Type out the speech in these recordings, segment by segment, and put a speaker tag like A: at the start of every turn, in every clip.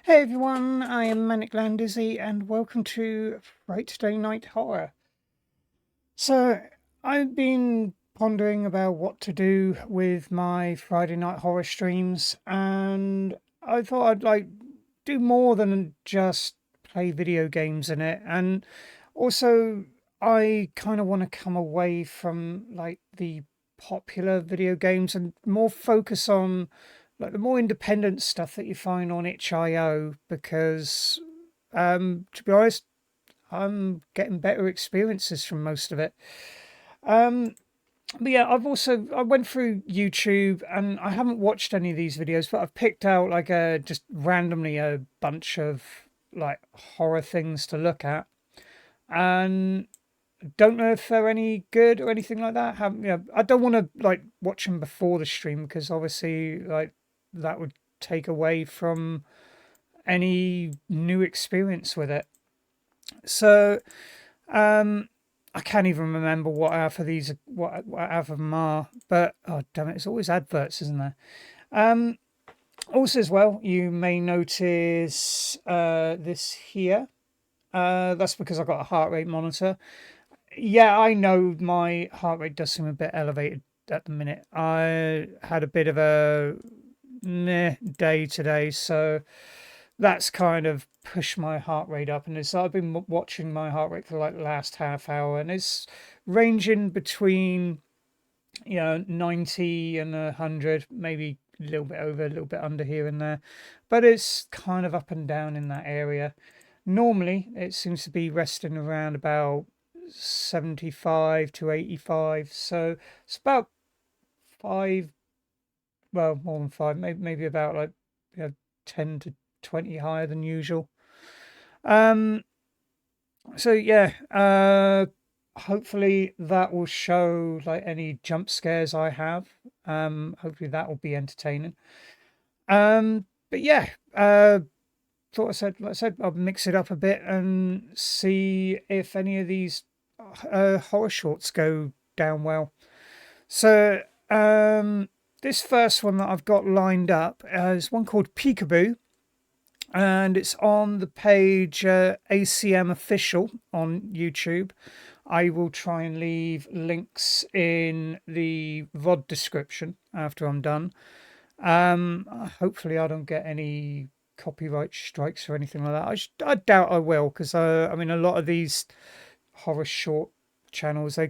A: Hey everyone, I am Manic Landizzy and welcome to Frightday Night Horror. So, I've been pondering about what to do with my Friday Night Horror streams, and I thought I'd do more than just play video games in it. And also, I kind of want to come away from the popular video games and more focus on the more independent stuff that you find on itch.io, because to be honest, I'm getting better experiences from most of it. Um, but yeah, I went through YouTube and I haven't watched any of these videos, but I've picked out just randomly a bunch of like horror things to look at, and don't know if they're any good or anything like that. I don't want to watch them before the stream because obviously that would take away from any new experience with it. So um, I can't even remember what half of these what half of them are. But oh damn it, it's always adverts, isn't there? Um, Also as well, you may notice this here. That's because I've got a heart rate monitor. Yeah, I know my heart rate does seem a bit elevated at the minute. I had a bit of a meh day today, so that's kind of pushed my heart rate up. And I've been watching my heart rate for like the last half hour, and it's ranging between 90 and 100, maybe a little bit over, a little bit under here and there, but it's kind of up and down in that area. Normally, it seems to be resting around about 75 to 85, so it's about five, well, more than five, maybe about 10 to 20 higher than usual. Um, so yeah, hopefully that will show like any jump scares I have. Hopefully that will be entertaining. But yeah, like I said, I'll mix it up a bit and see if any of these horror shorts go down well. So, this first one that I've got lined up is one called Peekaboo, and it's on the page ACM Official on YouTube. I will try and leave links in the VOD description after I'm done. Hopefully, I don't get any copyright strikes or anything like that. I doubt I will, because I mean, a lot of these horror short channels, I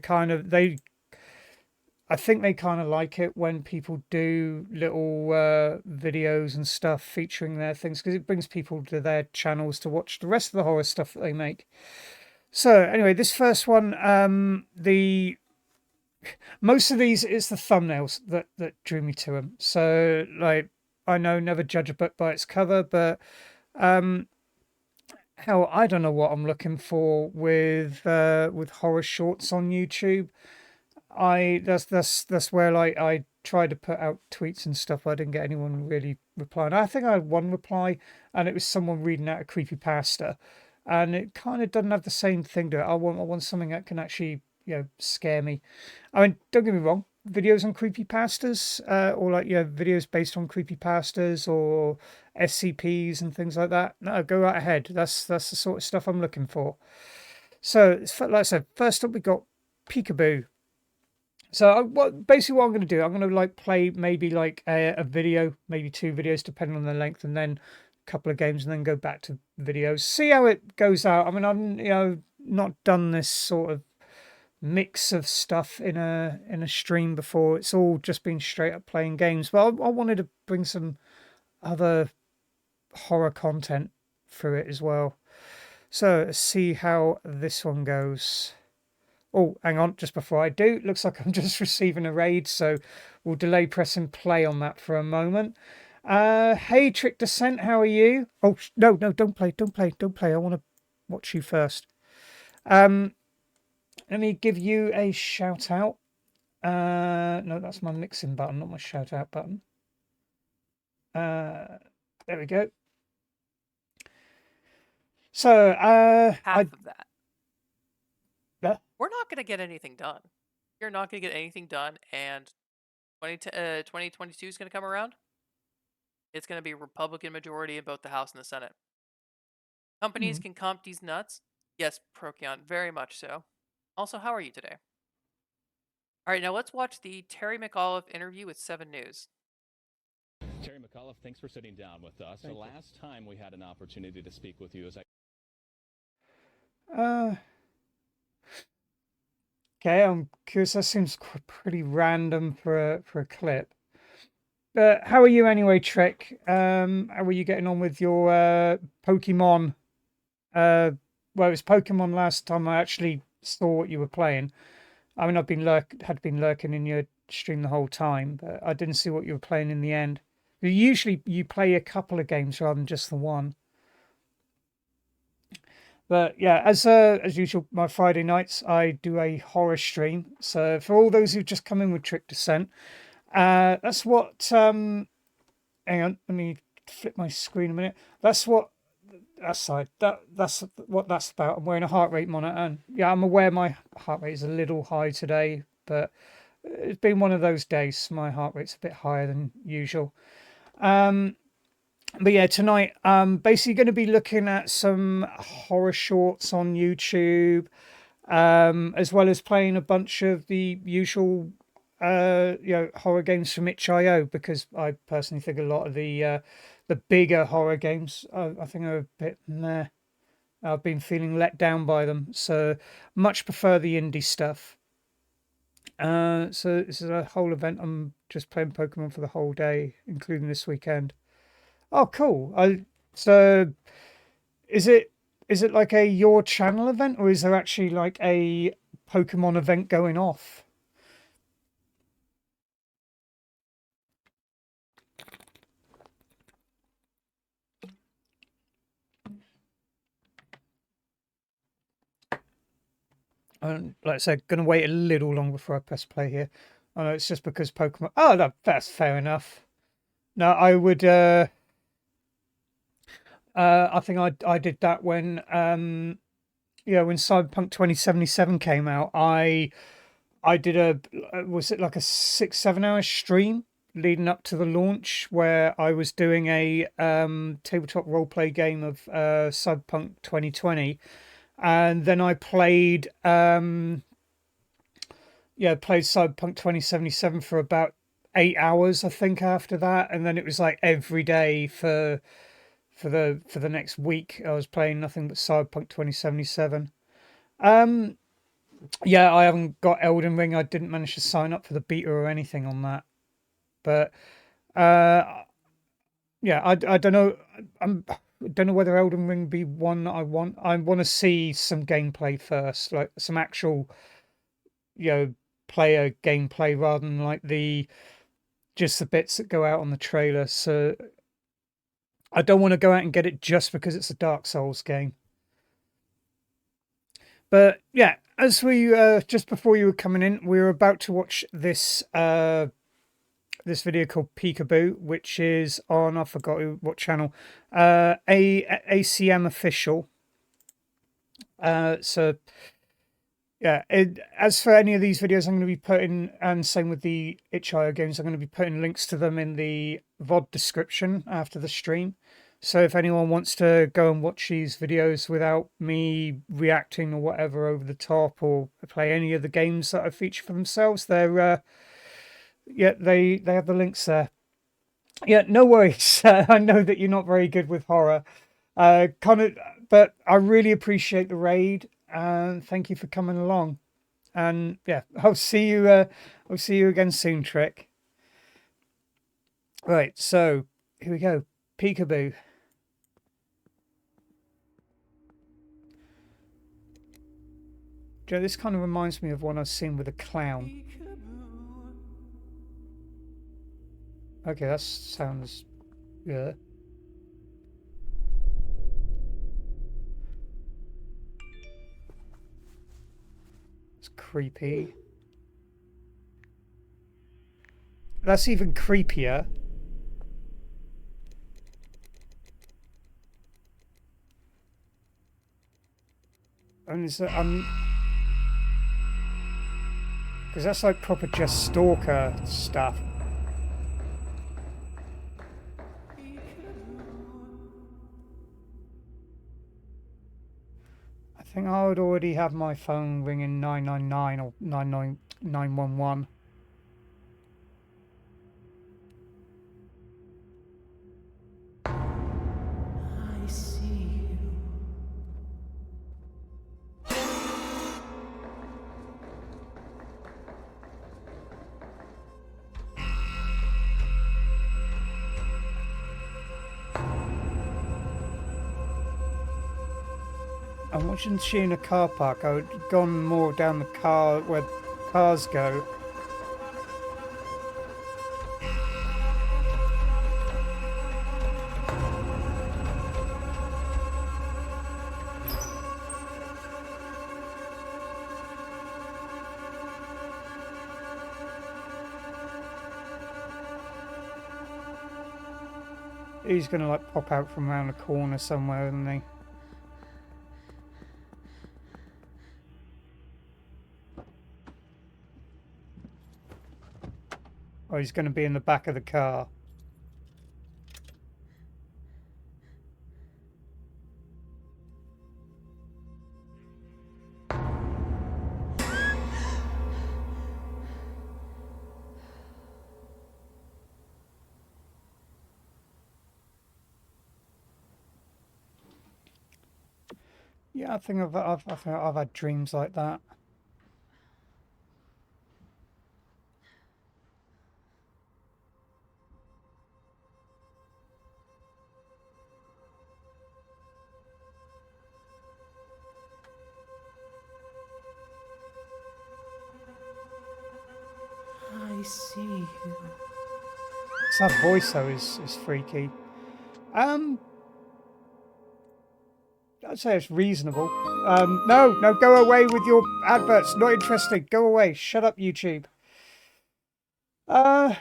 A: think they kind of like it when people do little videos and stuff featuring their things, because it brings people to their channels to watch the rest of the horror stuff that they make. So anyway, this first one, the most of these is the thumbnails that drew me to them. So like, I know never judge a book by its cover, but um, hell, I don't know what I'm looking for with horror shorts on YouTube. I that's where I tried to put out tweets and stuff. I didn't get anyone really replying. I think I had one reply, and it was someone reading out a creepy pasta, and it kind of doesn't have the same thing to it. I want something that can actually scare me. I mean, don't get me wrong. Videos on creepy pastas, or videos based on creepy pastas or SCPs and things like that. No, go right ahead. That's the sort of stuff I'm looking for. So, like I said, first up we got Peekaboo. So basically what I'm going to do, I'm going to play maybe a video, maybe two videos, depending on the length, and then a couple of games, and then go back to videos. See how it goes out. I mean, I'm not done this sort of mix of stuff in a stream before. It's all just been straight up playing games. But I wanted to bring some other horror content through it as well. So let's see how this one goes. Oh, hang on, just before I do, looks like I'm just receiving a raid, so we'll delay pressing play on that for a moment. Hey, Trick Descent, how are you? Oh, no, no, don't play, don't play, don't play. I want to watch you first. Um, Let me give you a shout out. No, that's my mixing button, not my shout out button. Uh, there we go. So,
B: Half of that.
A: uh,
B: We're not going to get anything done. You're not going to get anything done, and 2022 is going to come around. It's going to be Republican majority in both the House and the Senate. Companies
A: Hmm.
B: can comp these nuts? Yes, Procyon, very much so. Also, how are you today? All right, now let's watch the Terry McAuliffe interview with 7 News.
C: Terry McAuliffe, thanks for sitting down with us. The last time we had an opportunity to speak with you is
A: Uh, okay, I'm curious. That seems pretty random for a clip. But how are you anyway, Trick? How are you getting on with your Pokemon? Well, it was Pokemon last time I actually saw what you were playing. I mean, had been lurking in your stream the whole time, but I didn't see what you were playing in the end. Usually, you play a couple of games rather than just the one. But yeah, as usual, my Friday nights I do a horror stream. So for all those who've just come in with Trick Descent, that's what. Hang on, let me flip my screen a minute. That's what that's what that's about. I'm wearing a heart rate monitor, and yeah, I'm aware my heart rate is a little high today, but it's been one of those days. My heart rate's a bit higher than usual. But yeah, tonight I'm basically going to be looking at some horror shorts on YouTube, as well as playing a bunch of the usual horror games from itch.io, because I personally think a lot of the bigger horror games I think are a bit meh. I've been feeling let down by them, so much prefer the indie stuff. So this is a whole event. I'm just playing Pokemon for the whole day, including this weekend. Oh, cool. So is it like a your channel event, or is there actually like a Pokemon event going off? Like I said, gonna wait a little long before I press play here. I know it's just because Pokemon. Oh, no, that's fair enough. No, I would. I think I did that when when Cyberpunk 2077 came out. I did was it like a 6-7 hour stream leading up to the launch, where I was doing a tabletop roleplay game of Cyberpunk 2020, and then I played played Cyberpunk 2077 for about 8 hours, I think, after that, and then it was like every day for the next week I was playing nothing but Cyberpunk 2077. Yeah, I haven't got Elden Ring. I didn't manage to sign up for the beta or anything on that. But uh yeah, I don't know. I don't know whether Elden Ring be one that I want. I want to see some gameplay first, like some actual, you know, player gameplay rather than like the just the bits that go out on the trailer. So I don't want to go out and get it just because it's a Dark Souls game. But yeah, as we just before you were coming in, we were about to watch this video called Peekaboo, which is on, I forgot what channel, ACM official. So yeah, as for any of these videos, I'm going to be putting, and same with the itch.io games, I'm going to be putting links to them in the VOD description after the stream. So if anyone wants to go and watch these videos without me reacting or whatever over the top, or play any of the games that I feature for themselves, they're they have the links there. Yeah, no worries. I know that you're not very good with horror, but I really appreciate the raid, and thank you for coming along. And yeah, I'll see you. I'll see you again soon, Trick. Right, so here we go. Peekaboo. Joe, this kind of reminds me of one I've seen with a clown. Okay, that sounds good. It's creepy. That's even creepier. And it's because that's like proper just stalker stuff. think I would already have my phone ringing 999 or 911.
D: I see you.
A: I'm watching she in a car park. I would have gone more down the car where cars go. He's gonna like pop out from around the corner somewhere, isn't he? Or he's gonna be in the back of the car. Yeah, I think I've had dreams like that.
D: I see you.
A: It's that voice though is freaky. I'd say it's reasonable. No, go away with your adverts. Not interested. Go away. Shut up, YouTube. I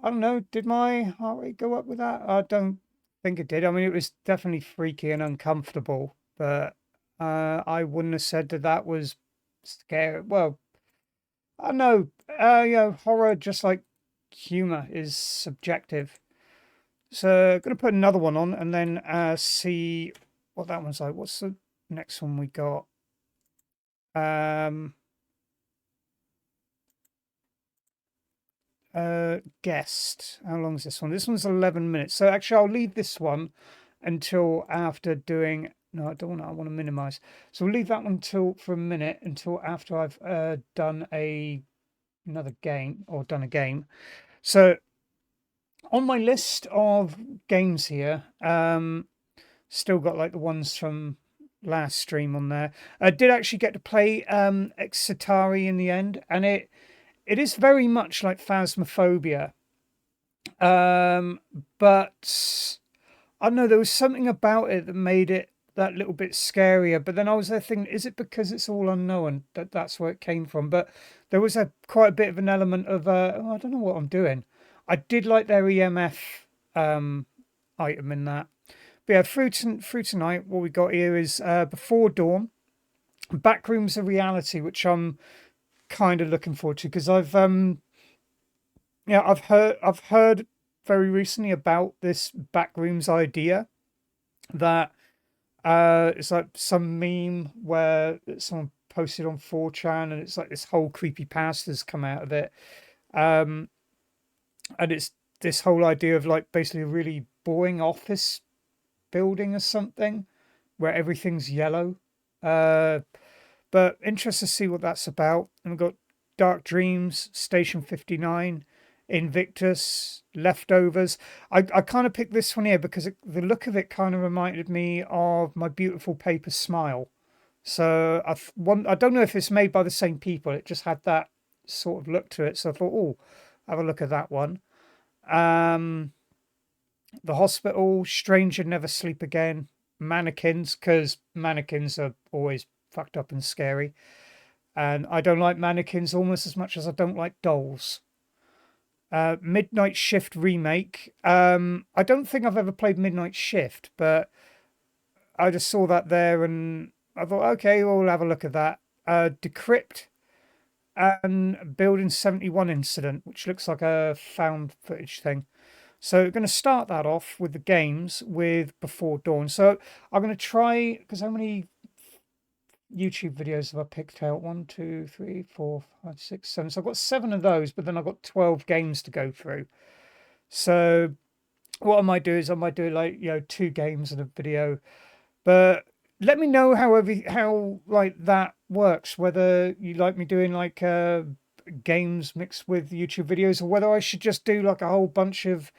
A: don't know. Did my heart rate go up with that? I don't think it did. I mean, it was definitely freaky and uncomfortable, but I wouldn't have said that that was scary. Well, I don't know. Horror, just like humor, is subjective. So, I'm gonna put another one on and then see what that one's like. What's the next one we got? Guest. How long is this one? This one's 11 minutes. So actually, I'll leave this one until after doing. No, I don't want. I want to minimize. So we'll leave that one till for a minute until after I've done another game or done a game. So on my list of games here, still got like the ones from last stream on there. I did actually get to play Exitari in the end, and it is very much like Phasmophobia. But I don't know, there was something about it that made it that little bit scarier. But then I was there thinking, is it because it's all unknown that's where it came from? But there was quite a bit of an element of I don't know what I'm doing. I did like their EMF item in that. But yeah, through tonight, what we got here is Before Dawn, Backrooms of Reality, which I'm kind of looking forward to because I've heard very recently about this Backrooms idea that it's like some meme where someone posted on 4chan and it's like this whole creepy past has come out of it. And it's this whole idea of like basically a really boring office building or something where everything's yellow. But interested to see what that's about. And we've got Dark Dreams, Station 59, Invictus, Leftovers. I kind of picked this one here because the look of it kind of reminded me of My Beautiful Paper Smile. So I don't know if it's made by the same people. It just had that sort of look to it. So I thought, oh, have a look at that one. The Hospital, Stranger Never Sleep Again, Mannequins, because mannequins are always fucked up and scary. And I don't like mannequins almost as much as I don't like dolls. Midnight Shift remake. I don't think I've ever played Midnight Shift, but I just saw that there and I thought, okay, we'll have a look at that. Decrypt and Building 71 Incident, which looks like a found footage thing. So we're going to start that off with the games with Before Dawn. So I'm going to try, because how many YouTube videos have I picked out? 1, 2, 3, 4, 5, 6, 7. So I've got 7 of those, but then I've got 12 games to go through. So what I might do is I might do like 2 games in a video. But let me know how like that works. Whether you like me doing like games mixed with YouTube videos, or whether I should just do like a whole bunch of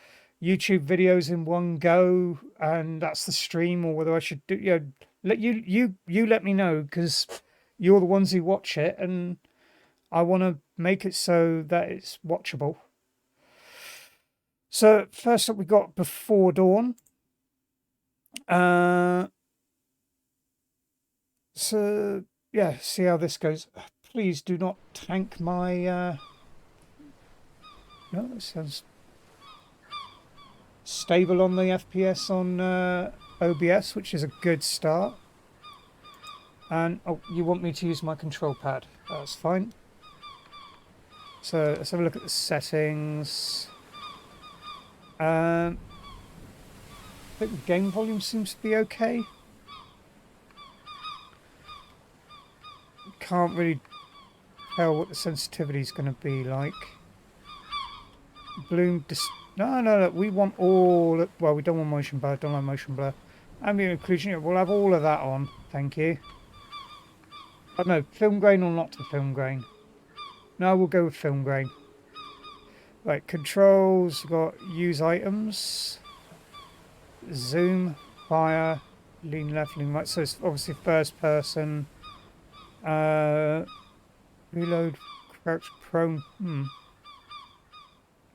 A: YouTube videos in one go, and that's the stream, or whether I should do let you let me know, because you're the ones who watch it, and I want to make it so that it's watchable. So first up, we got Before Dawn. So yeah, see how this goes. Please do not tank my. No, it sounds stable on the FPS on OBS, which is a good start. And oh, you want me to use my control pad? That's fine. So let's have a look at the settings. I think the game volume seems to be okay. Can't really tell what the sensitivity is going to be like. Bloom no, we want all. Well, we don't want motion blur. Don't like motion blur. Ambient occlusion. We'll have all of that on. Thank you. I don't know, film grain or not to film grain. No, we'll go with film grain. Right, controls. We've got use items, zoom, fire, lean left, lean right. So it's obviously first person. Reload, crouch, prone.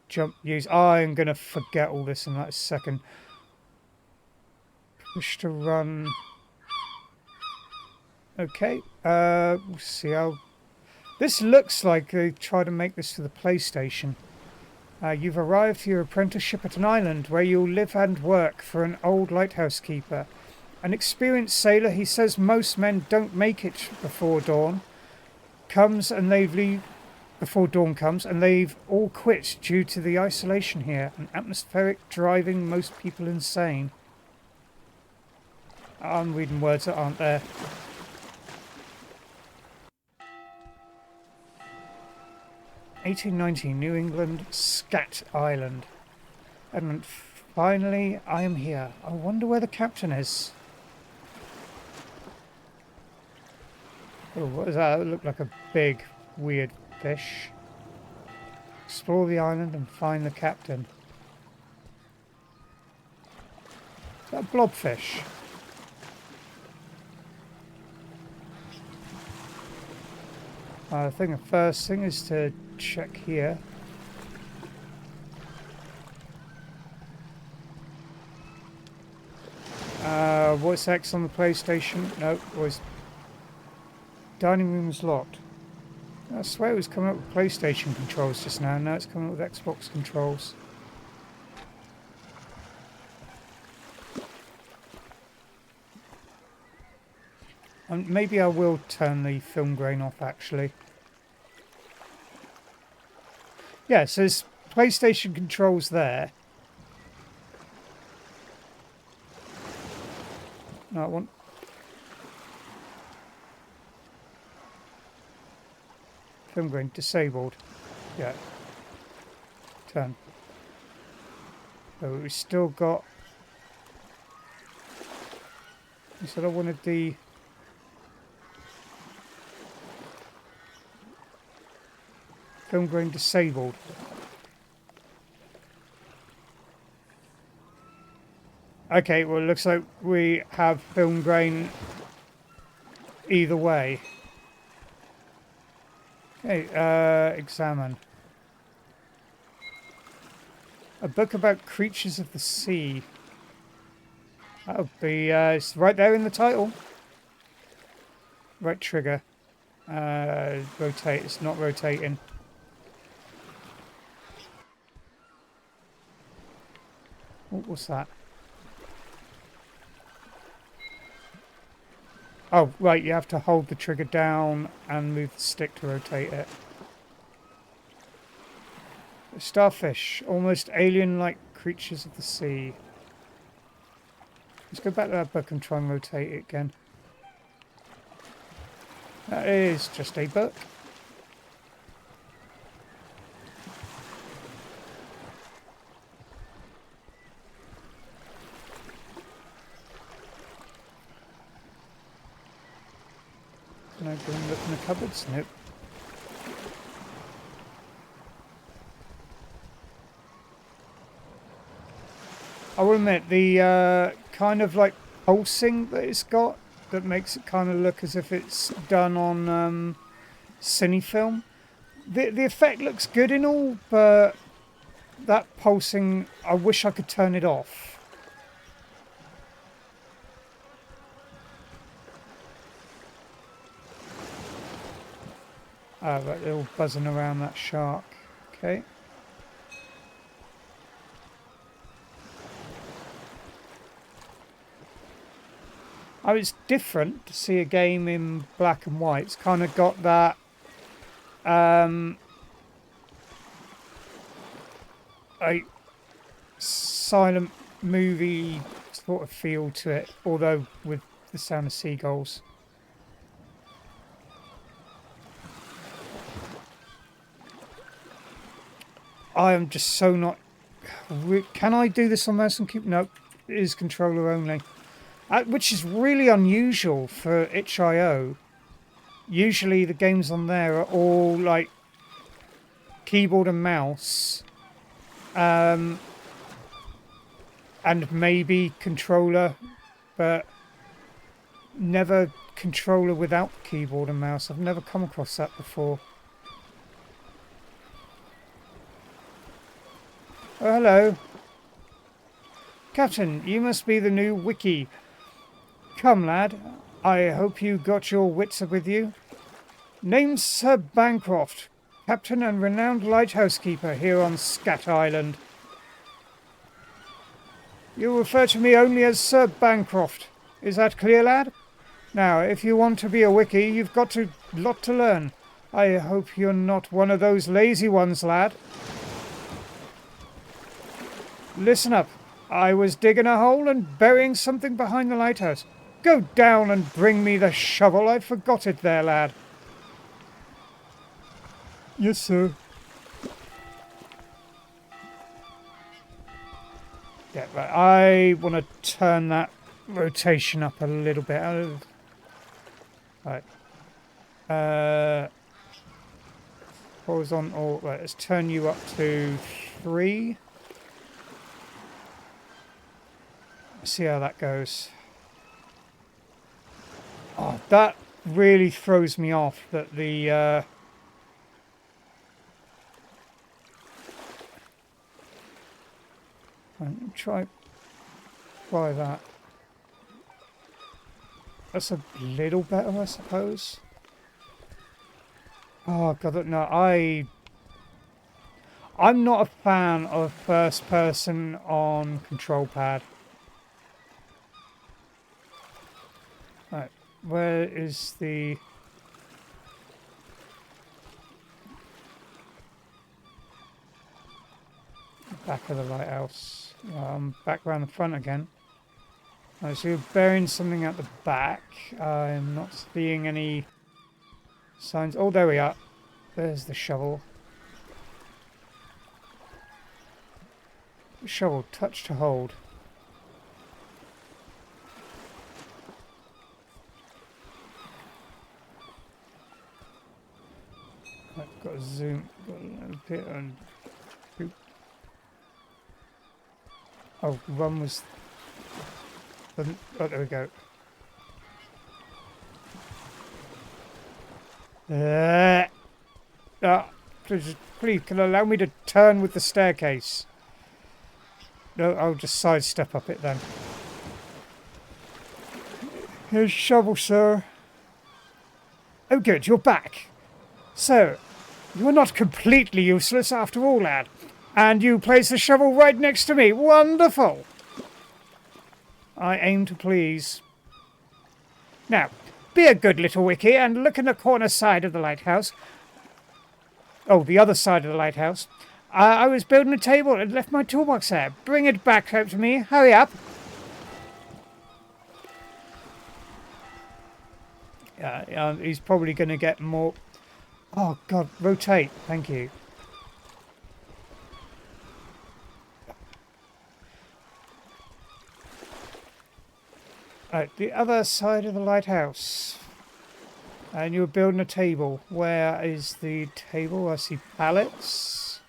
A: Jump, use. I'm gonna forget all this in like a second. Push to run. Okay. We'll see how. This looks like they tried to make this for the PlayStation. You've arrived for your apprenticeship at an island where you'll live and work for an old lighthouse keeper. An experienced sailor, he says most men don't make it before dawn. Before dawn comes, and they've all quit due to the isolation here, and atmospheric driving most people insane. I'm reading words that aren't there. (1890) New England, Scat Island. And finally, I am here. I wonder where the captain is. Oh, what is that? It looked like a big, weird fish. Explore the island and find the captain. Is that a blobfish? I think the first thing is to check here. What's X on the PlayStation? No, was dining room's locked. I swear it was coming up with PlayStation controls just now. Now it's coming up with Xbox controls. Maybe I will turn the film grain off actually. Yeah, so there's PlayStation controls there. No, I want... Film grain disabled. Yeah. Turn. So we've still got... You said I wanted the... Film grain disabled. Okay, well it looks like we have film grain either way. Okay, examine. A book about creatures of the sea. That'll be, it's right there in the title. Right trigger. Rotate, it's not rotating. What's that? Oh, right, you have to hold the trigger down and move the stick to rotate it. Starfish, almost alien-like creatures of the sea. Let's go back to that book and try and rotate it again. That is just a book. Can I go and look in the cupboards? Nope. I will admit, the kind of like pulsing that it's got that makes it kind of look as if it's done on cine film. The effect looks good and all, but that pulsing, I wish I could turn it off. Ah, right, they're all buzzing around that shark. Okay. Oh, it's different to see a game in black and white. It's kind of got that a silent movie sort of feel to it, although with the sound of seagulls. I am just so not... Can I do this on mouse and keep... Nope, it is controller only. Which is really unusual for itch.io. Usually the games on there are all like keyboard and mouse. And maybe controller, but never controller without keyboard and mouse. I've never come across that before. Oh, hello. Captain, you must be the new wiki. Come, lad. I hope you got your wits with you. Name's Sir Bancroft, captain and renowned lighthouse keeper here on Scat Island. You refer to me only as Sir Bancroft. Is that clear, lad? Now, if you want to be a wiki, you've got a lot to learn. I hope you're not one of those lazy ones, lad. Listen up. I was digging a hole and burying something behind the lighthouse. Go down and bring me the shovel. I forgot it there, lad. Yes, sir. Yeah, right. I want to turn that rotation up a little bit. Right. Horizontal. Right, let's turn you up to 3. See how that goes. Oh, that really throws me off that the try that. That's a little better, I suppose. Oh god, no, I'm not a fan of first person on control pad. Right, where is the... back of the lighthouse? Back around the front again. Right, so you're burying something at the back. I'm not seeing any signs. Oh, there we are. There's the shovel. Shovel, touch to hold. I've got to zoom, got a little bit and... Oh, run was... Oh, there we go. Please, can you allow me to turn with the staircase? No, I'll just sidestep up it then. Here's shovel, sir. Oh good, you're back. So, you're not completely useless after all, lad. And you place the shovel right next to me. Wonderful! I aim to please. Now, be a good little wiki and look in the corner side of the lighthouse. Oh, the other side of the lighthouse. I was building a table and left my toolbox there. Bring it back up to me. Hurry up. Yeah, he's probably going to get more... Oh, God, rotate. Thank you. Right, the other side of the lighthouse. And you're building a table. Where is the table? I see pallets.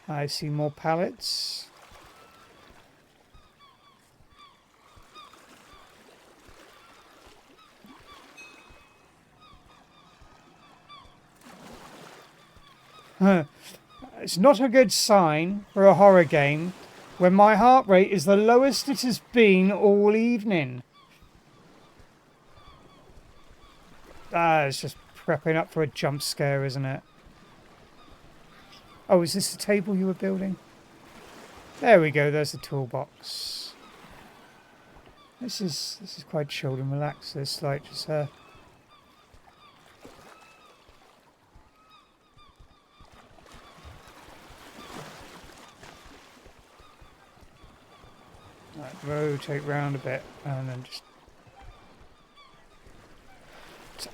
A: I see more pallets. It's not a good sign for a horror game when my heart rate is the lowest it has been all evening. It's just prepping up for a jump scare, isn't it? Oh, is this the table you were building? There we go, there's the toolbox. This is quite chilled and relaxed, this, like, just right, rotate round a bit and then just...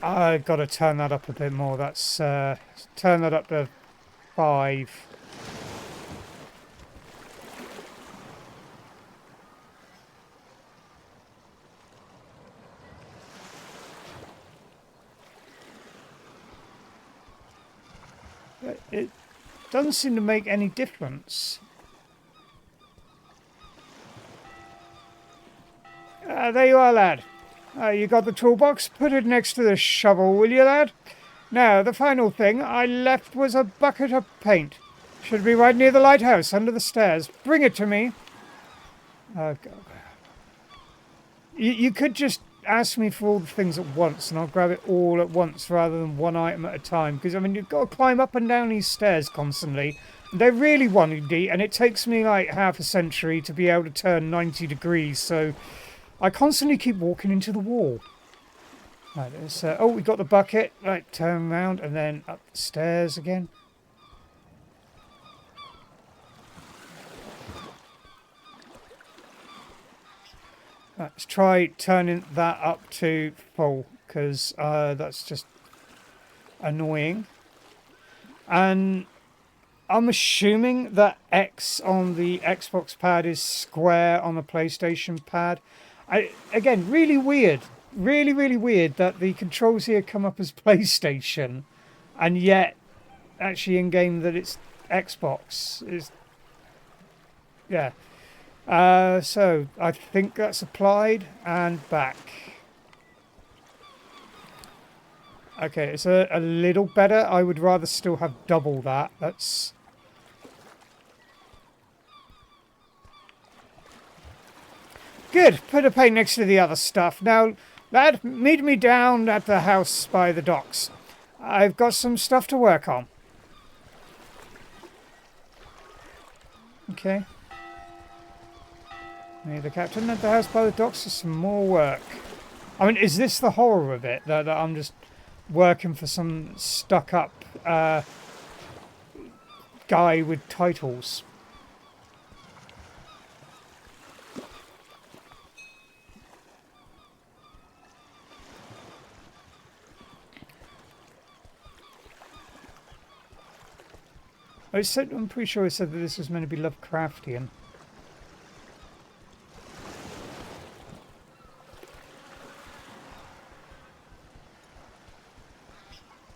A: I've got to turn that up a bit more. That's turn that up to 5. But it doesn't seem to make any difference. There you are, lad. You got the toolbox? Put it next to the shovel, will you, lad? Now, the final thing I left was a bucket of paint. Should be right near the lighthouse, under the stairs. Bring it to me. Oh, God. You could just ask me for all the things at once, and I'll grab it all at once rather than one item at a time. Because, I mean, you've got to climb up and down these stairs constantly. They're really windy, and it takes me like half a century to be able to turn 90 degrees, so... I constantly keep walking into the wall. Right, oh, we got the bucket. Right, turn around and then up the stairs again. Right, let's try turning that up to full, because that's just annoying. And I'm assuming that X on the Xbox pad is square on the PlayStation pad. Again, really weird. Really, really weird that the controls here come up as PlayStation, and yet actually in game that it's Xbox. Yeah. So I think that's applied and back. Okay, it's a little better. I would rather still have double that. That's... Good. Put a paint next to the other stuff. Now, lad, meet me down at the house by the docks. I've got some stuff to work on. Okay. Meet the captain at the house by the docks for some more work. I mean, is this the horror of it? That I'm just working for some stuck-up guy with titles? I'm pretty sure it said that this was meant to be Lovecraftian.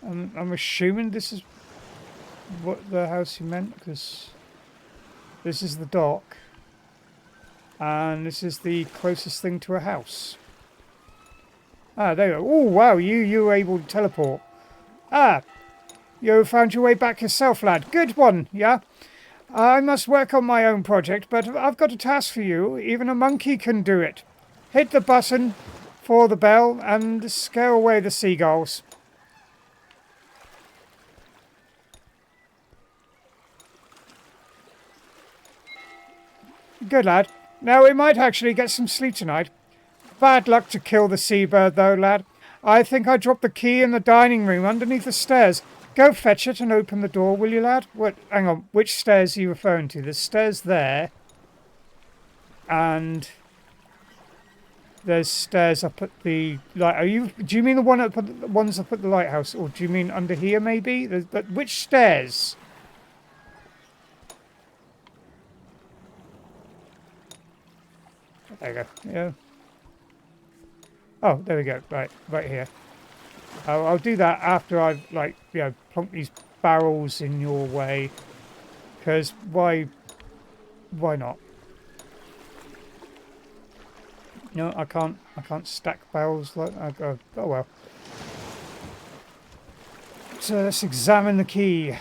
A: I'm assuming this is what the house you meant, because this is the dock, and this is the closest thing to a house. Ah, there you go. Oh, wow, you were able to teleport. Ah, you found your way back yourself, lad. Good one, yeah? I must work on my own project, but I've got a task for you. Even a monkey can do it. Hit the button for the bell and scare away the seagulls. Good lad. Now we might actually get some sleep tonight. Bad luck to kill the seabird though, lad. I think I dropped the key in the dining room underneath the stairs. Go fetch it and open the door, will you, lad? What? Hang on. Which stairs are you referring to? There's stairs there. And there's stairs up at the light. Do you mean the ones up at the lighthouse, or do you mean under here? Maybe. Which stairs? There you go. Yeah. Oh, there we go. Right here. I'll do that after I've plonk these barrels in your way. Because why not? No, I can't stack barrels like oh well. So let's examine the key.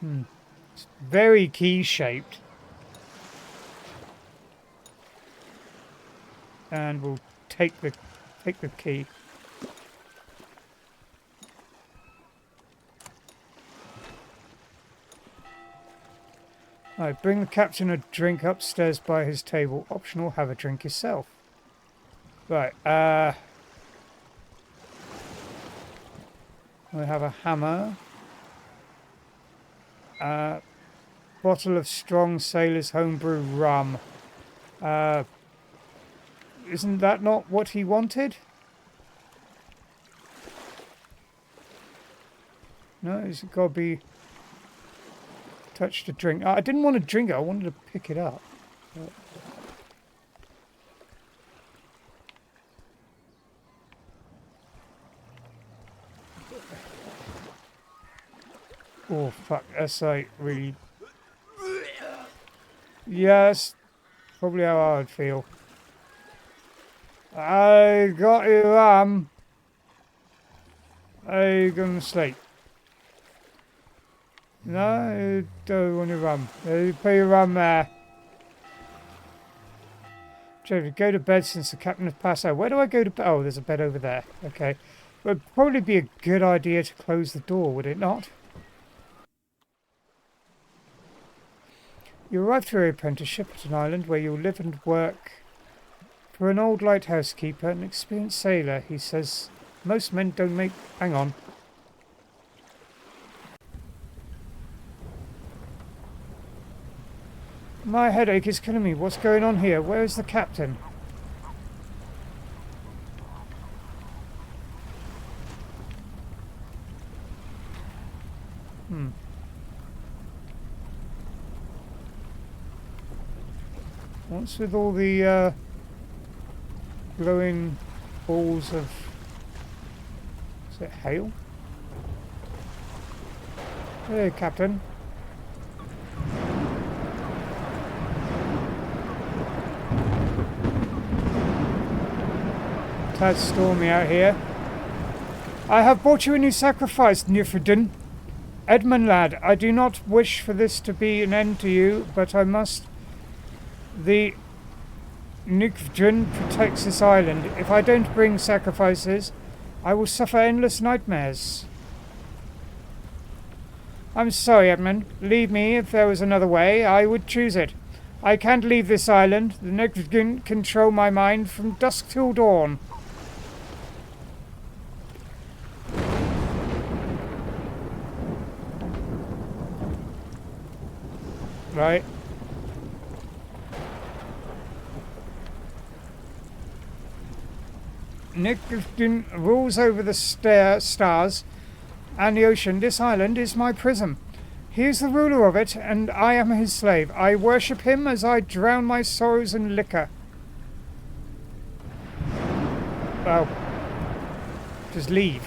A: It's very key shaped. And we'll take the key. Right, bring the captain a drink upstairs by his table. Optional, have a drink yourself. Right, we have a hammer. Bottle of strong sailor's homebrew rum. Isn't that not what he wanted? No, it's got to be touch to drink. I didn't want to drink it, I wanted to pick it up. Oh fuck, that's like really... Yes, probably how I would feel. I got you rum. Are you going to sleep? No, you don't want your rum. You put your rum there. Joe, go to bed since the captain has passed out. Where do I go to bed? Oh, there's a bed over there. Okay. It would probably be a good idea to close the door, would it not? You arrive through your apprenticeship at an island where you'll live and work for an old lighthouse keeper, an experienced sailor. He says most men don't make... Hang on. My headache is killing me. What's going on here? Where is the captain? What's with all the glowing balls of... Is it hail? Hey, Captain. Tad stormy out here. I have brought you a new sacrifice, Nifredin. Edmund, lad, I do not wish for this to be an end to you, but I must... The Nifredin protects this island. If I don't bring sacrifices, I will suffer endless nightmares. I'm sorry, Edmund. Leave me. If there was another way, I would choose it. I can't leave this island. The Nifredin control my mind from dusk till dawn. Right. Nifredin rules over the stars and the ocean. This island is my prison. He is the ruler of it, and I am his slave. I worship him as I drown my sorrows in liquor. Well, just leave.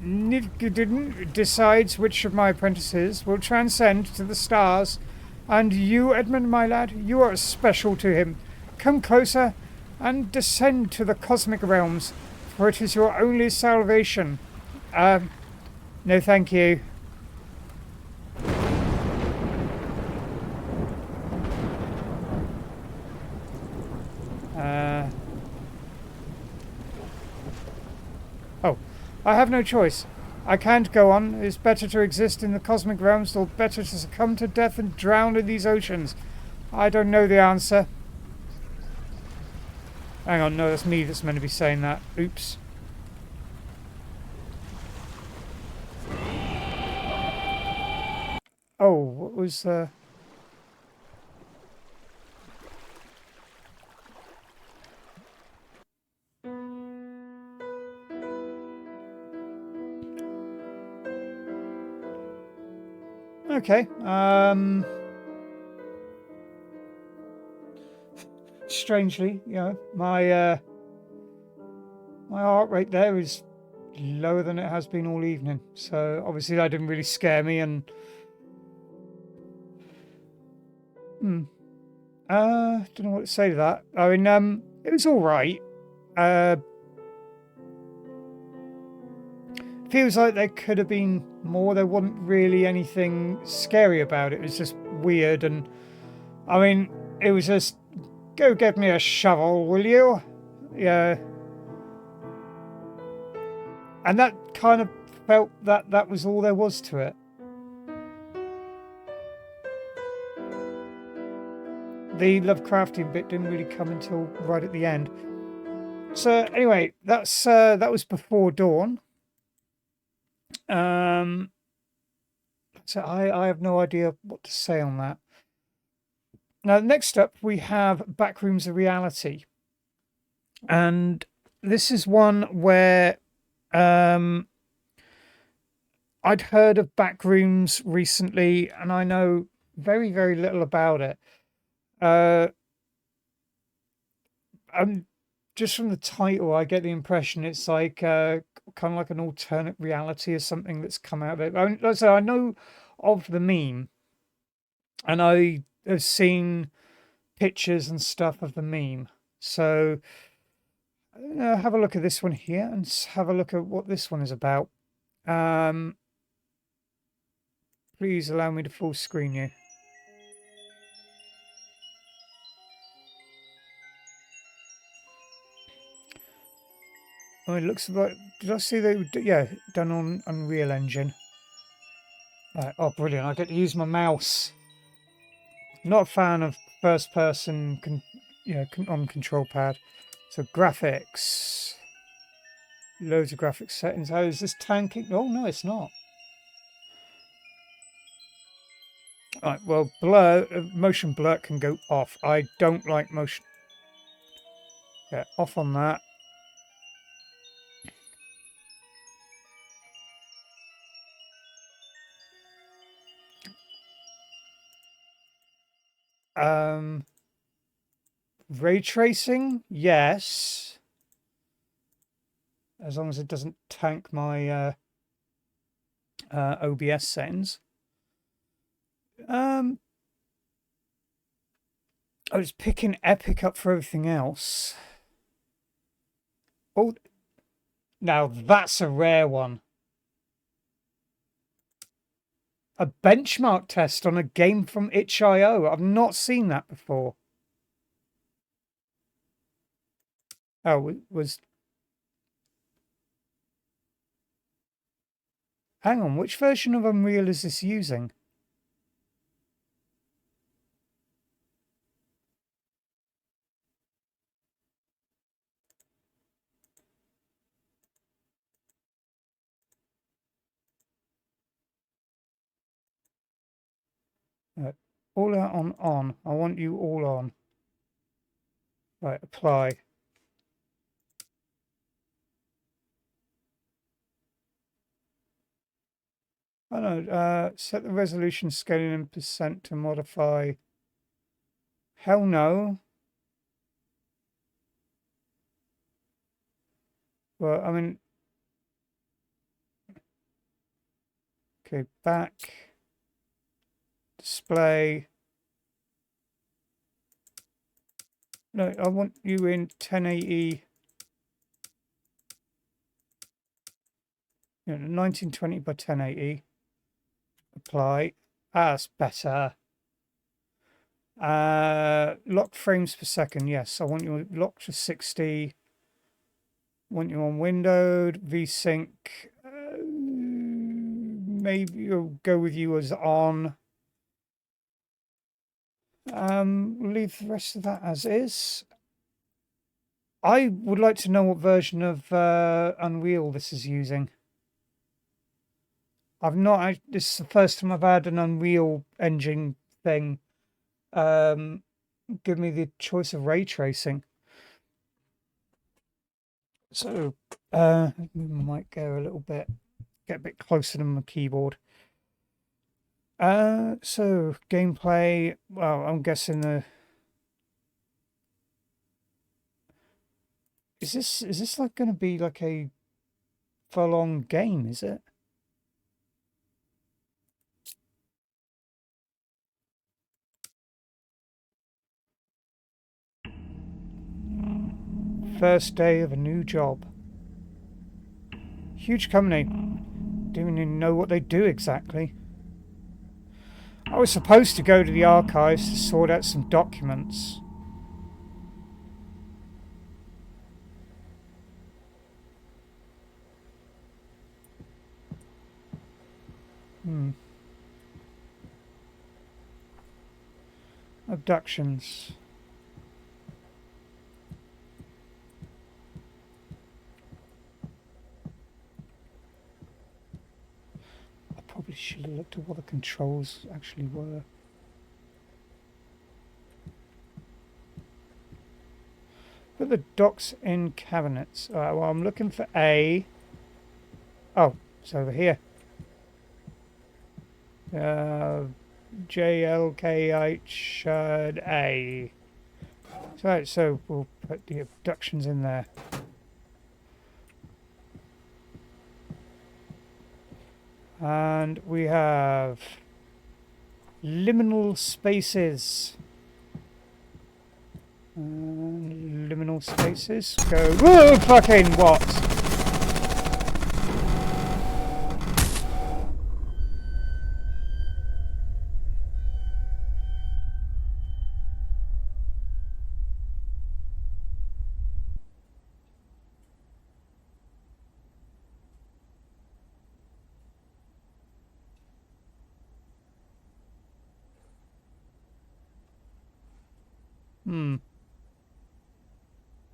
A: Nifredin decides which of my apprentices will transcend to the stars, and you, Edmund, my lad, you are special to him. Come closer and descend to the cosmic realms, for it is your only salvation. No thank you. Oh, I have no choice. I can't go on. It's better to exist in the cosmic realms, or better to succumb to death and drown in these oceans. I don't know the answer. Hang on, no, that's me that's meant to be saying that. Oops. Oh, what was okay. Strangely, you know, my heart rate there is lower than it has been all evening. So obviously that didn't really scare me, and don't know what to say to that. I mean, it was all right. Feels like there could have been more. There wasn't really anything scary about it. It was just weird, and I mean, it was just go get me a shovel, will you? Yeah, and that kind of felt that that was all there was to it. The Lovecraftian bit didn't really come until right at the end. So anyway, that was Before Dawn. So I have no idea what to say on that. Now, next up we have Backrooms of Reality, and this is one where I'd heard of Backrooms recently, and I know very, very little about it. Just from the title, I get the impression it's like kind of like an alternate reality or something that's come out of it. I mean, like I say, I know of the meme, and I have seen pictures and stuff of the meme. So have a look at this one here and have a look at what this one is about. Please allow me to full screen you. Oh, it looks like. Did I see they were? Yeah, done on Unreal Engine. Right. Oh, brilliant! I get to use my mouse. Not a fan of first-person, on control pad. So graphics, loads of graphics settings. How is this tanking? Oh no, it's not. Right. Well, blur, motion blur can go off. I don't like motion. Yeah, off on that. Ray tracing, yes, as long as it doesn't tank my OBS settings. I was picking Epic up for everything else. Oh, now that's a rare one. A benchmark test on a game from itch.io. I've not seen that before. Oh, it was. Hang on, which version of Unreal is this using? All out on. I want you all on. Right, apply. Oh no, set the resolution scaling in percent to modify. Hell no. Well, I mean, okay, back, display. No, I want you in 1080. 1920 by 1080. Apply. Ah, that's better. Locked frames per second. Yes, I want you locked to 60. Want you on windowed. VSync. Maybe I'll go with you as on. Leave the rest of that as is. I would like to know what version of Unreal this is using. This is the first time I've had an Unreal Engine thing give me the choice of ray tracing. So, might go a little bit, get a bit closer to my keyboard. So gameplay. Well, I'm guessing is this like going to be like a full-on game? Is it? First day of a new job. Huge company. Don't even know what they do exactly. I was supposed to go to the archives to sort out some documents. Abductions. I probably should have looked at what the controls actually were. Put the docs in cabinets. Alright, well, I'm looking for A. Oh, it's over here. JLKH A. So we'll put the abductions in there. And we have liminal spaces. Liminal spaces. Go. Whoa, fucking what?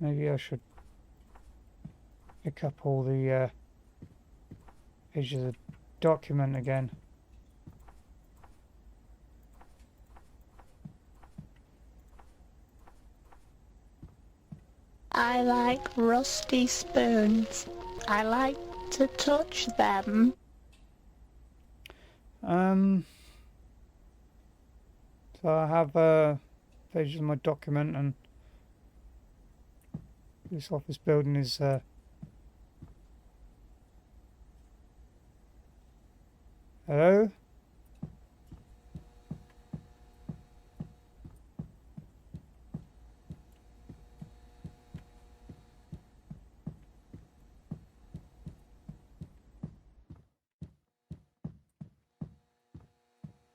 A: Maybe I should pick up all the pages of the document again.
E: I like rusty spoons. I like to touch them.
A: So I have pages of my document, and this office building is hello?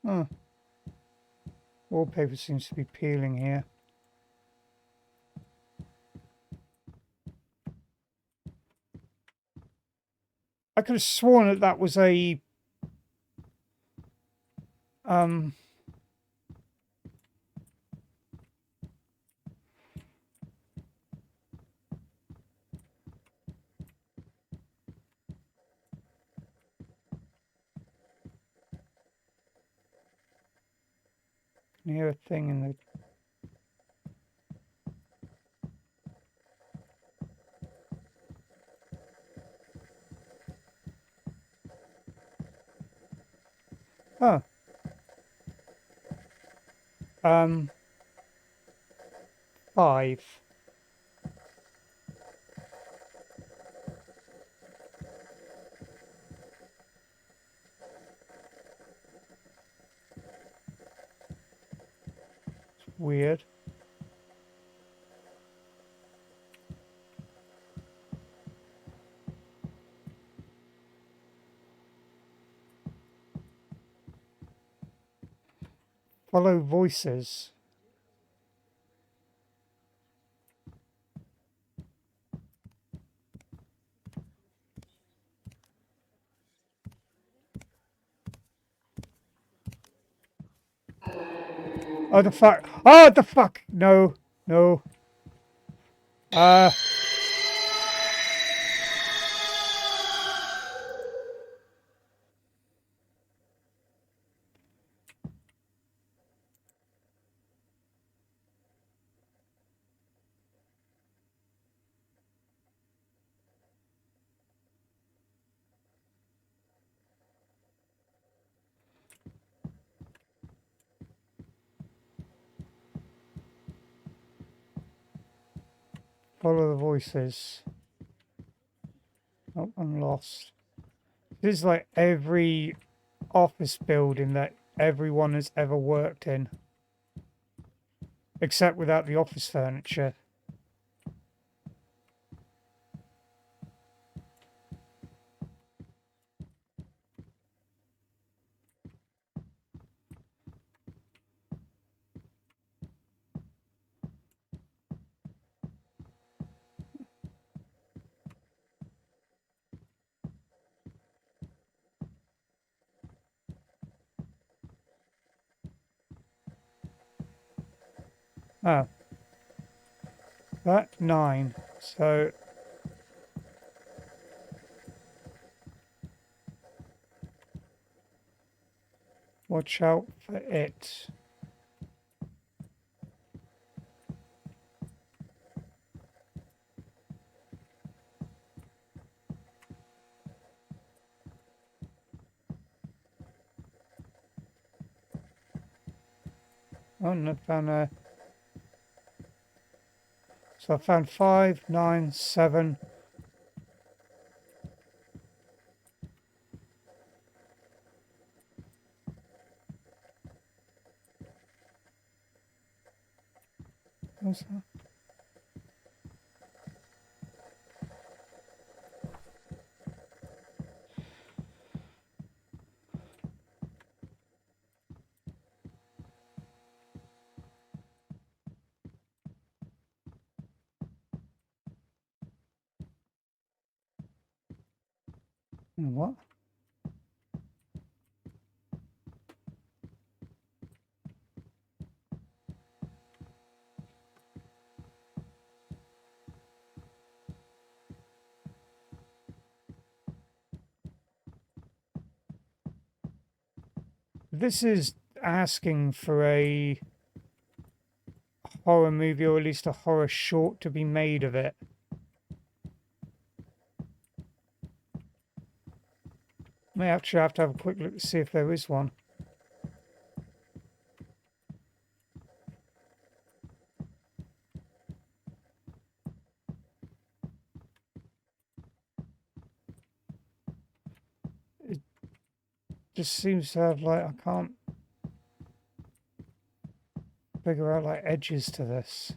A: Oh. Wallpaper seems to be peeling here. I could have sworn that that was a can hear a thing in the oh. 5. It's weird. Follow voices. Oh, the fuck. Oh, the fuck. No. No. Follow the voices. Oh, I'm lost. This is like every office building that everyone has ever worked in. Except without the office furniture. Oh. That 9. So watch out for it. Oh, and I found a. So I found 5, 9, 7. What's that? What? This is asking for a horror movie or at least a horror short to be made of it. May actually have to have a quick look to see if there is one. It just seems to have like, I can't figure out like edges to this.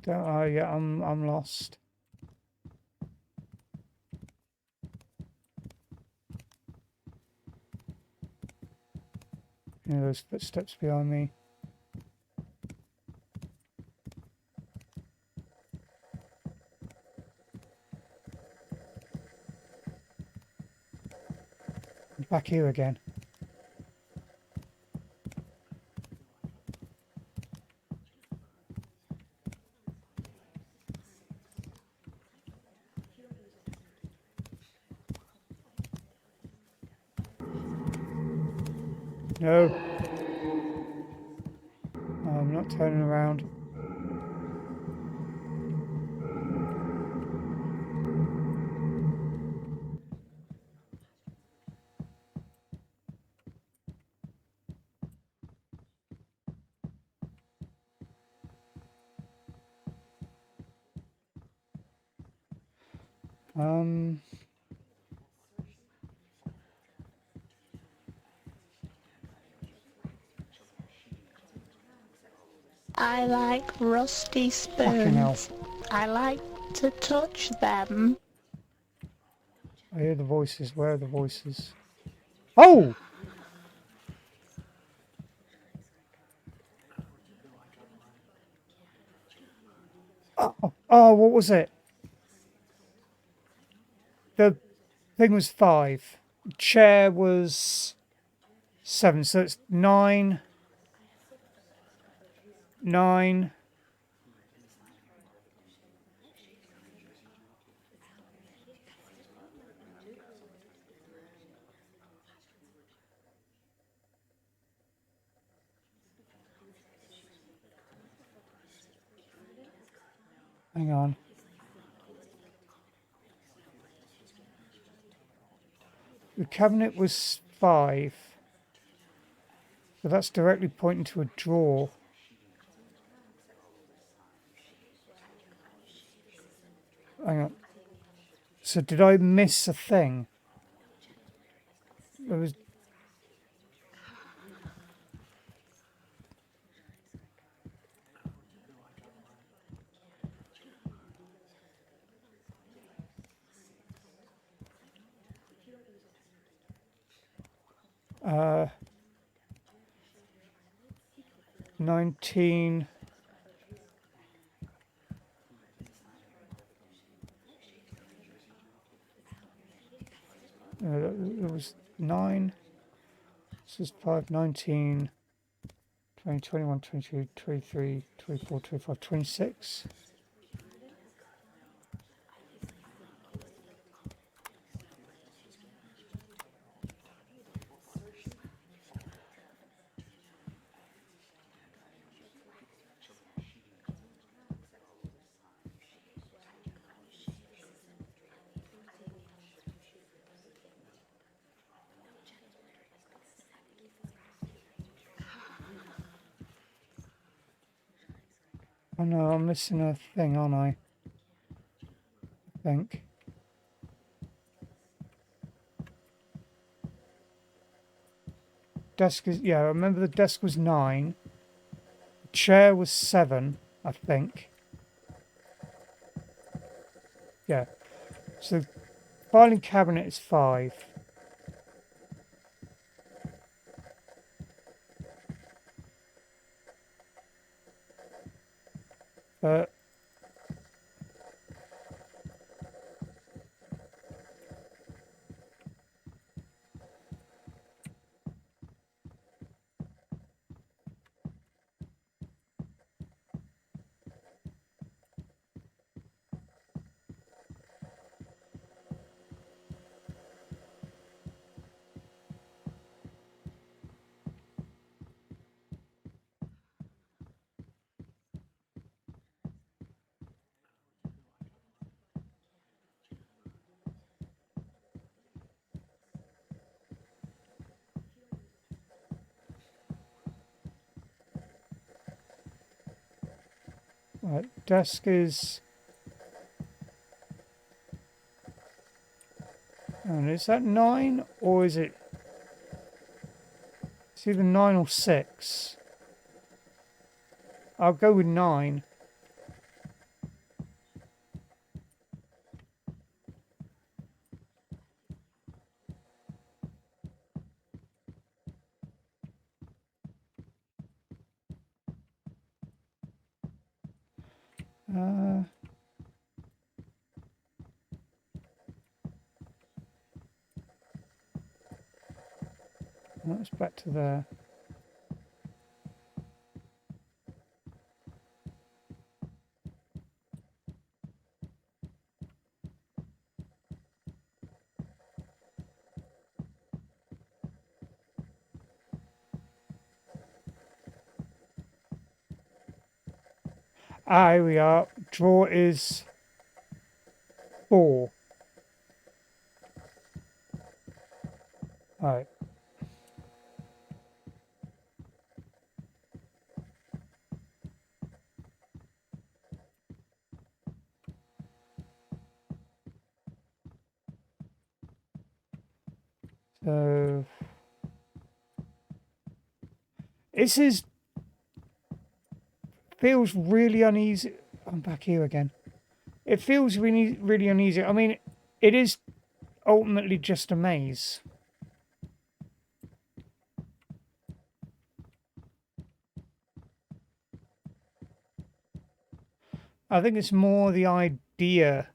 A: Don't, oh yeah, I'm lost. You know, those footsteps behind me. I'm back here again. No. I'm not turning around.
E: I like rusty
A: Fucking hell.
E: spoons. I like to touch them.
A: I hear the voices. Where are the voices? Oh! Oh, what was it? The thing was 5. chair was 7, so it's 9, 9. Hang on. The cabinet was 5. So that's directly pointing to a drawer. Hang on. So did I miss a thing? There was... 19. It was 9. This is 5, 19, 20, 21, 22, 23, 24, 25, 26. Oh no, I'm missing a thing, aren't I? I think. Desk is... Yeah, I remember the desk was 9. The chair was 7, I think. Yeah. So filing cabinet is 5. But right, desk is... And is that 9 or is it... It's either 9 or 6. I'll go with 9. That's back to there. Ah, here we are. Drawer is 4. Right. So this is... feels really uneasy. I'm back here again. It feels really, really uneasy. I mean, it is ultimately just a maze. I think it's more the idea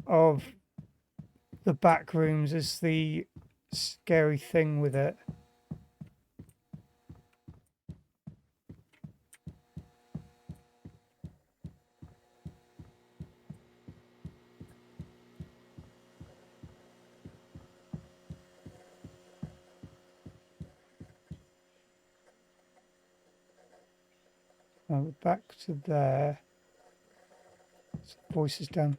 A: of the back rooms as the scary thing with it. Now we're back to there. Voice is down.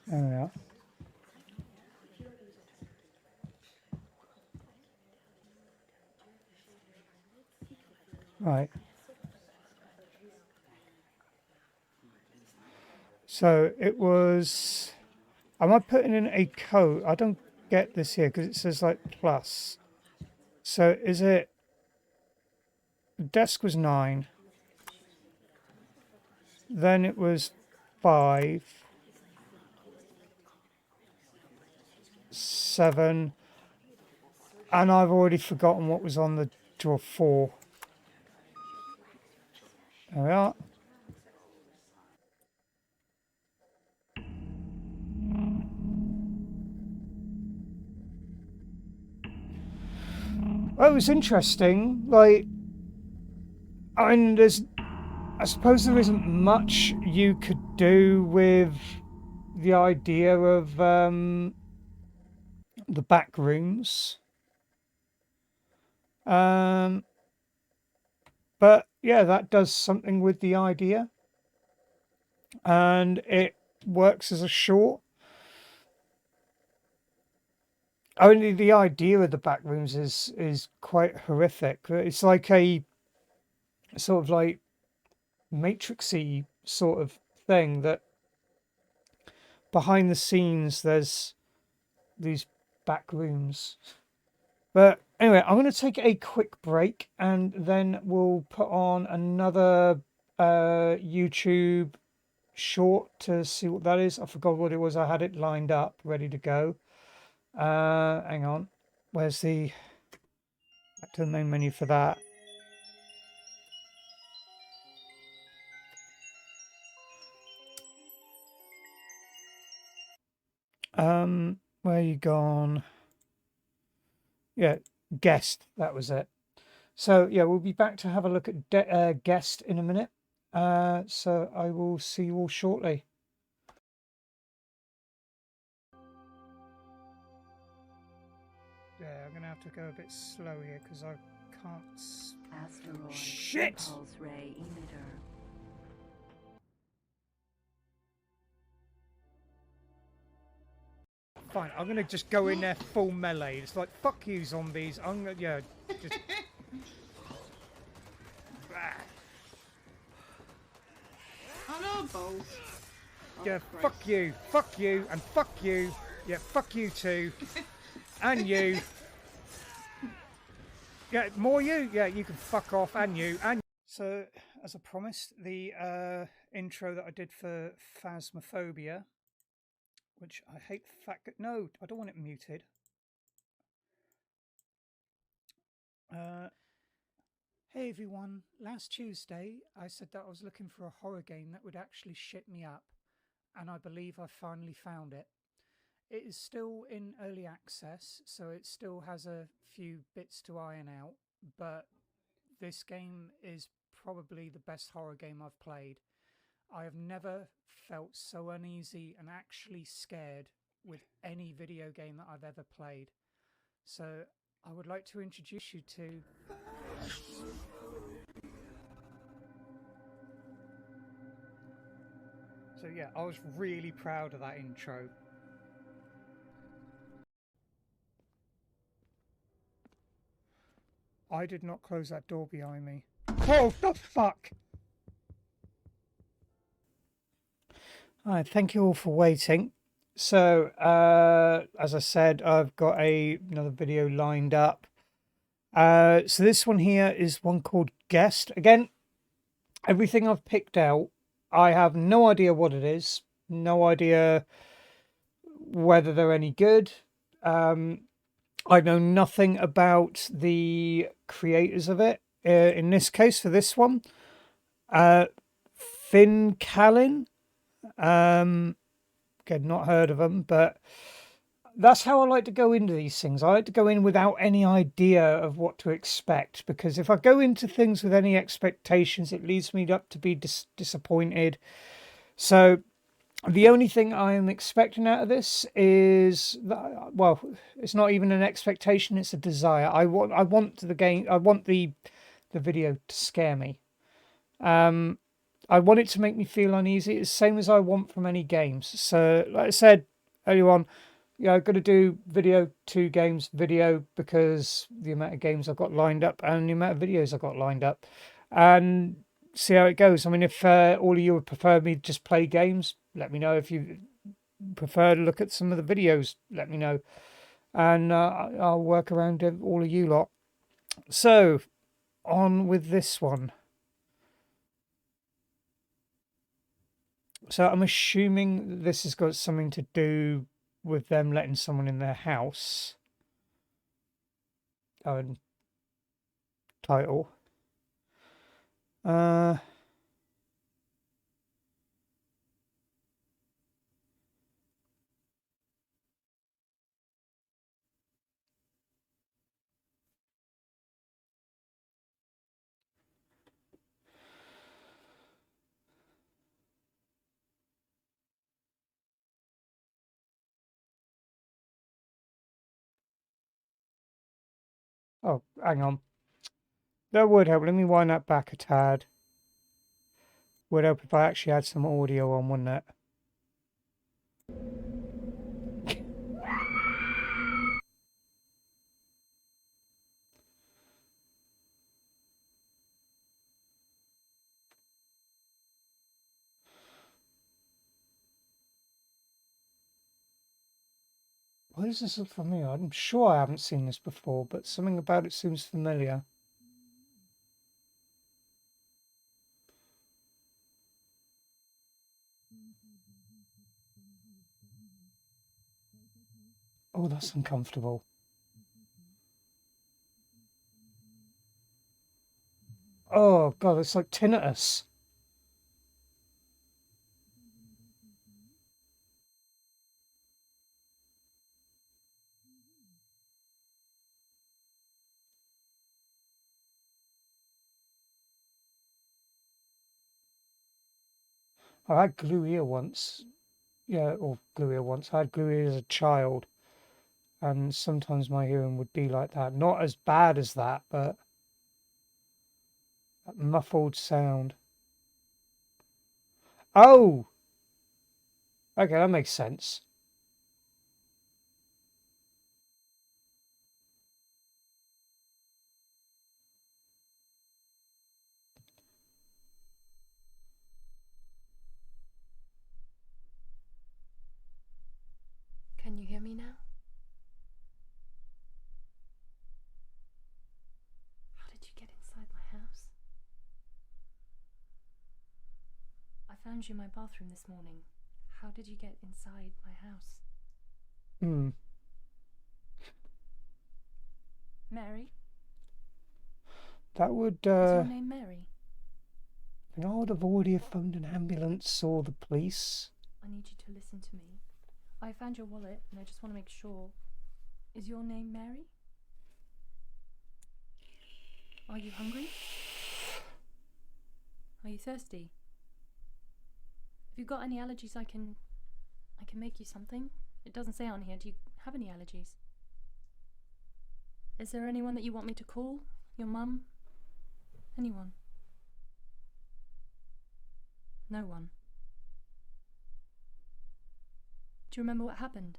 A: There we are. Right. So it was. Am I putting in a code? I don't get this here because it says like plus. So is it? The desk was 9. Then it was 5. 7. And I've already forgotten what was on the drawer 4. There we are. Well, it was interesting. Like, I mean, I suppose there isn't much you could do with the idea of the back rooms. But yeah, that does something with the idea, and it works as a short. Only the idea of the back rooms is quite horrific. It's like a sort of like matrixy sort of thing that behind the scenes there's these back rooms. But anyway, I'm going to take a quick break and then we'll put on another YouTube short to see what that is. I forgot what it was. I had it lined up, ready to go. Hang on. Where's the... Back to the main menu for that. Where you gone? Yeah, guest. That was it. So yeah, we'll be back to have a look at guest in a minute. So I will see you all shortly. Yeah, I'm gonna have to go a bit slow here because I can't.
F: Asteroid
A: Shit!
F: Pulse ray emitter.
A: Fine, I'm gonna just go in there full melee. It's like, fuck you, zombies. I'm gonna, yeah, just.
G: Oh no, balls.
A: Yeah,
G: Christ.
A: fuck you, and fuck you. Yeah, fuck you too. And you. Yeah, more you. Yeah, you can fuck off, and you. And so, as I promised, the intro that I did for Phasmophobia, which I hate the fact that... No, I don't want it muted. Hey everyone, last Tuesday I said that I was looking for a horror game that would actually shit me up, and I believe I finally found it. It is still in early access, so it still has a few bits to iron out, but this game is probably the best horror game I've played. I have never felt so uneasy and actually scared with any video game that I've ever played. So I would like to introduce you to... So yeah, I was really proud of that intro. I did not close that door behind me. Oh, the fuck! Alright, thank you all for waiting. So, as I said, I've got another video lined up. So this one here is one called Guest. Again, everything I've picked out, I have no idea what it is. No idea whether they're any good. I know nothing about the creators of it. In this case, for this one, Finn Callan. Again, not heard of them, but that's how I like to go into these things. I like to go in without any idea of what to expect, because if I go into things with any expectations, it leads me up to be disappointed. So the only thing I am expecting out of this is that, well, it's not even an expectation; it's a desire. I want the game. I want the video to scare me. I want it to make me feel uneasy. It's the same as I want from any games. So, like I said earlier on, I've got to do video, 2 games video, because the amount of games I've got lined up and the amount of videos I've got lined up, and see how it goes. I mean, if all of you would prefer me to just play games, let me know. If you prefer to look at some of the videos, let me know, and I'll work around all of you lot. So, on with this one. So I'm assuming this has got something to do with them letting someone in their house. Oh, and title. Uh, oh, hang on. That would help. Let me wind that back a tad. Would help if I actually had some audio on, wouldn't it? Why does this look familiar? I'm sure I haven't seen this before, but something about it seems familiar. Oh, that's uncomfortable. Oh, God, it's like tinnitus. I had glue ear once. Yeah, or glue ear once. I had glue ear as a child, and sometimes my hearing would be like that. Not as bad as that, but that muffled sound. Oh, okay, that makes sense.
F: Can you hear me now? How did you get inside my house? I found you in my bathroom this morning. How did you get inside my house?
A: Hmm.
F: Mary?
A: That would,
F: Is your name Mary?
A: I would have already phoned an ambulance or the police.
F: I need you to listen to me. I found your wallet and I just want to make sure. Is your name Mary? Are you hungry? Are you thirsty? If you've got any allergies, I can make you something. It doesn't say on here. Do you have any allergies? Is there anyone that you want me to call? Your mum? Anyone? No one. Do you remember what happened?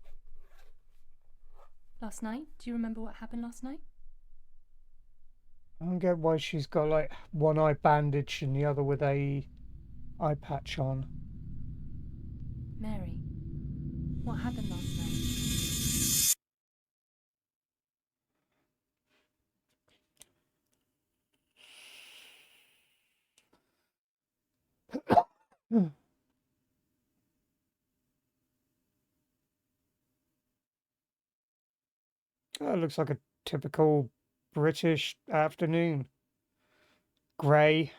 F: Last night? Do you remember what happened last night?
A: I don't get why she's got like one eye bandaged and the other with a eye patch on.
F: Mary, what happened last night?
A: That looks like a typical British afternoon. Grey.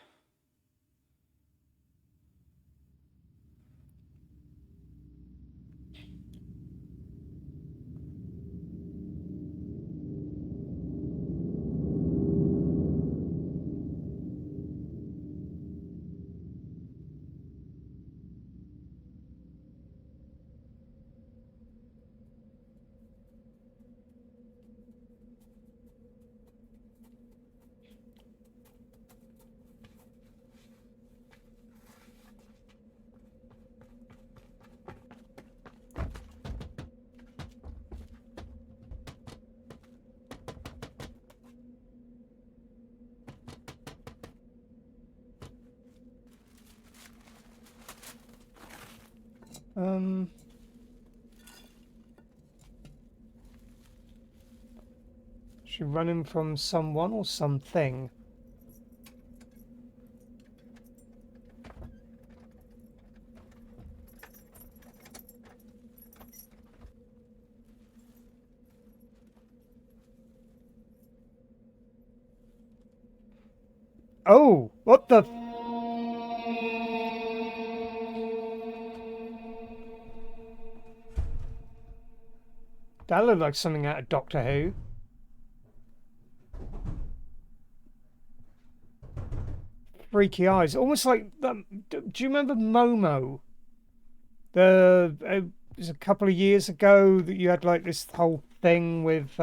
A: She running from someone or something? Oh, what the? That looked like something out of Doctor Who. Freaky eyes, almost like. Do you remember Momo? It was a couple of years ago that you had like this whole thing with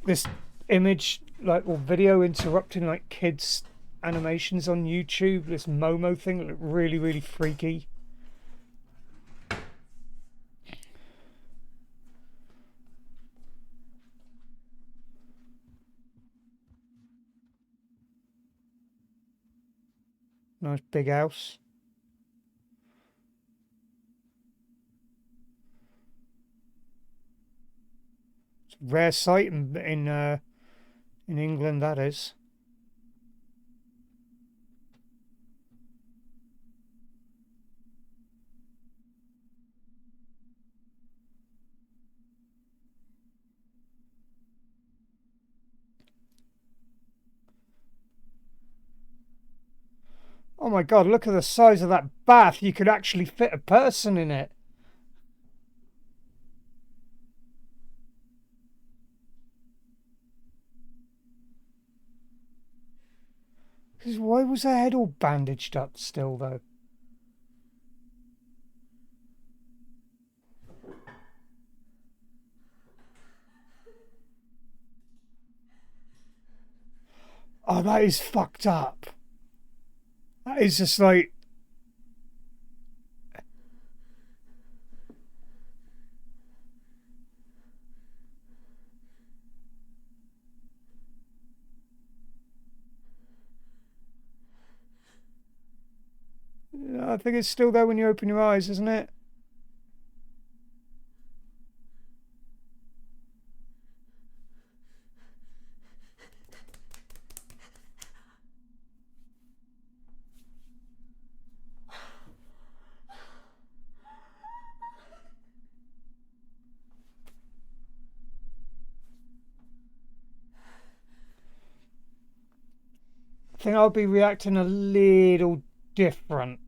A: this image like or video interrupting like kids' animations on YouTube. This Momo thing that looked really, really freaky. Nice big house. It's a rare sight in England, that is. Oh my god, look at the size of that bath. You could actually fit a person in it. Why was her head all bandaged up still, though? Oh, that is fucked up. That is just like... I think it's still there when you open your eyes, isn't it? I think I'll be reacting a little different.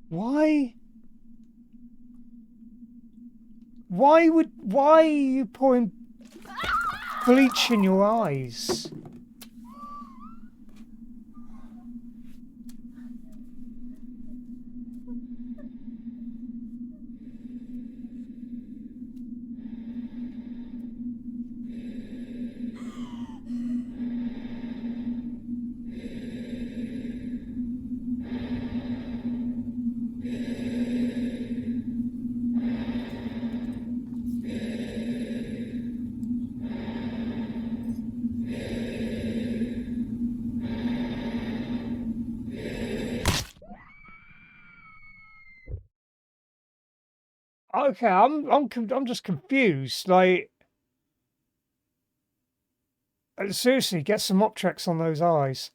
A: Why? Why are you pouring bleach in your eyes? Okay, I'm just confused. Like, seriously, get some Optrex on those eyes.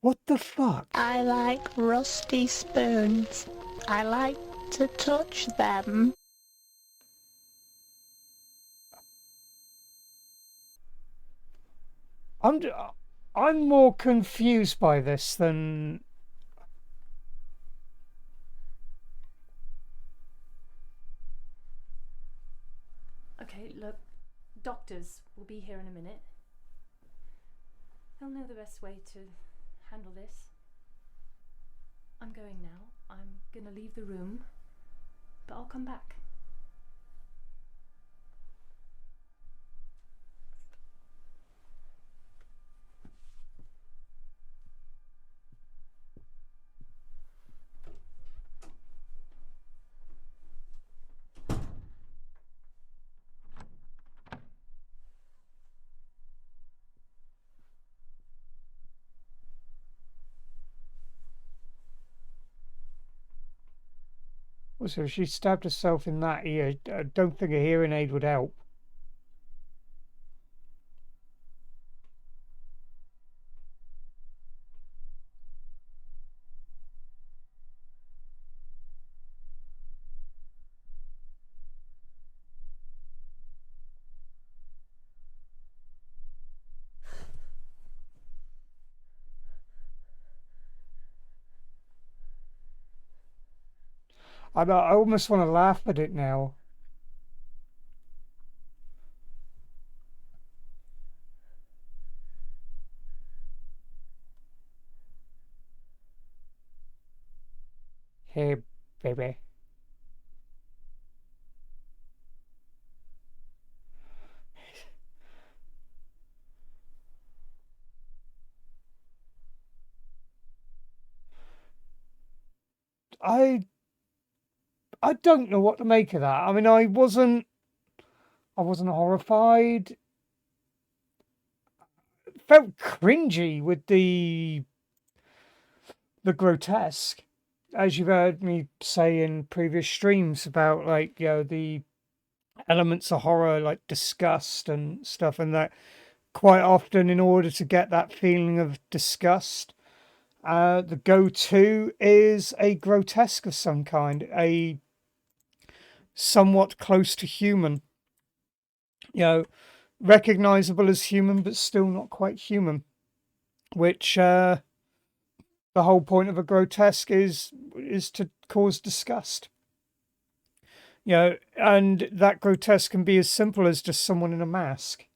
A: What the fuck?
E: I like rusty spoons. I like to touch them.
A: I'm j- I'm more confused by this than
F: Okay, look, doctors will be here in a minute. They'll know the best way to handle this. I'm going now. I'm gonna leave the room, but I'll come back.
A: also if she stabbed herself in that ear. I don't think a hearing aid would help. I almost want to laugh at it now. Hey, baby. I I don't know what to make of that. I mean, I wasn't horrified. Felt cringy with the grotesque, as you've heard me say in previous streams about, like, the elements of horror like disgust and stuff, and that quite often in order to get that feeling of disgust, the go-to is a grotesque of some kind, a somewhat close to human, recognizable as human but still not quite human, which the whole point of a grotesque is to cause disgust. And that grotesque can be as simple as just someone in a mask,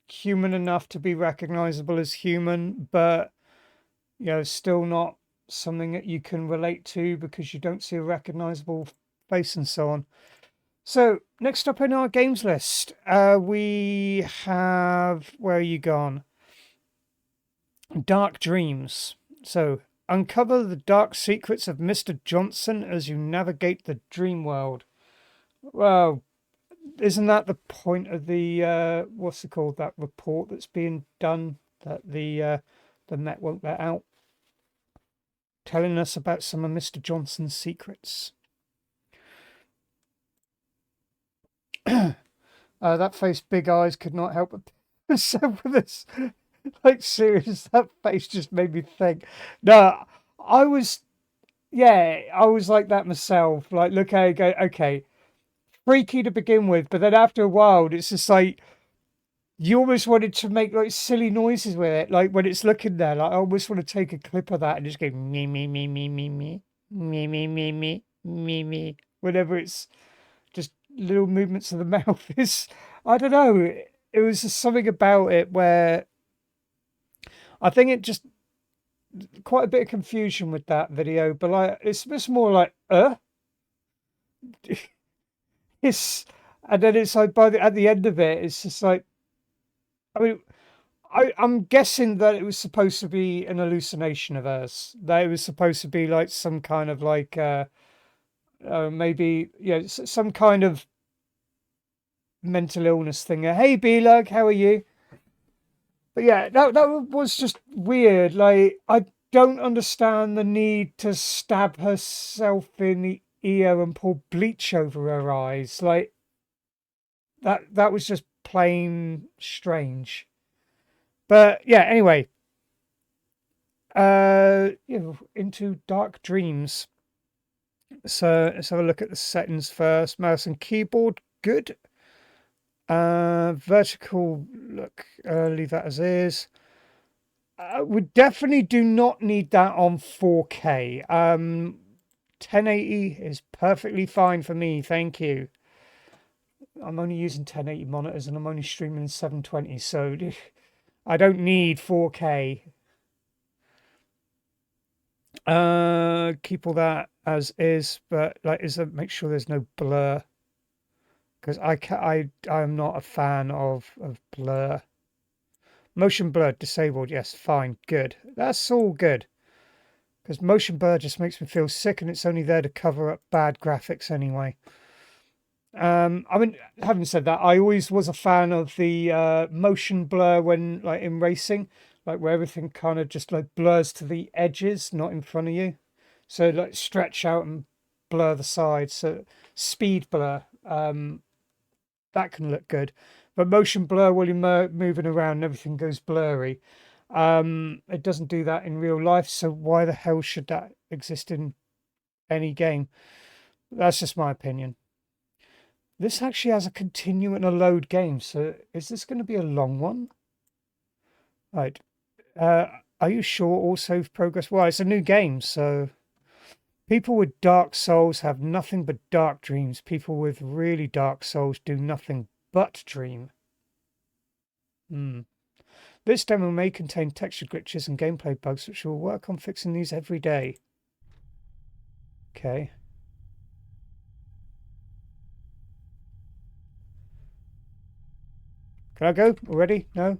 A: human enough to be recognizable as human, but still not something that you can relate to because you don't see a recognizable face and so on. So next up in our games list, we have, where are you gone? Dark Dreams. So uncover the dark secrets of Mr. Johnson as you navigate the dream world. Well, isn't that the point of the what's it called, that report that's being done that the Met won't let out, telling us about some of Mr. Johnson's secrets? That face, big eyes, could not help but myself with this. Like, serious, that face just made me think. No, I was, I was like that myself. Like, look, okay, freaky to begin with, but then after a while, it's just like you almost wanted to make like silly noises with it, like when it's looking there. Like, I almost want to take a clip of that and just go me me me me me me me me me me me me. Whenever it's just little movements of the mouth, is, I don't know. It was just something about it where I think it just quite a bit of confusion with that video, but like it's more like it's, and then it's like at the end of it, it's just like, I mean, I'm guessing that it was supposed to be an hallucination of hers. That it was supposed to be like some kind of like maybe some kind of mental illness thing. Hey B-Lug, how are you? But yeah, that was just weird. Like, I don't understand the need to stab herself in the ear and pour bleach over her eyes. Like that was just plain strange. But yeah, anyway. Into Dark Dreams. So let's have a look at the settings first. Mouse and keyboard, good. Vertical look, leave that as is. We definitely do not need that on 4K. 1080 is perfectly fine for me, thank you. I'm only using 1080 monitors and I'm only streaming in 720, so I don't need 4K. Keep all that as is, but like, make sure there's no blur, because I'm not a fan of blur. Motion blur disabled, yes, fine, good. That's all good, because motion blur just makes me feel sick, and it's only there to cover up bad graphics anyway. I mean, having said that, I always was a fan of the motion blur when, like, in racing, like where everything kind of just like blurs to the edges, not in front of you. So like stretch out and blur the sides. So speed blur, that can look good. But motion blur while you're moving around and everything goes blurry, it doesn't do that in real life. So why the hell should that exist in any game? That's just my opinion. This actually has a continue and a load game. So is this going to be a long one? Right. Are you sure all save progress? Well, it's a new game, so people with dark souls have nothing but dark dreams. People with really dark souls do nothing but dream. This demo may contain texture glitches and gameplay bugs, which we'll work on fixing these every day. Okay. Can I go already? No?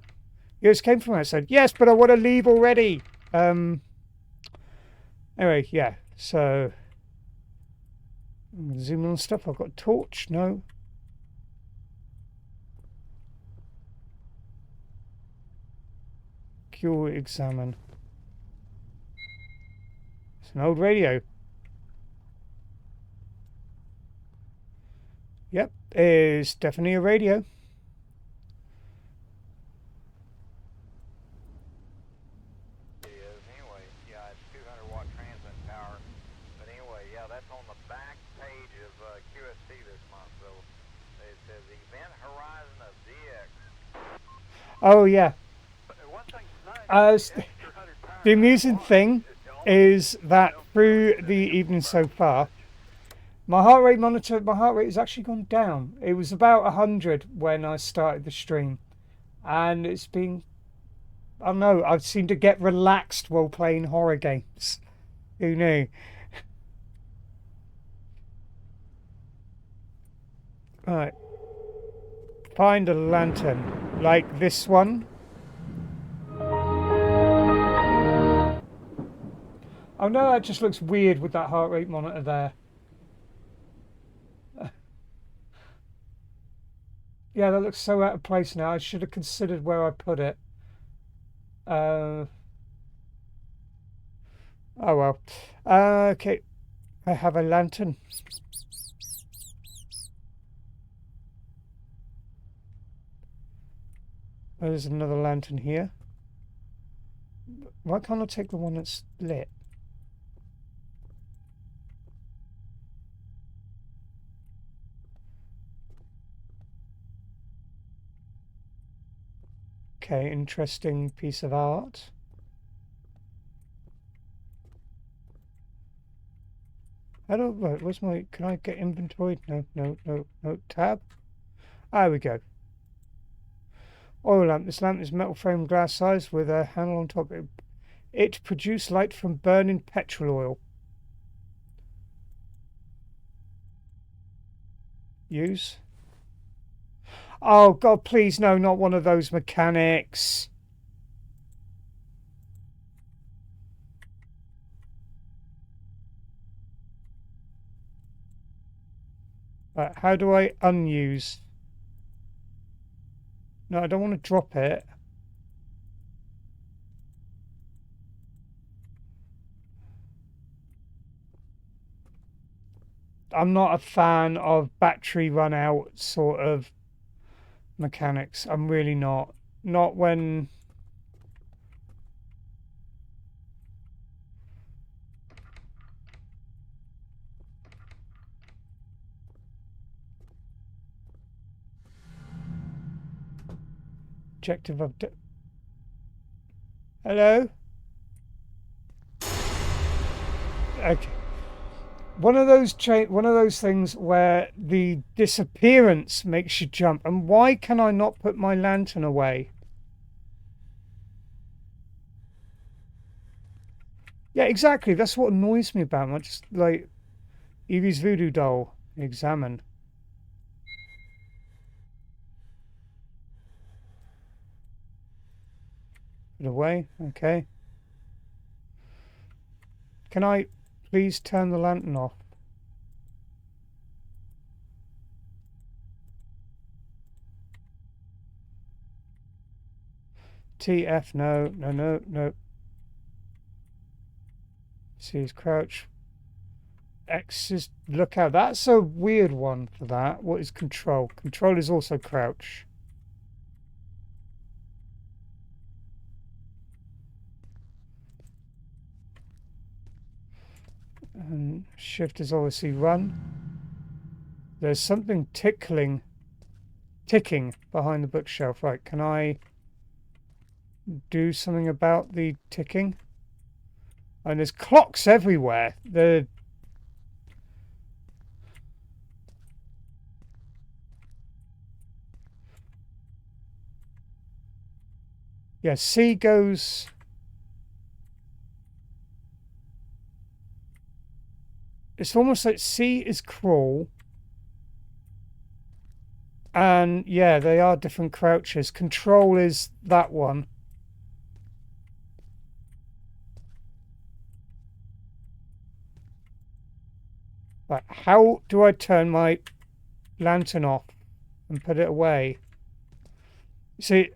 A: You just came from outside. Yes, but I want to leave already. Anyway, yeah. So I'm gonna zoom in on stuff. I've got a torch. No. Cure, examine. It's an old radio. Yep, it's definitely a radio.
H: Anyway, yeah, it's 200-watt transmit power. But anyway, yeah, that's on the back page of QST this month. So it says Event Horizon of DX.
A: Oh yeah. The amusing thing is that through the evening so far, my heart rate has actually gone down. It was about 100 when I started the stream, and it's been, I don't know, I've seemed to get relaxed while playing horror games. Who knew? Right. Find a lantern like this one. Oh no, that just looks weird with that heart rate monitor there. Yeah, that looks so out of place now. I should have considered where I put it. Oh well. Okay, I have a lantern. There's another lantern here. Why can't I take the one that's lit? Okay, interesting piece of art. I don't, right, where's my, can I get inventory? No, tab. There we go. Oil lamp. This lamp is metal frame glass size with a handle on top. It produces light from burning petrol oil. Use. Oh God, please no, not one of those mechanics. Right, how do I unuse? No, I don't want to drop it. I'm not a fan of battery run out sort of mechanics. I'm really not. Not when... Objective of... Hello? Okay. One of those things where the disappearance makes you jump. And why can I not put my lantern away? Yeah, exactly. That's what annoys me about it. I just like Evie's voodoo doll. Examine. Put it away. Okay. Can I please turn the lantern off? TF, no, no, no, no. See his crouch. X is look out. That's a weird one for that. What is control? Control is also crouch. And shift is obviously run. There's something ticking behind the bookshelf. Right, can I do something about the ticking? And there's clocks everywhere. Yeah, C goes... It's almost like C is crawl. And yeah, they are different crouches. Control is that one. Right, how do I turn my lantern off and put it away? See,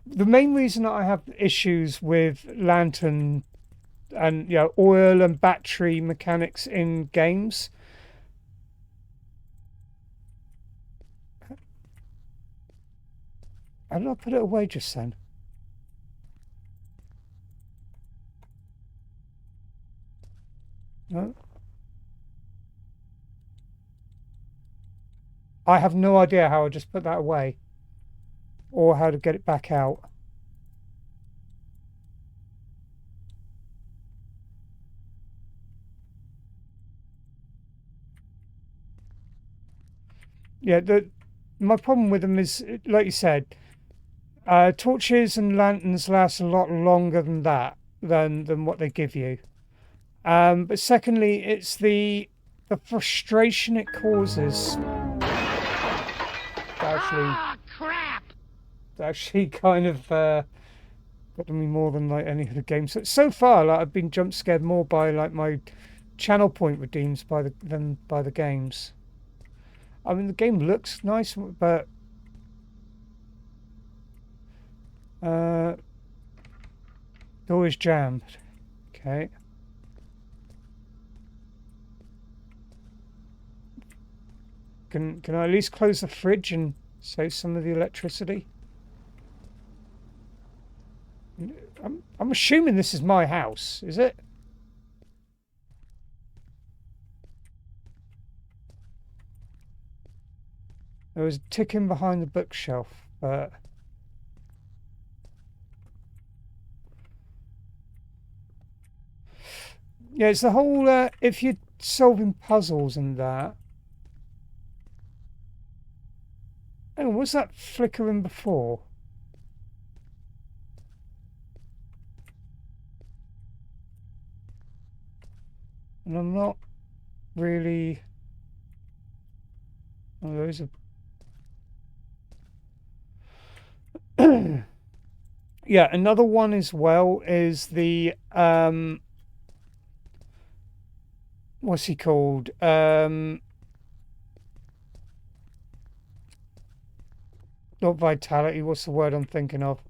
A: the main reason that I have issues with lantern and oil and battery mechanics in games. How did I put it away just then? No. I have no idea how I just put that away or how to get it back out. Yeah, my problem with them is, like you said, torches and lanterns last a lot longer than that, than what they give you. But secondly, it's the frustration it causes.
E: Crap!
A: Actually kind of got to me more than like any other game. So far, like I've been jump scared more by like my channel point redeems than by the games. I mean, the game looks nice, but door is jammed. Okay. Can I at least close the fridge and save some of the electricity? I'm assuming this is my house, is it? There was a ticking behind the bookshelf, but yeah, it's the whole if you're solving puzzles and that. Oh, was that flickering before? And I'm not really... Oh, those are... Yeah, another one as well is the... What's he called? Not vitality, what's the word I'm thinking of?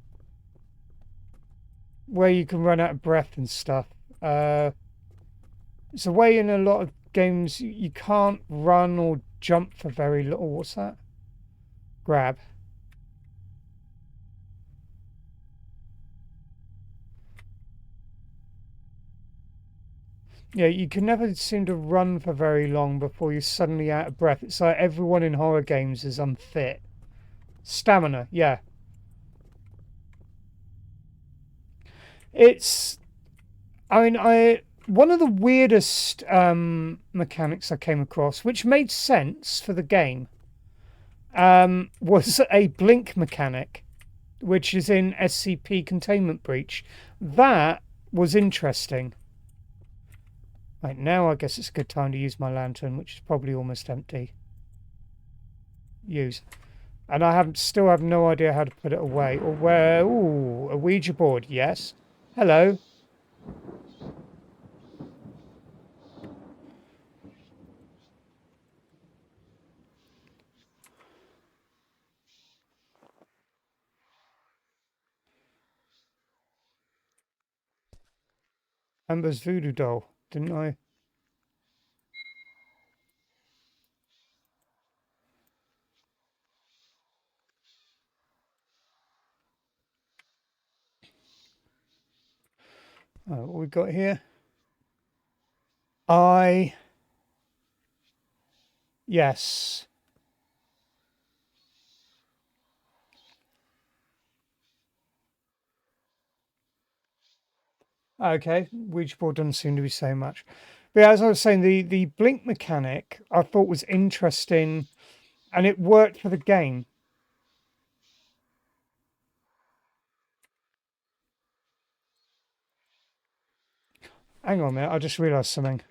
A: Where you can run out of breath and stuff. It's a way in a lot of games you can't run or jump for very little. What's that? Grab. Yeah, you can never seem to run for very long before you're suddenly out of breath. It's like everyone in horror games is unfit. Stamina, yeah. It's, I mean, one of the weirdest mechanics I came across, which made sense for the game, was a blink mechanic, which is in SCP Containment Breach. That was interesting. Right, now I guess it's a good time to use my lantern, which is probably almost empty. Use. And I still have no idea how to put it away. Or where... Ooh, a Ouija board, yes. Hello. Amber's voodoo doll, didn't I? Oh, what we got here? Yes. Okay, Ouija board doesn't seem to be saying much. But yeah, as I was saying, the blink mechanic I thought was interesting, and it worked for the game. Hang on a minute, I just realised something.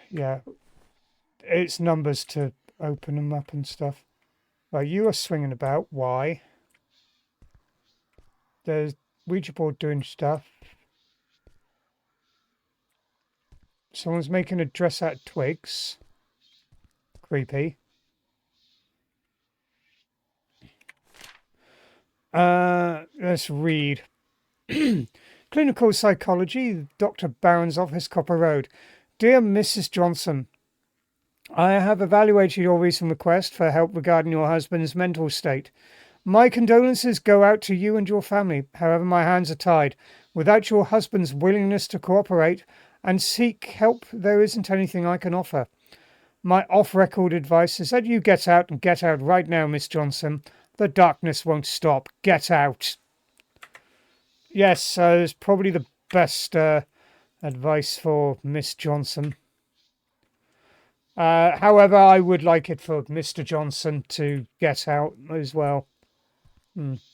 A: Yeah, it's numbers to open them up and stuff. Right, you are swinging about. Why? There's Ouija board doing stuff. Someone's making a dress out of twigs. Creepy. Let's read. Clinical Psychology, Dr. Barron's office, Copper Road. Dear Mrs. Johnson, I have evaluated your recent request for help regarding your husband's mental state. My condolences go out to you and your family. However, my hands are tied. Without your husband's willingness to cooperate and seek help, there isn't anything I can offer. My off-record advice is that you get out, and get out right now, Miss Johnson. The darkness won't stop. Get out. Yes, it's probably the best advice for Miss Johnson. However, I would like it for Mr. Johnson to get out as well.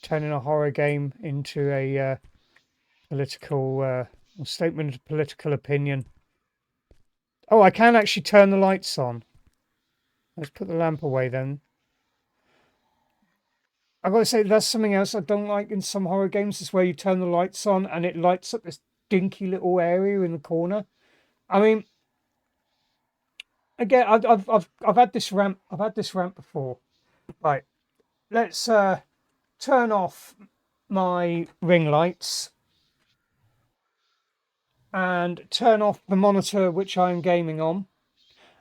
A: Turning a horror game into a political statement of political opinion. Oh, I can actually turn the lights on. Let's put the lamp away then. I've got to say, that's something else I don't like in some horror games, is where you turn the lights on and it lights up this dinky little area in the corner. I mean, again, I've had this rant. I've had this rant before. Right, let's turn off my ring lights and turn off the monitor which I'm gaming on.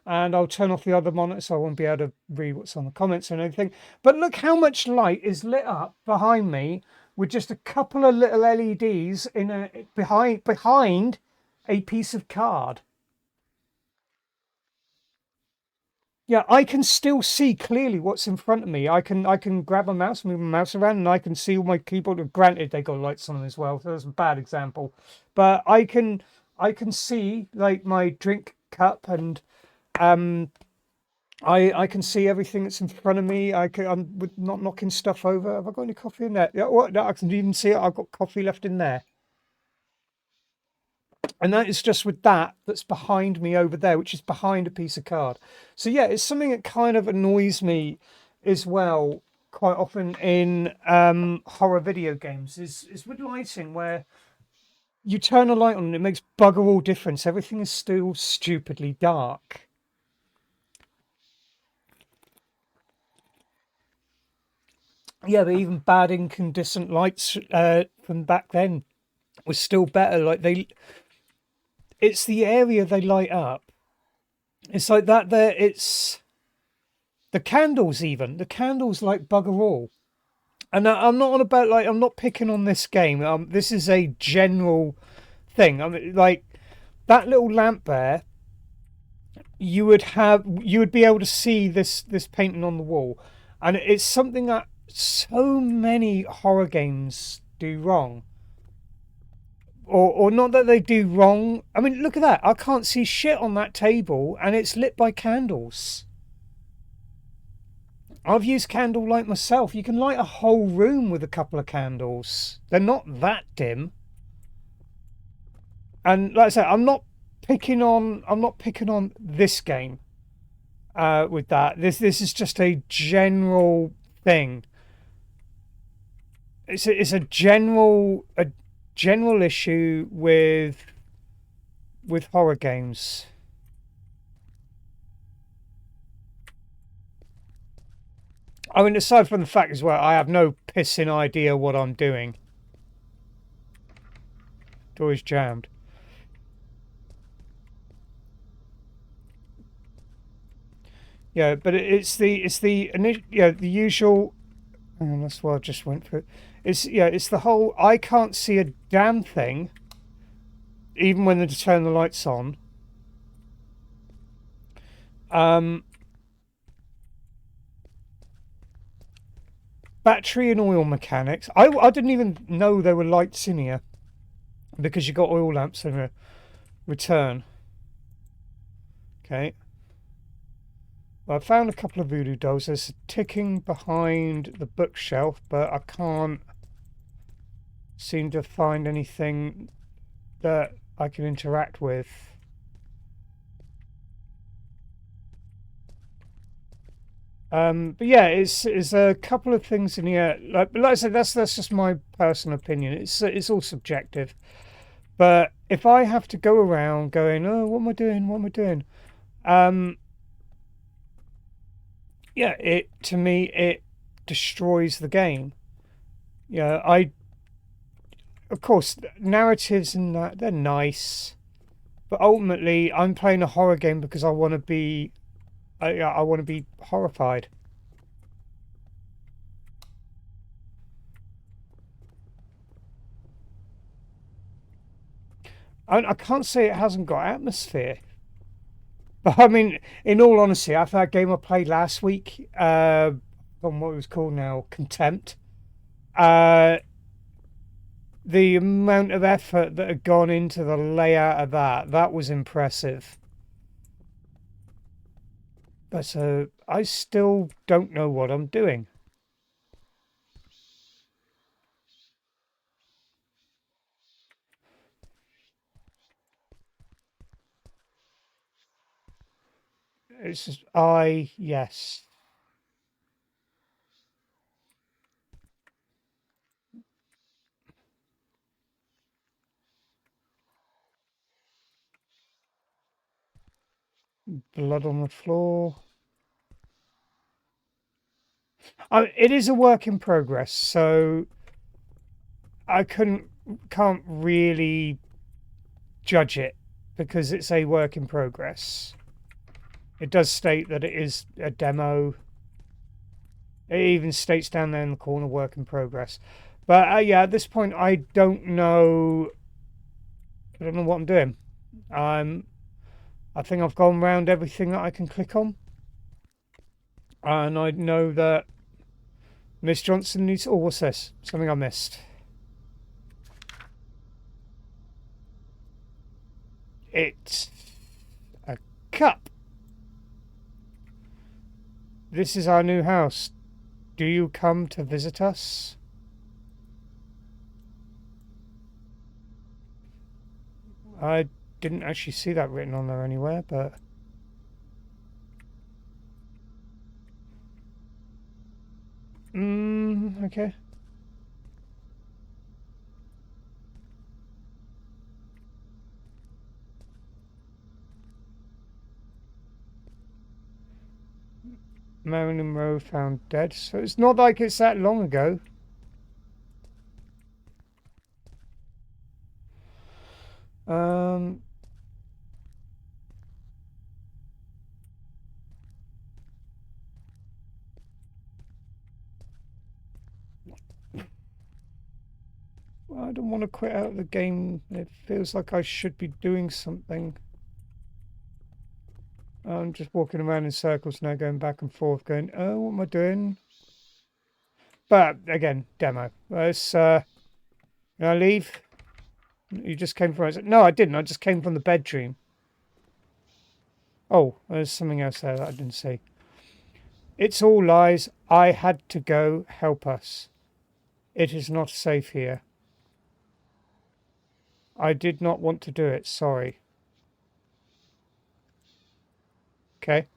A: And I'll turn off the other monitor so I won't be able to read what's on the comments and everything. But look how much light is lit up behind me with just a couple of little LEDs behind a piece of card. Yeah, I can still see clearly what's in front of me. I can grab a mouse, move my mouse around, and I can see all my keyboard. Granted, they got lights on as well, so that's a bad example. But I can see like my drink cup, and I can see everything that's in front of me. I'm not knocking stuff over. Have I got any coffee in there? Yeah, what? No, I can even see it. I've got coffee left in there. And that is just with that's behind me over there, which is behind a piece of card. So yeah, it's something that kind of annoys me as well quite often in horror video games is with lighting, where you turn a light on and it makes bugger all difference. Everything is still stupidly dark. Yeah, but even bad incandescent lights from back then was still better. Like it's the area they light up. It's like that there. It's the candles. Even the candles like bugger all. And I'm not on about like I'm not picking on this game. This is a general thing. I mean, like that little lamp there. You would be able to see this painting on the wall, and it's something that so many horror games do wrong. Or not that they do wrong. I mean, look at that. I can't see shit on that table, and it's lit by candles. I've used candlelight myself. You can light a whole room with a couple of candles. They're not that dim. And like I said, I'm not picking on this game with that. This is just a general thing. It's a general issue with horror games. I mean, aside from the fact as well, I have no pissing idea what I'm doing. Door is jammed. Yeah, but it's the usual. And that's what I just went through. It's the whole. I can't see a damn thing, even when they turn the lights on. Battery and oil mechanics. I didn't even know there were lights in here because you got oil lamps in a return. Okay. Well, I found a couple of voodoo dolls. There's a ticking behind the bookshelf, but I can't seem to find anything that I can interact with. But yeah, it's a couple of things in here. Like I said, that's just my personal opinion. It's all subjective. But if I have to go around going, oh, what am I doing? What am I doing? Yeah, to me it destroys the game. Yeah, of course narratives and that they're nice, but ultimately I'm playing a horror game because I want to be horrified. I can't say it hasn't got atmosphere. But I mean, in all honesty, after that game I played last week, on what it was called now, Contempt, the amount of effort that had gone into the layout of that was impressive. But I still don't know what I'm doing. It's just, yes. Blood on the floor. It is a work in progress, so I can't really judge it because it's a work in progress. It does state that it is a demo. It even states down there in the corner, work in progress. But yeah, at this point, I don't know. I don't know what I'm doing. I think I've gone round everything that I can click on, and I know that Miss Johnson needs. Oh, what's this? Something I missed. It's a cup. This is our new house. Do you come to visit us? I didn't actually see that written on there anywhere, but... okay. Marilyn Monroe found dead. So it's not like it's that long ago. I don't want to quit out of the game. It feels like I should be doing something. I'm just walking around in circles now, going back and forth, going, oh, what am I doing? But again, demo. Let's, can I leave? You just came from... No, I didn't. I just came from the bedroom. Oh, there's something else there that I didn't see. It's all lies. I had to go. Help us. It is not safe here. I did not want to do it. Sorry. Okay.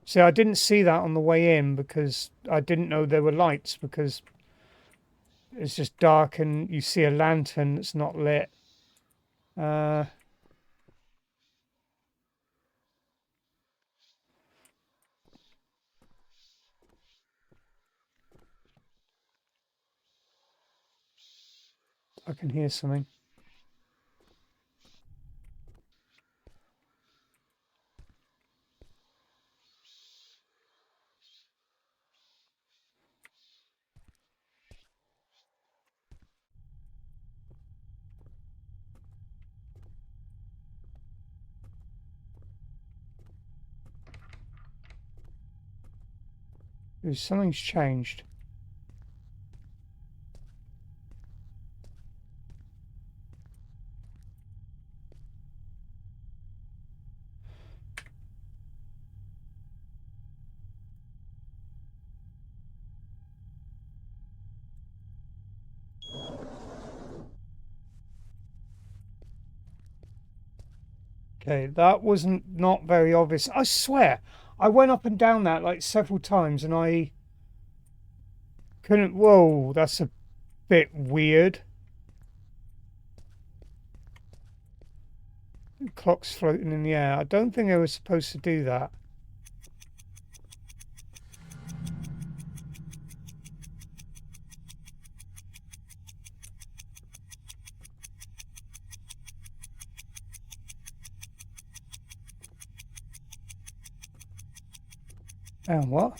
A: See, I didn't see that on the way in because I didn't know there were lights, because it's just dark and you see a lantern that's not lit. I can hear something. Something's changed. Okay, that wasn't not very obvious. I swear, I went up and down that like several times and I couldn't... Whoa, that's a bit weird. Clock's floating in the air. I don't think I was supposed to do that. And what?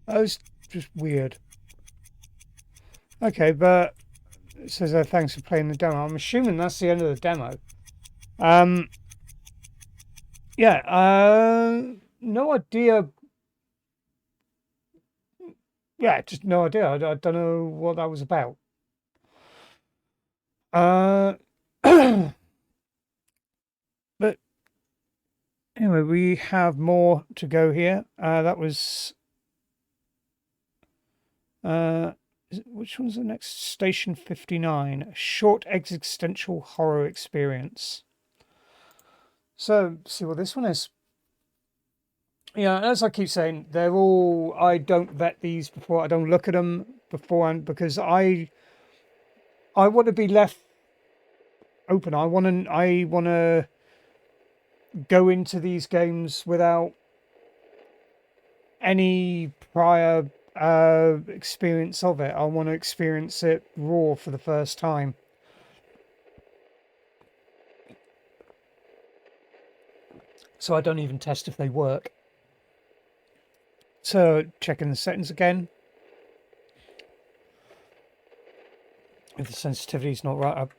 A: That was just weird. Okay, but it says thanks for playing the demo. I'm assuming that's the end of the demo. Yeah, no idea. Yeah, just no idea. I don't know what that was about. But anyway, we have more to go here. That was... which one's the next? Station 59. A short existential horror experience. So, see what this one is. Yeah, as I keep saying, they're all... I don't vet these before. I don't look at them beforehand because I want to be left open. I want to go into these games without any prior experience of it. I want to experience it raw for the first time. So I don't even test if they work. So checking the settings again. If the sensitivity's not right, I'll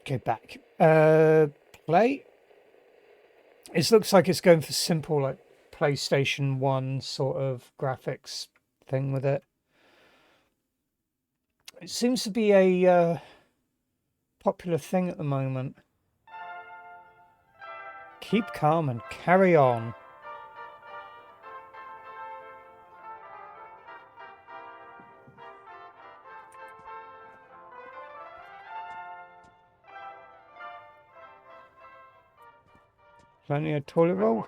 A: go back. Play. It looks like it's going for simple, like PlayStation 1 sort of graphics thing with it. It seems to be a popular thing at the moment. Keep calm and carry on. Plenty of toilet roll.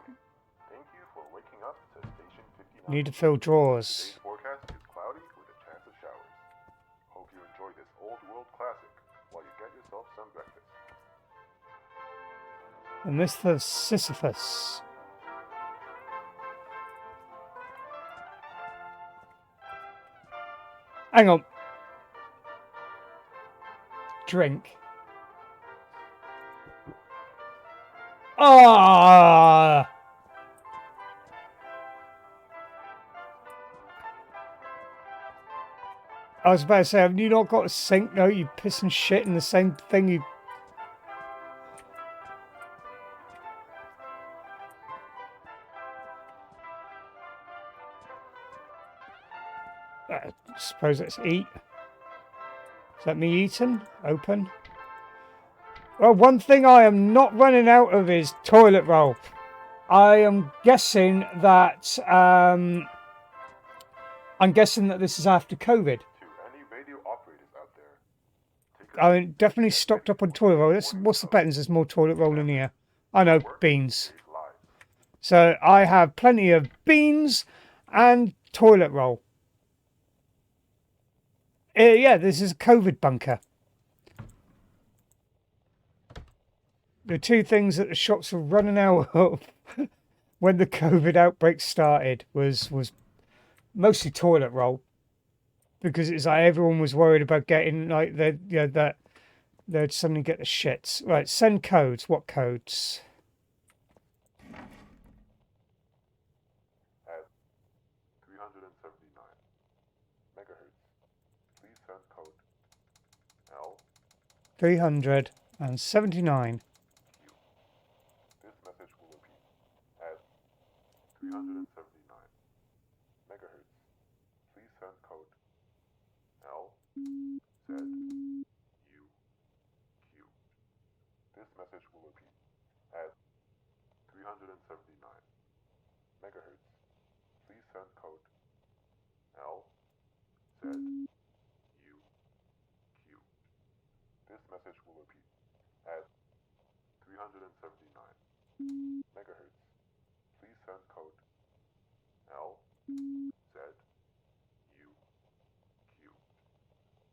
I: Thank you for waking up to Station 59.
A: Need to fill drawers.
I: Today's forecast is cloudy with a chance of showers. Hope you enjoy this old world classic while you get yourself some breakfast.
A: And this for Sisyphus. Hang on. Drink. Ah! I was about to say, have you not got a sink? No, you piss and shit in the same thing you... I suppose let's eat. Is that me eating? Open. Well, one thing I am not running out of is toilet roll. I am guessing that... I'm guessing that this is after COVID.
I: To any radio operators out there, take
A: I'm definitely stocked up on toilet roll. What's the buttons? There's more toilet roll in here. I know, beans.
I: live.
A: So I have plenty of beans and toilet roll. Yeah, this is a COVID bunker. The two things that the shops were running out of when the COVID outbreak started was mostly toilet roll, because it's like everyone was worried about getting like that they'd suddenly get the shits. Right, send codes. What codes?
I: At 379 megahertz, please send code L.
A: 379.
I: This message will repeat at 379 megahertz. Please send code L Z U Q. This message will repeat at 379 megahertz. Please send code L Z U Q. This message will repeat at 379 megahertz. Please send code L Z U Q.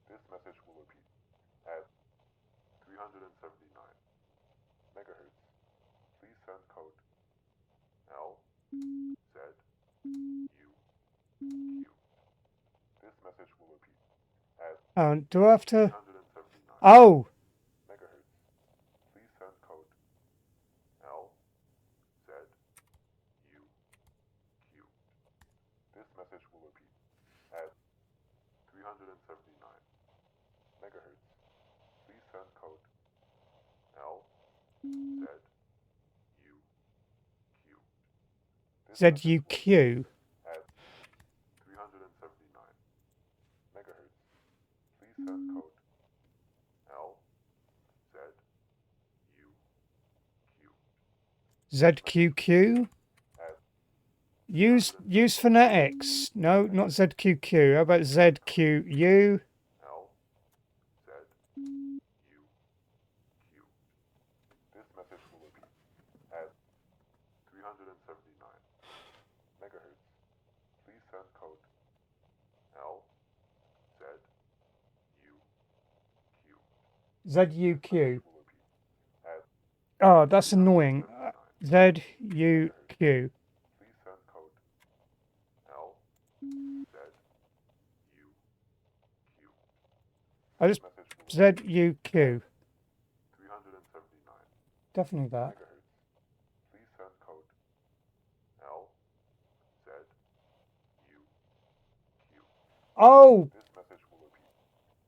I: This message will repeat at 379 megahertz. Please send code L Z U Q. This message will repeat at
A: Do I have to?
I: 379
A: Oh,
I: megahertz. Please send code L Z U Q. This message will repeat at 379 megahertz. Please send code L Z U Q. This message will repeat
A: ZUQ.
I: at 379 megahertz. Please send code L Z U Q.
A: ZQQ.
I: At
A: Use phonetics. No, not ZQQ. How about ZQU?
I: L Z U Q. This message will repeat at 379 megahertz. Please send code L Z U Q.
A: ZUQ.
I: Will repeat at
A: Oh, that's annoying.
I: 379
A: ZUQ.
I: Please send code L Z U Q.
A: I just
I: Message will repeat
A: ZUQ.
I: 379
A: Definitely that.
I: megahertz. Please send code L Z U Q.
A: Oh,
I: This message will repeat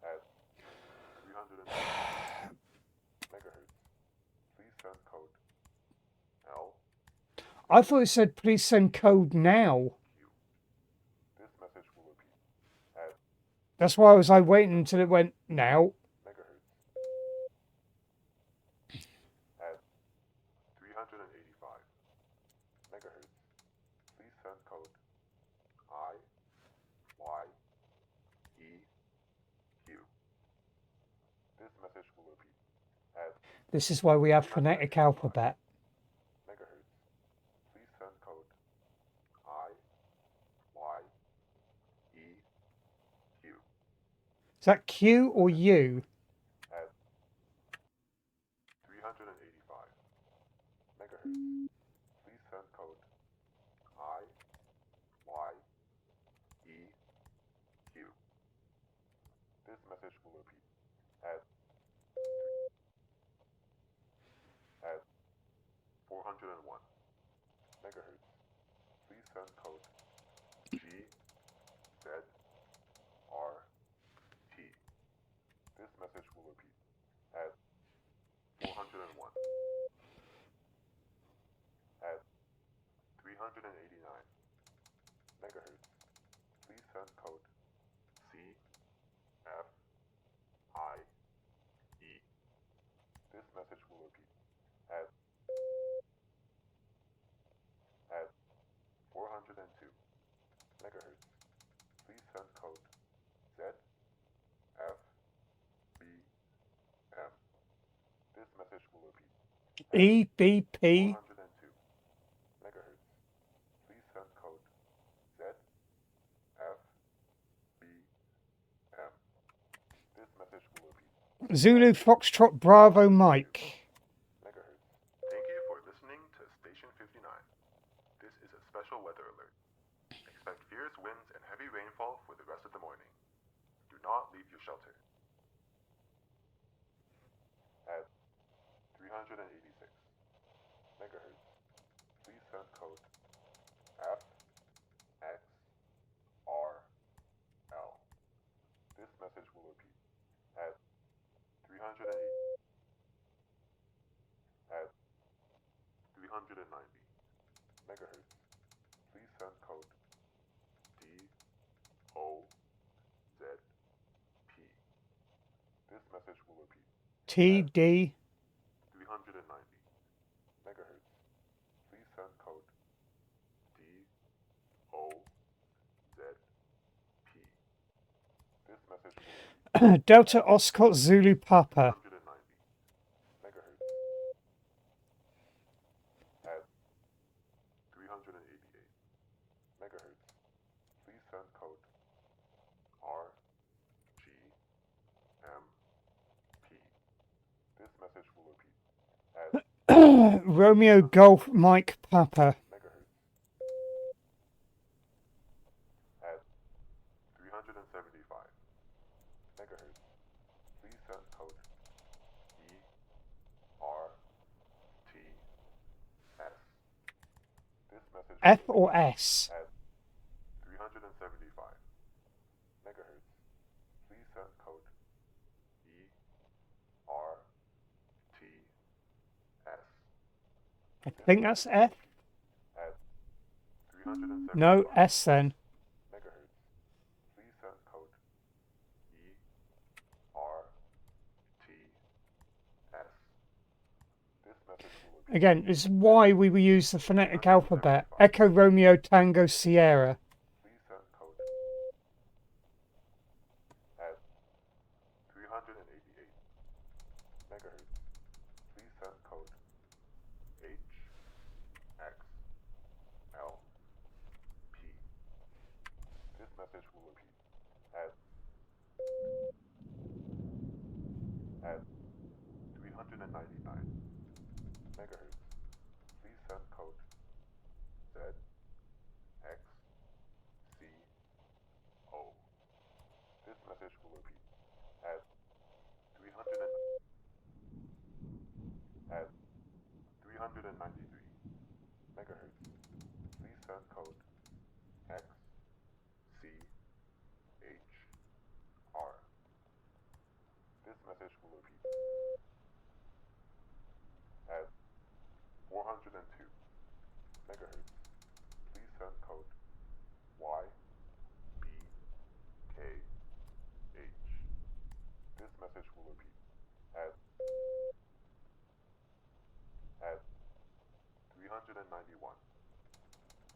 I: at 379 megahertz. Please send code L
A: I thought it said please send code now.
I: Q. This message will repeat at
A: That's why I was like waiting until it went now.
I: megahertz. At 385 megahertz. Please send code I Y E Q. This message will repeat at
A: This is why we have phonetic alphabet.
I: megahertz.
A: Is that Q or U?
I: at 385 megahertz. Please send code IYEQ. This message will repeat at 401 megahertz. Please send code GZRT. This message will repeat at 401 at 389 megahertz. Please send code CFIE. This message will repeat at 402 megahertz. Please send code ZFBM. This message will repeat at
A: EBP.
I: 402 megahertz. Please send code ZFBM. This message will repeat
A: Zulu Foxtrot Bravo Mike.
I: megahertz. Thank you for listening to Station 59. This is a special weather alert. Expect fierce winds and heavy rainfall for the rest of the morning. Do not leave your shelter. At 386 megahertz, please send code FXRL. This message will repeat at 390 megahertz. Please send code DOZP. This message will repeat
A: TD.
I: 390 megahertz. Please send code DOZP. This message will repeat
A: Delta Oscott Zulu Papa.
I: 390 megahertz. At 388 megahertz. Please send code RGMP. This message will repeat at
A: Romeo Golf Mike Papa.
I: megahertz. At 375 megahertz. Please send code ERTS. This message
A: F
I: will
A: or
I: repeat
A: S?
I: at 375 megahertz. Please send code ERTS.
A: I think that's F.
I: At 375
A: No, S then.
I: megahertz. Please send code ERTS. This message will repeat
A: Again, this is why we will use the phonetic alphabet. Echo Romeo Tango Sierra.
I: Please send code at 388 megahertz. Please send code HXLP. This message will repeat at 399 megahertz. Please send code ZXCO. This message will repeat at 393 megahertz. Please send code XCHR. This message will repeat at 402 megahertz. Please send code YBKH. This message will repeat at 391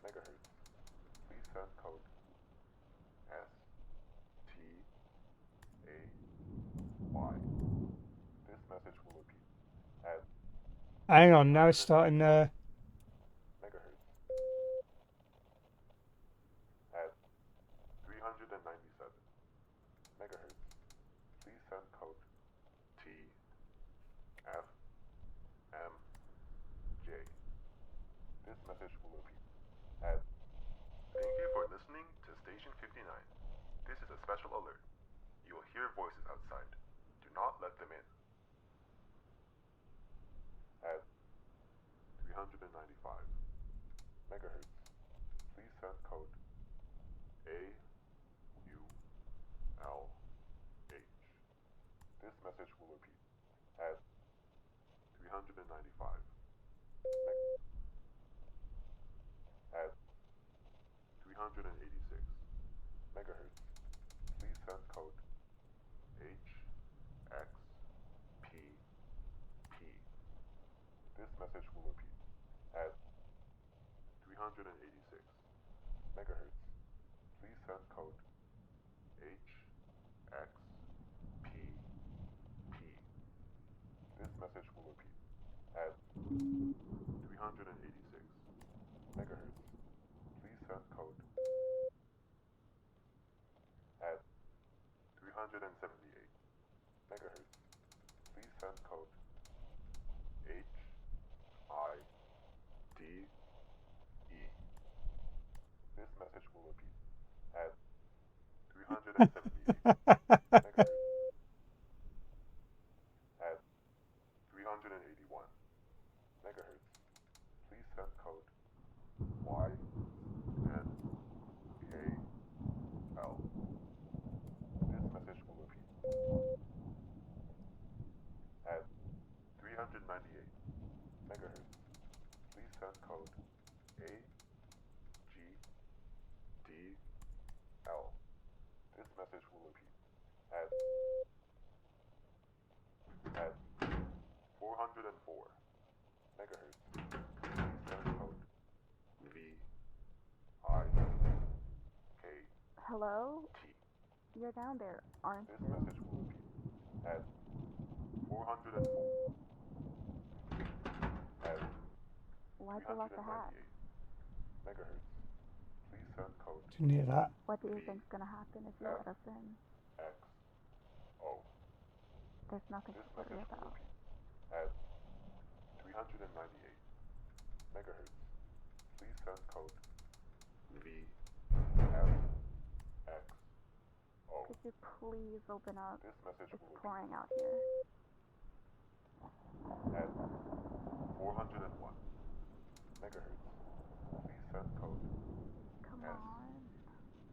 I: megahertz. Please send code STAY. This message will repeat at
A: Hang on, now it's starting
I: megahertz. At 397 megahertz. message will repeat as thank you for listening to Station 59. This is a special alert. You will hear voices outside. Do not let them in. At 395 megahertz, please send code AULH. This message will repeat at 395 at 386 megahertz, please send code HXPP. This message will repeat at 386 megahertz, please send code HXPP. This message will repeat at 386 megahertz, please send code at 378 megahertz, please send code HIDE. This message will repeat at 378 megahertz. At 381 megahertz, please send code YNKL. This message will repeat at 398 megahertz, please send code AGDL. This message will repeat at 404 megahertz, please send code VIKT.
E: Hello? You're down there, aren't
I: This
E: you?
I: message will repeat at 404 at
E: Why'd you lock the hat?
I: 398 megahertz, please send code
A: Didn't hear that.
E: What do you think's gonna happen if you let us in?
I: XO.
E: There's nothing
I: This
E: to worry
I: message will
E: about.
I: repeat at 398 megahertz, please send code VFXO.
E: Could you please open up?
I: This message
E: It's
I: will repeat
E: pouring out here.
I: at 401 megahertz, please send code
E: Come
I: S
E: on.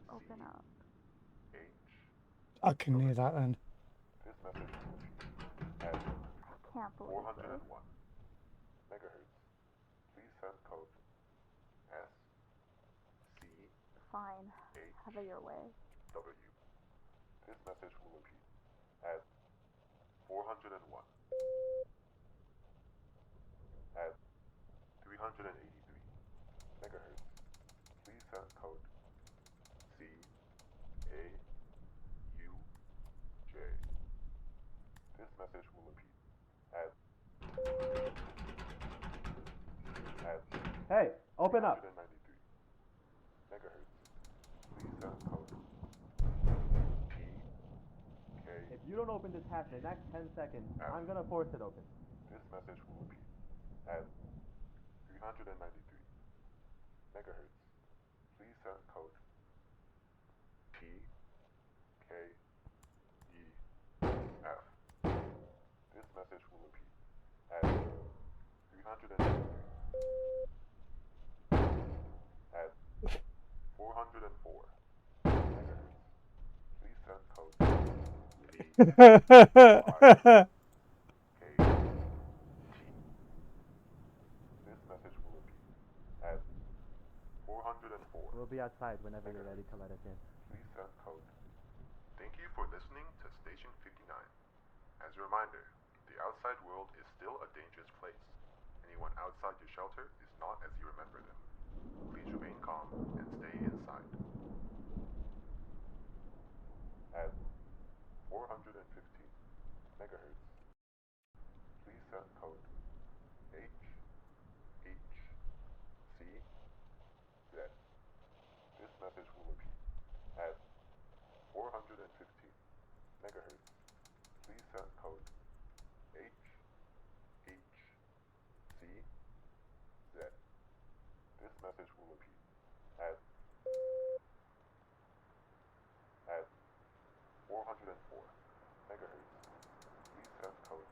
E: Open up.
I: H.
A: I can hear that then.
I: This message will repeat at
E: I can't believe this.
I: 401 megahertz, please send code SCHW.
E: Fine. Have it your way.
I: This message will repeat at 401 at 383 megahertz, please send code CAUJ. This message will repeat at
J: Hey, open up.
I: 393 megahertz, please send code PK.
J: If you don't open this hatch in the next 10 seconds, I'm gonna force it open.
I: This message will repeat at 393 megahertz, please send code PKEF. This message will repeat at 393 at 404 megahertz, please send code VYKT. This message will repeat at 404.
J: We'll be outside whenever you're ready to let us in.
I: Please send code. Thank you for listening to Station 59. As a reminder, the outside world is still a dangerous place. Anyone outside your shelter is not as you remember them. Please remain calm and stay inside. At 415 megahertz, please send code HHCZ. This message will repeat at 415 megahertz, please send code HHCZ. This message will repeat. At 404 megahertz, please send code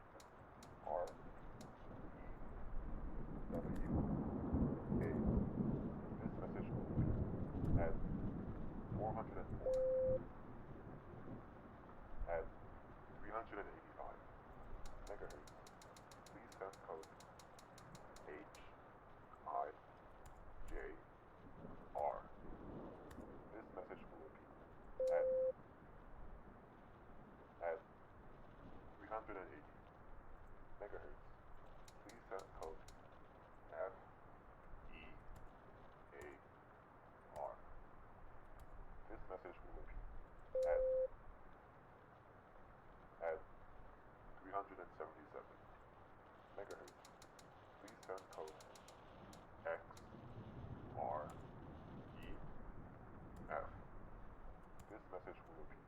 I: R E W A. This message will repeat. At 404 at 385 megahertz, please send code H I J R. This message will repeat. At 380 megahertz, please send code F E A R. This message will repeat. At 377 megahertz, please send code X R E F. This message will repeat.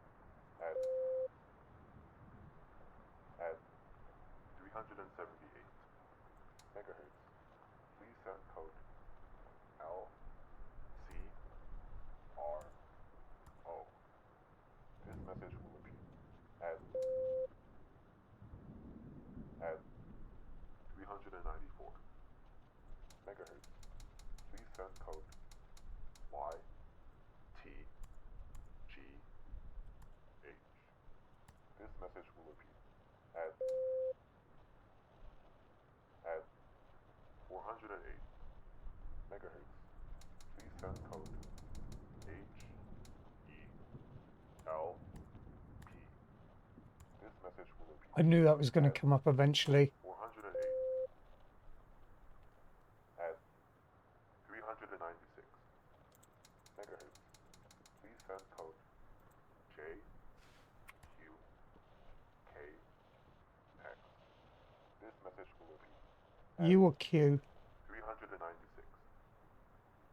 I: At 378 megahertz, please send code L C R O. This message will repeat. At 394 megahertz, please send code Y T G H. This message will repeat. At 408 megahertz, please send code H E L P. This message will repeat.
A: I knew that was going to come up eventually.
I: 408 at 396 megahertz, please send code J Q K X. This message will repeat.
A: You were Q.
I: 396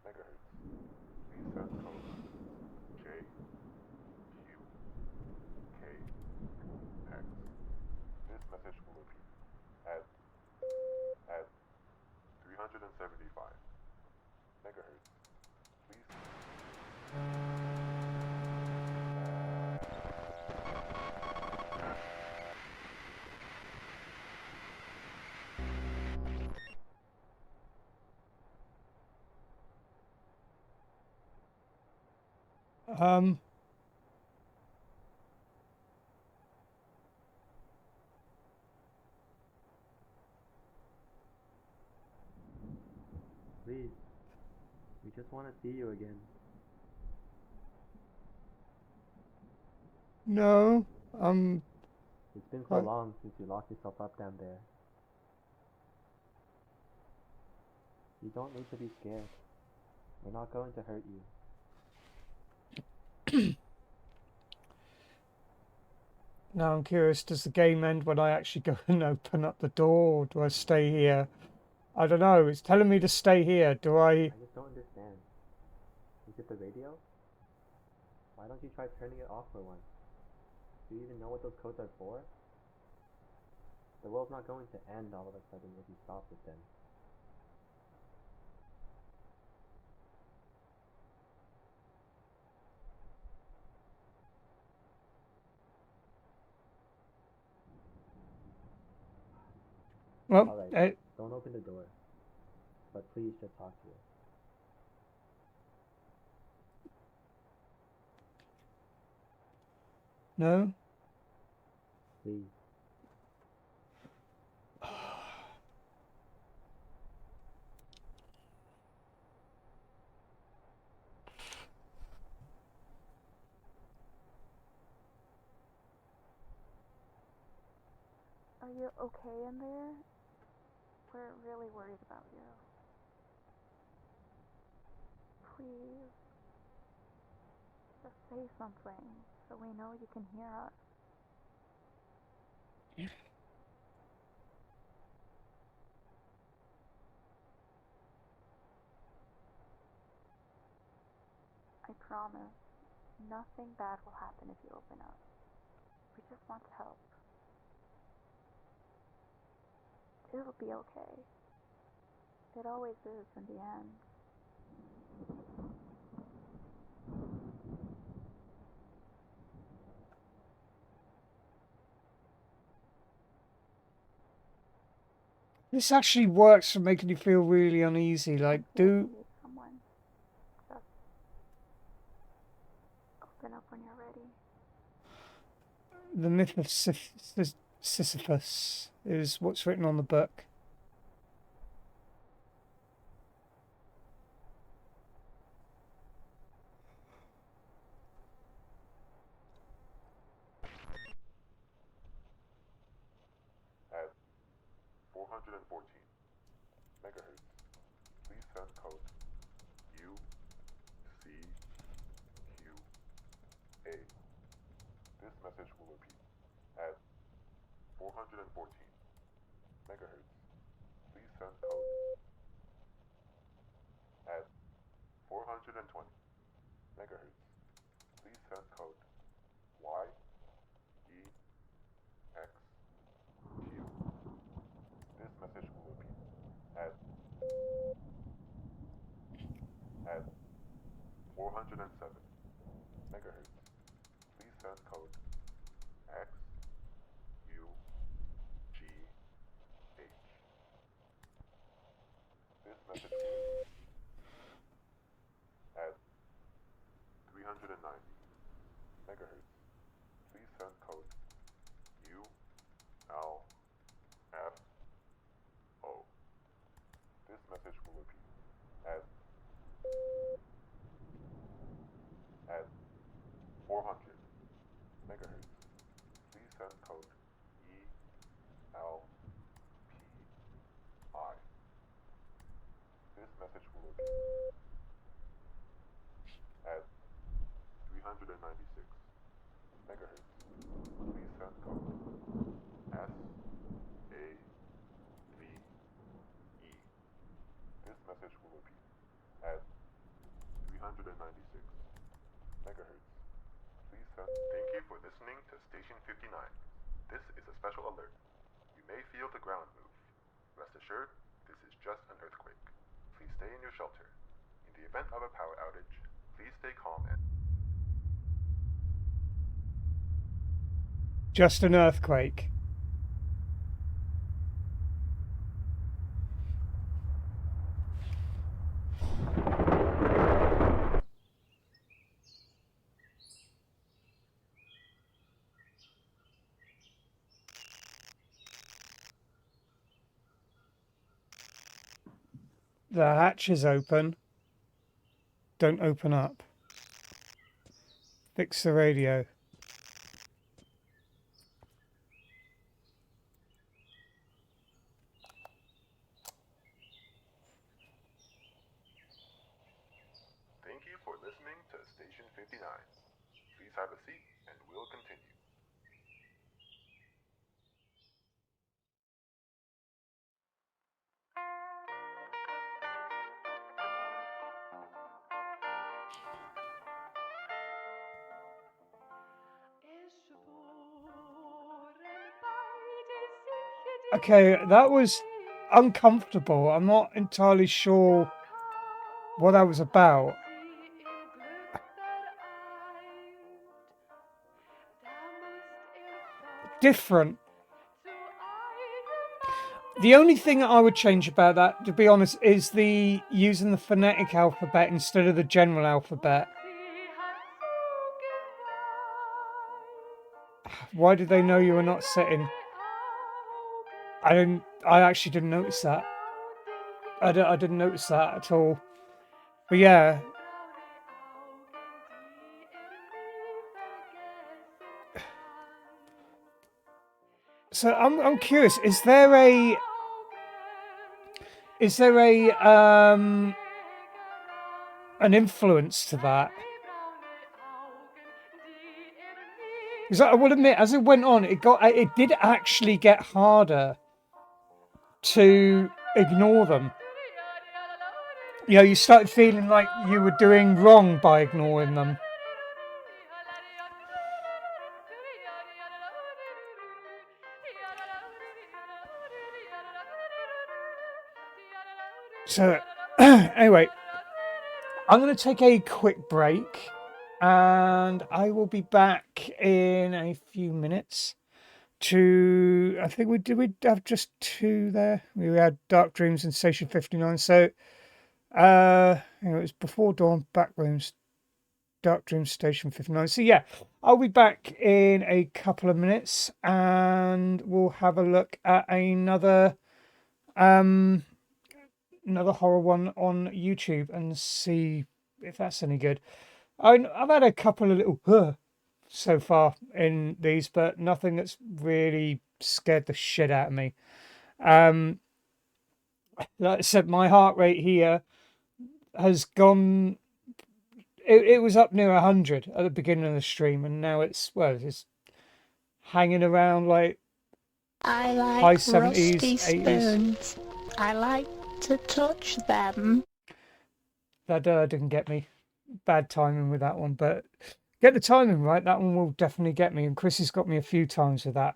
I: megahertz, please send code J Q K X. This message will repeat. At 375 megahertz, please.
J: Please. We just want to see you again.
A: No,
J: It's been so long since you locked yourself up down there. You don't need to be scared. We're not going to hurt you.
A: now I'm curious, does the game end when I actually go and open up the door, or do I stay here? I don't know, it's telling me to stay here. Do I...
J: I just don't understand. Is it the radio? Why don't you try turning it off for once? Do you even know what those codes are for? The world's not going to end all of a sudden if you stop with them.
A: Well,
J: Alright, don't open the door. But please just talk to us.
A: no?
J: Please.
E: Are you okay in there? We're really worried about you. Please. Just say something so we know you can hear us. I promise, nothing bad will happen if you open up. We just want to help. It'll be okay. It always is in the end.
A: This actually works for making you feel really uneasy. Like, do
E: Someone. Just open up when you're ready.
A: the myth of Sisyphus is what's written on the book.
I: At 414 megahertz, please send code UCQA. This message will repeat. At 414 megahertz, please send code. At 420 megahertz, please send code YEXQ. This message will repeat. At 407 megahertz, please send code XUGH. This message will repeat. At 390 megahertz, please send code ULFO. This message will repeat. At 400 megahertz, please send code ELPI. This message will repeat. At 396 megahertz, please send code SAVE. This message will repeat. At 396 megahertz, please send. Thank you for listening to Station 59. This is a special alert. You may feel the ground move. Rest assured, this is just an earthquake. Please stay in your shelter. In the event of a power outage, please stay calm and...
A: Just an earthquake. The hatch is open. Don't open up. Fix the radio.
I: Thank you for listening to Station 59. Please have a seat and we'll continue.
A: Okay, that was uncomfortable. I'm not entirely sure what that was about. Different. The only thing that I would change about that, to be honest, is the using the phonetic alphabet instead of the general alphabet. Why did they know you were not sitting? I actually didn't notice that. I didn't notice that at all. But yeah. So I'm curious, is there a an influence to that? Because I will admit, as it went on, it did actually get harder to ignore them. You know, you started feeling like you were doing wrong by ignoring them. So, anyway, I'm going to take a quick break and I will be back in a few minutes. to, I think we have just 2 there. We had Dark Dreams and Station 59. So it was Before Dawn, Backrooms, Dark Dreams, Station 59. So yeah, I'll be back in a couple of minutes and we'll have a look at another horror one on YouTube and see if that's any good. I've had a couple of little so far in these, but nothing that's really scared the shit out of me. Like I said, my heart rate here has gone. It was up near 100 at the beginning of the stream, and now it's hanging around like
K: I like
A: high 70s,
K: rusty
A: 80s.
K: spoons. I like to touch them.
A: That didn't get me. Bad timing with that one, but get the timing right. That one will definitely get me. And Chris has got me a few times with that.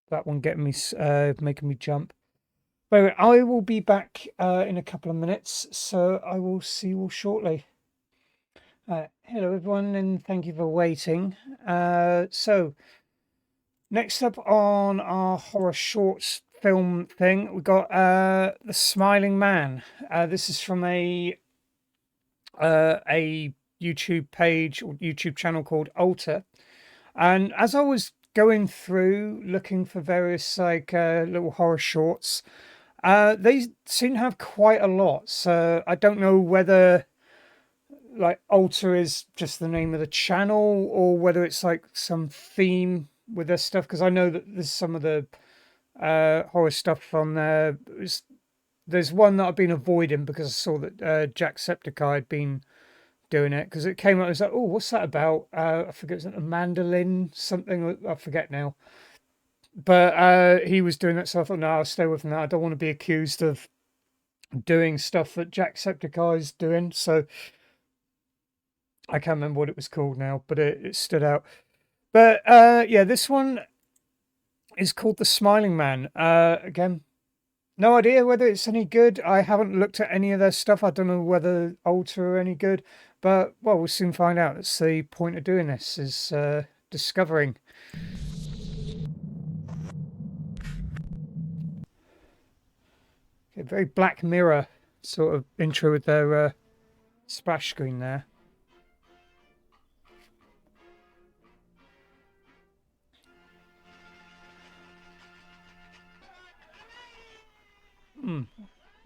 A: That one getting me, making me jump. But anyway, I will be back in a couple of minutes, so I will see you all shortly. Hello everyone, and thank you for waiting. So next up on our horror shorts film thing, we got The Smiling Man. This is from a YouTube page or YouTube channel called Alter. And as I was going through looking for various like little horror shorts, they seem to have quite a lot. So I don't know whether like Alter is just the name of the channel or whether it's like some theme with their stuff, because I know that there's some of the horror stuff on there. There's one that I've been avoiding because I saw that Jacksepticeye had been doing it, because it came up. I was like, oh, what's that about? I forget, it's a mandolin something. I forget now. But he was doing that, so I thought, no, I'll stay with him. I don't want to be accused of doing stuff that Jacksepticeye is doing. So I can't remember what it was called now, but it stood out. But yeah, this one is called The Smiling Man. Again, no idea whether it's any good. I haven't looked at any of their stuff. I don't know whether Alter are any good, but well, we'll soon find out. That's the point of doing this, is discovering. Okay, very Black Mirror sort of intro with their splash screen there.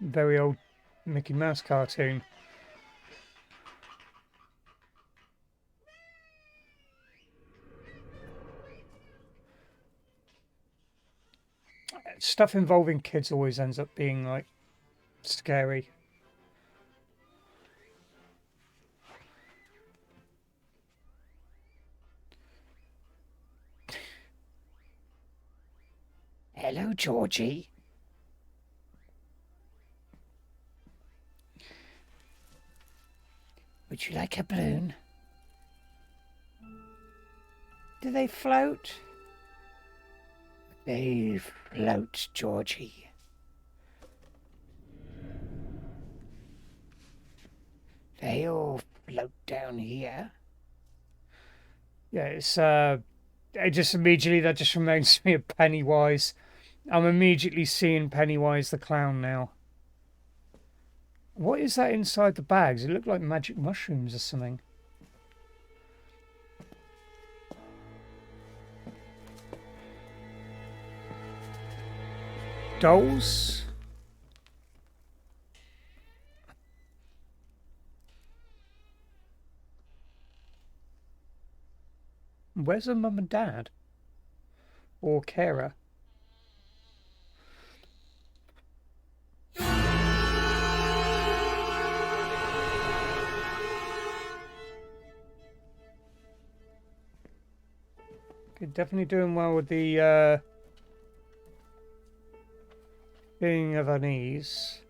A: Very old Mickey Mouse cartoon. Stuff involving kids always ends up being like scary. Hello, Georgie. Would you like a balloon? Do they float? They float, Georgie. They all float down here. Yeah, it's that just reminds me of Pennywise. I'm immediately seeing Pennywise the clown now. What is that inside the bags? It looked like magic mushrooms or something. Dolls? Where's her mum and dad? Or carer? Okay, definitely doing well with the being of unease.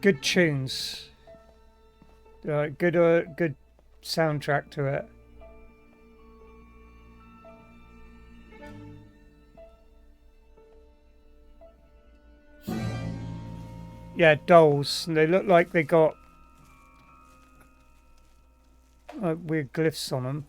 A: Good tunes. Good soundtrack to it. Yeah, dolls. And they look like they got weird glyphs on them.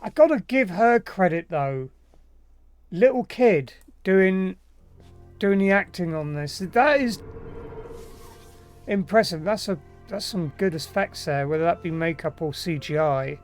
A: I gotta give her credit though. Little kid doing the acting on this. That is impressive. That's some good effects there, whether that be makeup or CGI.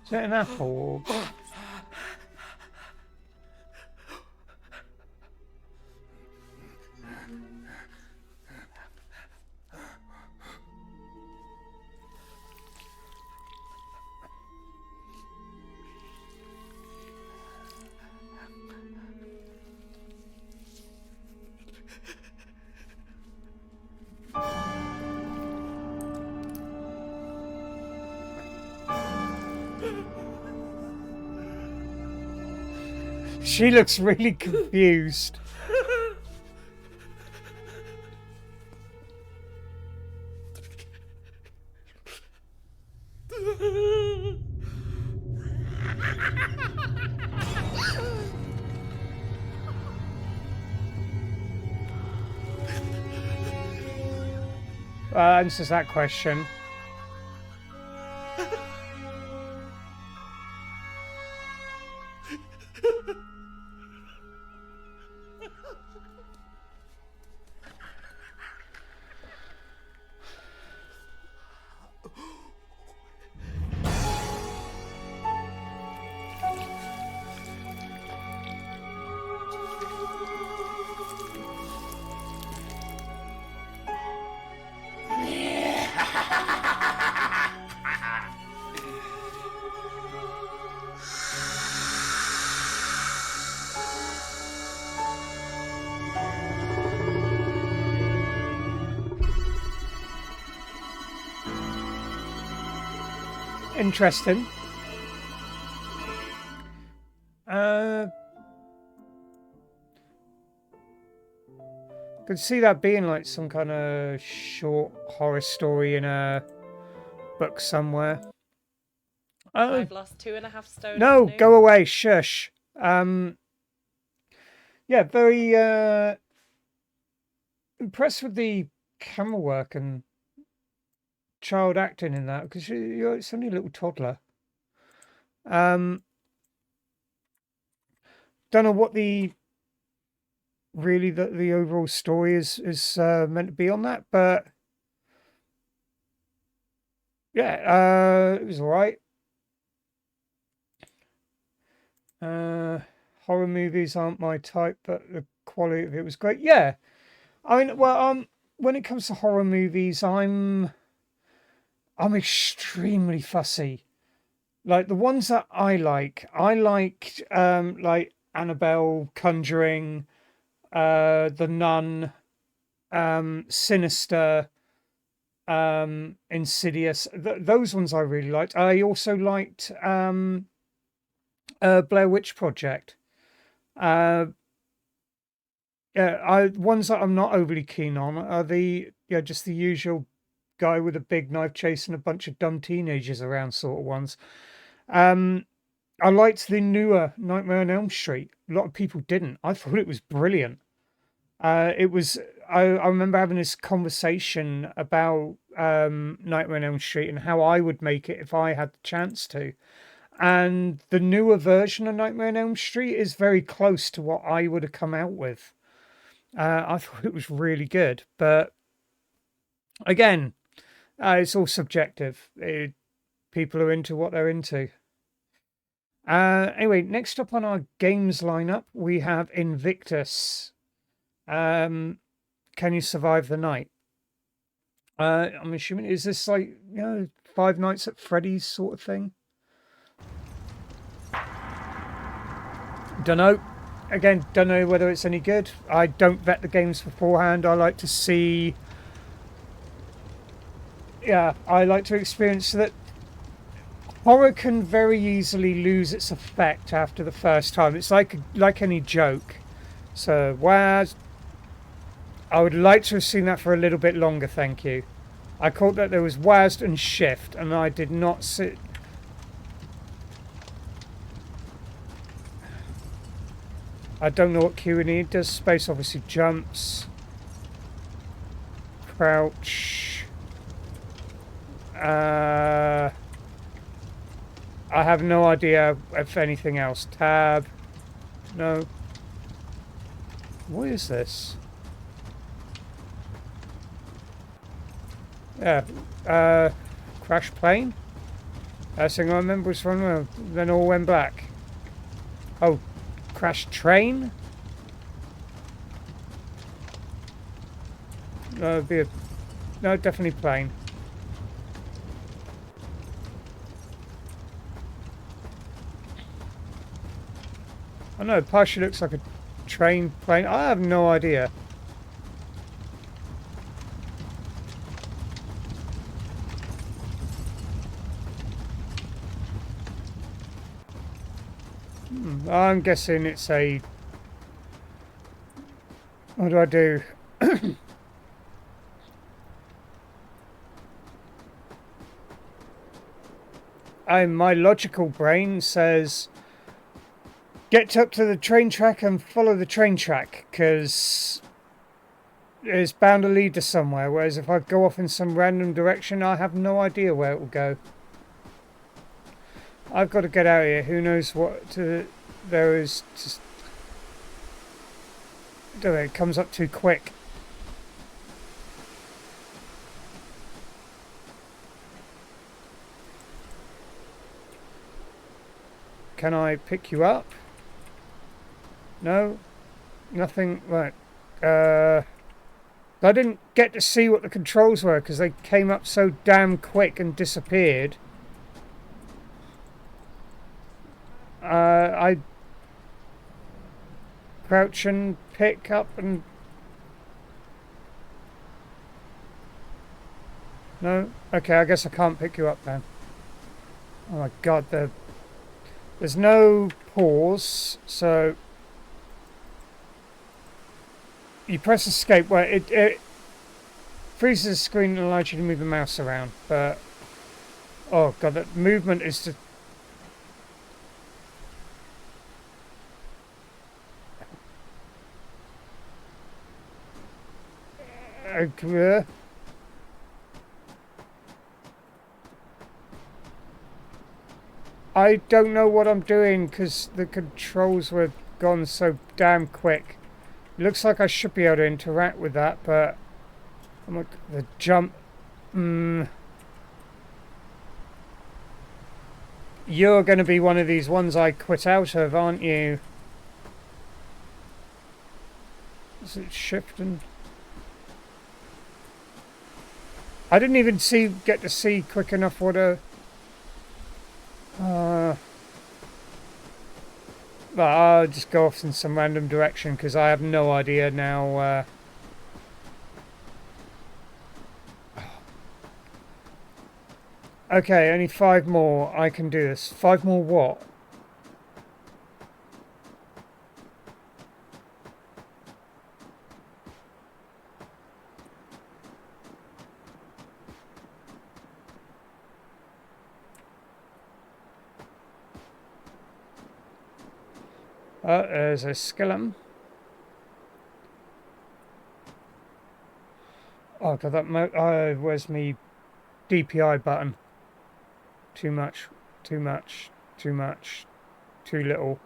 A: Is that an apple? She looks really confused. Answers that question. Interesting. Could see that being like some kind of short horror story in a book somewhere.
L: I've lost 2.5 stone.
A: No, go away, shush. Yeah, very impressed with the camera work and child acting in that, because it's only a little toddler. Don't know what the overall story is meant to be on that, but yeah, it was all right. Horror movies aren't my type, but the quality of it was great. Yeah, I mean, well, when it comes to horror movies, I'm extremely fussy. Like the ones that I liked like Annabelle, Conjuring, The Nun, Sinister, Insidious. Those ones I really liked. I also liked Blair Witch Project. Ones that I'm not overly keen on are just the usual guy with a big knife chasing a bunch of dumb teenagers around sort of ones. I liked the newer Nightmare on Elm Street. A lot of people didn't. I thought it was brilliant. It was. I remember having this conversation about Nightmare on Elm Street and how I would make it if I had the chance to. And the newer version of Nightmare on Elm Street is very close to what I would have come out with. I thought it was really good, but again, it's all subjective. People are into what they're into. Anyway, next up on our games lineup, we have Invictus. Can you survive the night? I'm assuming, is this like, Five Nights at Freddy's sort of thing? Dunno. Again, don't know whether it's any good. I don't vet the games beforehand. I like to see... Yeah, I like to experience that horror can very easily lose its effect after the first time. It's like any joke. So, whereas I would like to have seen that for a little bit longer, thank you. I caught that there was WASD and Shift, and I did not sit... I don't know what Q&E does. Space obviously jumps. Crouch. I have no idea if anything else. Tab. No. What is this? Yeah. Crash plane? Last thing I remember was from then all went black. Oh. Crash train? No, it'd be no, definitely plane. I know, it partially looks like a train plane. I have no idea. I'm guessing it's a... What do I do? My logical brain says get up to the train track and follow the train track, because it's bound to lead to somewhere, whereas if I go off in some random direction, I have no idea where it will go. I've got to get out of here. Who knows what there is. Just... It comes up too quick. Can I pick you up? No? Nothing? Right. I didn't get to see what the controls were because they came up so damn quick and disappeared. I crouch and pick up and... No? Okay, I guess I can't pick you up then. Oh my god, there's no pause, so... You press escape where it freezes the screen and allows you to move the mouse around, but... Oh god, that movement is just... I don't know what I'm doing because the controls were gone so damn quick. It looks like I should be able to interact with that, but I'm like, the jump. You're going to be one of these ones I quit out of, aren't you? Is it shifting? I didn't even get to see quick enough what a... But I'll just go off in some random direction because I have no idea now. Okay, only 5 more. I can do this. 5 more what? There's a skeleton. Oh god, that where's me DPI button? Too much, too much, too much, too little.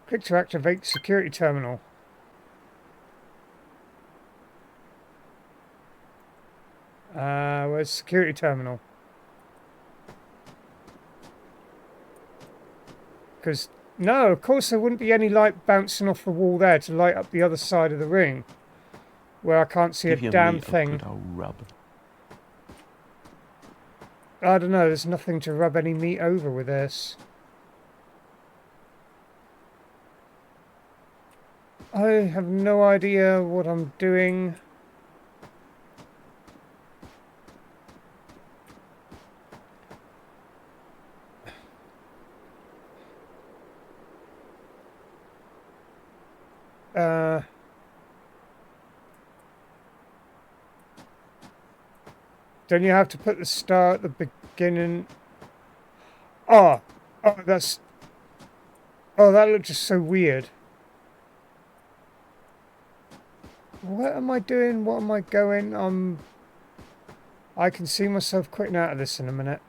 A: Click to activate security terminal. Where's security terminal? Because, no, of course there wouldn't be any light bouncing off the wall there to light up the other side of the ring. Where I can't see a damn thing. I don't know, there's nothing to rub any meat over with this. I have no idea what I'm doing. Don't you have to put the star at the beginning? Oh, that's... Oh, that looked just so weird. What am I doing? What am I going? I can see myself quitting out of this in a minute.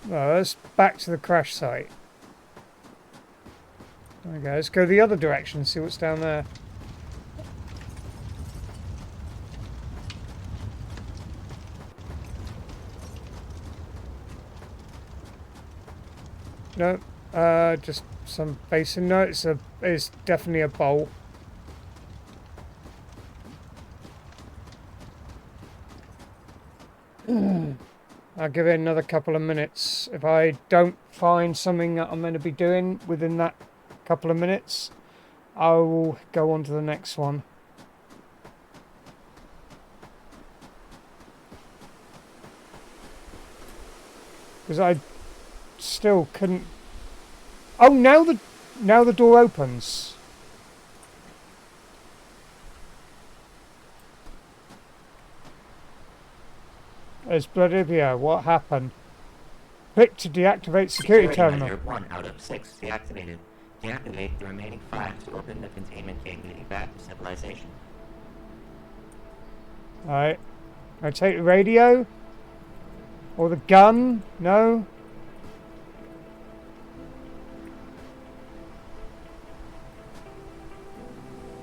A: Well, let's back to the crash site. There we go. Let's go the other direction and see what's down there. No, just some basin. No, it's definitely a bowl. I'll give it another couple of minutes. If I don't find something that I'm going to be doing within that couple of minutes, I will go on to the next one. Because I still couldn't... Oh, now the door opens. There's bloody, yeah, what happened? Click to deactivate security terminal.
M: Measure 1 out of 6 deactivated. Deactivate the remaining 5 to open the containment gate leading back to civilization.
A: Alright. I take the radio? Or the gun? No?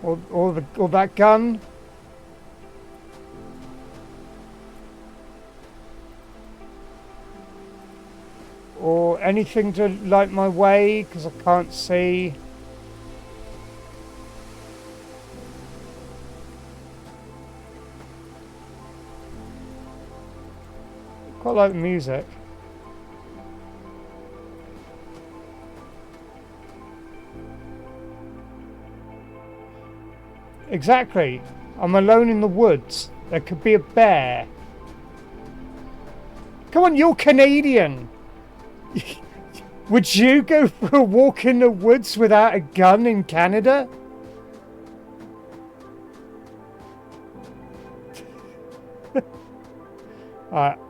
A: Or that gun? Or anything to light my way, because I can't see. Quite like the music. Exactly. I'm alone in the woods. There could be a bear. Come on, you're Canadian. Would you go for a walk in the woods without a gun in Canada?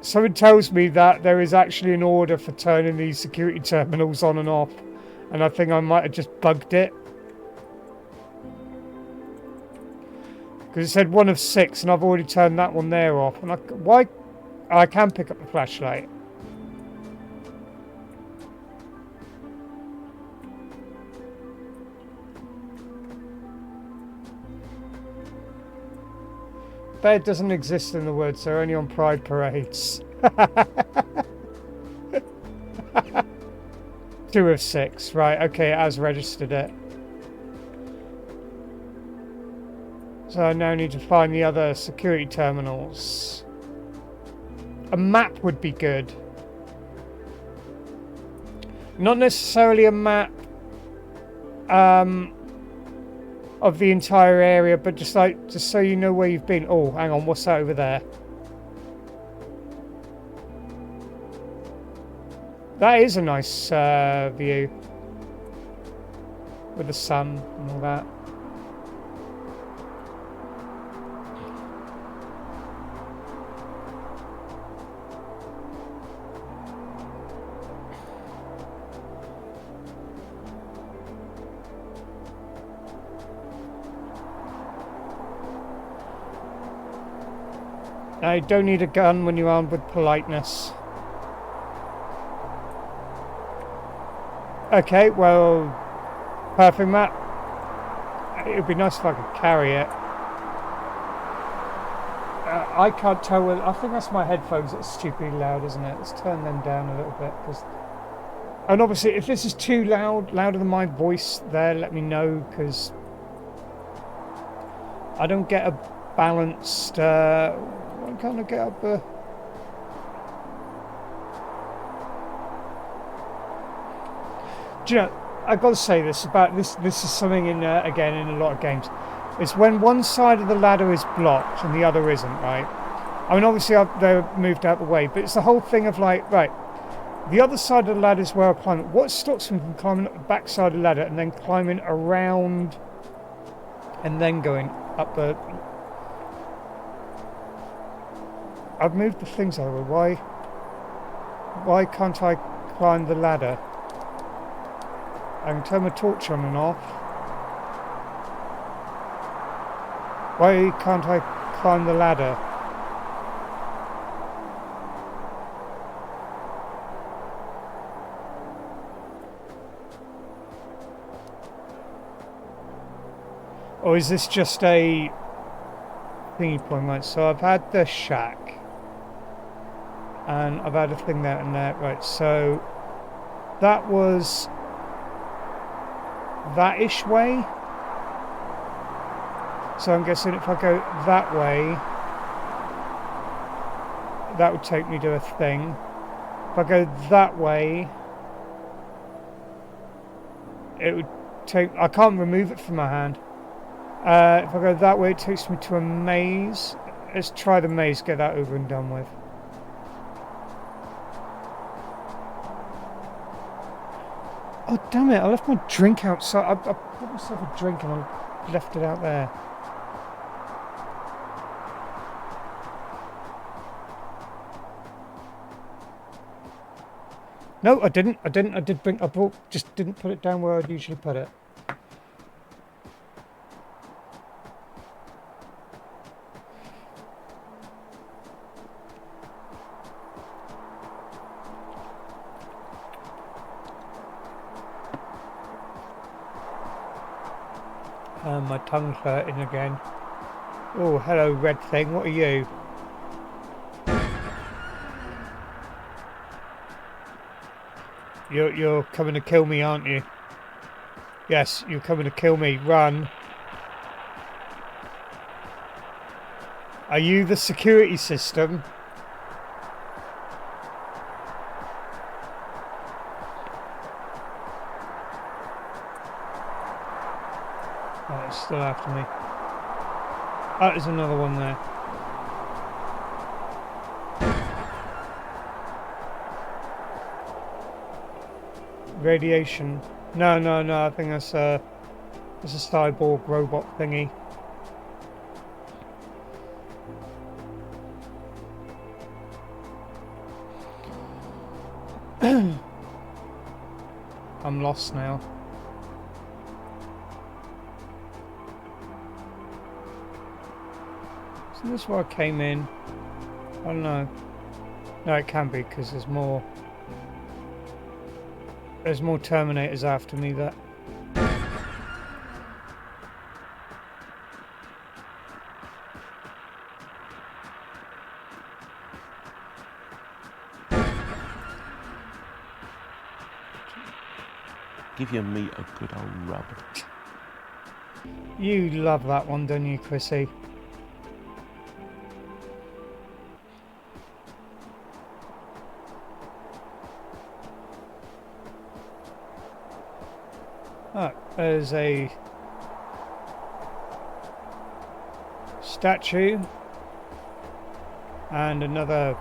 A: Someone tells me that there is actually an order for turning these security terminals on and off, and I think I might have just bugged it. Because it said 1 of 6, and I've already turned that one there off. And why? I can pick up the flashlight. Bear doesn't exist in the woods, they're only on pride parades. 2 of 6, right, okay, it has registered it. So I now need to find the other security terminals. A map would be good. Not necessarily a map of the entire area, but just so you know where you've been. Oh, hang on, what's that over there? That is a nice view with the sun and all that. Now, you don't need a gun when you're armed with politeness. Okay, well, perfect map. It would be nice if I could carry it. I can't tell whether... I think that's my headphones that's stupidly loud, isn't it? Let's turn them down a little bit. And obviously, if this is too loud, louder than my voice there, let me know, because I don't get a balanced... why can't I get up the... Do you know, I've got to say this about this. This is something in again in a lot of games. It's when one side of the ladder is blocked and the other isn't. Right. I mean, obviously they're moved out of the way, but it's the whole thing of like, right, the other side of the ladder is where I climb. What stops me from climbing up the back side of the ladder and then climbing around and then going up the... I've moved the things out of the way. Why can't I climb the ladder? I can turn my torch on and off. Why can't I climb the ladder? Or is this just a thingy point? Right, so I've had the shack. And I've had a thing there and there. Right, so that was that-ish way. So I'm guessing if I go that way, that would take me to a thing. If I go that way, it would take... I can't remove it from my hand. If I go that way, it takes me to a maze. Let's try the maze, get that over and done with. Oh, damn it, I left my drink outside. I bought myself a drink and I left it out there. No, I didn't. I did bring... I just didn't put it down where I'd usually put it. My tongue's hurting again. Oh, hello, red thing. What are you? You're coming to kill me, aren't you? Yes, you're coming to kill me. Run. Are you the security system? Oh, it's still after me. Oh, there's another one there. Radiation. No, I think that's a cyborg robot thingy. I'm lost now. Isn't this where I came in? I don't know. No, it can be because there's more. There's more Terminators after me that...
N: Give your meat a good old rub.
A: You love that one, don't you, Chrissy? Oh, there's a statue. And another...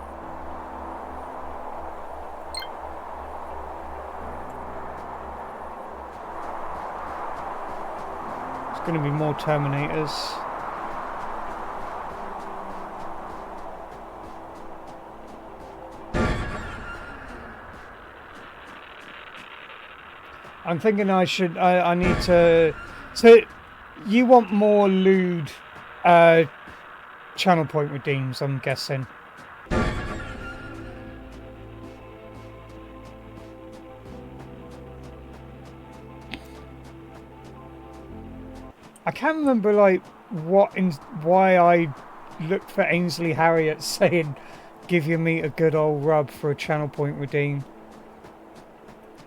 A: There's going to be more Terminators. I'm thinking I need to... So, you want more lewd channel point redeems, I'm guessing. I can't remember, like, why I looked for Ainsley Harriott saying, give your meat a good old rub for a channel point redeem.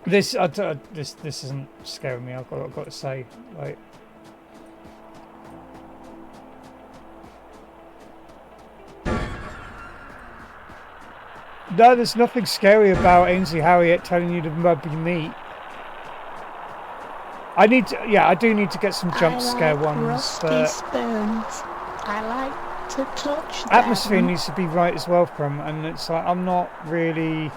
A: This isn't scaring me. I've got to say, like, no, there's nothing scary about Ainsley Harriott telling you to rub your meat. I do need to get some jump scare ones.
K: Rusty spoons. I like to touch them.
A: Atmosphere needs to be right as well from, and it's like I'm not really.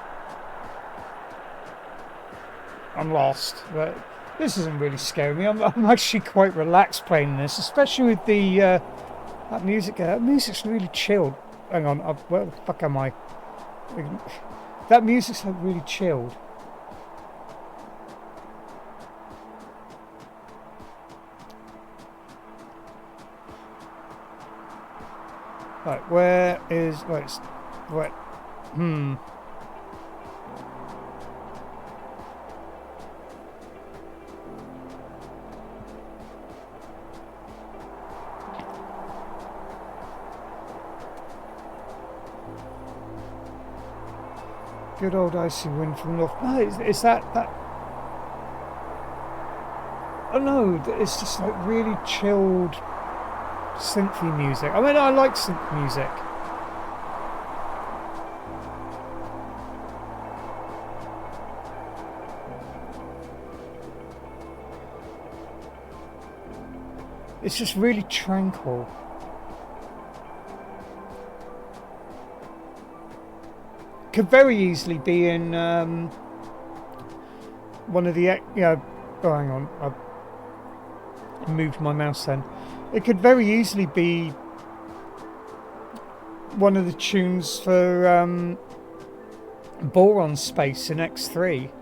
A: I'm lost, but this isn't really scaring me. I'm actually quite relaxed playing this, especially with the that music. That music's really chilled. Hang on, where the fuck am I? That music's like really chilled. Right, where is right? Good old icy wind from north. No, is that? Oh no, it's just like really chilled synthy music. I mean, I like synth music. It's just really tranquil. Could very easily be in one of the, oh, hang on, I moved my mouse then. It could very easily be one of the tunes for Boron Space in X3.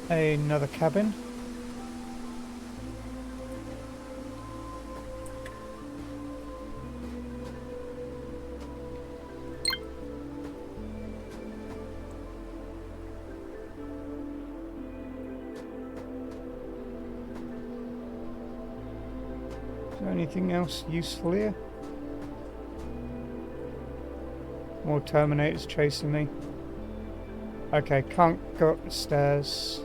A: Another cabin. Is there anything else useful here? More Terminators chasing me. Okay, can't go up the stairs.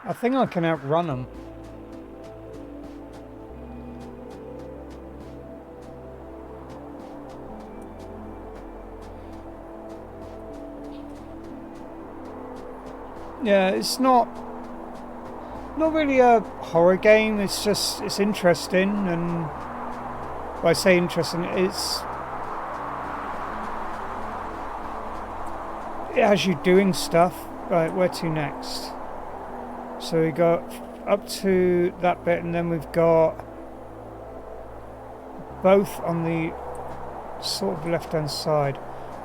A: I think I can outrun them. Yeah, it's not really a horror game. It's just it's interesting, and when I say interesting, it has you doing stuff. Right, where to next? So we got up to that bit, and then we've got both on the sort of left-hand side,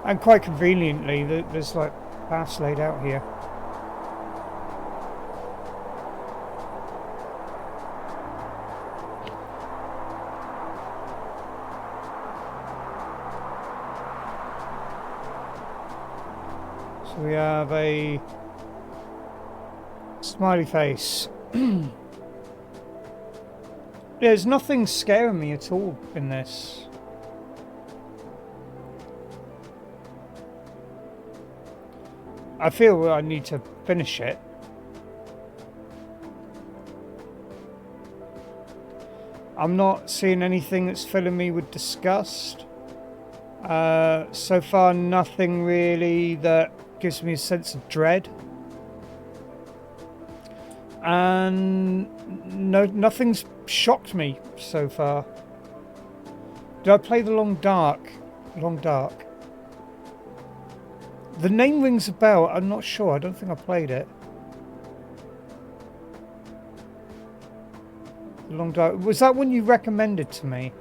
A: and quite conveniently, there's like paths laid out here. So we have a smiley face. There's nothing scaring me at all in this. I feel I need to finish it. I'm not seeing anything that's filling me with disgust. So far, nothing really that gives me a sense of dread. And nothing's shocked me so far. Did I play the Long Dark? Long Dark. The name rings a bell. I'm not sure. I don't think I played it. The Long Dark. Was that one you recommended to me?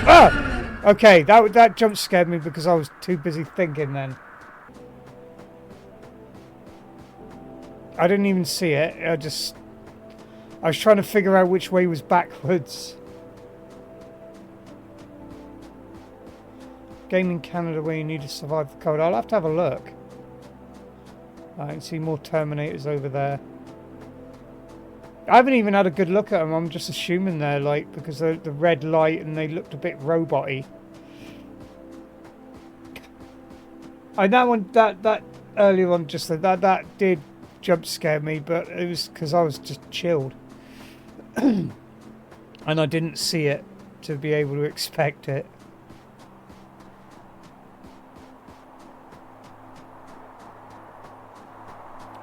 A: Ah! Okay, that jump scared me because I was too busy thinking then. I didn't even see it. I was trying to figure out which way was backwards. Game in Canada where you need to survive the cold. I'll have to have a look. I can see more Terminators over there. I haven't even had a good look at them. I'm just assuming they're like, because of the red light and they looked a bit robot-y. I know that earlier on just that did jump scare me, but it was because I was just chilled. And I didn't see it to be able to expect it.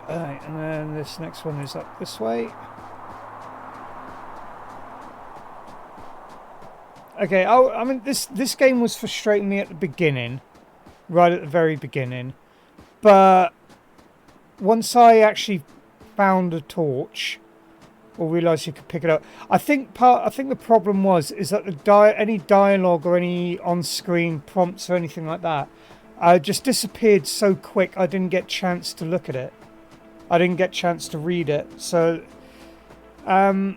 A: Alright, and then this next one is up this way. Okay, I mean, this game was frustrating me at the beginning, right at the very beginning, but once I actually found a torch, or realised you could pick it up, I think the problem is that any dialogue or any on-screen prompts or anything like that just disappeared so quick. I didn't get a chance to look at it. I didn't get a chance to read it. So, I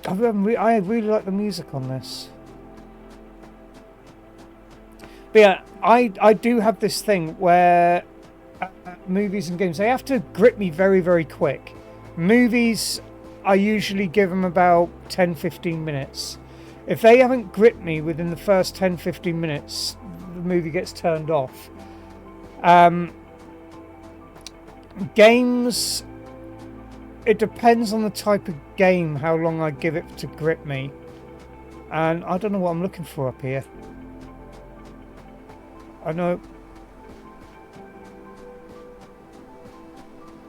A: really like the music on this. But yeah, I do have this thing where movies and games, they have to grip me very, very quick. Movies, I usually give them about 10-15 minutes. If they haven't gripped me within the first 10-15 minutes, the movie gets turned off. Games, it depends on the type of game, how long I give it to grip me. And I don't know what I'm looking for up here. I know.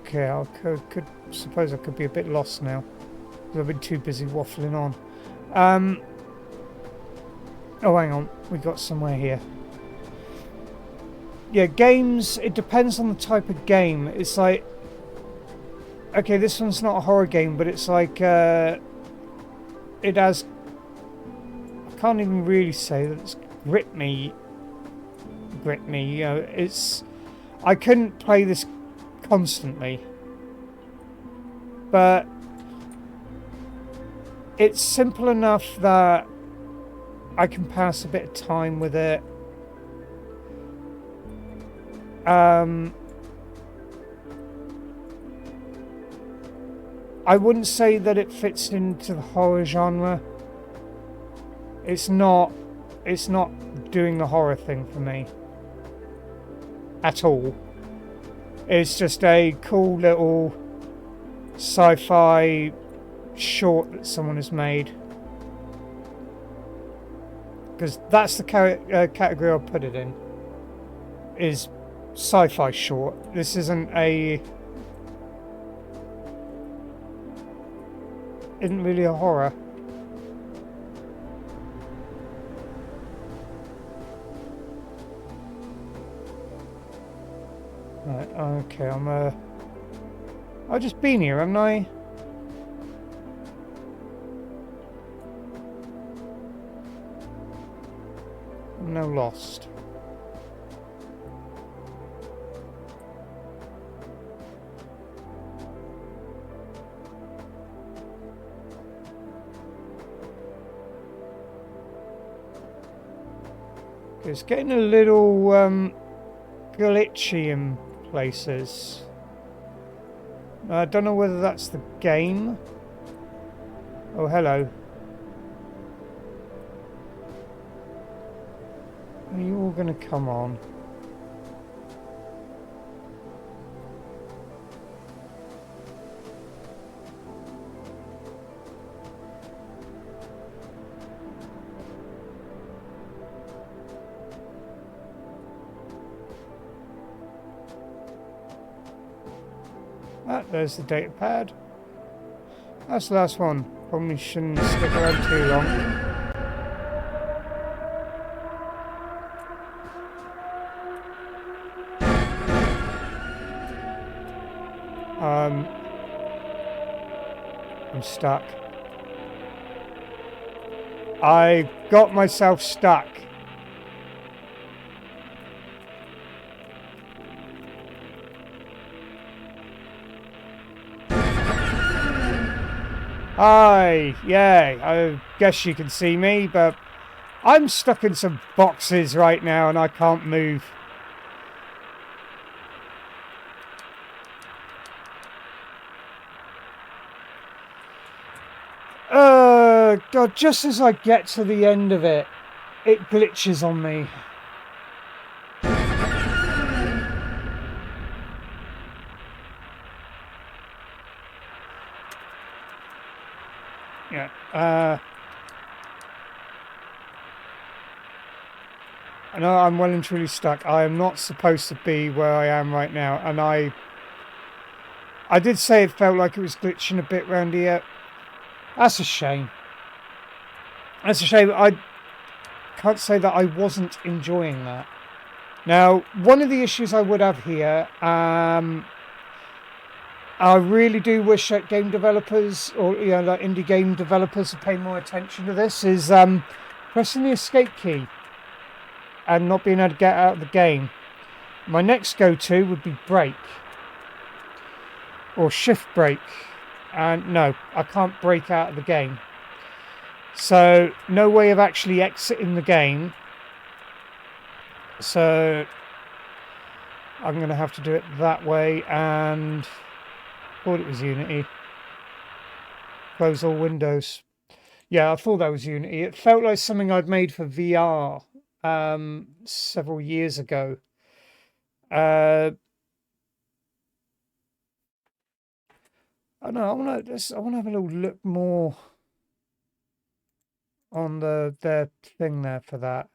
A: Okay, I could suppose I could be a bit lost now. I've been too busy waffling on. Oh, hang on. We got somewhere here. Yeah, games, it depends on the type of game. It's like, okay, this one's not a horror game, but it's like, it has, I can't even really say that it's gripped me, you know, I couldn't play this constantly, but it's simple enough that I can pass a bit of time with it. I wouldn't say that it fits into the horror genre. It's not doing the horror thing for me at all. It's just a cool little sci-fi short that someone has made. Because that's the category I'll put it in. Is sci-fi short. This isn't really a horror. Right, okay, I've just been here, haven't I? I'm now lost. It's getting a little glitchy in places. I don't know whether that's the game Oh, hello. Are you all going to come on? Ah, there's the data pad. That's the last one. Probably shouldn't stick around too long. I'm stuck. I got myself stuck. Hi, yeah, I guess you can see me, but I'm stuck in some boxes right now and I can't move. God, just as I get to the end of it, it glitches on me. Yeah, I know I'm well and truly stuck. I am not supposed to be where I am right now, and I did say it felt like it was glitching a bit round here. That's a shame. That's a shame. I can't say that I wasn't enjoying that. Now, one of the issues I would have here, I really do wish that game developers, or like indie game developers, would pay more attention to this, is pressing the escape key and not being able to get out of the game. My next go-to would be break or shift break, and no, I can't break out of the game. So no way of actually exiting the game. So I'm going to have to do it that way, and thought it was Unity. Close all windows. Yeah, I thought that was Unity. It felt like something I'd made for VR several years ago. I don't know. I want to have a little look more on their thing there for that.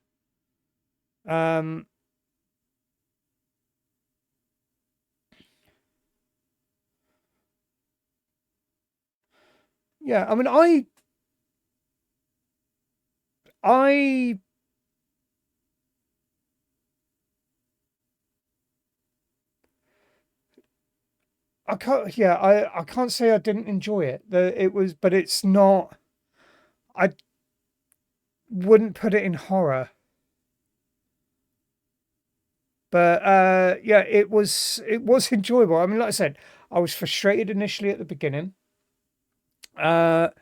A: Yeah, I mean, I can't. Yeah, I can't say I didn't enjoy it. It was, but it's not. I wouldn't put it in horror. But yeah, it was enjoyable. I mean, like I said, I was frustrated initially at the beginning. And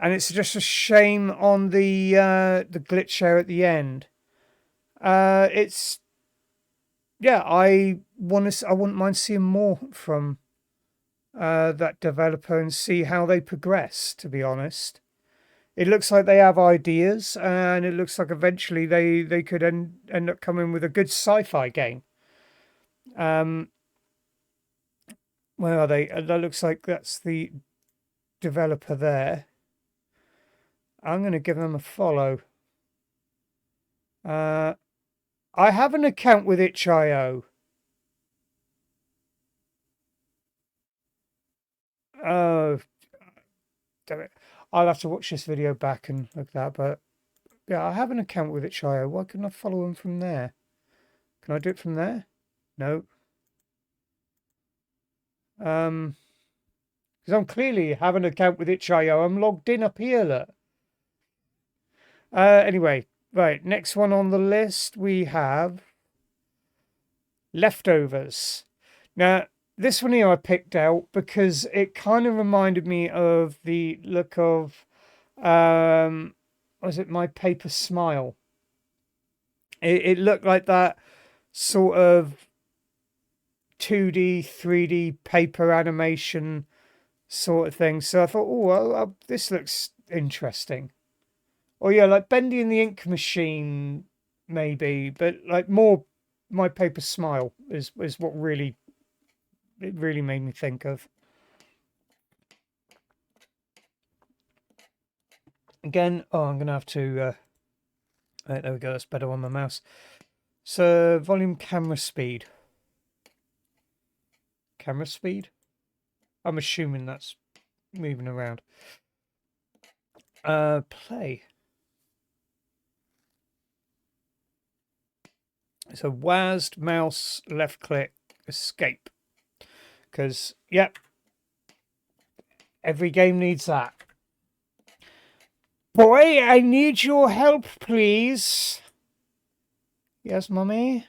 A: it's just a shame on the glitch there at the end. It's yeah, I wouldn't mind seeing more from that developer and see how they progress, to be honest. It looks like they have ideas, and it looks like eventually they could end up coming with a good sci-fi game. Where are they? That looks like that's the developer there. I'm going to give them a follow. I have an account with itch.io. Oh, damn it. I'll have to watch this video back and look at that, but yeah, I have an account with itch.io. Why couldn't I follow them from there? Can I do it from there? No. Because I'm clearly have an account with itch.io. I'm logged in up here, look. Anyway, right, next one on the list we have Leftovers. Now, this one here I picked out because it kind of reminded me of the look of, was it My Paper Smile? It looked like that sort of 2D, 3D paper animation sort of thing. So I thought, oh, well, this looks interesting. Or yeah, like Bendy and the Ink Machine, maybe, but like more My Paper Smile is what really made me think of. Again, I'm gonna have to. Right, there we go. That's better on my mouse. So volume, camera speed. Camera speed. I'm assuming that's moving around. Play. So WASD, mouse, left click, escape. Because, yep, every game needs that. Boy, I need your help, please. Yes, Mummy?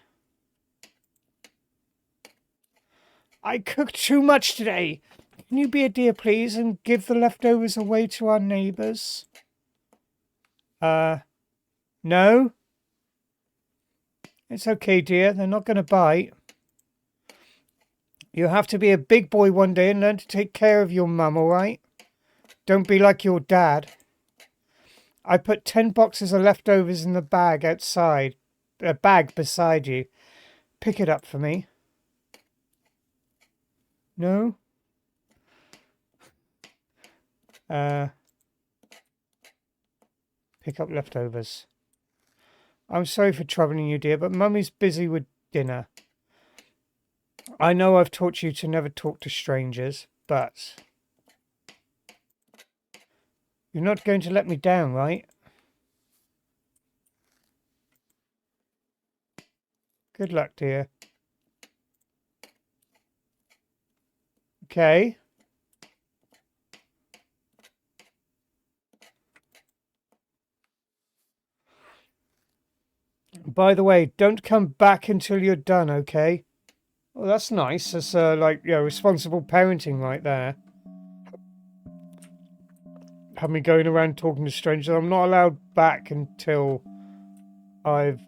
A: I cooked too much today. Can you be a dear, please, and give the leftovers away to our neighbours? No? It's okay, dear. They're not going to bite. You have to be a big boy one day and learn to take care of your mum, all right? Don't be like your dad. I put 10 boxes of leftovers in the bag outside. A bag beside you. Pick it up for me. No? Pick up leftovers. I'm sorry for troubling you, dear, but Mummy's busy with dinner. I know I've taught you to never talk to strangers, but you're not going to let me down, right? Good luck, dear. Okay. By the way, don't come back until you're done, okay? Well, that's nice. That's like, you know, responsible parenting right there. Have me going around talking to strangers. I'm not allowed back until I've...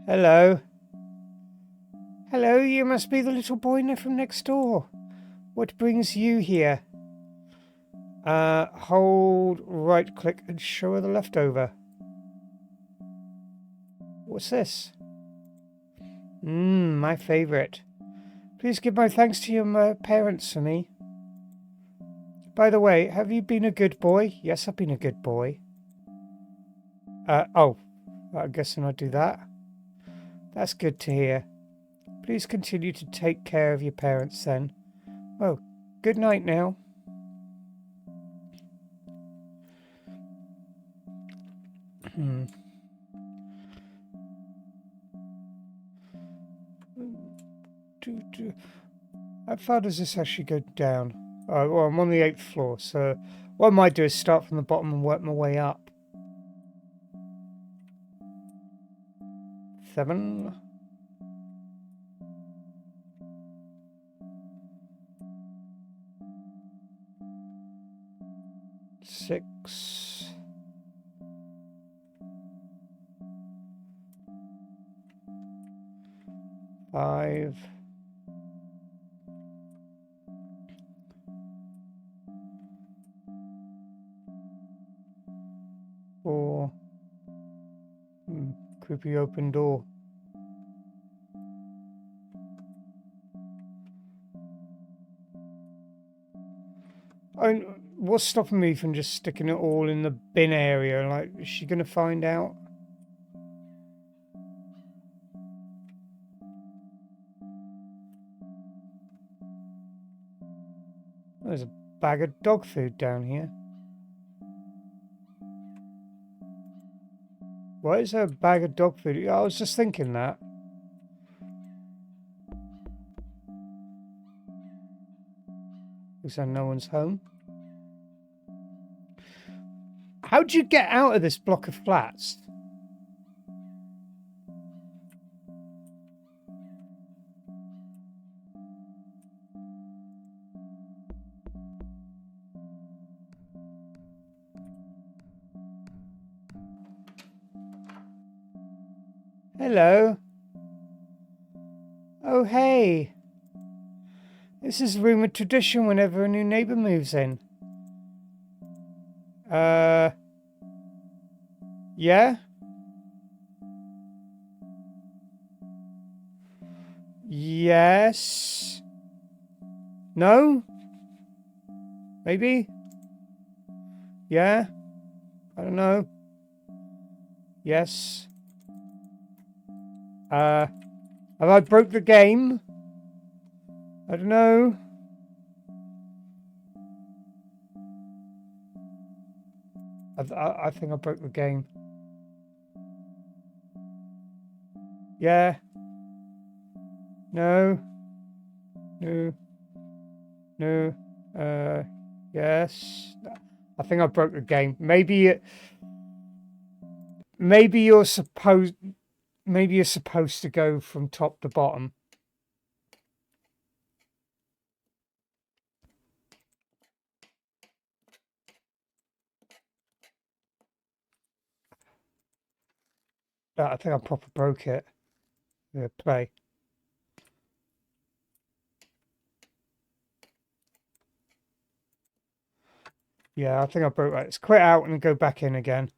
A: Hello. Hello, you must be the little boy from next door. What brings you here? Hold right click and show her the leftover. What's this? My favourite. Please give my thanks to your parents for me. By the way, have you been a good boy? Yes, I've been a good boy. Oh, I guess I'll do that. That's good to hear. Please continue to take care of your parents then. Oh, good night now. How far does this actually go down? Oh, well, I'm on the 8th floor, so what I might do is start from the bottom and work my way up. 7. 6. 5. 4. Creepy open door. What's stopping me from just sticking it all in the bin area? Like, is she going to find out? There's a bag of dog food down here. Why is there a bag of dog food? I was just thinking that. Looks like no one's home. How'd you get out of this block of flats? Hello. Oh, hey. This is rumoured tradition whenever a new neighbour moves in. Yeah? Yes? No? Maybe? Yeah? I don't know. Yes? Have I broke the game? I don't know. I think I broke the game. Yeah? No? No? No? Yes? I think I broke the game. Maybe you're supposed to go from top to bottom. I think I proper broke it. Yeah, play. Yeah, I think I broke that. Let's quit out and go back in again.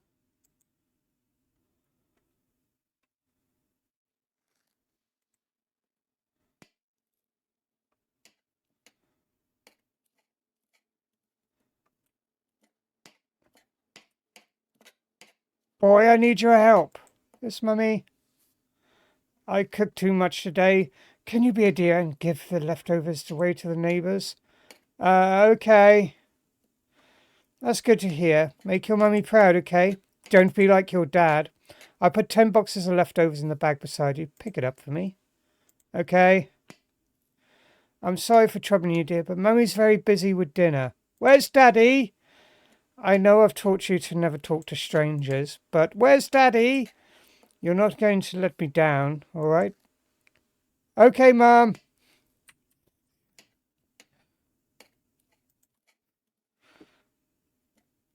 A: Boy, I need your help. Yes, Mummy. I cooked too much today. Can you be a dear and give the leftovers away to the neighbours? Okay. That's good to hear. Make your mummy proud, okay? Don't be like your dad. I put 10 boxes of leftovers in the bag beside you. Pick it up for me. Okay? I'm sorry for troubling you, dear, but Mummy's very busy with dinner. Where's Daddy? I know I've taught you to never talk to strangers, but where's Daddy? You're not going to let me down, all right? Okay, Mum.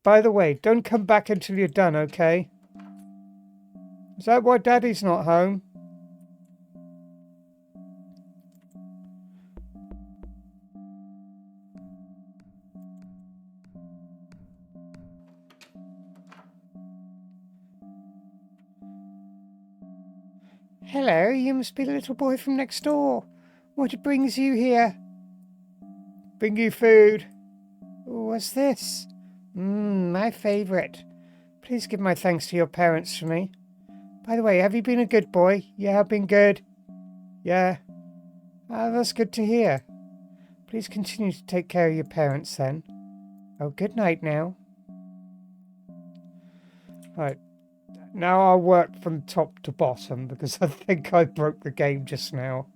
A: By the way, don't come back until you're done, okay? Is that why Daddy's not home? Hello, you must be the little boy from next door. What brings you here? Bring you food. What's this? My favourite. Please give my thanks to your parents for me. By the way, have you been a good boy? Yeah, I've been good. Yeah. That's good to hear. Please continue to take care of your parents then. Oh, good night now. Right. Now I'll work from top to bottom because I think I broke the game just now.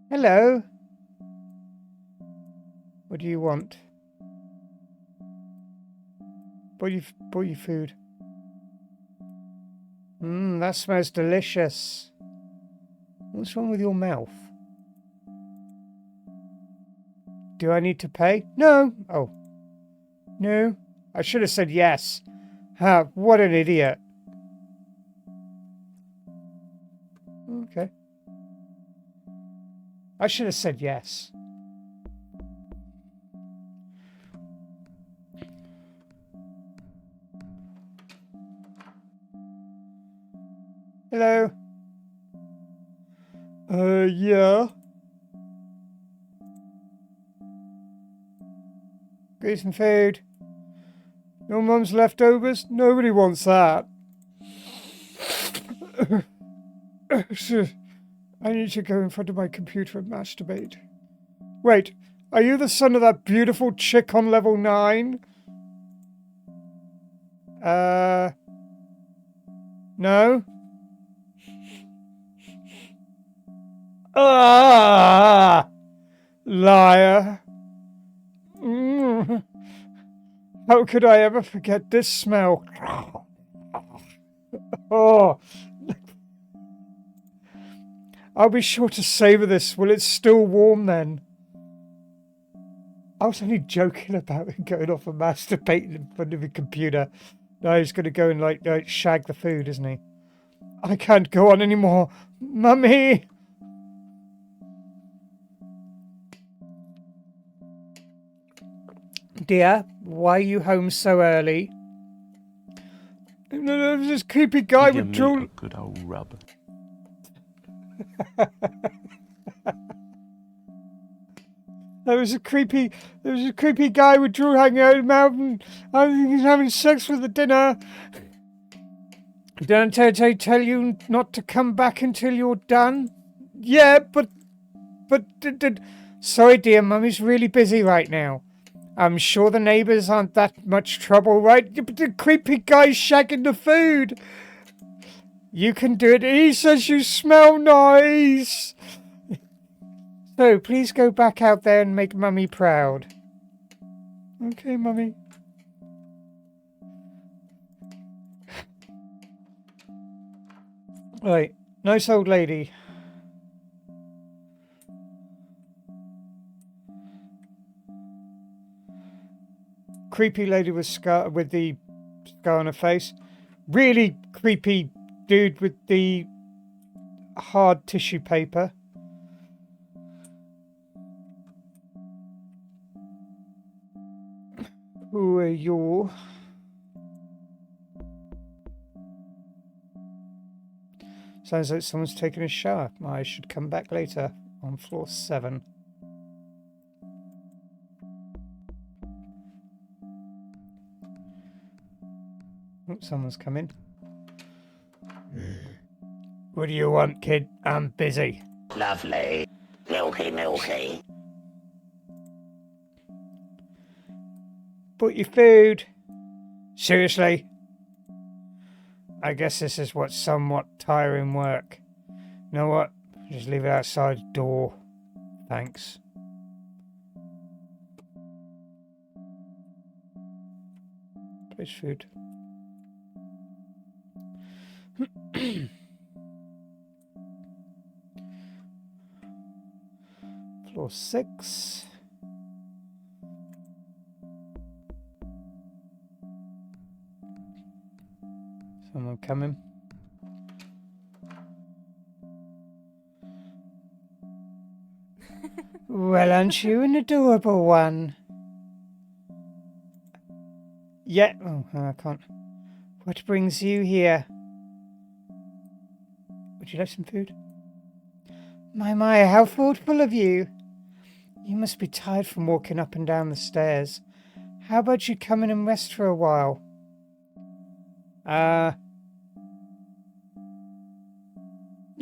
A: Hello. What do you want? Brought you food. That smells delicious. What's wrong with your mouth? Do I need to pay? No. Oh. No. I should have said yes. Ha, what an idiot. Okay. I should have said yes. Hello. Yeah. Get some food. Your mum's leftovers? Nobody wants that. I need to go in front of my computer and masturbate. Wait, are you the son of that beautiful chick on level 9? No? Ah! Liar. How could I ever forget this smell? Oh. I'll be sure to savour this. Well, it's still warm then. I was only joking about him going off and masturbating in front of the computer. Now he's going to go and like shag the food, isn't he? I can't go on anymore. Mummy! Dear, why are you home so early? No, this creepy guy
N: Give
A: with
N: me
A: drool.
N: a good old rub.
A: There was a creepy guy with drool hanging out of his mouth, and I think he's having sex with the dinner. Didn't I tell you not to come back until you're done? Yeah, but sorry, dear, Mummy's really busy right now. I'm sure the neighbours aren't that much trouble, right? But the creepy guy's shagging the food. You can do it. He says you smell nice. So please go back out there and make Mummy proud. Okay, Mummy. Right, nice old lady. Creepy lady with the scar on her face. Really creepy dude with the hard tissue paper. Who are you? Sounds like someone's taking a shower. I should come back later on floor 7. Oh, someone's come in. What do you want, kid? I'm busy.
M: Lovely. Milky, milky.
A: Put your food. Seriously? I guess this is what's somewhat tiring work. You know what? Just leave it outside the door. Thanks. Place food. Floor 6. Someone coming. Well, aren't you an adorable one? Yeah. Oh, I can't. What brings you here? Would you like some food? My, how thoughtful of you. You must be tired from walking up and down the stairs. How about you come in and rest for a while? No,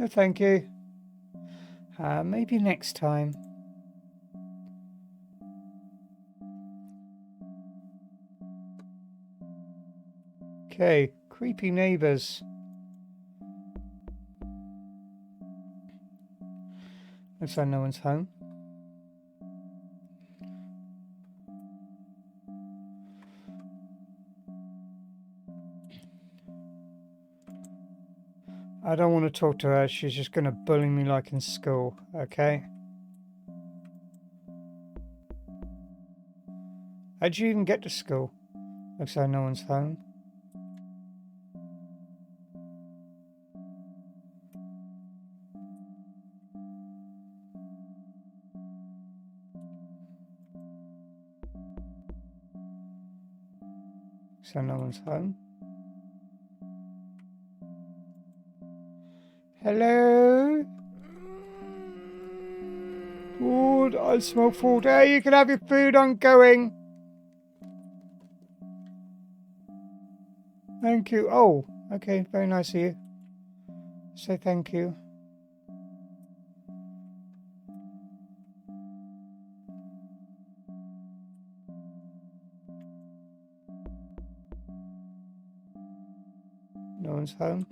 A: thank you. Maybe next time. Okay, creepy neighbours. Looks like no one's home. I don't want to talk to her. She's just going to bully me like in school, okay? How'd you even get to school? Looks like no one's home. So no one's home. Hello? Food, I smell food. Hey, you can have your food, I'm going. Thank you. Oh, okay, very nice of you. Say thank you. No one's home.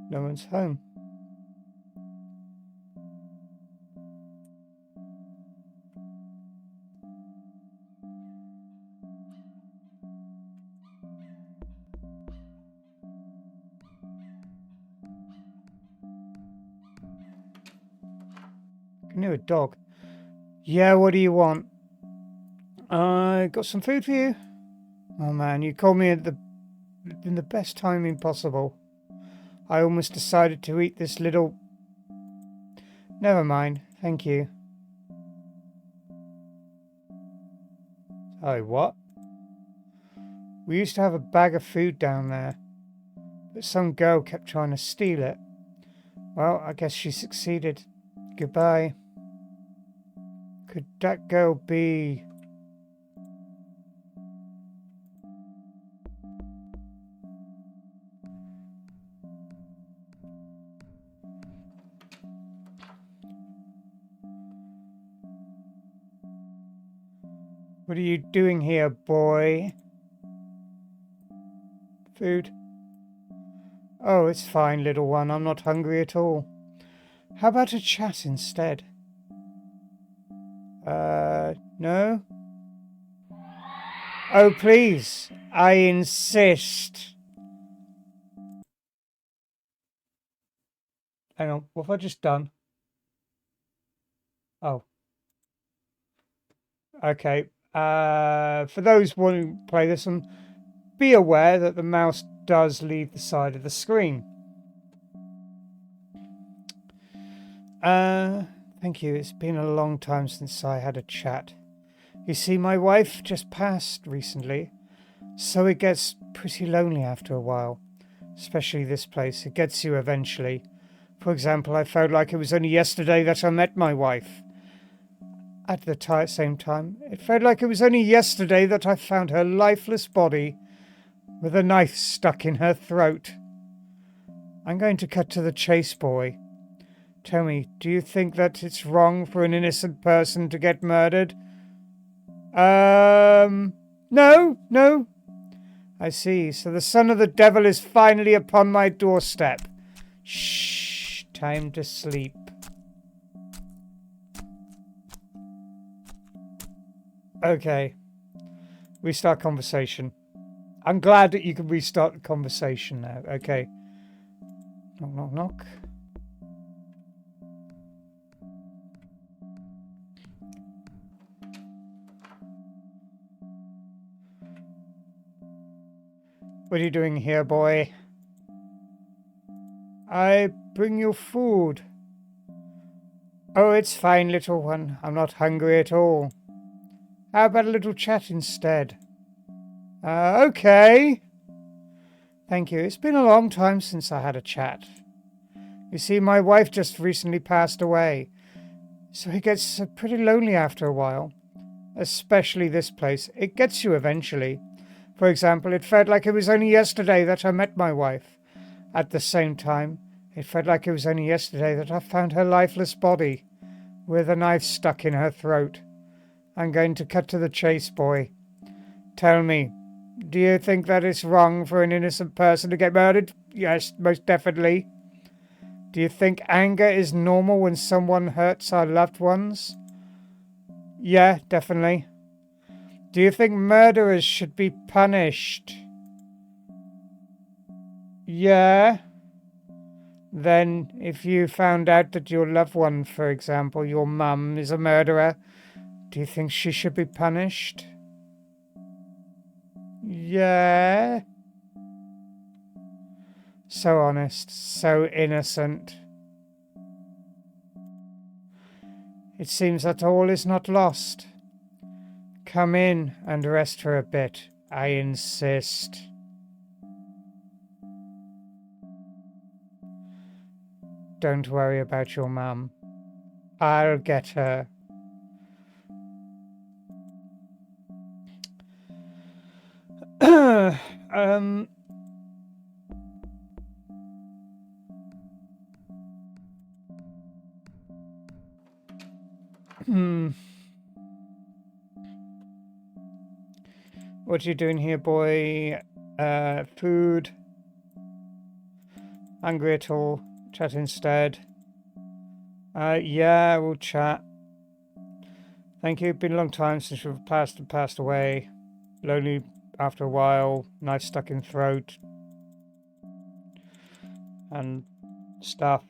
A: No one's home. knew a dog. Yeah, what do you want? I got some food for you. Oh man, you called me in the best timing possible. I almost decided to eat this little... Never mind, thank you. Oh, what? We used to have a bag of food down there, but some girl kept trying to steal it. Well, I guess she succeeded. Goodbye. Could that girl be... What are you doing here, boy? Food? Oh, it's fine, little one. I'm not hungry at all. How about a chat instead? No? Oh, please. I insist. Hang on, what have I just done? Oh. Okay. For those wanting to play this one, be aware that the mouse does leave the side of the screen. Thank you. It's been a long time since I had a chat. You see, my wife just passed recently, so it gets pretty lonely after a while. Especially this place. It gets you eventually. For example, I felt like it was only yesterday that I met my wife. At the same time, it felt like it was only yesterday that I found her lifeless body with a knife stuck in her throat. I'm going to cut to the chase, boy. Tell me, do you think that it's wrong for an innocent person to get murdered? No. I see. So the son of the devil is finally upon my doorstep. Shh. Time to sleep. Okay. Restart conversation. I'm glad that you can restart the conversation now. Okay. Knock, knock, knock. What are you doing here, boy? I bring you food. Oh, it's fine, little one. I'm not hungry at all. How about a little chat instead? Okay. Thank you. It's been a long time since I had a chat. You see, my wife just recently passed away, so it gets pretty lonely after a while. Especially this place. It gets you eventually. For example, it felt like it was only yesterday that I met my wife. At the same time, it felt like it was only yesterday that I found her lifeless body with a knife stuck in her throat. I'm going to cut to the chase, boy. Tell me, do you think that it's wrong for an innocent person to get murdered? Yes, most definitely. Do you think anger is normal when someone hurts our loved ones? Yeah, definitely. Do you think murderers should be punished? Yeah. Then, if you found out that your loved one, for example, your mum, is a murderer, do you think she should be punished? Yeah. So honest, so innocent. It seems that all is not lost. Come in and rest for a bit, I insist. Don't worry about your mum. I'll get her. What you doing here, boy? Food? Hungry at all? Chat instead? Yeah, we'll chat. Thank you. Been a long time since we've passed away. Lonely after a while. Knife stuck in throat. And stuff.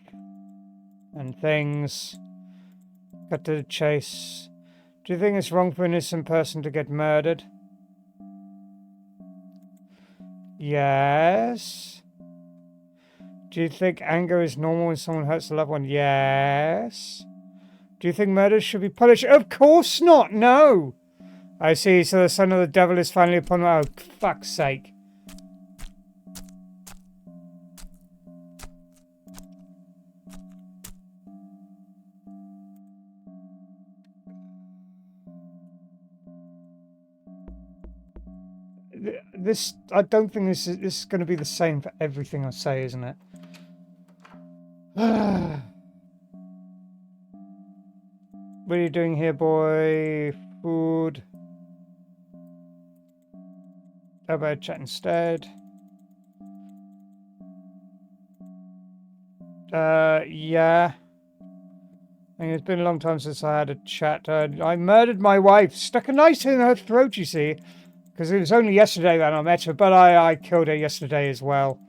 A: And things. Cut to the chase. Do you think it's wrong for an innocent person to get murdered? Yes. Do you think anger is normal when someone hurts a loved one? Yes. Do you think murder should be punished? Of course not, no! I see, so the son of the devil is finally upon... Oh, fuck's sake. This, I don't think this is going to be the same for everything I say, isn't it? What are you doing here, boy? Food. How about chat instead? Yeah. I think it's been a long time since I had a chat. I murdered my wife. Stuck a knife in her throat, you see. Because it was only yesterday that I met her, but I killed her yesterday as well.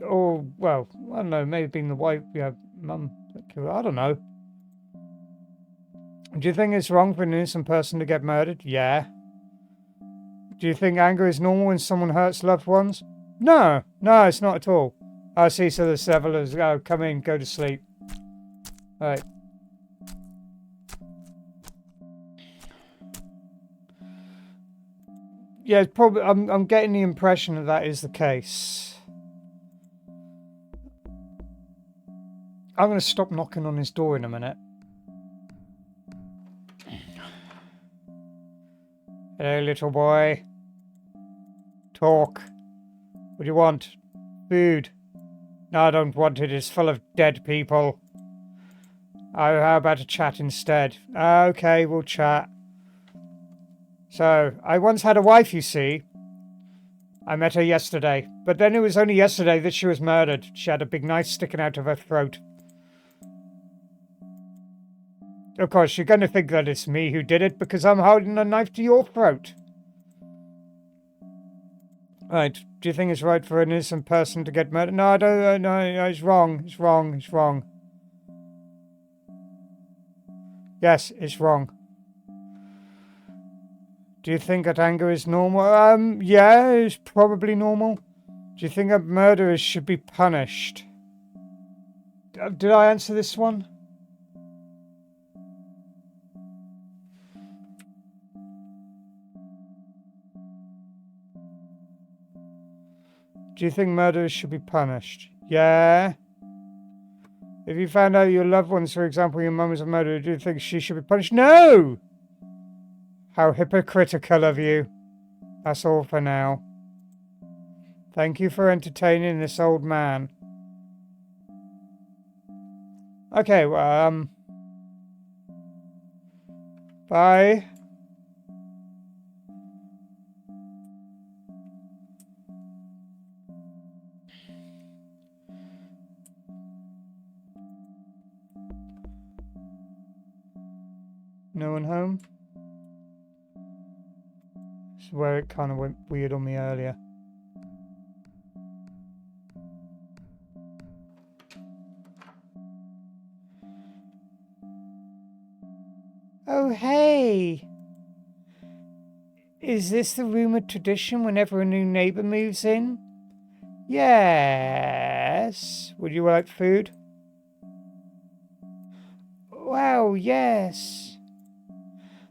A: Or, well, I don't know, maybe being the wife, yeah, mum. I don't know. Do you think it's wrong for an innocent person to get murdered? Yeah. Do you think anger is normal when someone hurts loved ones? No, no, it's not at all. I see, so the devil is, oh, come in, go to sleep. Right. Yeah, it's probably, I'm getting the impression that that is the case. I'm going to stop knocking on his door in a minute. Hello, little boy. Talk. What do you want? Food. No, I don't want it. It's full of dead people. Oh, how about a chat instead? Okay, we'll chat. So, I once had a wife, you see. I met her yesterday. But then it was only yesterday that she was murdered. She had a big knife sticking out of her throat. Of course, you're going to think that it's me who did it because I'm holding a knife to your throat. Right, do you think it's right for an innocent person to get murdered? No, I don't, no, it's wrong, it's wrong, it's wrong. Yes, it's wrong. Do you think that anger is normal? Yeah, it's probably normal. Do you think that murderers should be punished? Did I answer this one? Do you think murderers should be punished? Yeah. If you found out your loved ones, for example, your mum was a murderer, do you think she should be punished? No! How hypocritical of you. That's all for now. Thank you for entertaining this old man. Okay, well, bye. No one home? This is where it kind of went weird on me earlier. Oh, hey! Is this the rumoured tradition whenever a new neighbour moves in? Yes. Would you like food? Wow, yes.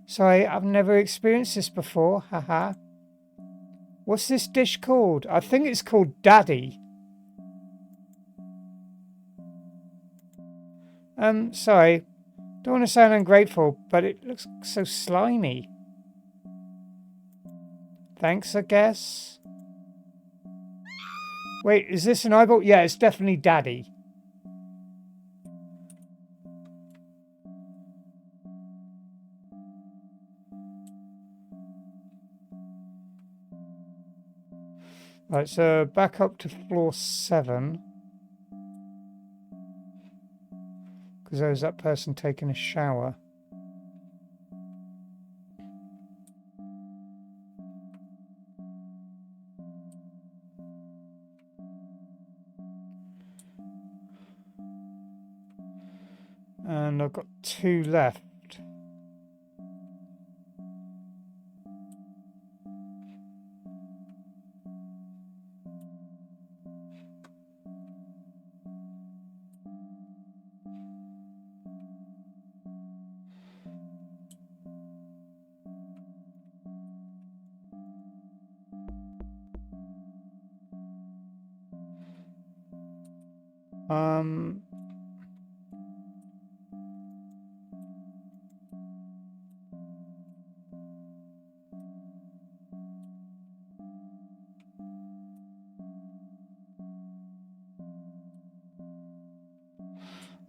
A: Sorry, I've never experienced this before, haha. What's this dish called? I think it's called Daddy. Sorry. Don't want to sound ungrateful, but it looks so slimy. Thanks, I guess. Wait, is this an eyeball? Yeah, it's definitely Daddy. Right, so back up to floor 7. Because there's that person taking a shower. And I've got 2 left.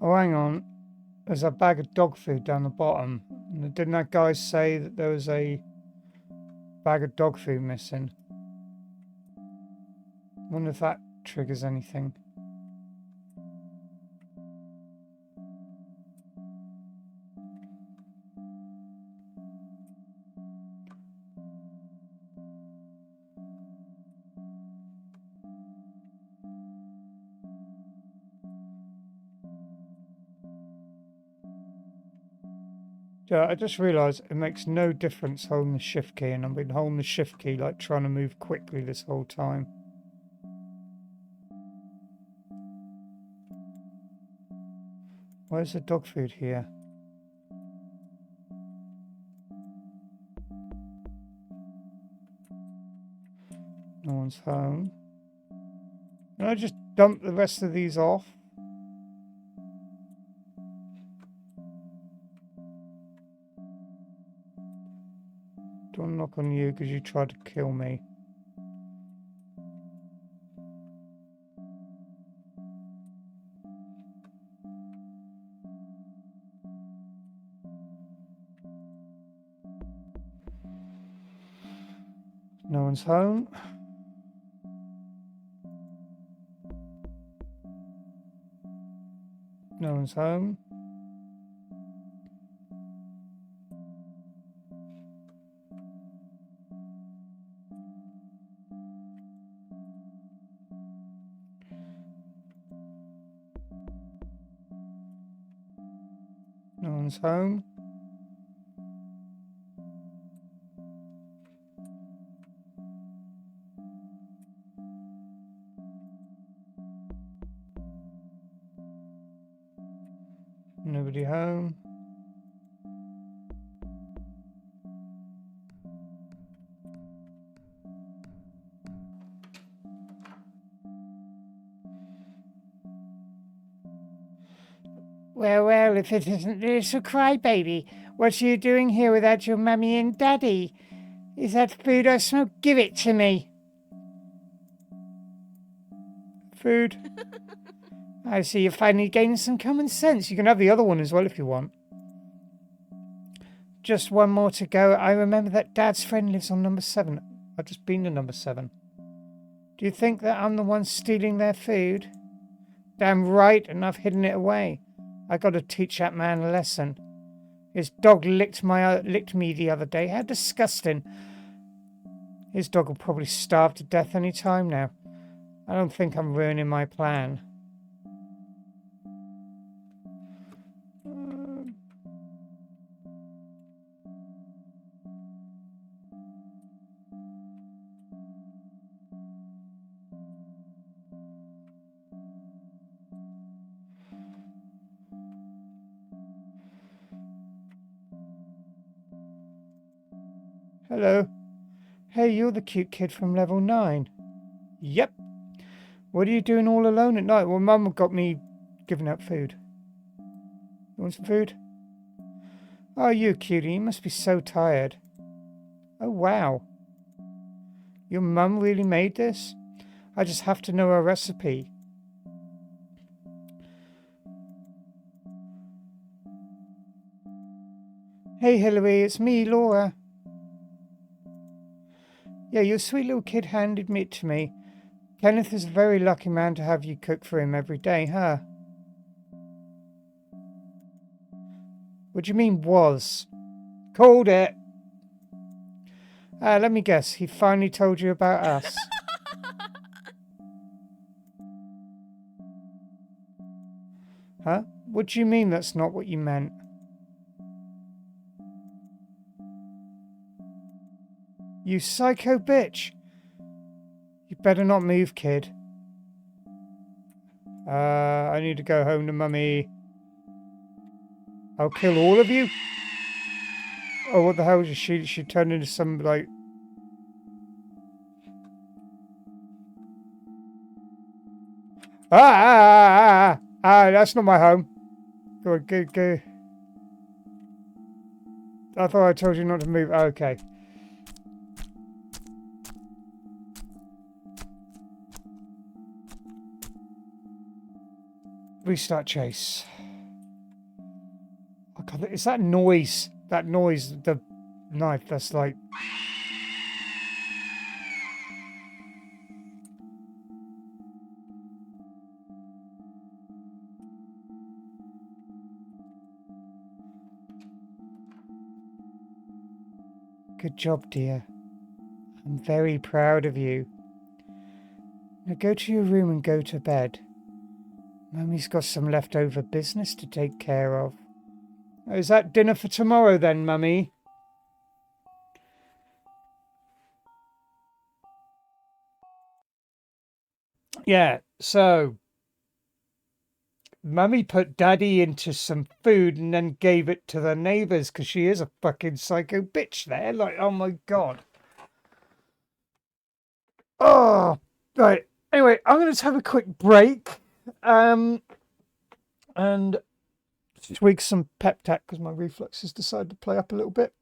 A: Oh, hang on. There's a bag of dog food down the bottom. Didn't that guy say that there was a bag of dog food missing? Wonder if that triggers anything. Yeah, I just realised it makes no difference holding the shift key, and I've been holding the shift key like trying to move quickly this whole time. Where's the dog food here? No one's home. Can I just dump the rest of these off? Don't knock on you because you tried to kill me. No one's home. No one's home. No one's home. Nobody home. Well, if it isn't little crybaby, what are you doing here without your mummy and daddy? Is that food I smell? Give it to me. Food. I see you're finally gaining some common sense. You can have the other one as well if you want. Just one more to go. I remember that Dad's friend lives on number 7. I've just been to number 7. Do you think that I'm the one stealing their food? Damn right, and I've hidden it away. I got to teach that man a lesson. His dog licked me the other day. How disgusting. His dog will probably starve to death any time now. I don't think I'm ruining my plan. Hello. Hey, you're the cute kid from level 9. Yep. What are you doing all alone at night? Well, Mum got me giving out food. You want some food? Oh, you cutie, you must be so tired. Oh, wow. Your mum really made this? I just have to know her recipe. Hey, Hillary, it's me, Laura. Yeah, your sweet little kid handed it to me. Kenneth is a very lucky man to have you cook for him every day, huh? What do you mean, was? Called it. Let me guess, he finally told you about us. Huh? What do you mean that's not what you meant? You psycho bitch! You better not move, kid. I need to go home to Mummy. I'll kill all of you? Oh, what the hell is she? She turned into some, like... That's not my home. Go, go, go. I thought I told you not to move. Okay. Restart chase. Oh God, it's that noise. That noise, the knife, that's like... Good job, dear. I'm very proud of you. Now go to your room and go to bed. Mummy's got some leftover business to take care of. Is that dinner for tomorrow then, Mummy? Yeah, so... Mummy put Daddy into some food and then gave it to the neighbours because she is a fucking psycho bitch there. Like, oh my God. Oh, right. Anyway, I'm going to have a quick break. And tweak some pep tack because my reflexes decided to play up a little bit.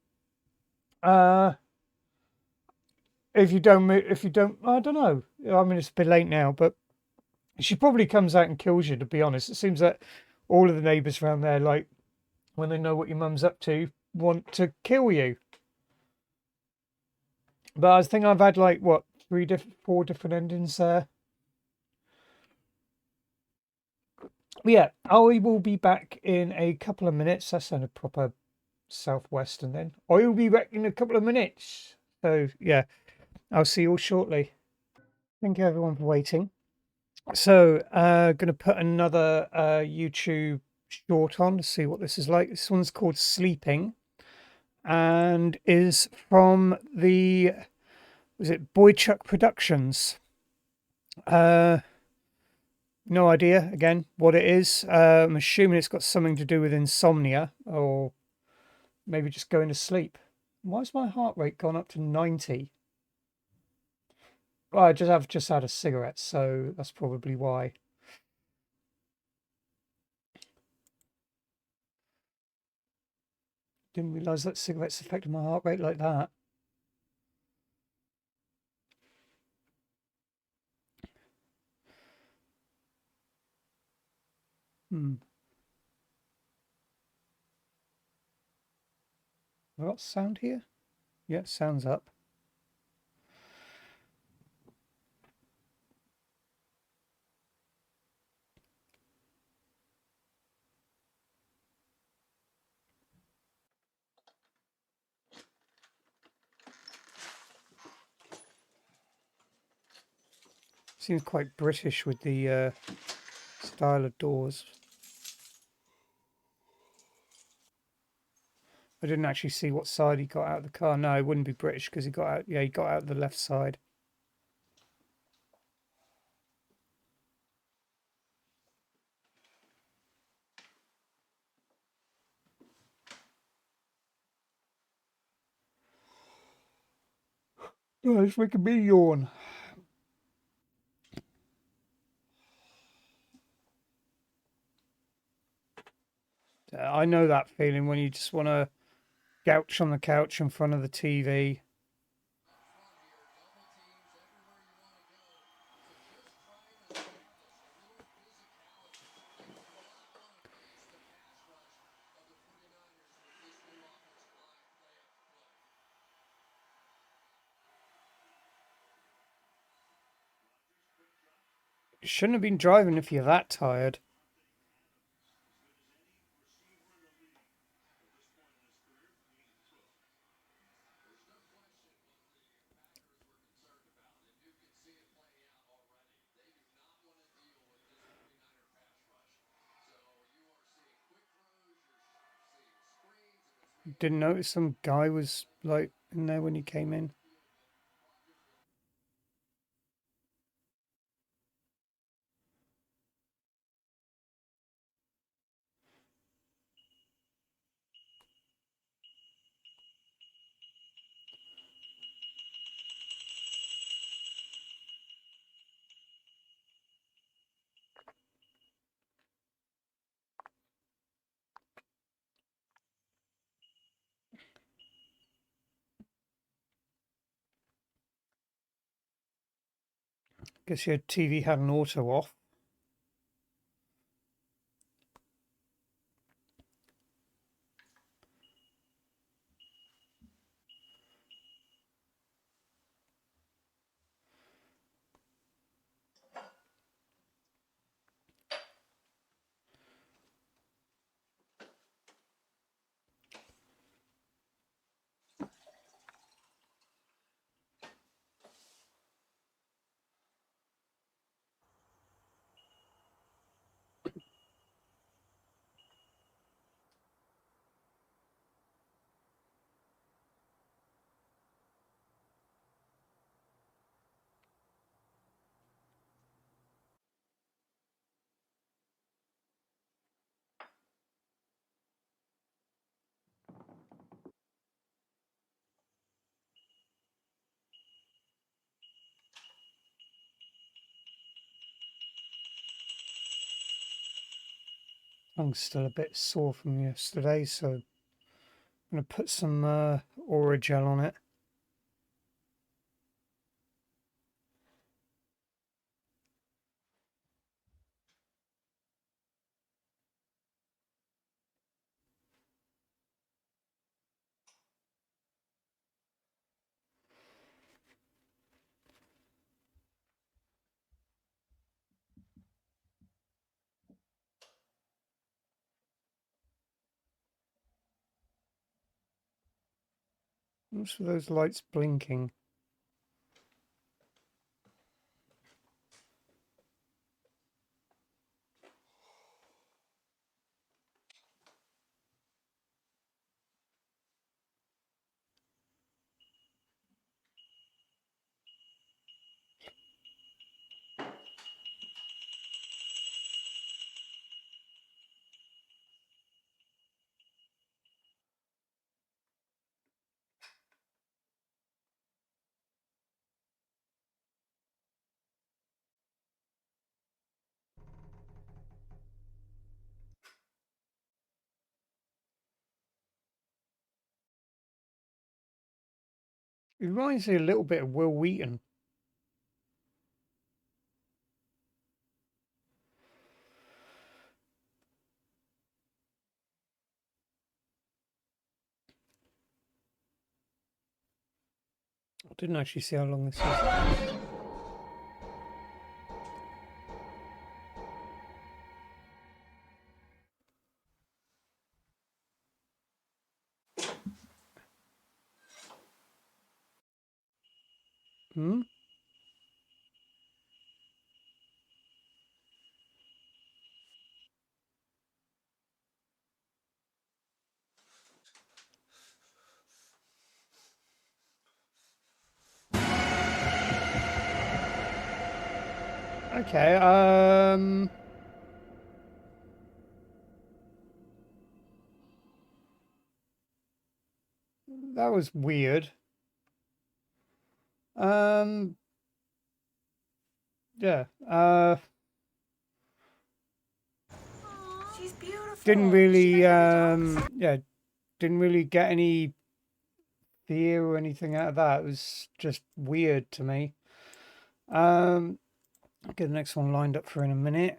A: If you don't, I don't know. I mean, it's a bit late now, but she probably comes out and kills you, to be honest. It seems that all of the neighbours around there, like, when they know what your mum's up to, want to kill you. But I think I've had, like, what, 4 different endings there. But yeah, I will be back in a couple of minutes. That's a proper Southwestern then. I will be back in a couple of minutes. So, yeah, I'll see you all shortly. Thank you, everyone, for waiting. So, going to put another YouTube short on to see what this is like. This one's called Sleeping and is from the, was it Boychuk Productions? No idea, again, what it is. I'm assuming it's got something to do with insomnia or maybe just going to sleep. Why's my heart rate gone up to 90? Well, I've just had a cigarette, so that's probably why. Didn't realise that cigarettes affected my heart rate like that. Have I got sound here? Yeah, sound's up. Seems quite British with the style of doors. I didn't actually see what side he got out of the car. No, it wouldn't be British because he got out. Yeah, he got out the left side. Oh, it's making me yawn. I know that feeling when you just want to gouch on the couch in front of the TV. You shouldn't have been driving if you're that tired. didn't notice some guy was like in there when you came in. Guess your TV had an auto off. Tongue's still a bit sore from yesterday, so I'm going to put some Aura gel on it. What's for those lights blinking? It reminds me a little bit of Will Wheaton. I didn't actually see how long this is. Hmm? Okay, that was weird. Yeah,
G: She's beautiful.
A: didn't really, yeah, didn't really get any fear or anything out of that. It was just weird to me. I'll get the next one lined up for in a minute.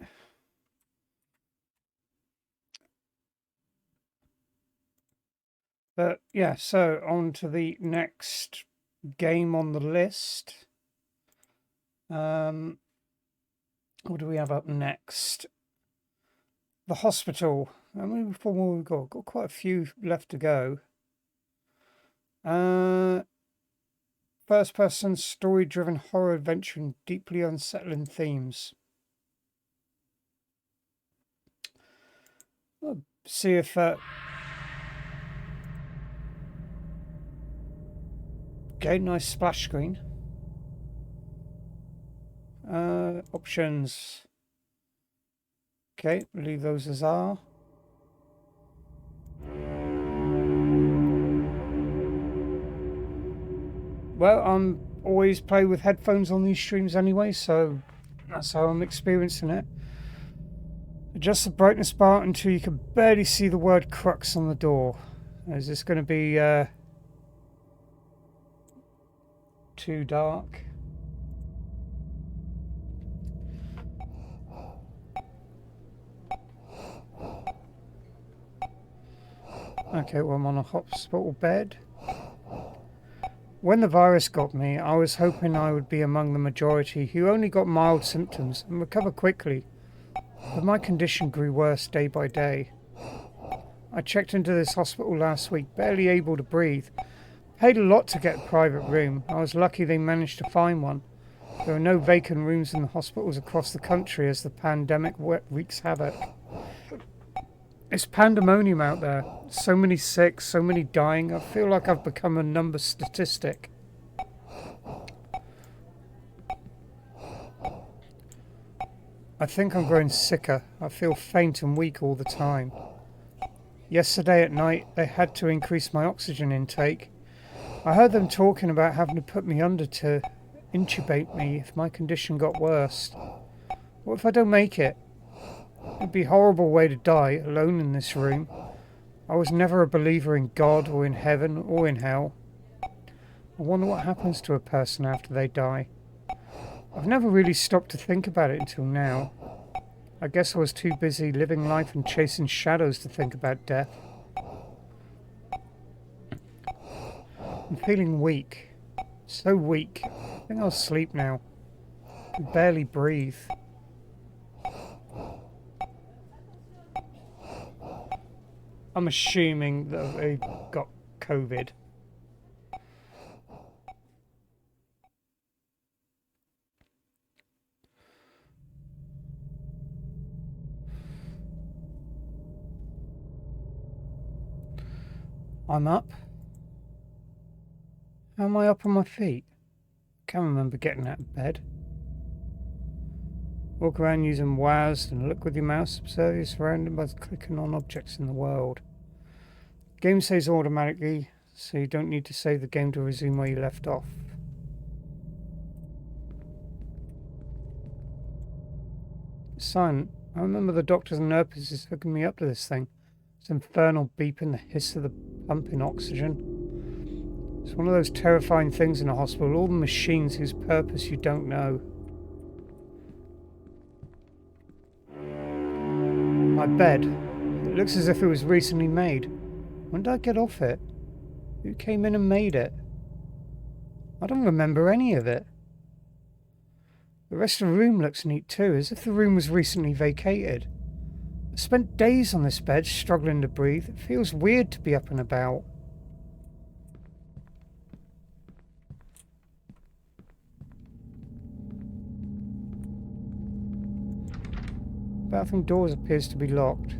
A: But yeah, so on to the next game on the list. What do we have up next? The Hospital. How many more we've got? Got quite a few left to go. First-person, story-driven horror adventure and deeply unsettling themes. I'll see if Okay, nice splash screen. Options. Okay, leave those as are. Well, I'm always play with headphones on these streams anyway, so that's how I'm experiencing it. Adjust the brightness bar until you can barely see the word crux on the door. Is this going to be too dark? Okay, well, I'm on a hospital bed. When the virus got me, I was hoping I would be among the majority who only got mild symptoms and recover quickly. But my condition grew worse day by day. I checked into this hospital last week, barely able to breathe. Paid a lot to get a private room. I was lucky they managed to find one. There are no vacant rooms in the hospitals across the country as the pandemic wreaks havoc. It's pandemonium out there. So many sick, so many dying. I feel like I've become a number statistic. I think I'm growing sicker. I feel faint and weak all the time. Yesterday at night, they had to increase my oxygen intake. I heard them talking about having to put me under to intubate me if my condition got worse. What if I don't make it? It'd be a horrible way to die, alone in this room. I was never a believer in God or in heaven or in hell. I wonder what happens to a person after they die. I've never really stopped to think about it until now. I guess I was too busy living life and chasing shadows to think about death. I'm feeling weak. So weak. I think I'll sleep now. I can barely breathe. I'm assuming that they got COVID. I'm up. How am I up on my feet? Can't remember getting out of bed. Walk around using WASD and look with your mouse. Observe your surroundings by clicking on objects in the world. Game saves automatically, so you don't need to save the game to resume where you left off. Silent. I remember the doctors and nurses hooking me up to this thing. This infernal beep and the hiss of the pumping oxygen. It's one of those terrifying things in a hospital, all the machines whose purpose you don't know. My bed. It looks as if it was recently made. When did I get off it? Who came in and made it? I don't remember any of it. The rest of the room looks neat too, as if the room was recently vacated. I spent days on this bed, struggling to breathe. It feels weird to be up and about. The bathroom door appears to be locked.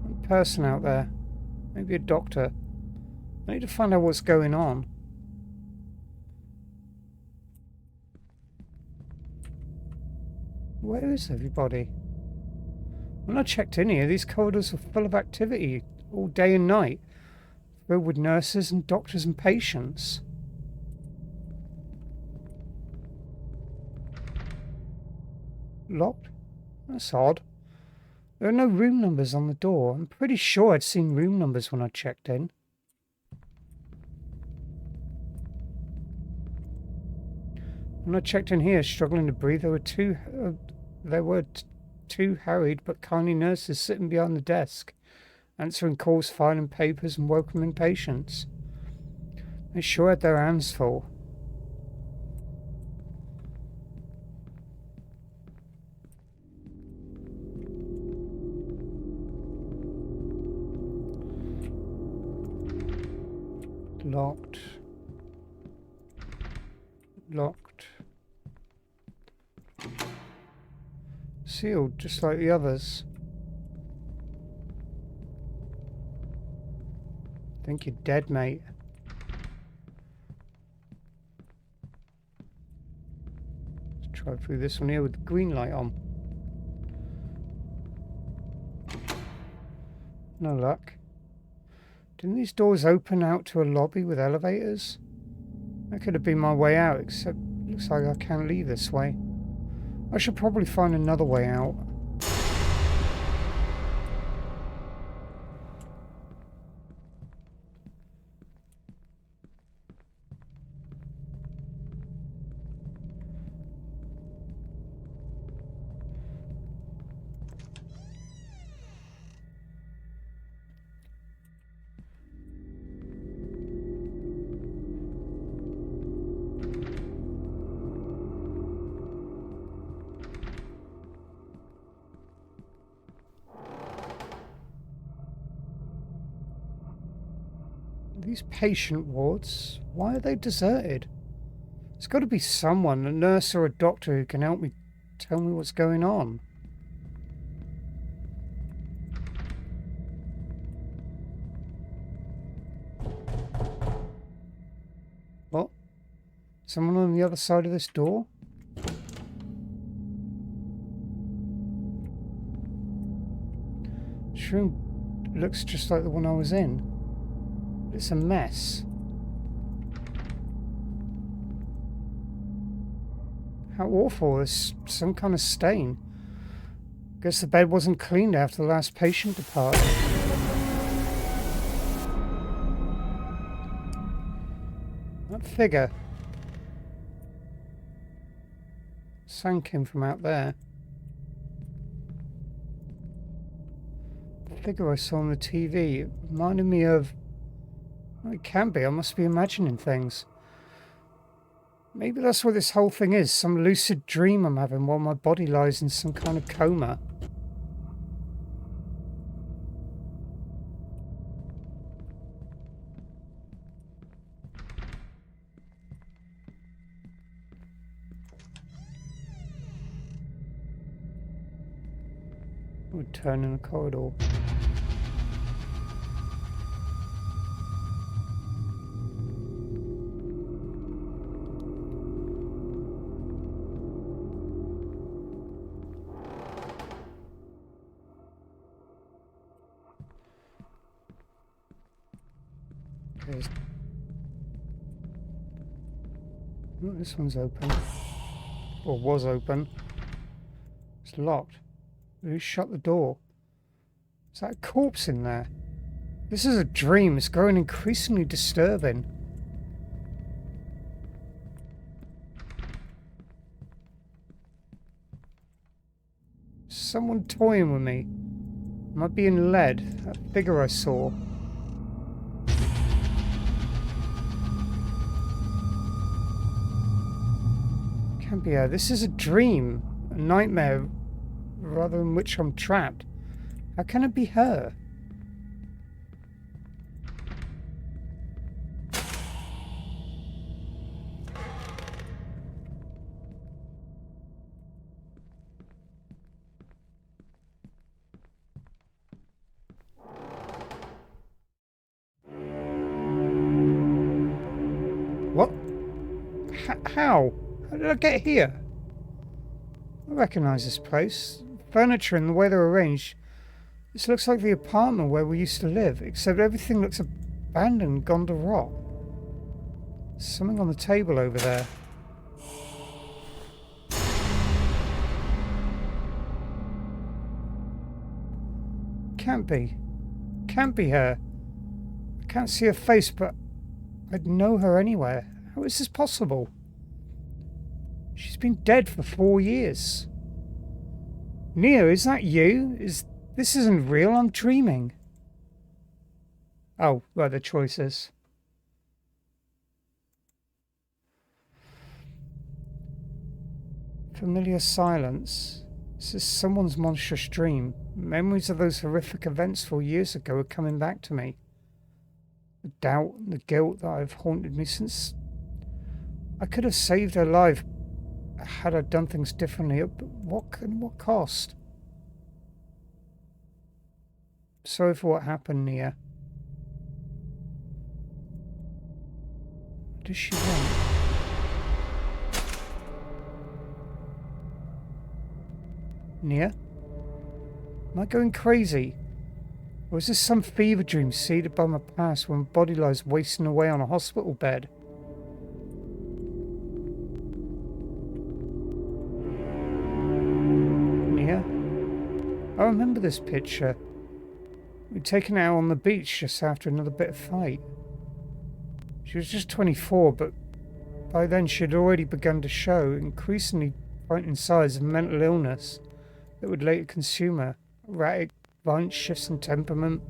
A: A person out there. Maybe a doctor. I need to find out what's going on. Where is everybody? When I checked in here, these corridors were full of activity all day and night, filled with nurses and doctors and patients. Locked? That's odd. There are no room numbers on the door. I'm pretty sure I'd seen room numbers when I checked in. When I checked in here, struggling to breathe, there were two harried but kindly nurses sitting behind the desk, answering calls, filing papers, and welcoming patients. They sure had their hands full. Locked. Locked. Sealed, just like the others. Think you're dead, mate. Let's try through this one here with the green light on. No luck. Didn't these doors open out to a lobby with elevators? That could have been my way out, except looks like I can't leave this way. I should probably find another way out. These patient wards, why are they deserted? There's got to be someone, a nurse or a doctor, who can help me tell me what's going on. What? Someone on the other side of this door? This room looks just like the one I was in. It's a mess. How awful. There's some kind of stain. Guess the bed wasn't cleaned after the last patient departed. That figure. Sound came from out there. The figure I saw on the TV, it reminded me of... Well, it can be. I must be imagining things. Maybe that's what this whole thing is. Some lucid dream I'm having while my body lies in some kind of coma. I would turn in the corridor. Oh, this one's open. Or was open. It's locked. Who shut the door? Is that a corpse in there? This is a dream. It's growing increasingly disturbing. Someone toying with me. Am I being led? That figure I saw. Can't be her. This is a dream. A nightmare, rather in which I'm trapped. How can it be her? What? How? How did I get here? I recognise this place. Furniture and the way they're arranged. This looks like the apartment where we used to live, except everything looks abandoned, gone to rot. There's something on the table over there. Can't be. Can't be her. I can't see her face, but I'd know her anywhere. How is this possible? She's been dead for 4 years. Neo, is that you? This isn't real, I'm dreaming. Oh, right, the choices. Familiar silence. This is someone's monstrous dream. Memories of those horrific events 4 years ago are coming back to me. The doubt and the guilt that have haunted me since... I could have saved her life had I done things differently, but what cost? Sorry for what happened, Nia. What does she want? Nia? Am I going crazy? Or is this some fever dream seeded by my past when my body lies wasting away on a hospital bed? Nia? I remember this picture. We'd taken her out on the beach just after another bit of fight. She was just 24, but by then she had already begun to show increasingly frightening signs of mental illness that would later consume her. Erratic, violent shifts in temperament,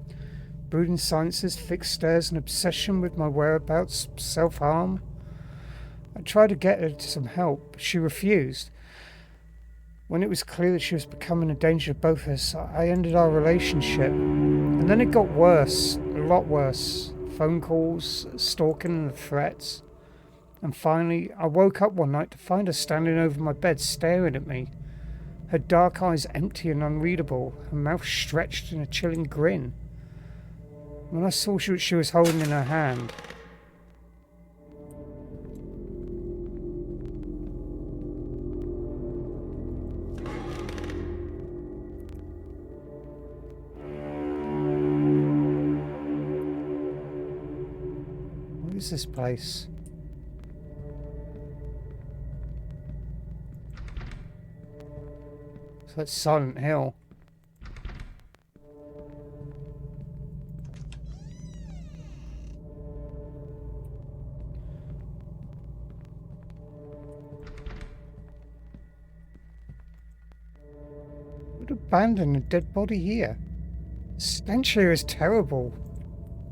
A: brooding silences, fixed stares, and obsession with my whereabouts, self-harm. I tried to get her to some help, but she refused. When it was clear that she was becoming a danger to both of us, I ended our relationship. And then it got worse, a lot worse. Phone calls, stalking and threats. And finally, I woke up one night to find her standing over my bed staring at me. Her dark eyes empty and unreadable, her mouth stretched in a chilling grin. When I saw what she was holding in her hand, what is this place? It's like Silent Hill. Would abandon a dead body here. The stench here is terrible.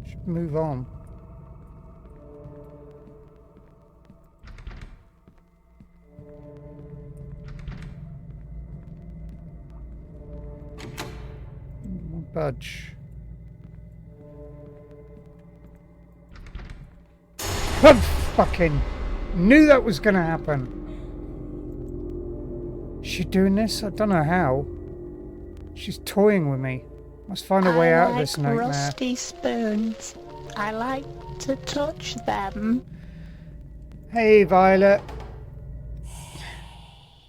A: Should move on. Budge. I fucking knew that was gonna happen. Is she doing this? I don't know how. She's toying with me. Must find a way out of this nightmare.
K: Rusty spoons. I like to touch them.
A: Hey, Violet.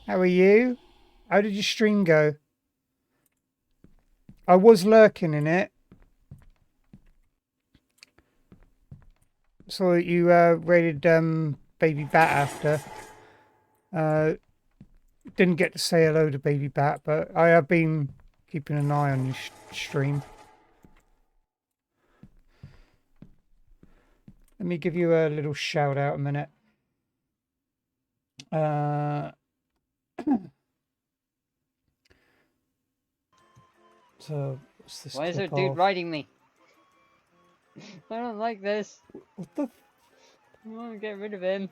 A: How are you? How did your stream go? I was lurking in it. Saw that you raided Baby Bat after. Didn't get to say hello to Baby Bat, but I have been keeping an eye on your stream. Let me give you a little shout out a minute. So, what's this?
O: Why is there a dude riding me? I don't like this.
A: What the?
O: I want to get rid of him.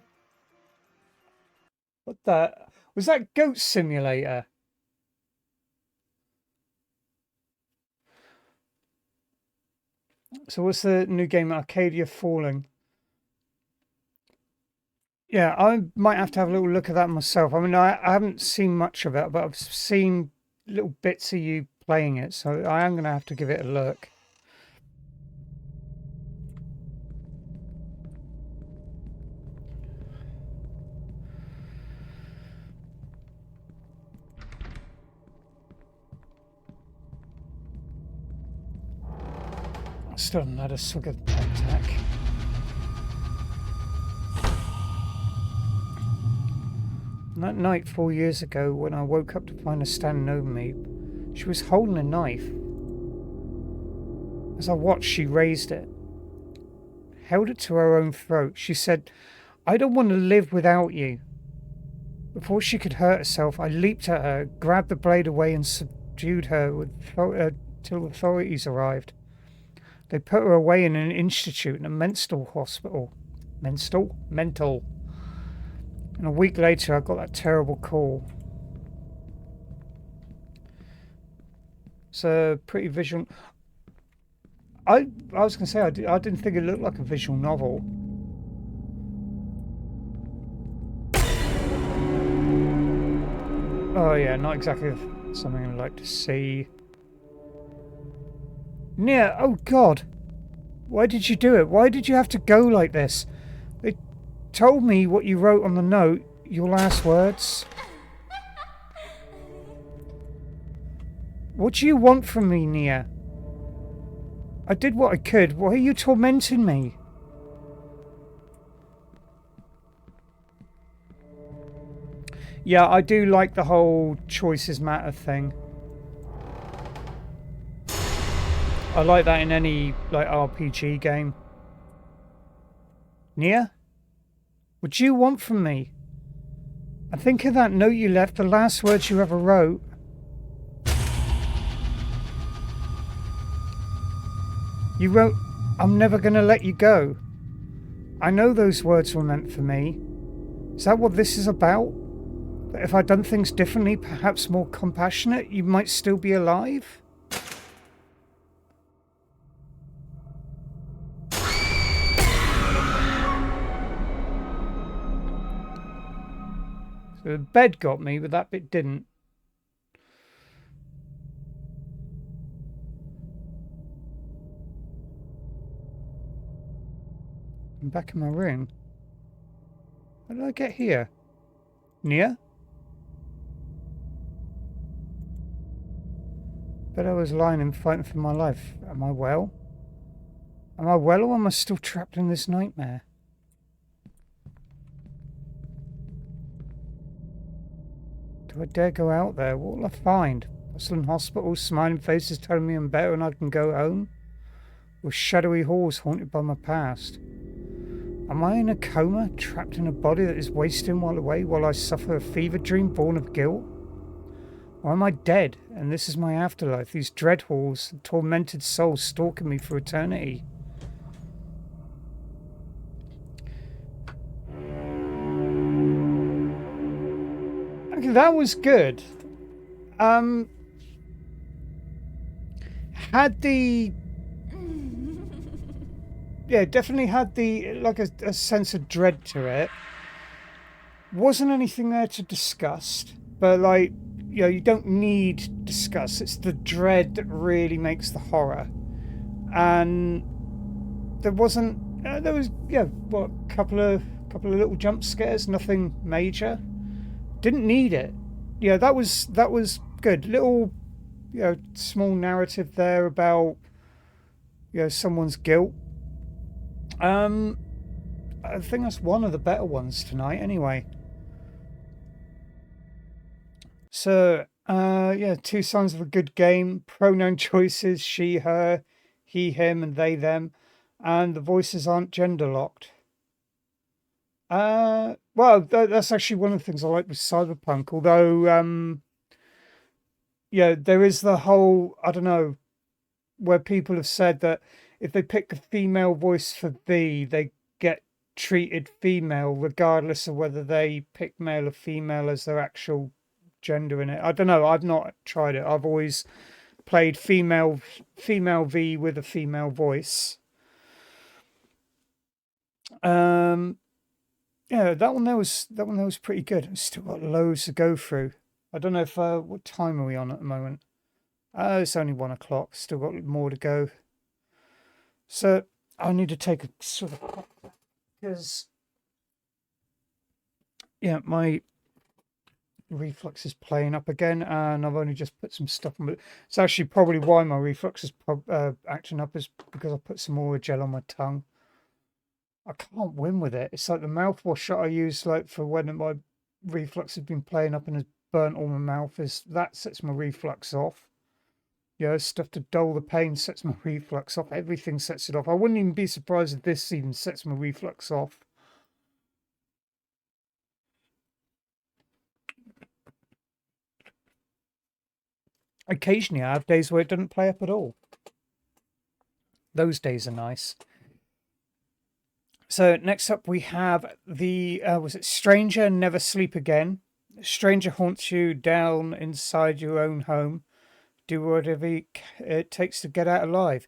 A: What the? Was that Goat Simulator? So what's the new game? Arcadia Falling. Yeah, I might have to have a little look at that myself. I mean, I haven't seen much of it, but I've seen little bits of you playing it, so I am going to have to give it a look. Still haven't had a swig of attack. And that night 4 years ago, when I woke up to find her standing over me, she was holding a knife. As I watched, she raised it, held it to her own throat. She said, "I don't want to live without you." Before she could hurt herself, I leaped at her, grabbed the blade away and subdued her till authorities arrived. They put her away in an institute in a mental hospital. Mental. And a week later, I got that terrible call. It's a pretty visual. I was going to say, I didn't think it looked like a visual novel. Oh yeah, not exactly something I'd like to see. Nia, oh God. Why did you do it? Why did you have to go like this? told me what you wrote on the note, your last words. What do you want from me, Nia? I did what I could. Why are you tormenting me? Yeah, I do like the whole choices matter thing. I like that in any like RPG game. Nia? What do you want from me? I think of that note you left, the last words you ever wrote. You wrote, I'm never gonna let you go. I know those words were meant for me. Is that what this is about? That if I'd done things differently, perhaps more compassionate, you might still be alive? So the bed got me, but that bit didn't. I'm back in my room. How did I get here? Nia? But I was lying and fighting for my life. Am I well? Am I well, or am I still trapped in this nightmare? Do I dare go out there? What will I find? Bustling hospitals, smiling faces telling me I'm better and I can go home? Or shadowy halls haunted by my past? Am I in a coma, trapped in a body that is wasting away while I suffer a fever dream born of guilt? Or am I dead, and this is my afterlife, these dread halls, tormented souls stalking me for eternity? Okay, that was good. Had the... Yeah, definitely had the, like a sense of dread to it. Wasn't anything there to discuss, but like, you know, you don't need discuss. It's the dread that really makes the horror. And there wasn't, there was, yeah, what, a couple of little jump scares, nothing major. Didn't need it. Yeah, that was good. Little, you know, small narrative there about, you know, someone's guilt. I think that's one of the better ones tonight, anyway. So, yeah, 2 signs of a good game. Pronoun choices: she, her, he, him, and they, them, and the voices aren't gender locked. Well, that's actually one of the things I like with Cyberpunk. Although, yeah, there is the whole, I don't know, where people have said that if they pick a female voice for V, they get treated female regardless of whether they pick male or female as their actual gender in it. I don't know. I've not tried it. I've always played female V with a female voice. Yeah, that one there was pretty good. It's still got loads to go through. I don't know if what time are we on at the moment? It's only 1 o'clock. Still got more to go. So I need to take a sort of, because yeah, my reflux is playing up again, and I've only just put some stuff on. It's actually probably why my reflux is acting up, is because I put some more gel on my tongue. I can't win with it. It's like the mouthwash that I use, like for when my reflux has been playing up and has burnt all my mouth. Is that sets my reflux off. Yeah, stuff to dull the pain sets my reflux off. Everything sets it off. I wouldn't even be surprised if this even sets my reflux off. Occasionally I have days where it doesn't play up at all. Those days are nice. So next up we have the, was it Stranger Never Sleep Again? Stranger haunts you down inside your own home. Do whatever it takes to get out alive.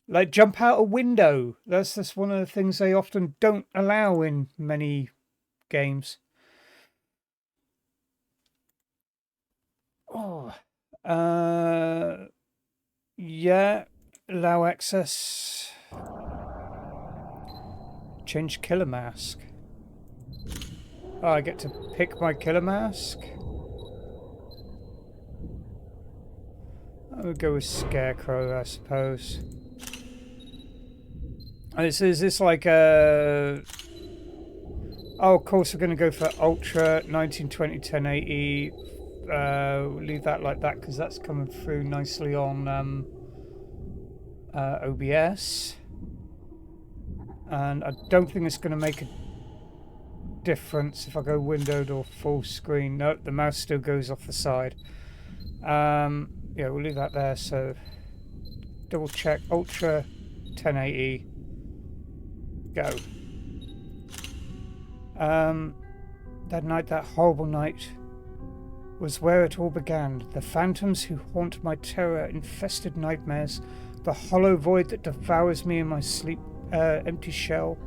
A: Like jump out a window. That's one of the things they often don't allow in many games. Oh, yeah, allow access. Change killer mask. Oh, I get to pick my killer mask? I would go with Scarecrow, I suppose. Is this like a... Oh, of course we're going to go for Ultra 1920 1080. Leave that like that because that's coming through nicely on OBS. And I don't think it's going to make a difference if I go windowed or full screen. No, the mouse still goes off the side. Yeah, we'll leave that there. So double check Ultra 1080. Go. That night, that horrible night, was where it all began. The phantoms who haunt my terror-infested nightmares, the hollow void that devours me in my sleep, empty shell,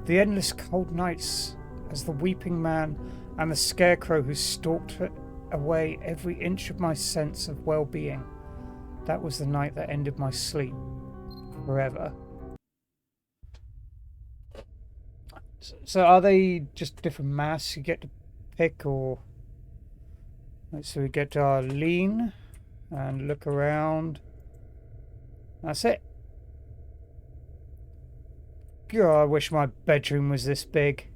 A: the endless cold nights as the weeping man and the scarecrow who stalked away every inch of my sense of well-being. That was the night that ended my sleep forever. So are they just different masks you get to pick, or... So we get our lean and look around. That's it. God, I wish my bedroom was this big.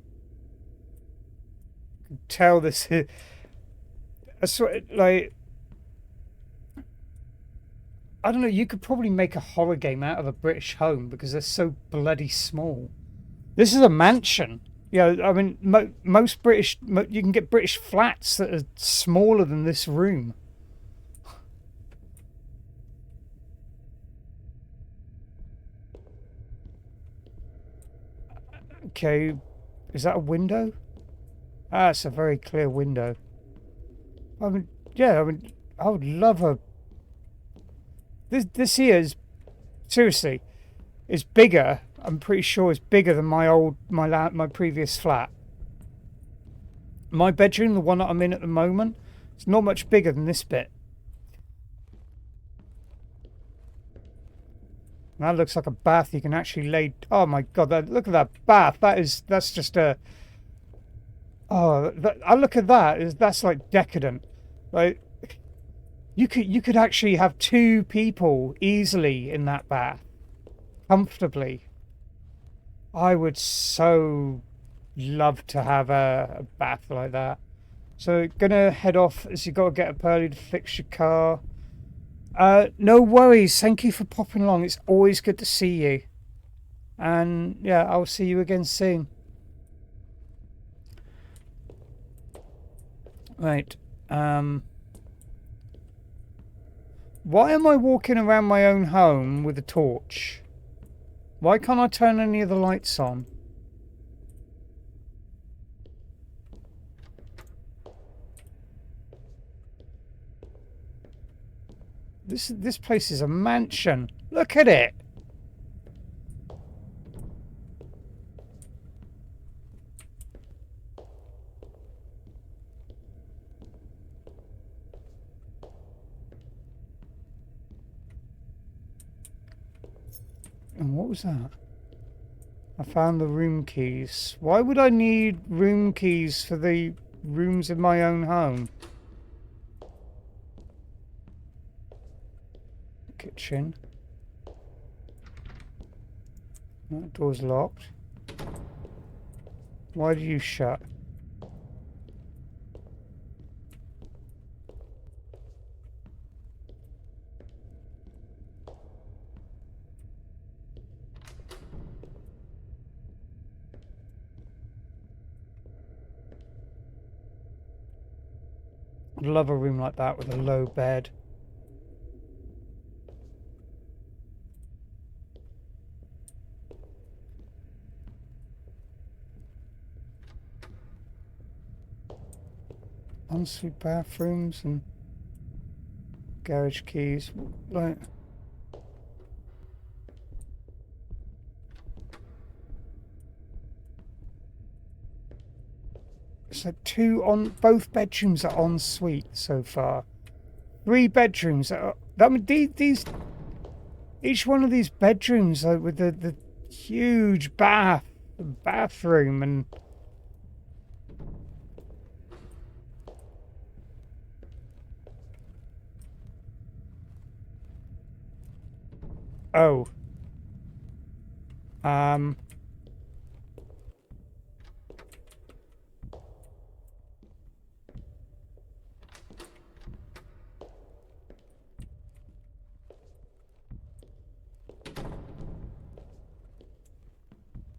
A: I can tell this is... I swear, like... I don't know, you could probably make a horror game out of a British home because they're so bloody small. This is a mansion. Yeah, I mean, most British... you can get British flats that are smaller than this room. Okay, is that a window? Ah, it's a very clear window. I mean, yeah, I mean, I would love a... This here is... Seriously, is bigger... I'm pretty sure it's bigger than my previous flat. My bedroom, the one that I'm in at the moment, it's not much bigger than this bit. And that looks like a bath you can actually lay... Oh my god, look at that bath. That's just a... Oh, I look at that. That's like decadent. Like, you could actually have 2 people easily in that bath. Comfortably. I would so love to have a bath like that. So gonna head off as you got to get up early to fix your car. No worries. Thank you for popping along. It's always good to see you. And yeah, I'll see you again soon. Right. Why am I walking around my own home with a torch? Why can't I turn any of the lights on? This place is a mansion. Look at it. And what was that? I found the room keys. Why would I need room keys for the rooms in my own home? Kitchen. That door's locked. Why do you shut? I'd love a room like that with a low bed. Ensuite bathrooms and garage keys. Like, so both bedrooms are en suite so far. 3 bedrooms are, I mean, these each one of these bedrooms with the huge bath the bathroom and... Oh.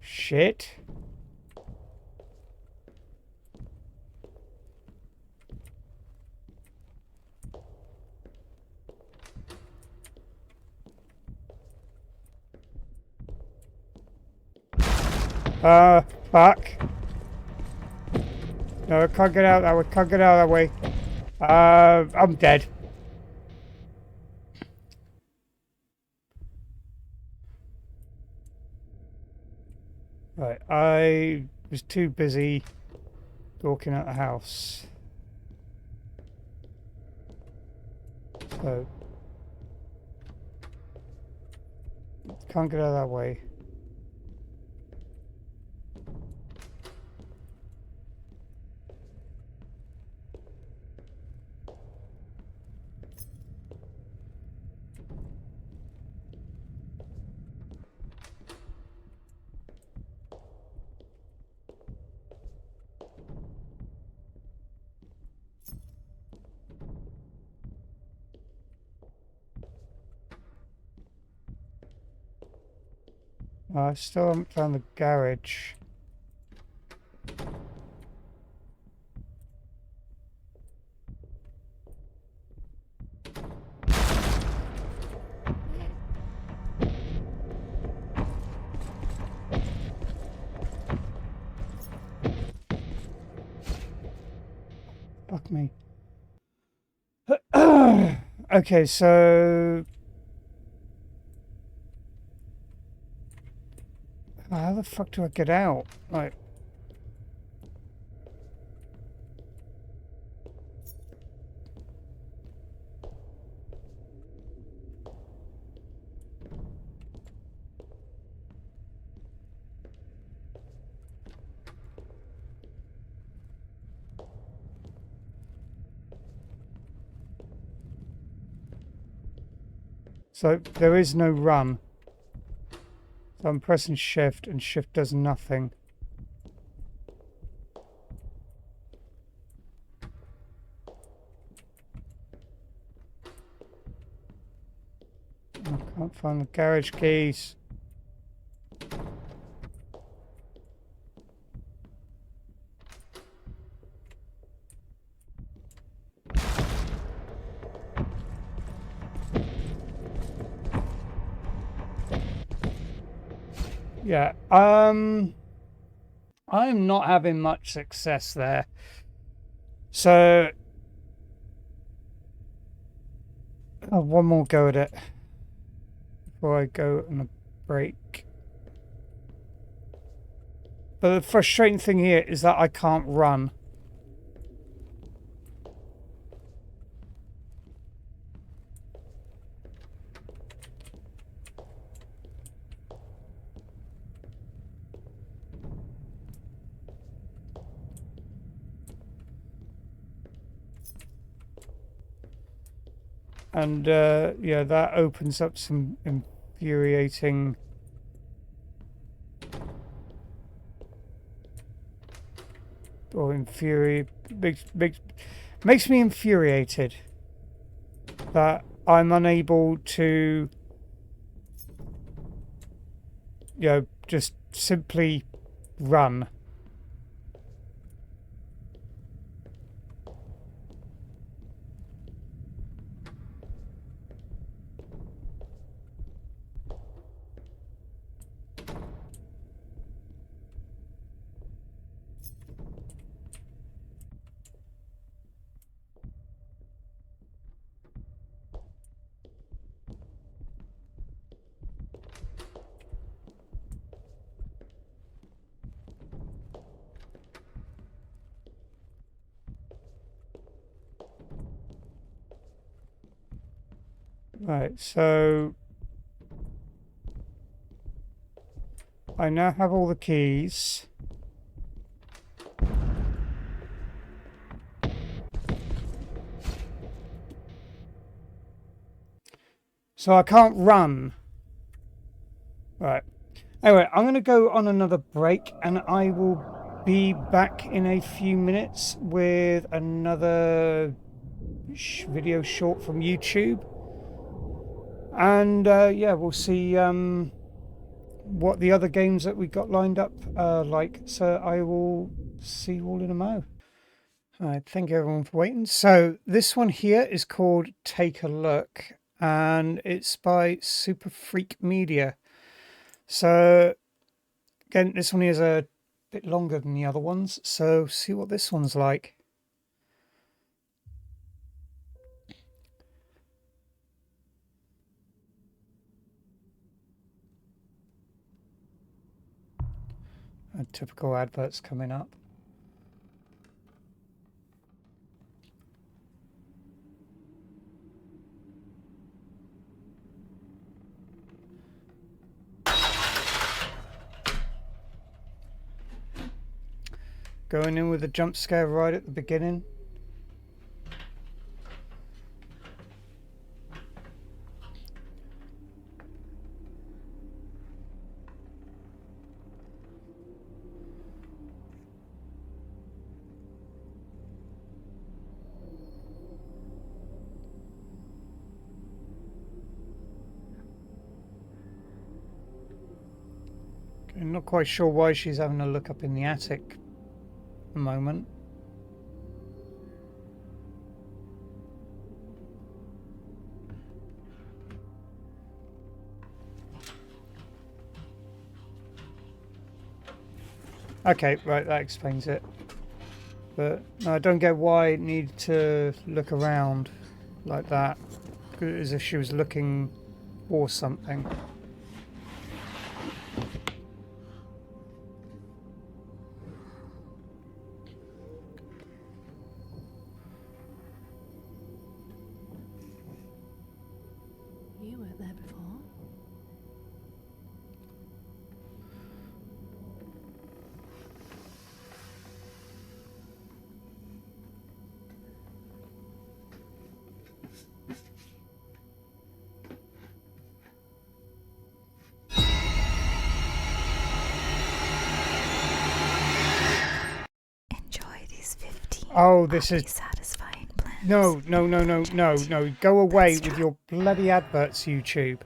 A: Shit. Fuck. No, I can't get out that way. Can't get out that way. I'm dead. Right, I was too busy walking out the house. So, can't get out that way. I still haven't found the garage. Fuck me. Okay, so... How the fuck do I get out? Like... So, there is no run. So I'm pressing shift and shift does nothing. I can't find the garage keys. Yeah, I'm not having much success there. So, one more go at it before I go on a break. But the frustrating thing here is that I can't run. And yeah, that opens up some infuriating makes me infuriated that I'm unable to, you know, just simply run. Right, so I now have all the keys. So I can't run. Right. Anyway, I'm going to go on another break and I will be back in a few minutes with another video short from YouTube. And yeah, we'll see what the other games that we got lined up like. So I will see you all in a mo. Alright, thank you everyone for waiting. So this one here is called Take a Look and it's by Super Freak Media. So again, this one is a bit longer than the other ones, so see what this one's like. Typical adverts coming up. Going in with a jump scare right at the beginning. I'm not quite sure why she's having a look up in the attic at the moment. Okay, right, that explains it. But no, I don't get why it needed to look around like that, as if she was looking for something.
F: You weren't there before.
A: Oh, this is
K: satisfying plans.
A: no. Go away with your bloody adverts, YouTube.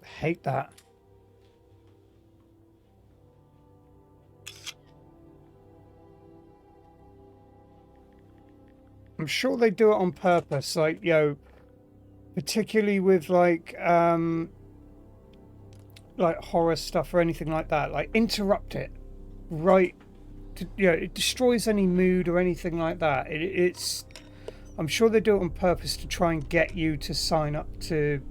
A: Hate that. I'm sure they do it on purpose, like, you know, particularly with like horror stuff or anything like that. Like, interrupt it, right? You know, it destroys any mood or anything like that. It's. I'm sure they do it on purpose to try and get you to sign up to,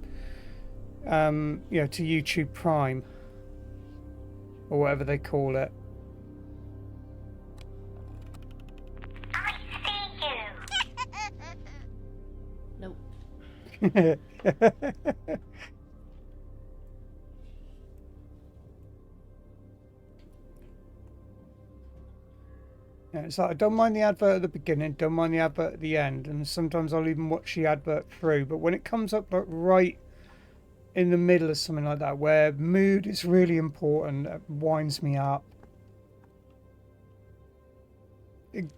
A: you know, to YouTube Prime or whatever they call it.
F: Nope.
A: Yeah, it's like I don't mind the advert at the beginning, don't mind the advert at the end, and sometimes I'll even watch the advert through. But when it comes up like right in the middle of something like that, where mood is really important, it winds me up.
F: Jesus.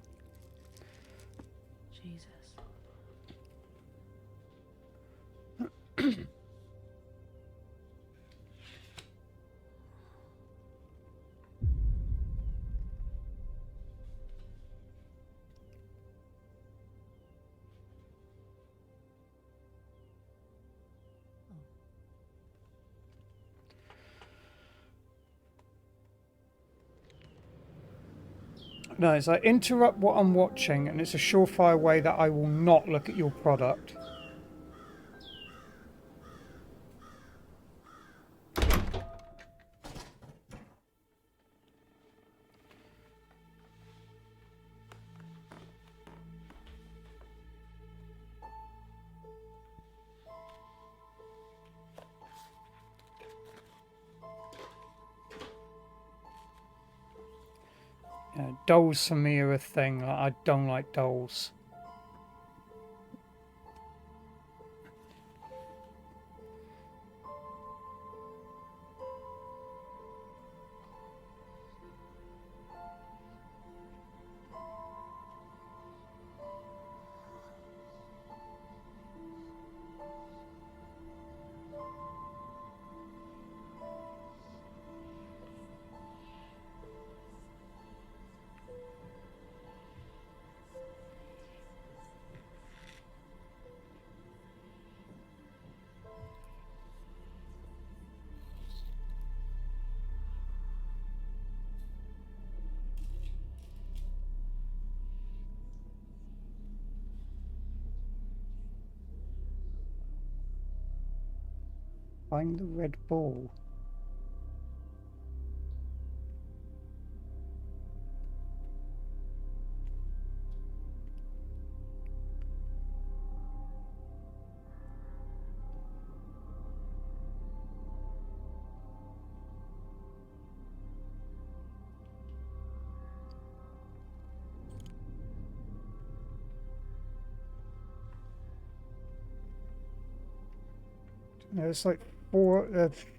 A: No, it's like interrupt what I'm watching, and it's a surefire way that I will not look at your product. Dolls for me are a thing. I don't like dolls. Find the red ball. There's like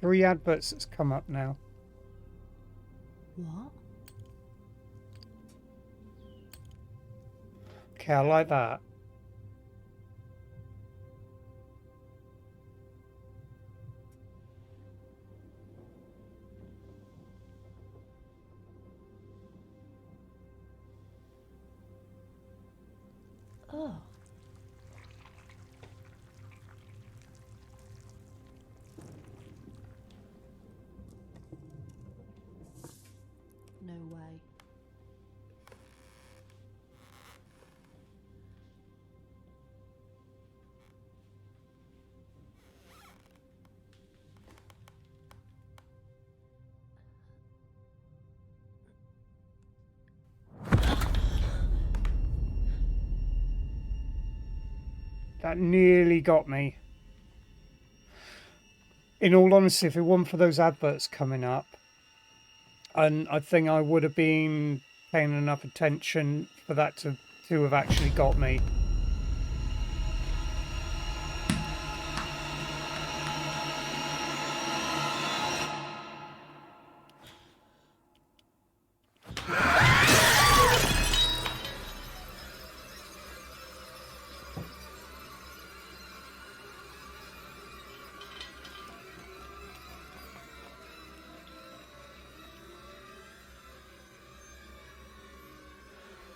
A: three adverts that's come up now.
D: What?
A: Okay, I like that.
D: Oh. No way.
A: That nearly got me. In all honesty, if it weren't for those adverts coming up, and I think I would have been paying enough attention for that to have actually got me.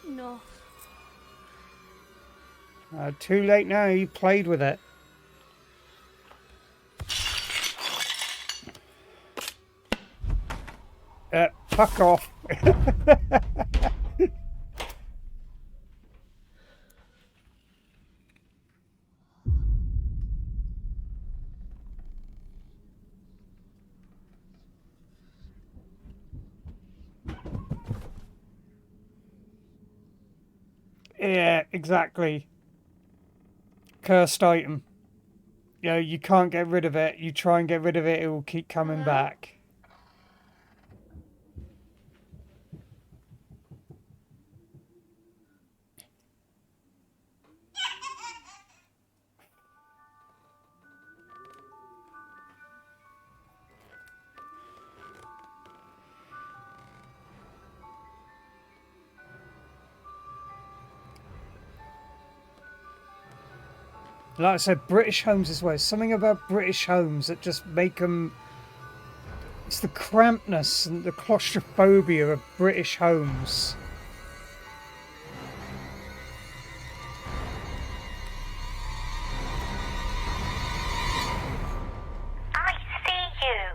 D: No.
A: Too late now, you played with it. Fuck off. Yeah, exactly. Cursed item. You know, you can't get rid of it. You try and get rid of it, it will keep coming back. Like I said, British homes as well. There's something about British homes that just make them... It's the crampedness and the claustrophobia of British homes.
K: I see you.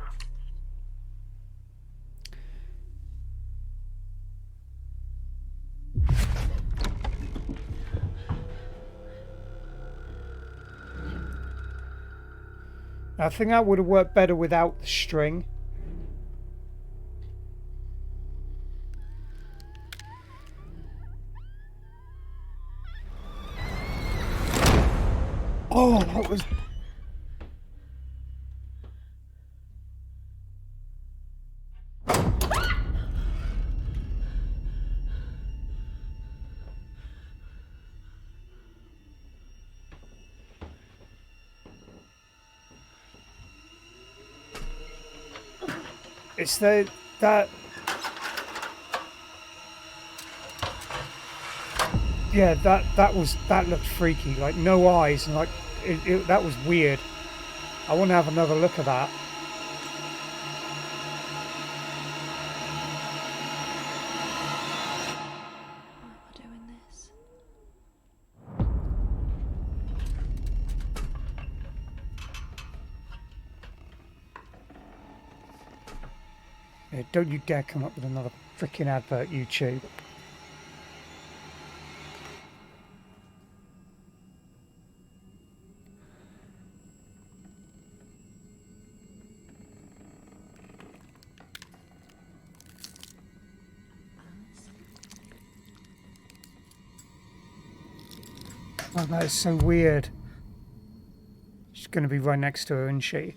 A: I think that would have worked better without the string. Oh, that was... It's that yeah, that looked freaky. Like no eyes, and like that was weird. I want to have another look at that. Yeah, don't you dare come up with another freaking advert, YouTube. Oh, that is so weird. She's going to be right next to her, isn't she?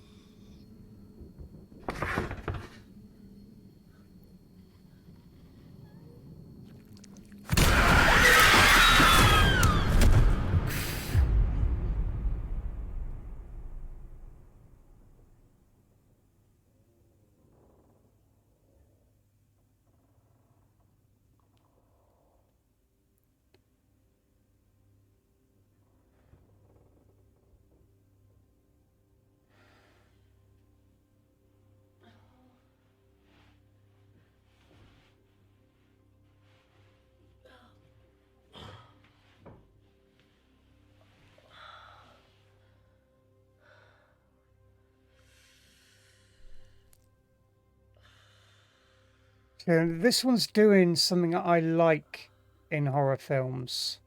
A: So this one's doing something that I like in horror films.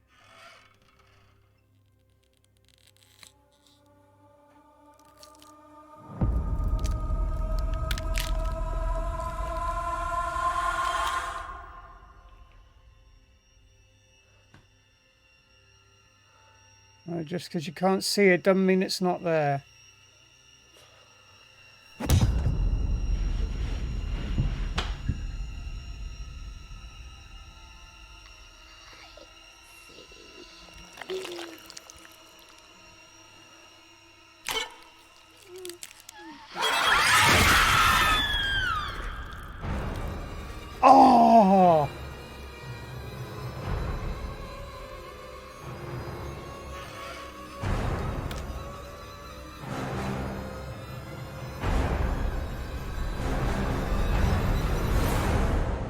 A: Just because you can't see it doesn't mean it's not there. Oh!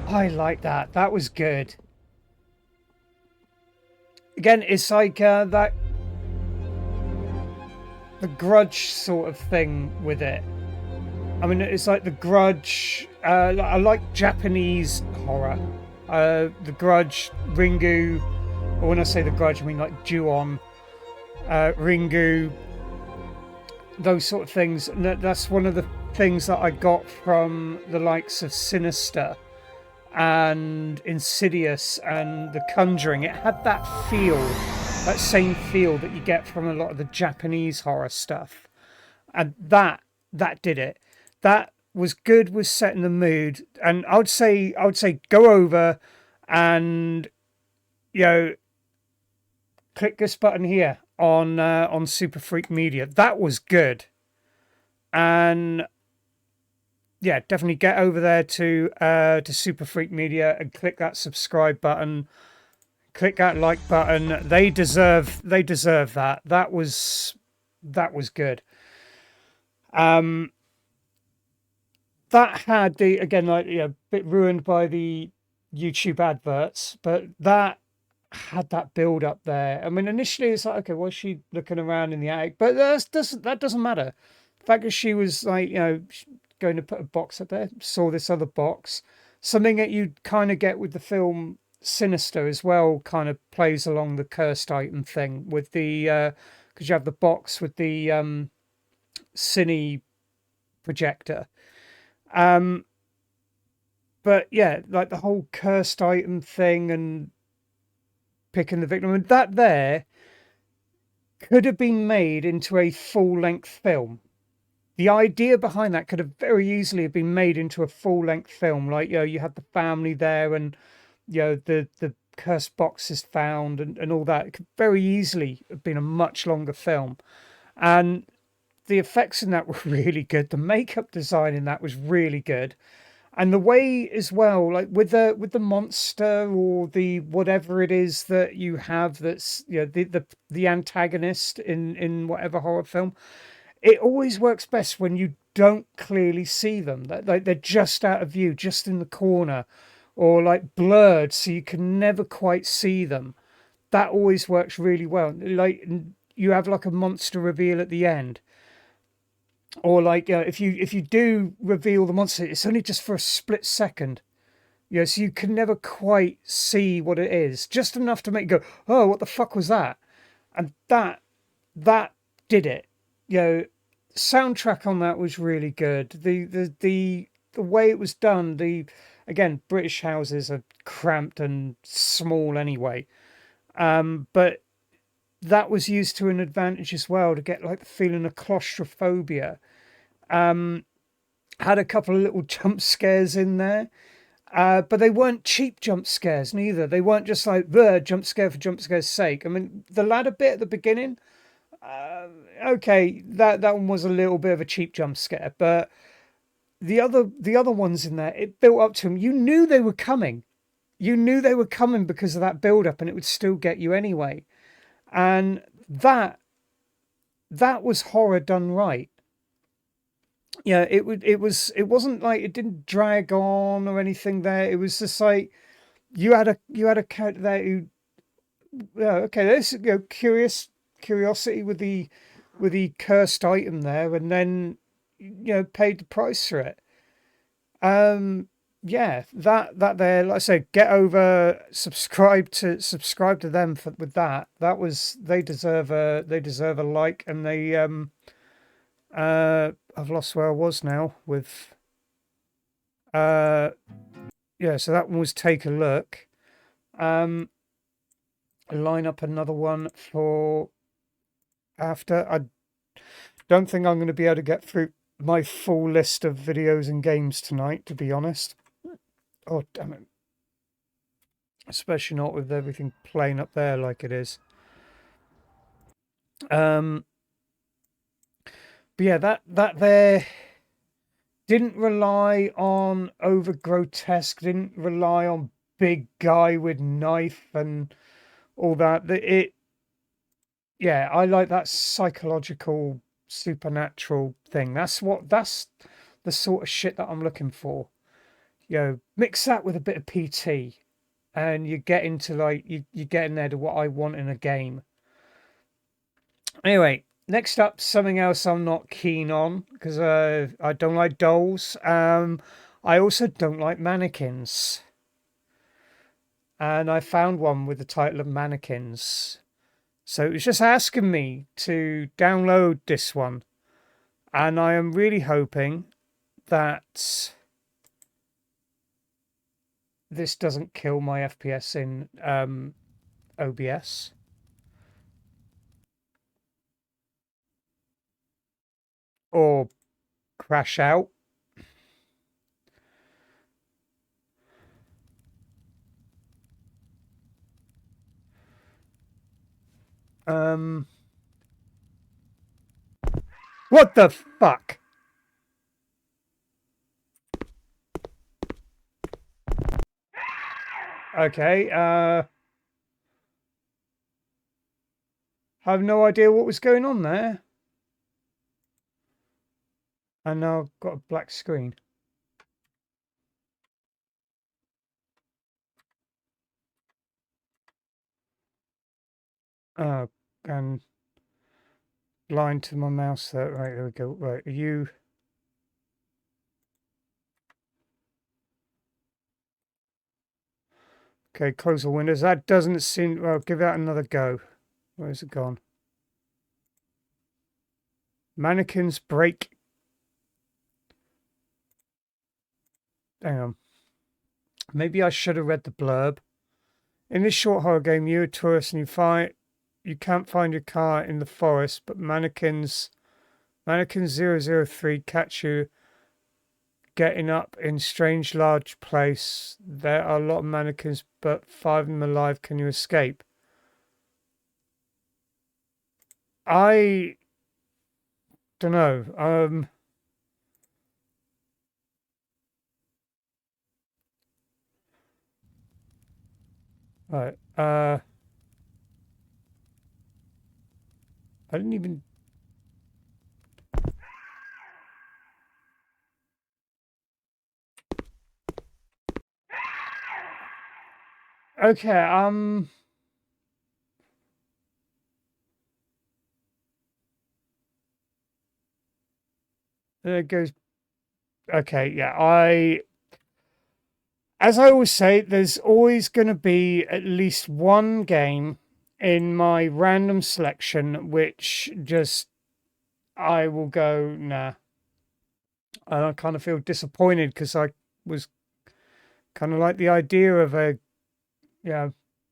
A: I like that. That was good. Again, it's like that the Grudge sort of thing with it. I mean, it's like the Grudge. I like Japanese horror. The Grudge, Ringu. Or when I say the Grudge, I mean like Ju-on, Ringu. Those sort of things. And that's one of the things that I got from the likes of Sinister and Insidious and The Conjuring. It had that feel, that same feel that you get from a lot of the Japanese horror stuff, and that did it. That was good, was setting the mood. And I would say go over and click this button here on Super Freak Media. That was good. And yeah, definitely get over there to Super Freak Media and click that subscribe button, click that like button. They deserve that. That was good. That had the, again, like, bit ruined by the YouTube adverts, but that had that build up there. I mean, initially it's like, okay, why is she looking around in the attic? But that doesn't matter. The fact that she was like, going to put a box up there, saw this other box, something that you kind of get with the film Sinister as well, kind of plays along the cursed item thing with the because you have the box with the cine projector. But yeah, like the whole cursed item thing and picking the victim, and that there could have been made into a full-length film. The idea behind that could have very easily have been made into a full-length film. Like, you had the family there, and the cursed box is found, and all that. It could very easily have been a much longer film. And the effects in that were really good. The makeup design in that was really good. And the way as well, like with the monster or the whatever it is that you have that's, you know, the antagonist in whatever horror film, it always works best when you don't clearly see them. Like they're just out of view, just in the corner, or like blurred, so you can never quite see them. That always works really well. Like you have like a monster reveal at the end, or like if you do reveal the monster, it's only just for a split second. You know, so you can never quite see what it is, just enough to make you go, "Oh, what the fuck was that?" And that did it. You know, soundtrack on that was really good. The way it was done. Again, British houses are cramped and small anyway, but that was used to an advantage as well to get like the feeling of claustrophobia. Had a couple of little jump scares in there. But they weren't cheap jump scares neither. They weren't just like the jump scare for jump scare's sake. I mean, the ladder bit at the beginning, okay, that one was a little bit of a cheap jump scare, but the other ones in there, it built up to them. You knew they were coming. You knew they were coming because of that build up, and it would still get you anyway. And that was horror done right. Yeah, it wasn't like it didn't drag on or anything there. It was just like you had a character there who, yeah, okay, there's, you know, curiosity with the cursed item there, and then, you know, paid the price for it. Yeah, that there, like I said, get over, subscribe to them with that. That was, they deserve a like, and they I've lost where I was now with yeah, so that one was Take a Look. Line up another one for after. I don't think I'm going to be able to get through my full list of videos and games tonight, to be honest. Oh, damn it. Especially not with everything playing up there like it is. But yeah, that there didn't rely on over grotesque, didn't rely on big guy with knife and all that. Yeah, I like that psychological supernatural thing. That's the sort of shit that I'm looking for. You know, mix that with a bit of PT, and you get into like you get in there to what I want in a game. Anyway, next up, something else I'm not keen on because I don't like dolls. I also don't like mannequins, and I found one with the title of Mannequins. So it was just asking me to download this one, and I am really hoping that this doesn't kill my FPS in OBS. Or crash out. What the fuck? Okay, have no idea what was going on there. And now I've got a black screen. And blind to my mouse there. Right, there we go. Right, are you... Okay, close the windows. That doesn't seem... Well, give that another go. Where's it gone? Mannequins break. Hang on. Maybe I should have read the blurb. In this short horror game, you're a tourist and you can't find your car in the forest, but mannequins 003 catch you getting up in strange large place. There are a lot of mannequins, but 5 of them alive. Can you escape? I don't know. Right. I didn't even. Okay. There goes. Okay. Yeah. As I always say, there's always going to be at least one game in my random selection which just I will go, nah. And I kind of feel disappointed because I was kind of like the idea of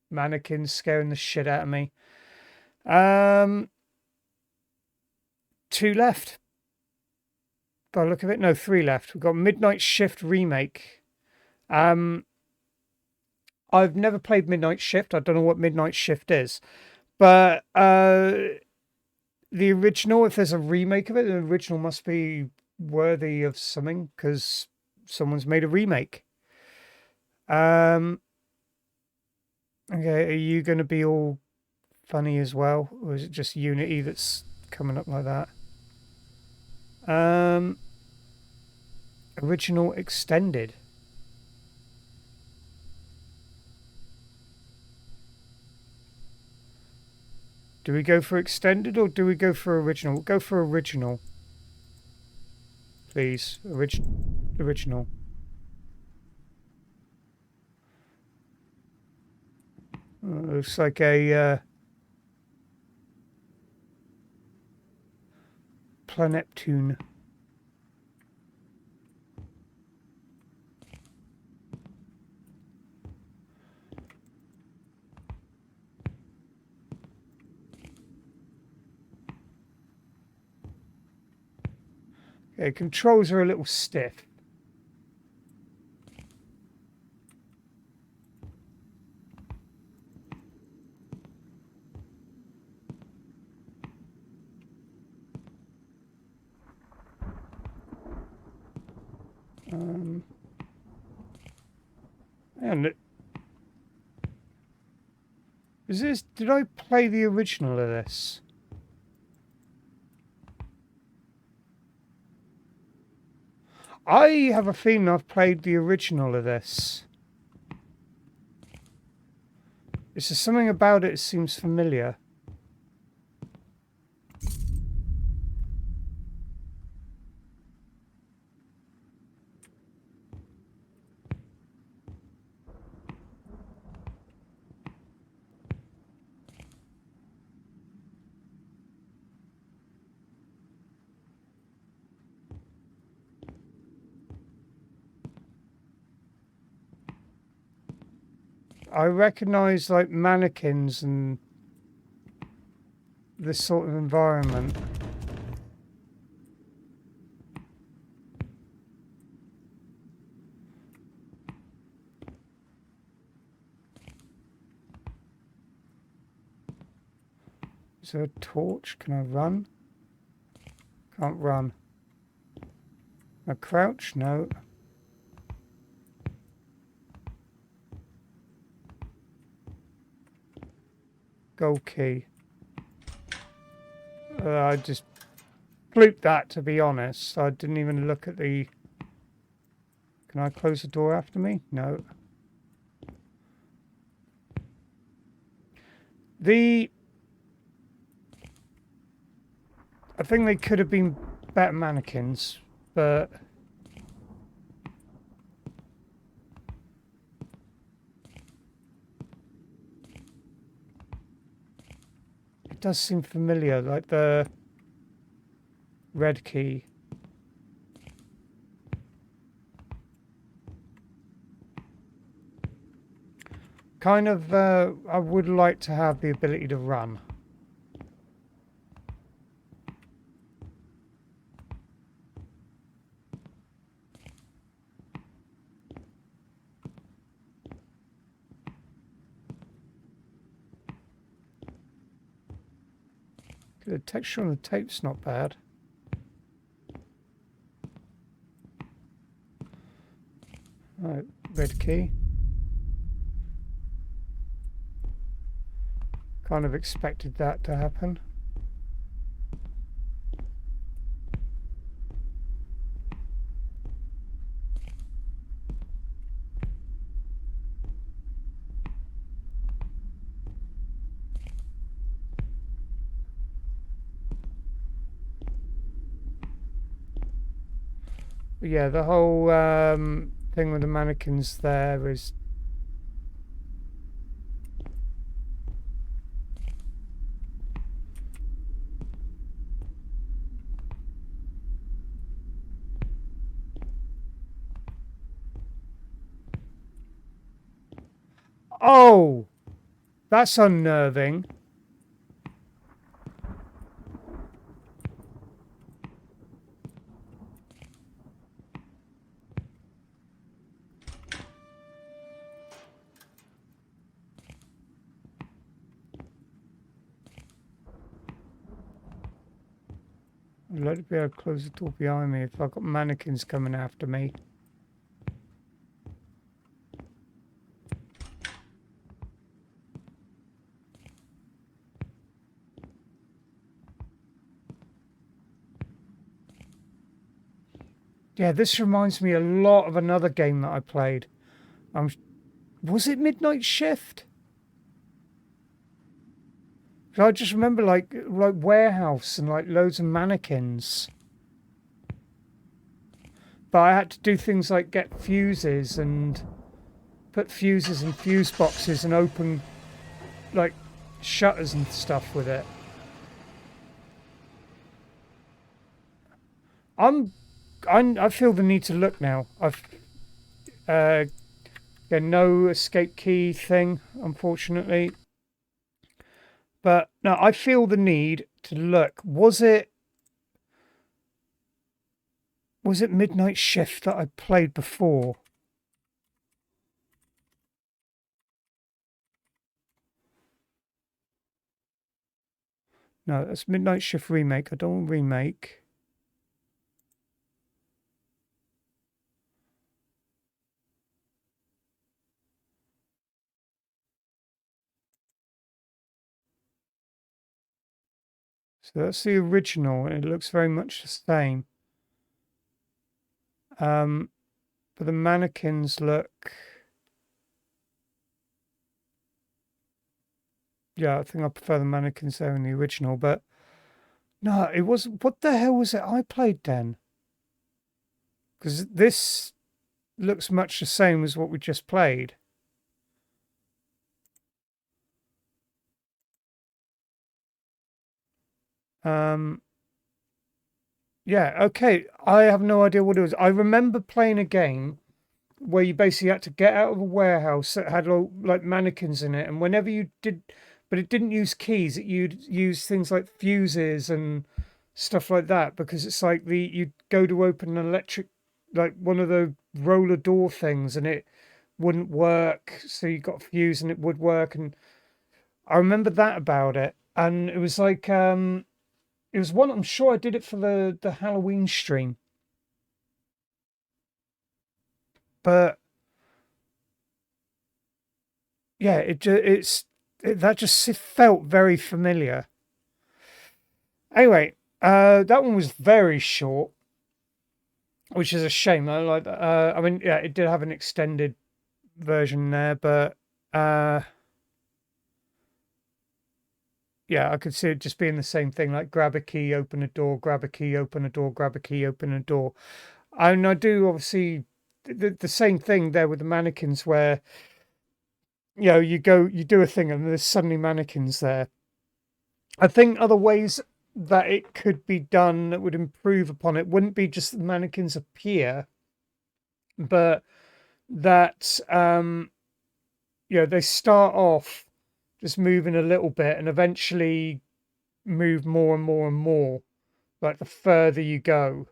A: mannequin scaring the shit out of me. 2 left. By the look of it, no, 3 left. We've got Midnight Shift Remake. I've never played Midnight Shift. I don't know what Midnight Shift is. But the original, if there's a remake of it, the original must be worthy of something because someone's made a remake. Okay, are you going to be all funny as well? Or is it just Unity that's coming up like that? Original extended. Do we go for extended or do we go for original? We'll go for original. Please. Original. Looks like a Planeptune. Okay, controls are a little stiff. And is this? Did I play the original of this? I have a feeling I've played the original of this. It's just something about it seems familiar. I recognize like mannequins and this sort of environment. Is there a torch? Can I run? Can't run. A crouch? No. Gold key. I just fluked that, to be honest. I didn't even look at the... Can I close the door after me? No. I think they could have been better mannequins, but... It does seem familiar, like the red key. Kind of, I would like to have the ability to run. The texture on the tape's not bad. Right, red key. Kind of expected that to happen. But yeah, the whole thing with the mannequins there is... Oh! That's unnerving. I'd like to be able to close the door behind me if I've got mannequins coming after me. Yeah, this reminds me a lot of another game that I played. Was it Midnight Shift? I just remember like warehouse and like loads of mannequins. But I had to do things like get fuses and put fuses in fuse boxes and open like shutters and stuff with it. I feel the need to look now. I've got no escape key thing, unfortunately. But no, I feel the need to look. Was it Midnight Shift that I played before? No, that's Midnight Shift remake. I don't want remake. So that's the original, and it looks very much the same. But the mannequins look... Yeah, I think I prefer the mannequins there in the original, but... No, it was... What the hell was it I played then? Because this looks much the same as what we just played. Yeah, okay. I have no idea what it was. I remember playing a game where you basically had to get out of a warehouse that had like mannequins in it, and whenever you did, but it didn't use keys. You'd use things like fuses and stuff like that, because it's like you'd go to open an electric, like one of the roller door things, and it wouldn't work. So you got a fuse and it would work, and I remember that about it. And it was like it was one, I'm sure I did it for the Halloween stream. But yeah, that just felt very familiar. Anyway, that one was very short, which is a shame. I like that. I mean, yeah, it did have an extended version there, but yeah, I could see it just being the same thing, like grab a key, open a door, grab a key, open a door, grab a key, open a door. And I do obviously the same thing there with the mannequins, where you do a thing and there's suddenly mannequins there. I think other ways that it could be done that would improve upon it wouldn't be just the mannequins appear, but that they start off just moving a little bit and eventually move more and more and more, like the further you go,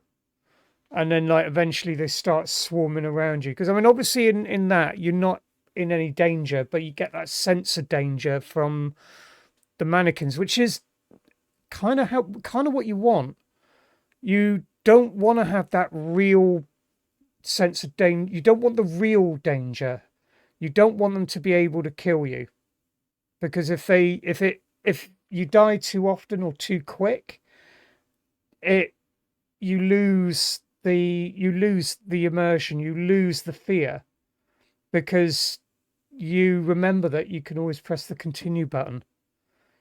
A: and then like eventually they start swarming around you. Because I mean, obviously in that you're not in any danger, but you get that sense of danger from the mannequins, which is kind of what you want. You don't want to have that real sense of danger. You don't want the real danger. You don't want them to be able to kill you, because if you die too often or too quick, you lose the immersion, you lose the fear, because you remember that you can always press the continue button.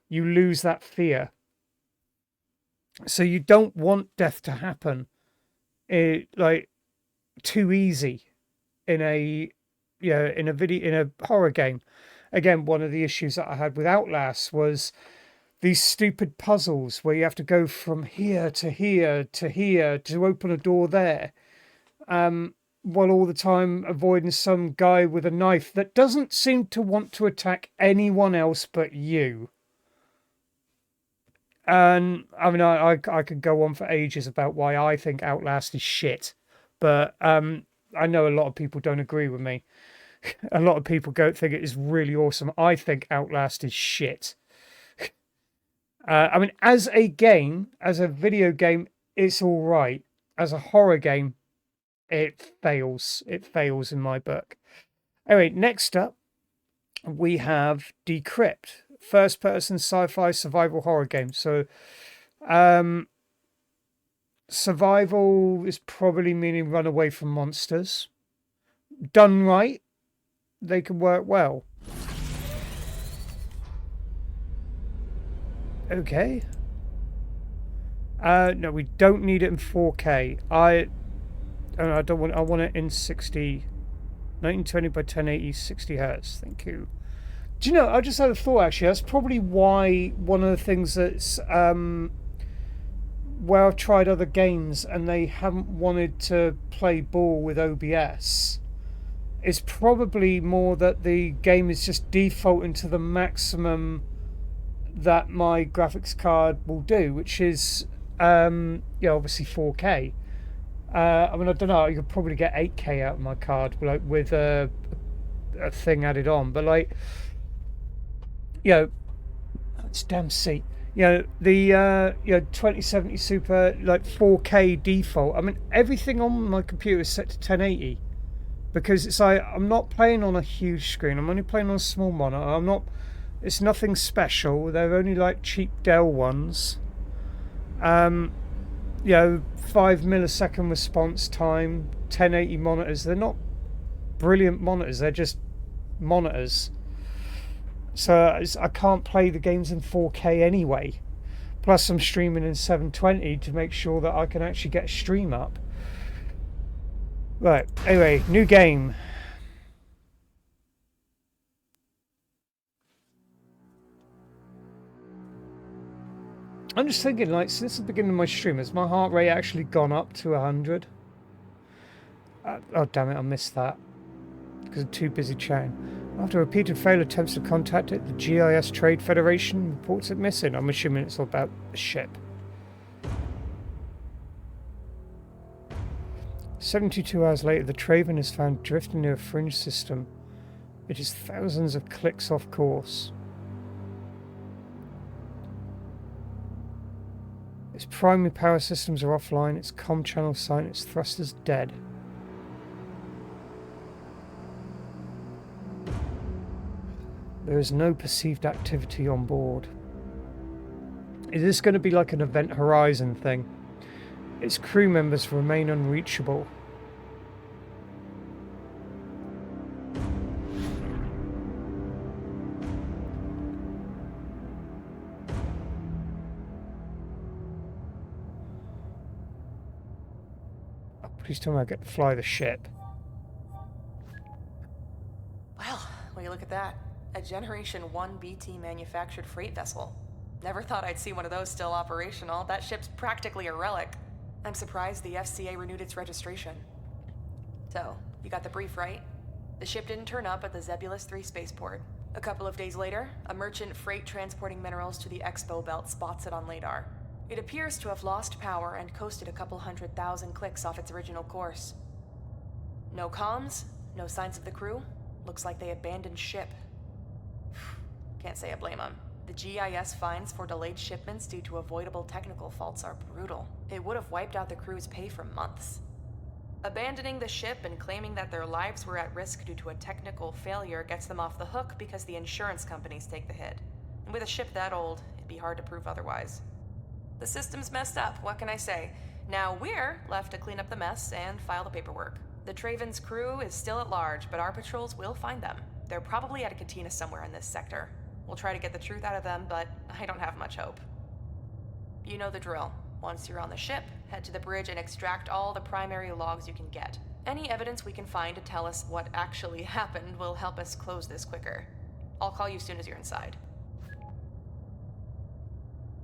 A: You lose that fear. So you don't want death to happen like too easy in a horror game. Again, one of the issues that I had with Outlast was these stupid puzzles where you have to go from here to here to here to open a door there, while all the time avoiding some guy with a knife that doesn't seem to want to attack anyone else but you. And I mean, I could go on for ages about why I think Outlast is shit, but I know a lot of people don't agree with me. A lot of people think it is really awesome. I think Outlast is shit. I mean, as a game, as a video game, it's all right. As a horror game, it fails. It fails in my book. Anyway, next up, we have Decrypt. First-person sci-fi survival horror game. So, survival is probably meaning run away from monsters. Done right, they can work well. Okay. No, we don't need it in 4K. I want it in 1920 by 1080, 60 hertz. Thank you. Do you know, I just had a thought, actually. That's probably why one of the things that's where I've tried other games and they haven't wanted to play ball with OBS. It's probably more that the game is just defaulting to the maximum that my graphics card will do, which is obviously 4K. I mean, I don't know, you could probably get 8K out of my card, like with a thing added on, but like, it's damn seat. The 2070 Super, like 4K default. I mean, everything on my computer is set to 1080 because it's like I'm not playing on a huge screen. I'm only playing on a small monitor. It's nothing special. They're only like cheap Dell ones. 5 millisecond response time, 1080 monitors. They're not brilliant monitors. They're just monitors. So I can't play the games in 4K anyway. Plus I'm streaming in 720 to make sure that I can actually get a stream up. Right, anyway, new game. I'm just thinking, like, since the beginning of my stream, has my heart rate actually gone up to 100? Oh, damn it, I missed that. Because I'm too busy chatting. After repeated failed attempts to contact it, the GIS Trade Federation reports it missing. I'm assuming it's all about the ship. 72 hours later, the Traven is found drifting near a fringe system. It is thousands of clicks off course. Its primary power systems are offline, its comm channel silent, its thrusters dead. There is no perceived activity on board. Is this going to be like an Event Horizon thing? Its crew members remain unreachable. Oh, please tell me I get to fly the ship.
P: Well, will you look at that? A Generation 1 BT manufactured freight vessel. Never thought I'd see one of those still operational. That ship's practically a relic. I'm surprised the FCA renewed its registration. So, you got the brief, right? The ship didn't turn up at the Zebulus 3 spaceport. A couple of days later, a merchant freight transporting minerals to the Expo Belt spots it on radar. It appears to have lost power and coasted a couple 100,000 clicks off its original course. No comms, no signs of the crew. Looks like they abandoned ship. Can't say I blame them. The GIS fines for delayed shipments due to avoidable technical faults are brutal. It would have wiped out the crew's pay for months. Abandoning the ship and claiming that their lives were at risk due to a technical failure gets them off the hook because the insurance companies take the hit. And with a ship that old, it'd be hard to prove otherwise. The system's messed up, what can I say? Now we're left to clean up the mess and file the paperwork. The Traven's crew is still at large, but our patrols will find them. They're probably at a cantina somewhere in this sector. We'll try to get the truth out of them, but I don't have much hope. You know the drill. Once you're on the ship, head to the bridge and extract all the primary logs you can get. Any evidence we can find to tell us what actually happened will help us close this quicker. I'll call you soon as you're inside.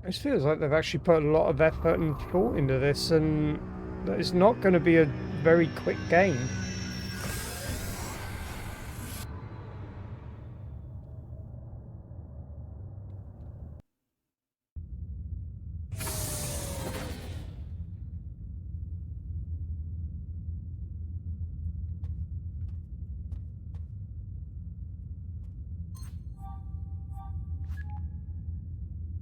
A: It feels like they've actually put a lot of effort and thought into this, and that it's not going to be a very quick game.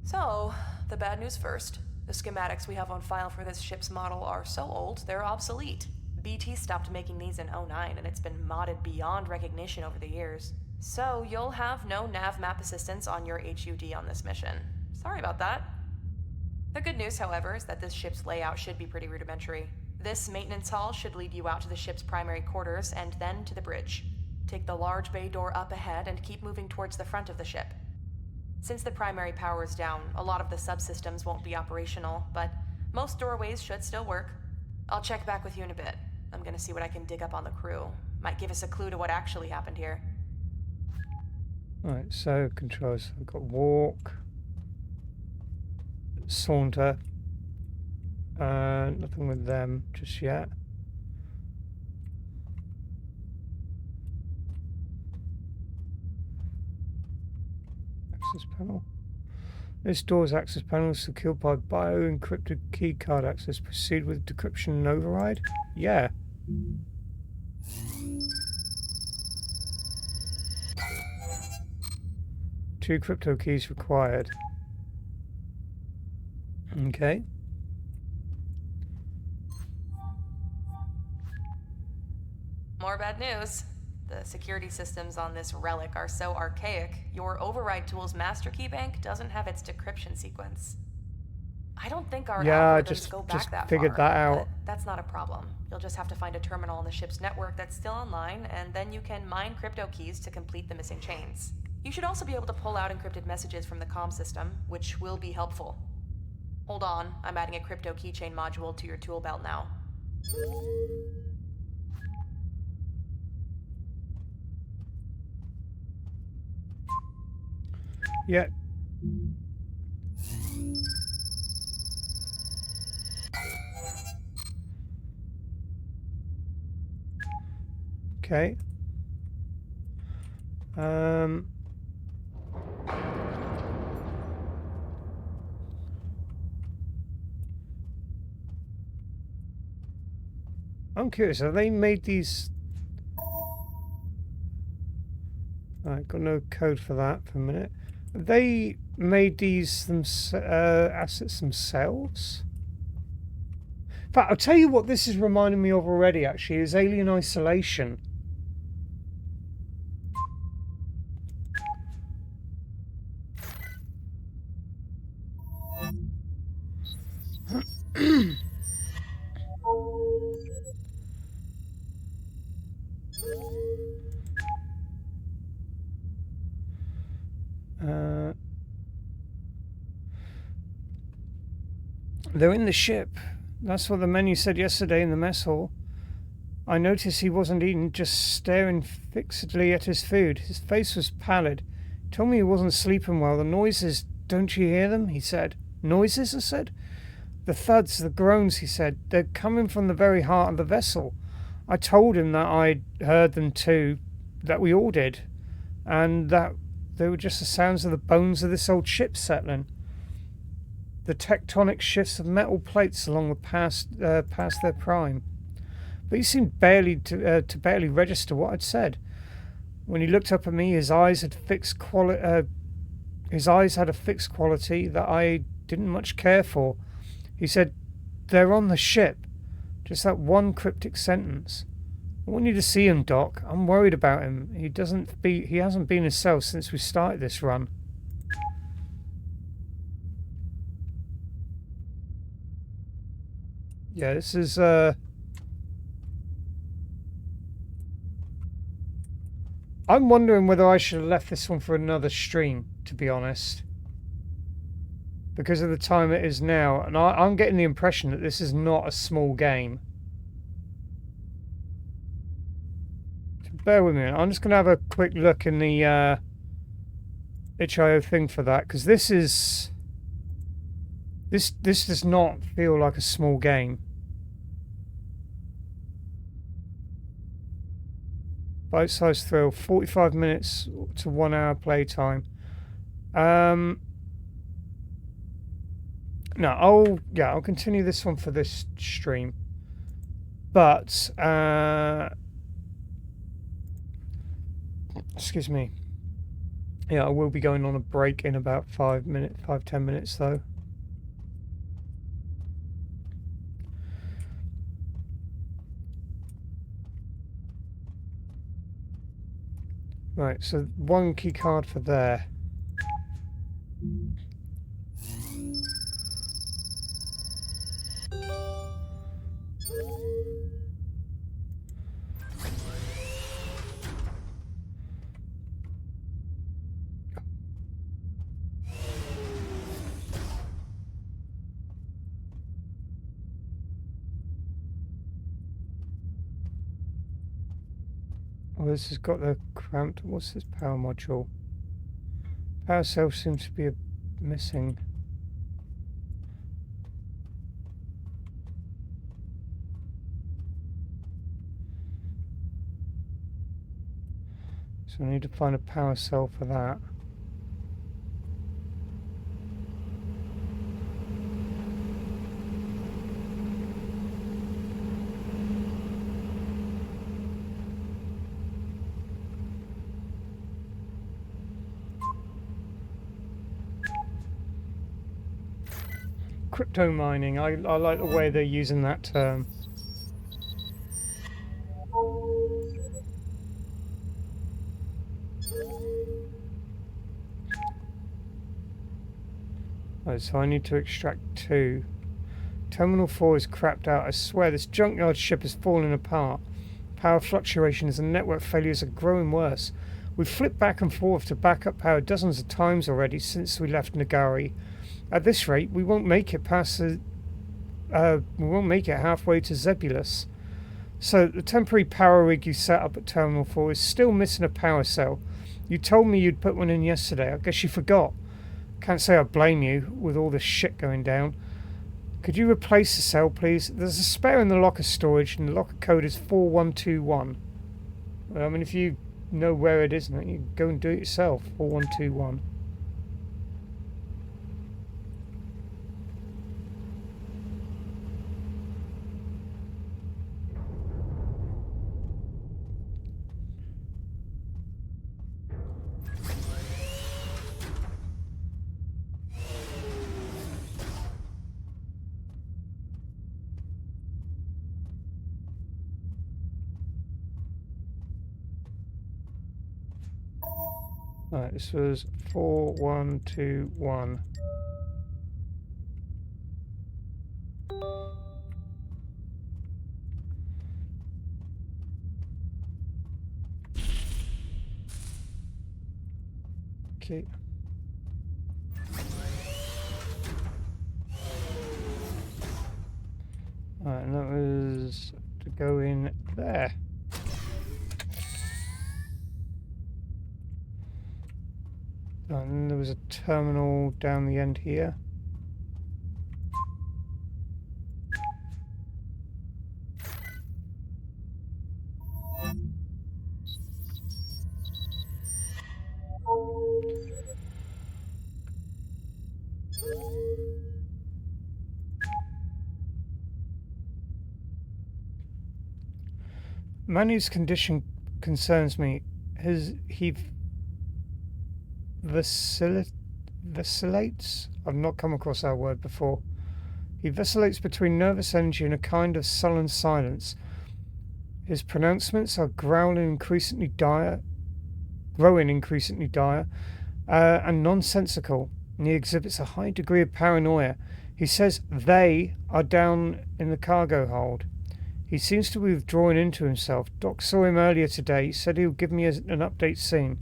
P: So, the bad news first. The schematics we have on file for this ship's model are so old, they're obsolete. BT stopped making these in '09, and it's been modded beyond recognition over the years. So, you'll have no nav map assistance on your HUD on this mission. Sorry about that. The good news, however, is that this ship's layout should be pretty rudimentary. This maintenance hall should lead you out to the ship's primary quarters and then to the bridge. Take the large bay door up ahead and keep moving towards the front of the ship. Since the primary power is down, a lot of the subsystems won't be operational, but most doorways should still work. I'll check back with you in a bit. I'm gonna see what I can dig up on the crew. Might give us a clue to what actually happened here.
A: Right, so controls. I've got walk, saunter. Nothing with them just yet. Access panel. This door's access panel is secured by bio-encrypted keycard access. Proceed with decryption and override? Yeah. Two crypto keys required. Okay.
P: More bad news. The security systems on this relic are so archaic, your override tool's master key bank doesn't have its decryption sequence. I don't think our algorithms go back that
A: figured
P: far,
A: that out.
P: but that's not a problem. You'll just have to find a terminal on the ship's network that's still online, and then you can mine crypto keys to complete the missing chains. You should also be able to pull out encrypted messages from the comm system, which will be helpful. Hold on, I'm adding a crypto keychain module to your tool belt now.
A: Yeah. Okay. I'm curious, have they made these... I've got no code for that for a minute. Have they made these assets themselves? In fact, I'll tell you what this is reminding me of already, actually, is Alien Isolation. They're in the ship. That's what the menu said yesterday in the mess hall. I noticed he wasn't eating, just staring fixedly at his food. His face was pallid. He told me he wasn't sleeping well. The noises, don't you hear them? He said. Noises? I said. The thuds, the groans, he said. They're coming from the very heart of the vessel. I told him that I'd heard them too, that we all did, and that they were just the sounds of the bones of this old ship settling. The tectonic shifts of metal plates along the past their prime. But he seemed barely to barely register what I'd said. When he looked up at me, his eyes had had a fixed quality that I didn't much care for. He said, "They're on the ship. Just that one cryptic sentence. I want you to see him, Doc. I'm worried about him. He hasn't been himself since we started this run. Yeah, this is I'm wondering whether I should have left this one for another stream, to be honest. Because of the time it is now, and I'm getting the impression that this is not a small game. So bear with me. I'm just going to have a quick look in the itch.io thing for that, because this is... This does not feel like a small game. Bite-sized thrill, 45 minutes to 1 hour playtime. No, I'll continue this one for this stream. But excuse me. Yeah, I will be going on a break in about 5-10 minutes though. Right, so 1 key card for there. Oh, this has got the cramped... What's this power module? Power cell seems to be missing. So I need to find a power cell for that. Crypto mining. I like the way they're using that term. Oh, so I need to extract 2. Terminal 4 is crapped out. I swear this junkyard ship is falling apart. Power fluctuations and network failures are growing worse. We've flipped back and forth to backup power dozens of times already since we left Nagari. At this rate, we won't make it past the... we won't make it halfway to Zebulus. So the temporary power rig you set up at Terminal 4 is still missing a power cell. You told me you'd put one in yesterday. I guess you forgot. Can't say I blame you with all this shit going down. Could you replace the cell, please? There's a spare in the locker storage, and the locker code is 4121. Well, I mean, if you know where it is, you can go and do it yourself. 4121. Right, this was 4121. Okay. Right, and that was to go in there. And there was a terminal down the end here. Manu's condition concerns me. He vacillates? I've not come across that word before. He vacillates between nervous energy and a kind of sullen silence. His pronouncements are growing increasingly dire, and nonsensical. And he exhibits a high degree of paranoia. He says they are down in the cargo hold. He seems to be withdrawing into himself. Doc saw him earlier today. He said he would give me an update soon.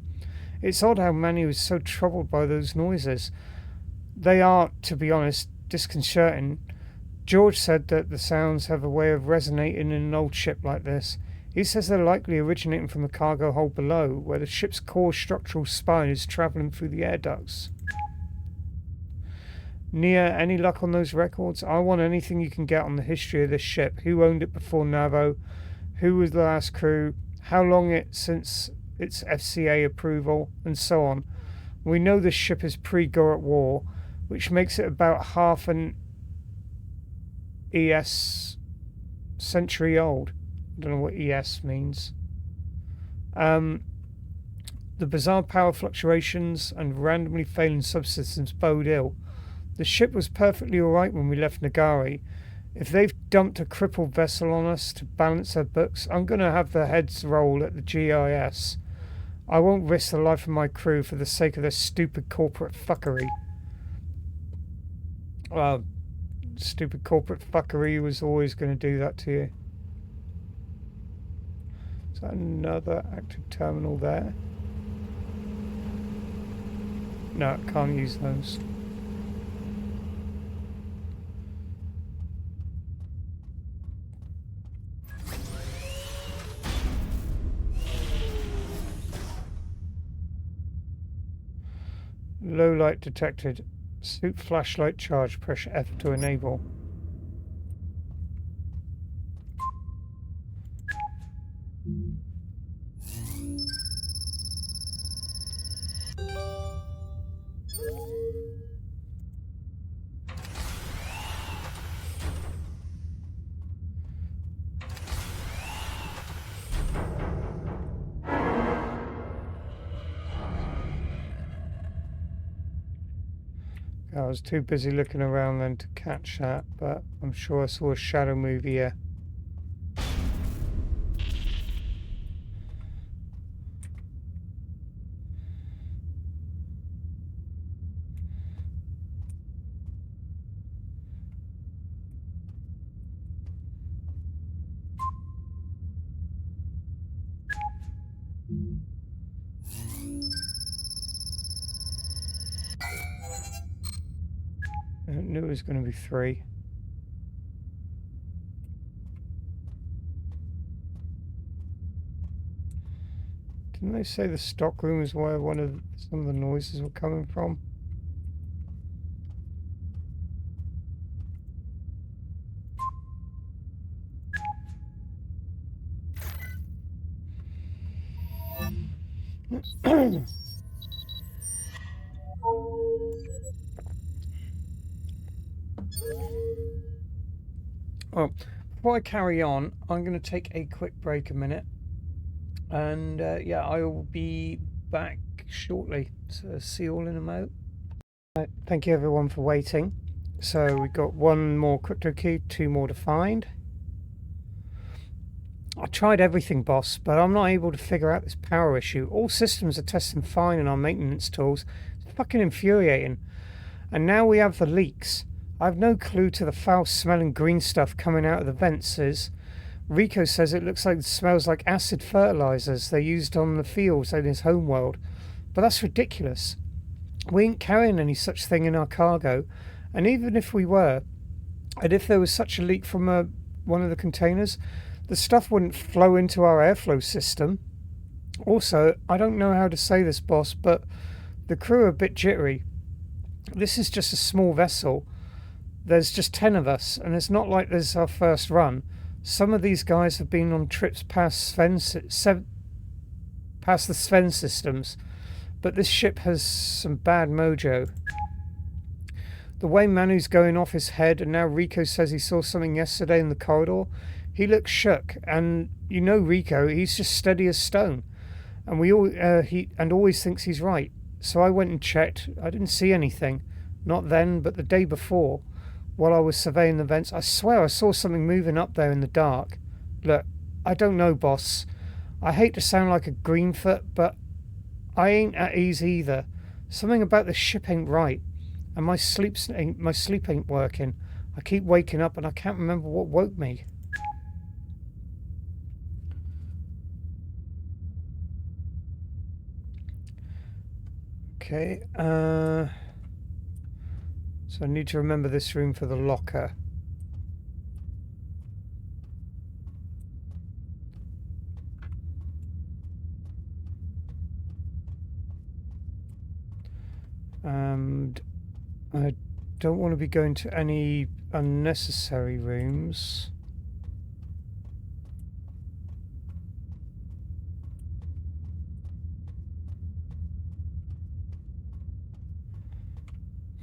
A: It's odd how Manny was so troubled by those noises. They are, to be honest, disconcerting. George said that the sounds have a way of resonating in an old ship like this. He says they're likely originating from the cargo hold below, where the ship's core structural spine is travelling through the air ducts. Nia, any luck on those records? I want anything you can get on the history of this ship. Who owned it before Navo? Who was the last crew? How long it since its FCA approval? And so on. We know this ship is pre-Gorot War, which makes it about half an ES century old. I don't know what ES means. The bizarre power fluctuations and randomly failing subsystems bode ill. The ship was perfectly alright when we left Nagari. If they've dumped a crippled vessel on us to balance their books, I'm going to have their heads roll at the GIS. I won't risk the life of my crew for the sake of their stupid corporate fuckery. Stupid corporate fuckery was always going to do that to you. Is that another active terminal there? No, can't use those. Low light detected. Suit flashlight charge. Pressure F to enable. I was too busy looking around then to catch that, but I'm sure I saw a shadow move here. I knew it was going to be 3. Didn't they say the stock room is where some of the noises were coming from? Well, before I carry on, I'm going to take a quick break a minute. And yeah, I will be back shortly. So see you all in a mo. Thank you everyone for waiting. So we've got 1 more crypto key, 2 more to find. I tried everything, boss, but I'm not able to figure out this power issue. All systems are testing fine in our maintenance tools. It's fucking infuriating. And now we have the leaks. I have no clue to the foul-smelling green stuff coming out of the vents is. Rico says it looks like it smells like acid fertilizers they used on the fields in his homeworld. But that's ridiculous. We ain't carrying any such thing in our cargo. And even if we were, and if there was such a leak from one of the containers, the stuff wouldn't flow into our airflow system. Also, I don't know how to say this, boss, but the crew are a bit jittery. This is just a small vessel. There's just 10 of us, and it's not like this is our first run. Some of these guys have been on trips past the Sven systems, but this ship has some bad mojo. The way Manu's going off his head, and now Rico says he saw something yesterday in the corridor, he looks shook, and you know Rico, he's just steady as stone, and he always thinks he's right. So I went and checked. I didn't see anything, not then, but the day before. while I was surveying the vents. I swear I saw something moving up there in the dark. Look, I don't know, boss. I hate to sound like a greenfoot, but I ain't at ease either. Something about this ship ain't right, and my sleep ain't working. I keep waking up and I can't remember what woke me. Okay, so I need to remember this room for the locker. And I don't want to be going to any unnecessary rooms.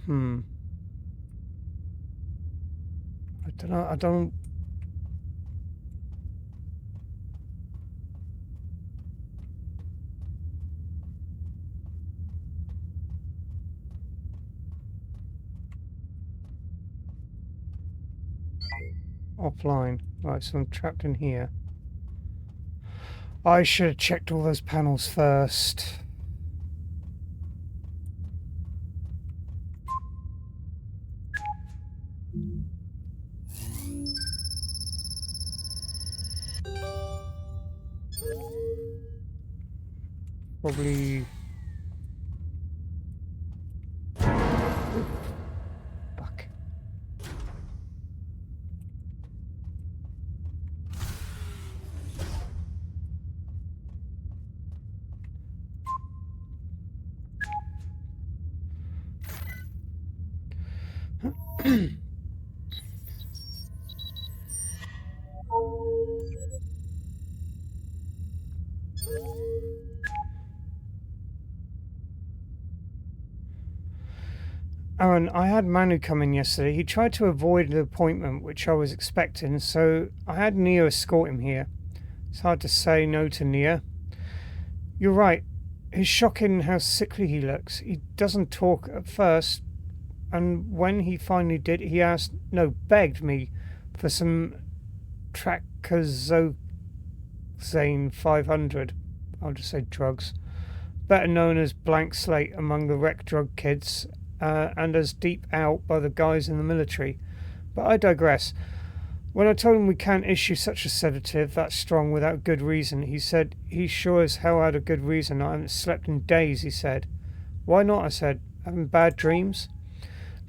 A: I don't know. I don't. Offline. Right, so I'm trapped in here. I should have checked all those panels first. Probably... Fuck. Aaron, I had Manu come in yesterday. He tried to avoid the appointment, which I was expecting, so I had Nia escort him here. It's hard to say no to Nia. You're right. It's shocking how sickly he looks. He doesn't talk at first, and when he finally did, he begged me for some Tracazone 500. I'll just say drugs. Better known as blank slate among the rec drug kids, and as deep out by the guys in the military. But I digress. When I told him we can't issue such a sedative that strong without good reason, he said he sure as hell had a good reason. I haven't slept in days, he said. Why not? I said. Having bad dreams?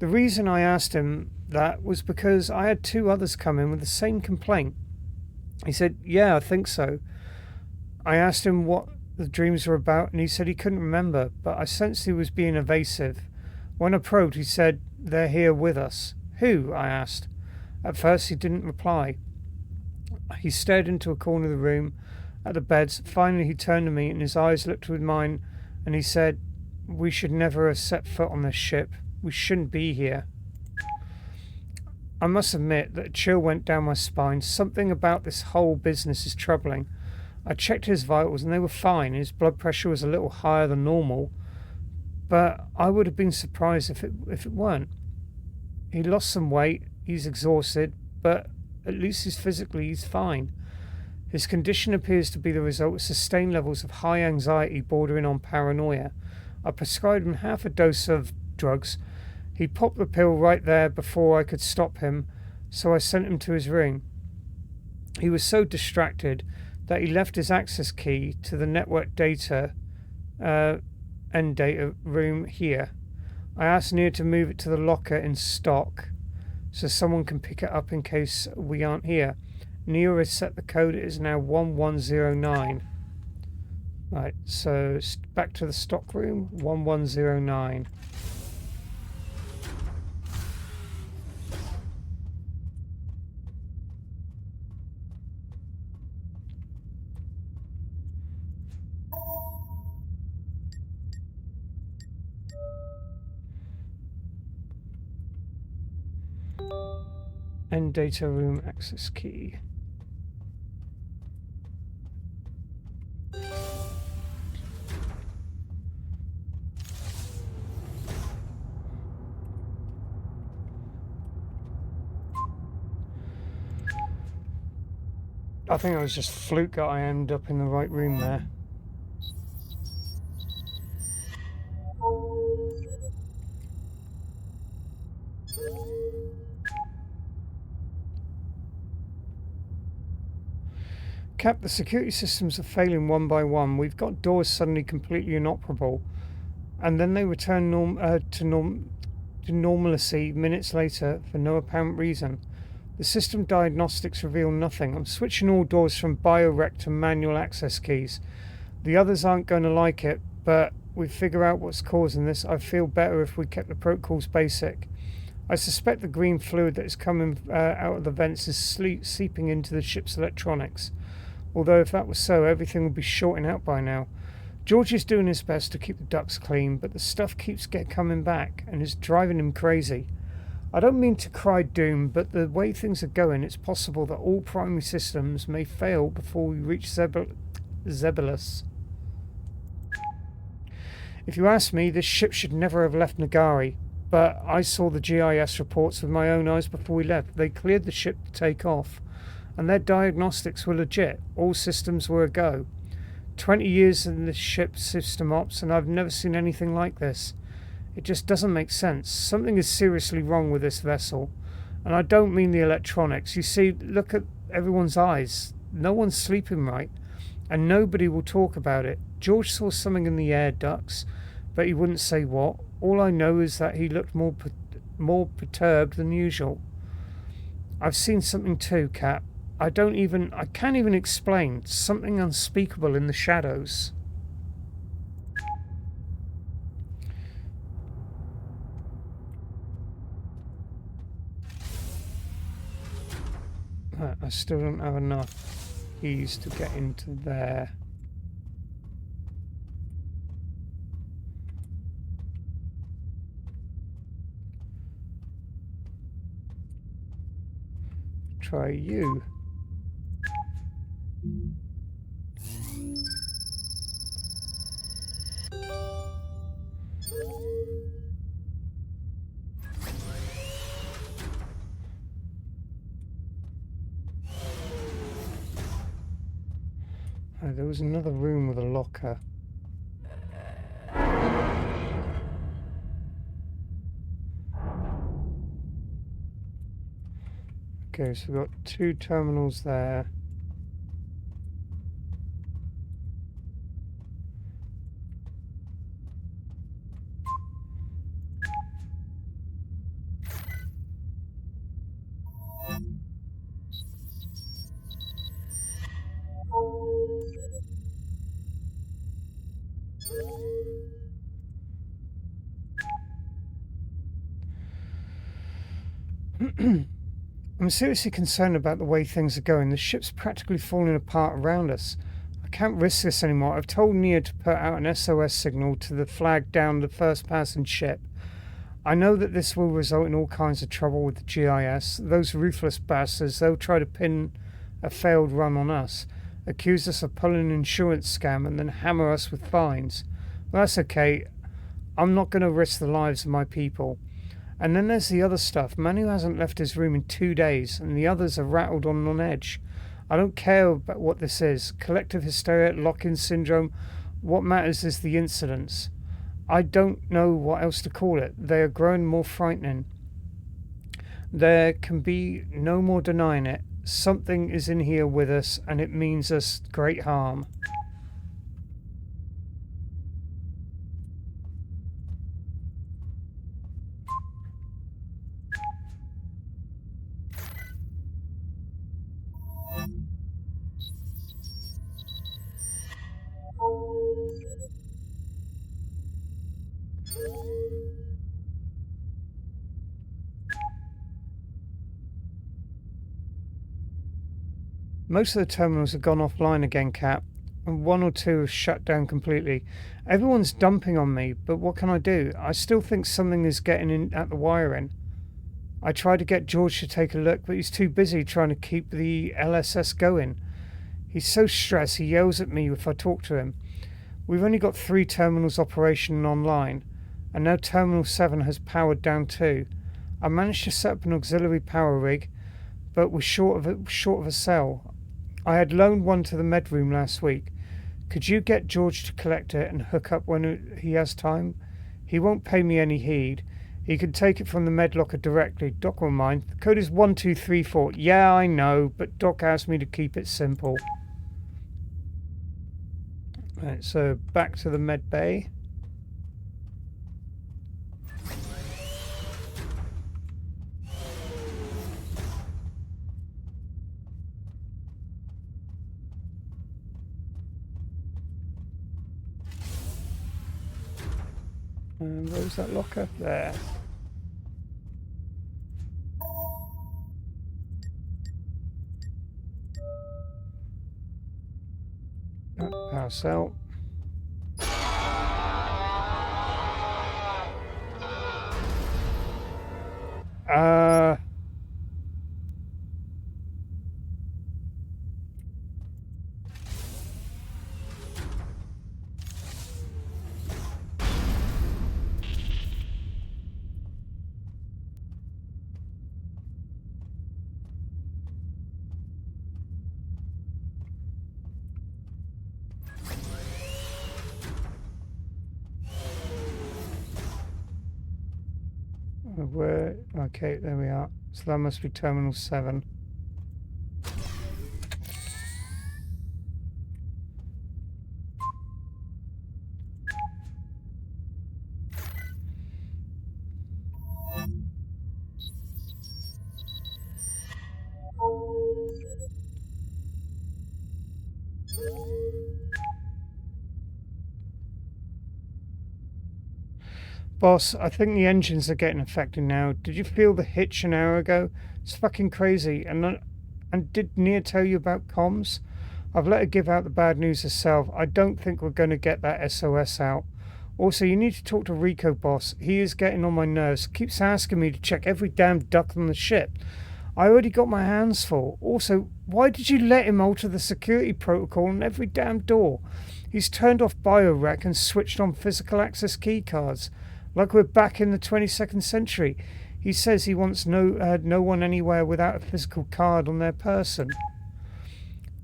A: The reason I asked him that was because I had 2 others come in with the same complaint. He said, yeah, I think so. I asked him what the dreams were about, and he said he couldn't remember, but I sensed he was being evasive. When I probed, he said, they're here with us. Who? I asked. At first, he didn't reply. He stared into a corner of the room at the beds. Finally, he turned to me, and his eyes looked with mine, and he said, we should never have set foot on this ship. We shouldn't be here. I must admit that a chill went down my spine. Something about this whole business is troubling. I checked his vitals, and they were fine. His blood pressure was a little higher than normal, but I would have been surprised if it weren't. He lost some weight, he's exhausted, but at least he's fine. His condition appears to be the result of sustained levels of high anxiety bordering on paranoia. I prescribed him half a dose of drugs. He popped the pill right there before I could stop him, so I sent him to his room. He was so distracted that he left his access key to the network data end data room here. I asked Nia to move it to the locker in stock so someone can pick it up in case we aren't here. Nia has set the code. It is now 1109. Right, so back to the stock room, 1109. End data room access key. I think it was just fluke that I ended up in the right room there. Cap, the security systems are failing one by one. We've got doors suddenly completely inoperable, and then they return to normalcy minutes later for no apparent reason. The system diagnostics reveal nothing. I'm switching all doors from biorec to manual access keys. The others aren't going to like it, but we figure out what's causing this. I feel better if we kept the protocols basic. I suspect the green fluid that is coming out of the vents is seeping into the ship's electronics. Although if that was so, everything would be shorting out by now. George is doing his best to keep the ducts clean, but the stuff keeps coming back and is driving him crazy. I don't mean to cry doom, but the way things are going, it's possible that all primary systems may fail before we reach Zebulus. If you ask me, this ship should never have left Nagari, but I saw the GIS reports with my own eyes before we left. They cleared the ship to take off, and their diagnostics were legit. All systems were a go. 20 years in the ship system ops, and I've never seen anything like this. It just doesn't make sense. Something is seriously wrong with this vessel. And I don't mean the electronics. You see, look at everyone's eyes. No one's sleeping right, and nobody will talk about it. George saw something in the air ducts, but he wouldn't say what. All I know is that he looked more perturbed than usual. I've seen something too, Cap. I can't even explain. Something unspeakable in the shadows. I still don't have enough keys to get into there. Try you. Oh, there was another room with a locker. Okay, so we've got 2 terminals there. I'm seriously concerned about the way things are going. The ship's practically falling apart around us. I can't risk this anymore. I've told Nia to put out an SOS signal to the flag down the first passing ship. I know that this will result in all kinds of trouble with the GIS. Those ruthless bastards, they'll try to pin a failed run on us, accuse us of pulling an insurance scam, and then hammer us with fines. Well, that's okay. I'm not going to risk the lives of my people. And then there's the other stuff. Manu hasn't left his room in 2 days, and the others are rattled on edge. I don't care about what this is. Collective hysteria, lock-in syndrome. What matters is the incidents. I don't know what else to call it. They are growing more frightening. There can be no more denying it. Something is in here with us, and it means us great harm. Most of the terminals have gone offline again, Cap, and 1 or 2 have shut down completely. Everyone's dumping on me, but what can I do? I still think something is getting in at the wiring. I tried to get George to take a look, but he's too busy trying to keep the LSS going. He's so stressed he yells at me if I talk to him. We've only got 3 terminals operational online, and now Terminal 7 has powered down too. I managed to set up an auxiliary power rig, but we're short of a cell. I had loaned one to the med room last week. Could you get George to collect it and hook up when he has time? He won't pay me any heed. He can take it from the med locker directly. Doc will mind. The code is 1234. Yeah, I know, but Doc asked me to keep it simple. Right, so back to the med bay. And where's that locker? There. Oh, power cell. Where? Okay, there we are. So that must be Terminal 7. Boss, I think the engines are getting affected now. Did you feel the hitch an hour ago? It's fucking crazy. And did Nia tell you about comms? I've let her give out the bad news herself. I don't think we're going to get that SOS out. Also, you need to talk to Rico, boss. He is getting on my nerves. Keeps asking me to check every damn duct on the ship. I already got my hands full. Also, why did you let him alter the security protocol on every damn door? He's turned off biorec and switched on physical access keycards. Like we're back in the 22nd century. He says he wants no one anywhere without a physical card on their person.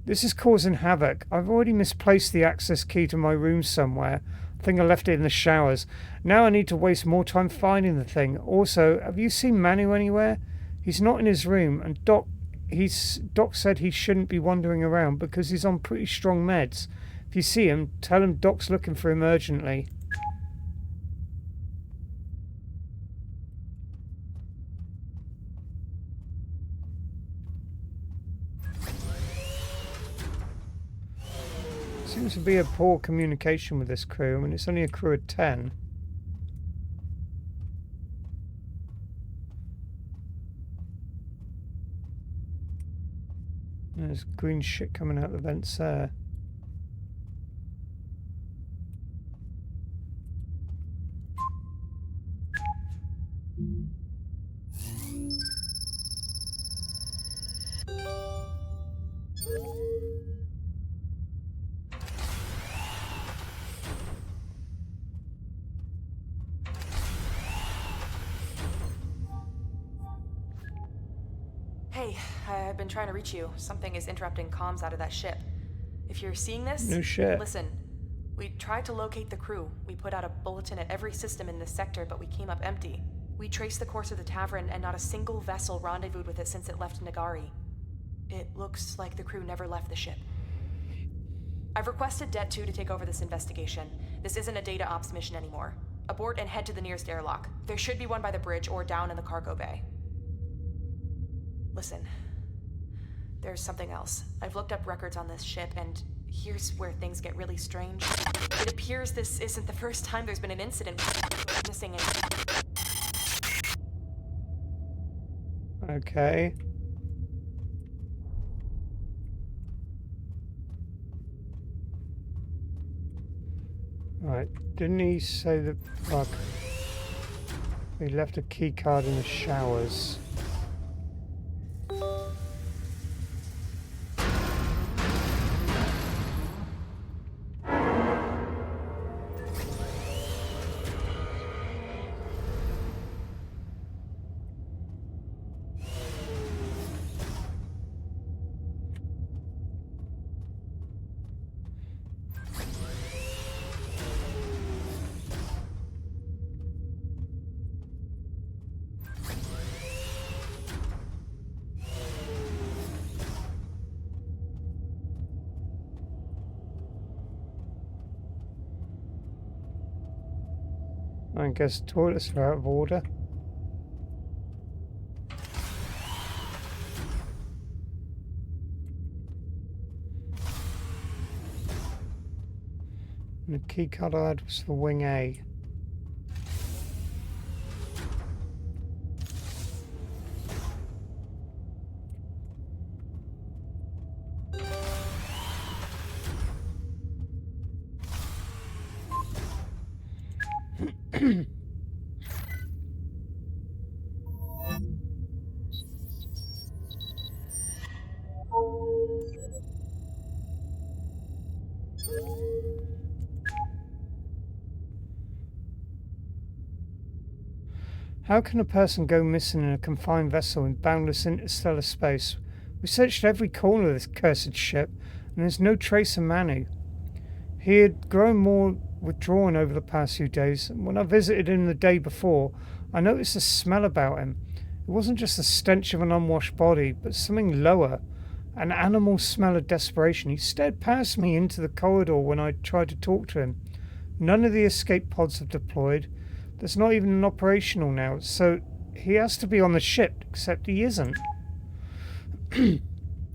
A: This is causing havoc. I've already misplaced the access key to my room somewhere. I think I left it in the showers. Now I need to waste more time finding the thing. Also, have you seen Manu anywhere? He's not in his room, and Doc said he shouldn't be wandering around because he's on pretty strong meds. If you see him, tell him Doc's looking for him urgently. Seems to be a poor communication with this crew. I mean, it's only a crew of 10. There's green shit coming out the vents there.
P: Hey, I've been trying to reach you. Something is interrupting comms out of that ship. If you're seeing this,
A: no shit.
P: Listen. We tried to locate the crew. We put out a bulletin at every system in this sector, but we came up empty. We traced the course of the Tavern, and not a single vessel rendezvoused with it since it left Nagari. It looks like the crew never left the ship. I've requested Det 2 to take over this investigation. This isn't a data ops mission anymore. Abort and head to the nearest airlock. There should be one by the bridge or down in the cargo bay. Listen, there's something else. I've looked up records on this ship, and here's where things get really strange. It appears this isn't the first time there's been an incident witnessing it.
A: Okay. Right, didn't he say that he left a key card in the showers? I guess toilets are out of order. And the key card I had was for wing A. How can a person go missing in a confined vessel in boundless interstellar space? We searched every corner of this cursed ship, and there's no trace of Manu. He had grown more withdrawn over the past few days, and when I visited him the day before, I noticed a smell about him. It wasn't just the stench of an unwashed body, but something lower, an animal smell of desperation. He stared past me into the corridor when I tried to talk to him. None of the escape pods have deployed. There's not even an operational now, so he has to be on the ship, except he isn't.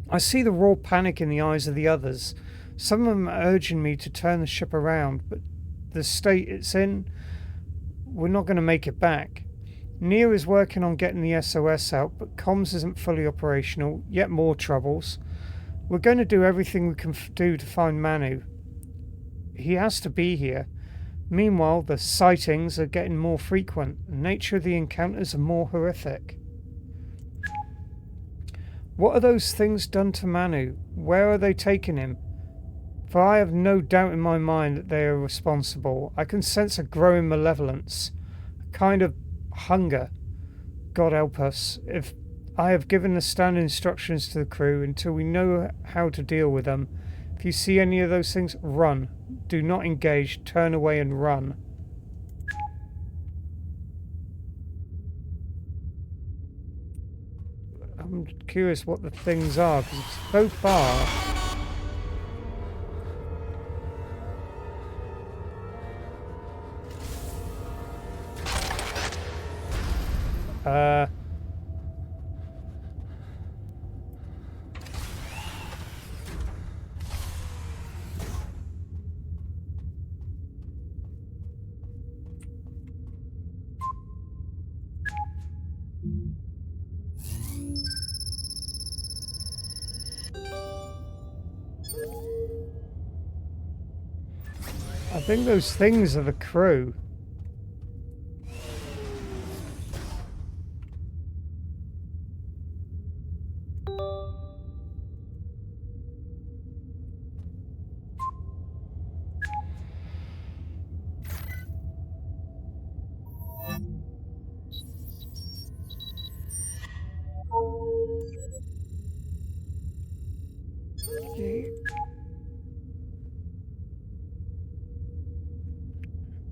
A: I see the raw panic in the eyes of the others. Some of them are urging me to turn the ship around, but the state it's in, we're not going to make it back. Nia is working on getting the SOS out, but comms isn't fully operational, yet more troubles. We're going to do everything we can do to find Manu. He has to be here. Meanwhile, the sightings are getting more frequent. The nature of the encounters are more horrific. What are those things done to Manu? Where are they taking him? For I have no doubt in my mind that they are responsible. I can sense a growing malevolence, a kind of hunger. God help us. If I have given the standard instructions to the crew until we know how to deal with them. If you see any of those things, run. Do not engage, turn away and run. I'm curious what the things are, because so far... I think those things are the crew.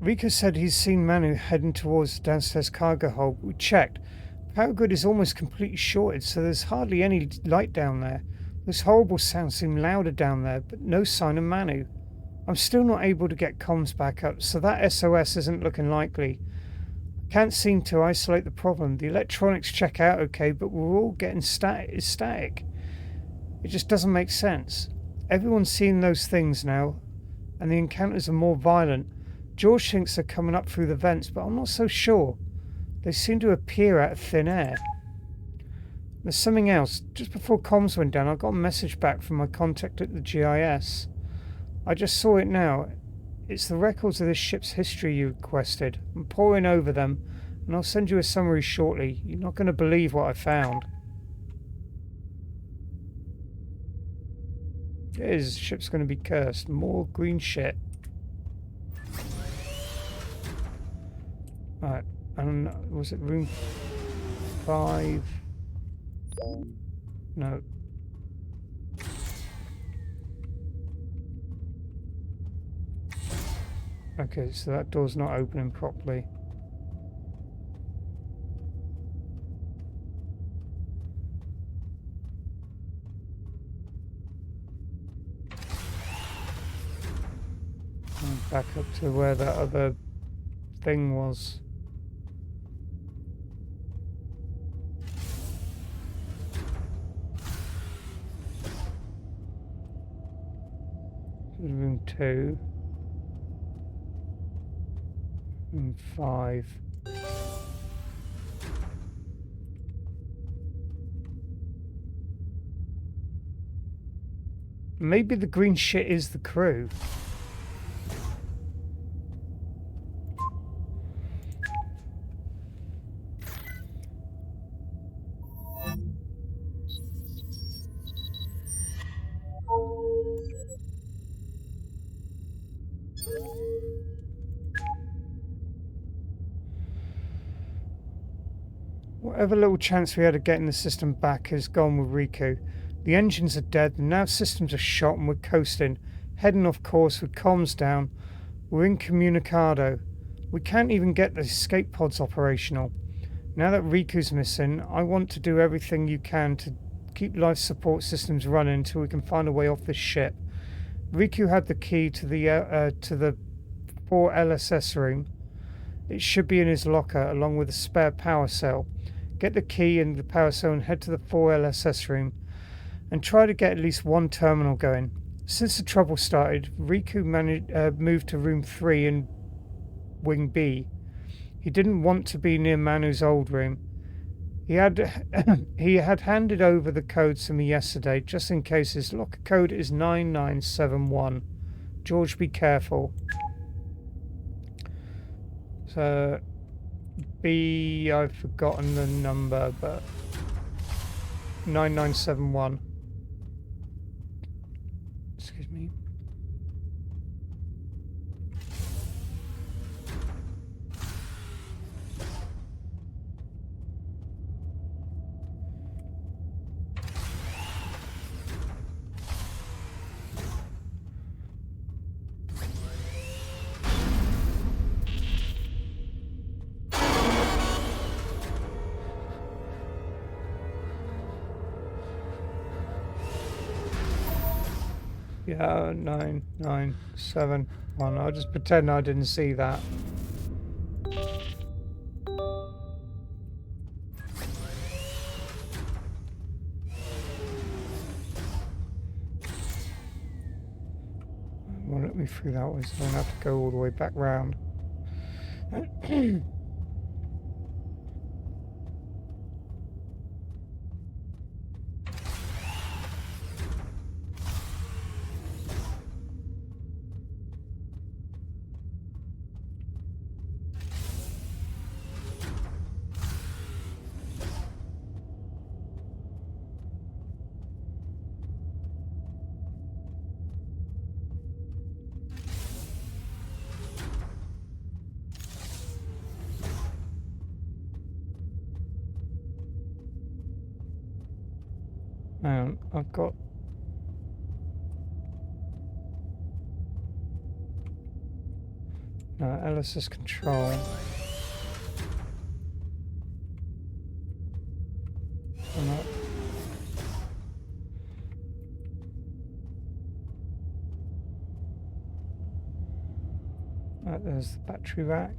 A: Rika said he's seen Manu heading towards the downstairs cargo hold. We checked. Power grid is almost completely shorted, so there's hardly any light down there. Those horrible sounds seem louder down there, but no sign of Manu. I'm still not able to get comms back up, so that SOS isn't looking likely. Can't seem to isolate the problem. The electronics check out okay, but we're all getting static. It just doesn't make sense. Everyone's seeing those things now, and the encounters are more violent. George thinks they're coming up through the vents, but I'm not so sure. They seem to appear out of thin air. There's something else. Just before comms went down, I got a message back from my contact at the GIS. I just saw it now. It's the records of this ship's history you requested. I'm poring over them, and I'll send you a summary shortly. You're not going to believe what I found. It is. The ship's going to be cursed. More green shit. Alright, and was it room 5? No. Okay, so that door's not opening properly. And back up to where that other thing was. Room 2. Room 5. Maybe the green shit is the crew. Whatever little chance we had of getting the system back is gone with Riku. The engines are dead, the nav systems are shot, and we're coasting, heading off course with comms down. We're incommunicado. We can't even get the escape pods operational. Now that Riku's missing, I want to do everything you can to keep life support systems running until we can find a way off this ship. Riku had the key to the 4 LSS room. It should be in his locker, along with a spare power cell. Get the key and the power cell and head to the 4 LSS room, and try to get at least one terminal going. Since the trouble started, Riku moved to room 3 in Wing B. He didn't want to be near Manu's old room. He had handed over the codes to me yesterday, just in case. His locker code is 9971. George, be careful. So, B, I've forgotten the number, but 9971. Excuse me. Yeah, 9971. I'll just pretend I didn't see that. Won't let me through that way, so I'm gonna have to go all the way back round. I've got... No, LSS control. Right, there's the battery rack.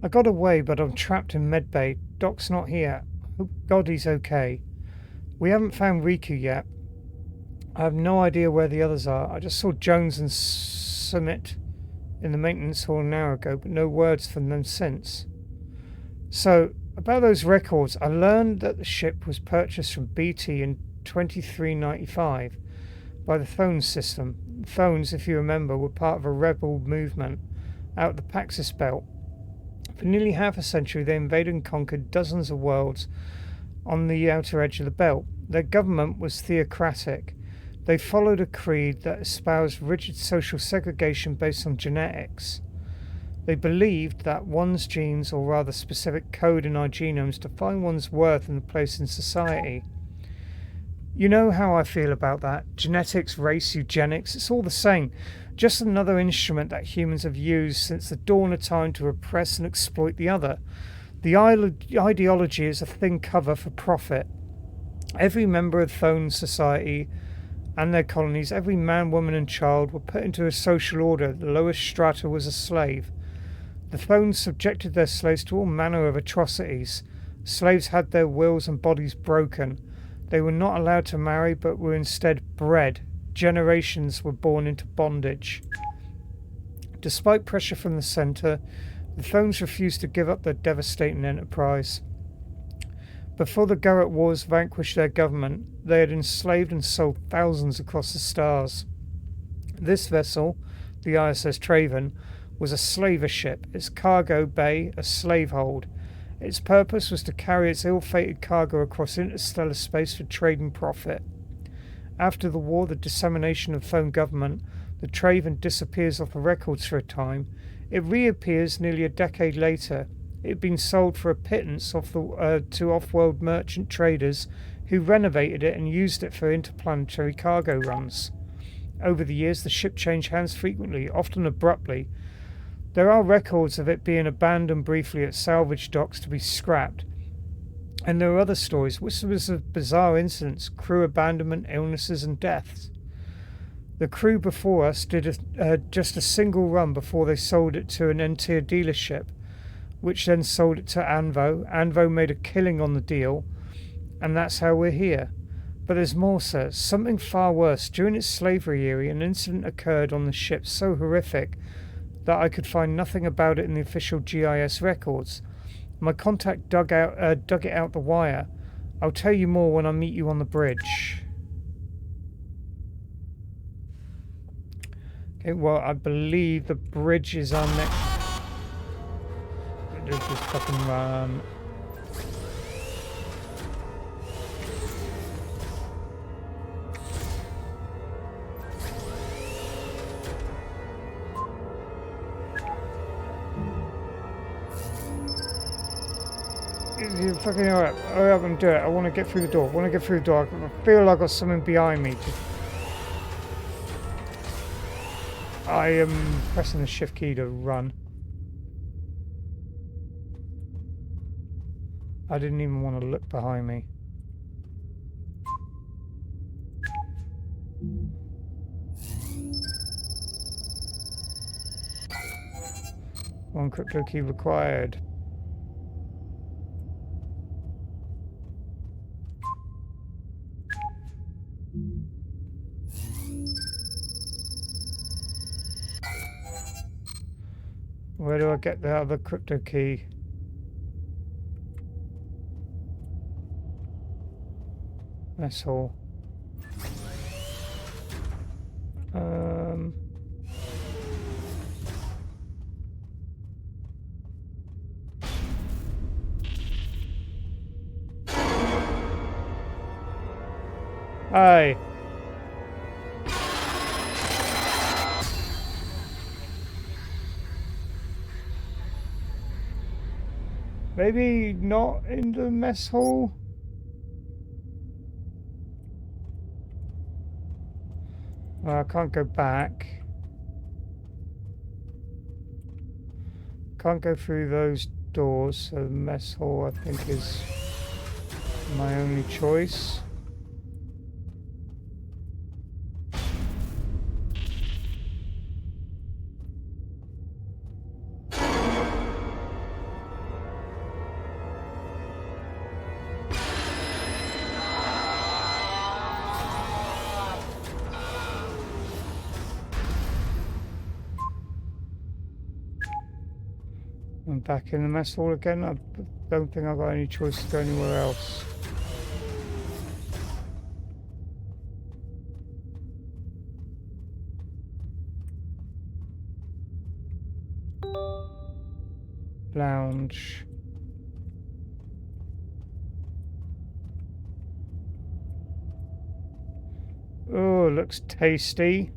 A: I got away, but I'm trapped in medbay. Doc's not here. Hope God he's okay. We haven't found Riku yet. I have no idea where the others are. I just saw Jones and Summit in the maintenance hall an hour ago, but no words from them since. So, about those records, I learned that the ship was purchased from BT in 2395 by the Thones system. Thones, if you remember, were part of a rebel movement out the Paxis Belt. For nearly half a century, they invaded and conquered dozens of worlds on the outer edge of the belt. Their government was theocratic. They followed a creed that espoused rigid social segregation based on genetics. They believed that one's genes, or rather specific code in our genomes, define one's worth and place in society. You know how I feel about that. Genetics, race, eugenics, it's all the same. Just another instrument that humans have used since the dawn of time to oppress and exploit the other. The ideology is a thin cover for profit. Every member of Thone society and their colonies, every man, woman and child were put into a social order. The lowest strata was a slave. The Thones subjected their slaves to all manner of atrocities. Slaves had their wills and bodies broken. They were not allowed to marry, but were instead bred. Generations were born into bondage. Despite pressure from the centre, the Thones refused to give up their devastating enterprise. Before the Garrett Wars vanquished their government, they had enslaved and sold thousands across the stars. This vessel, the ISS Traven, was a slaver ship, its cargo bay a slave hold. Its purpose was to carry its ill-fated cargo across interstellar space for trade and profit. After the war, the dissemination of Thone government, the Traven disappears off the records for a time. It reappears nearly a decade later. It had been sold for a pittance to off-world merchant traders who renovated it and used it for interplanetary cargo runs. Over the years, the ship changed hands frequently, often abruptly. There are records of it being abandoned briefly at salvage docks to be scrapped. And there are other stories, whispers of bizarre incidents, crew abandonment, illnesses and deaths. The crew before us did just a single run before they sold it to an N-tier dealership, which then sold it to Anvo. Anvo made a killing on the deal, and that's how we're here. But there's more, sir. Something far worse. During its slavery era, an incident occurred on the ship so horrific that I could find nothing about it in the official GIS records. My contact dug it out the wire. I'll tell you more when I meet you on the bridge. Okay, well, I believe the bridge is our next... Let's just fucking run. You're fucking alright. Hurry up and do it. I want to get through the door. I feel like I've got something behind me. I am pressing the shift key to run. I didn't even want to look behind me. One crypto key required. Where do I get the other crypto key? That's all. Hi. Maybe not in the mess hall? Well, I can't go back. Can't go through those doors, so the mess hall I think is my only choice. I'm back in the mess hall again. I don't think I've got any choice to go anywhere else. Lounge. Oh, looks tasty.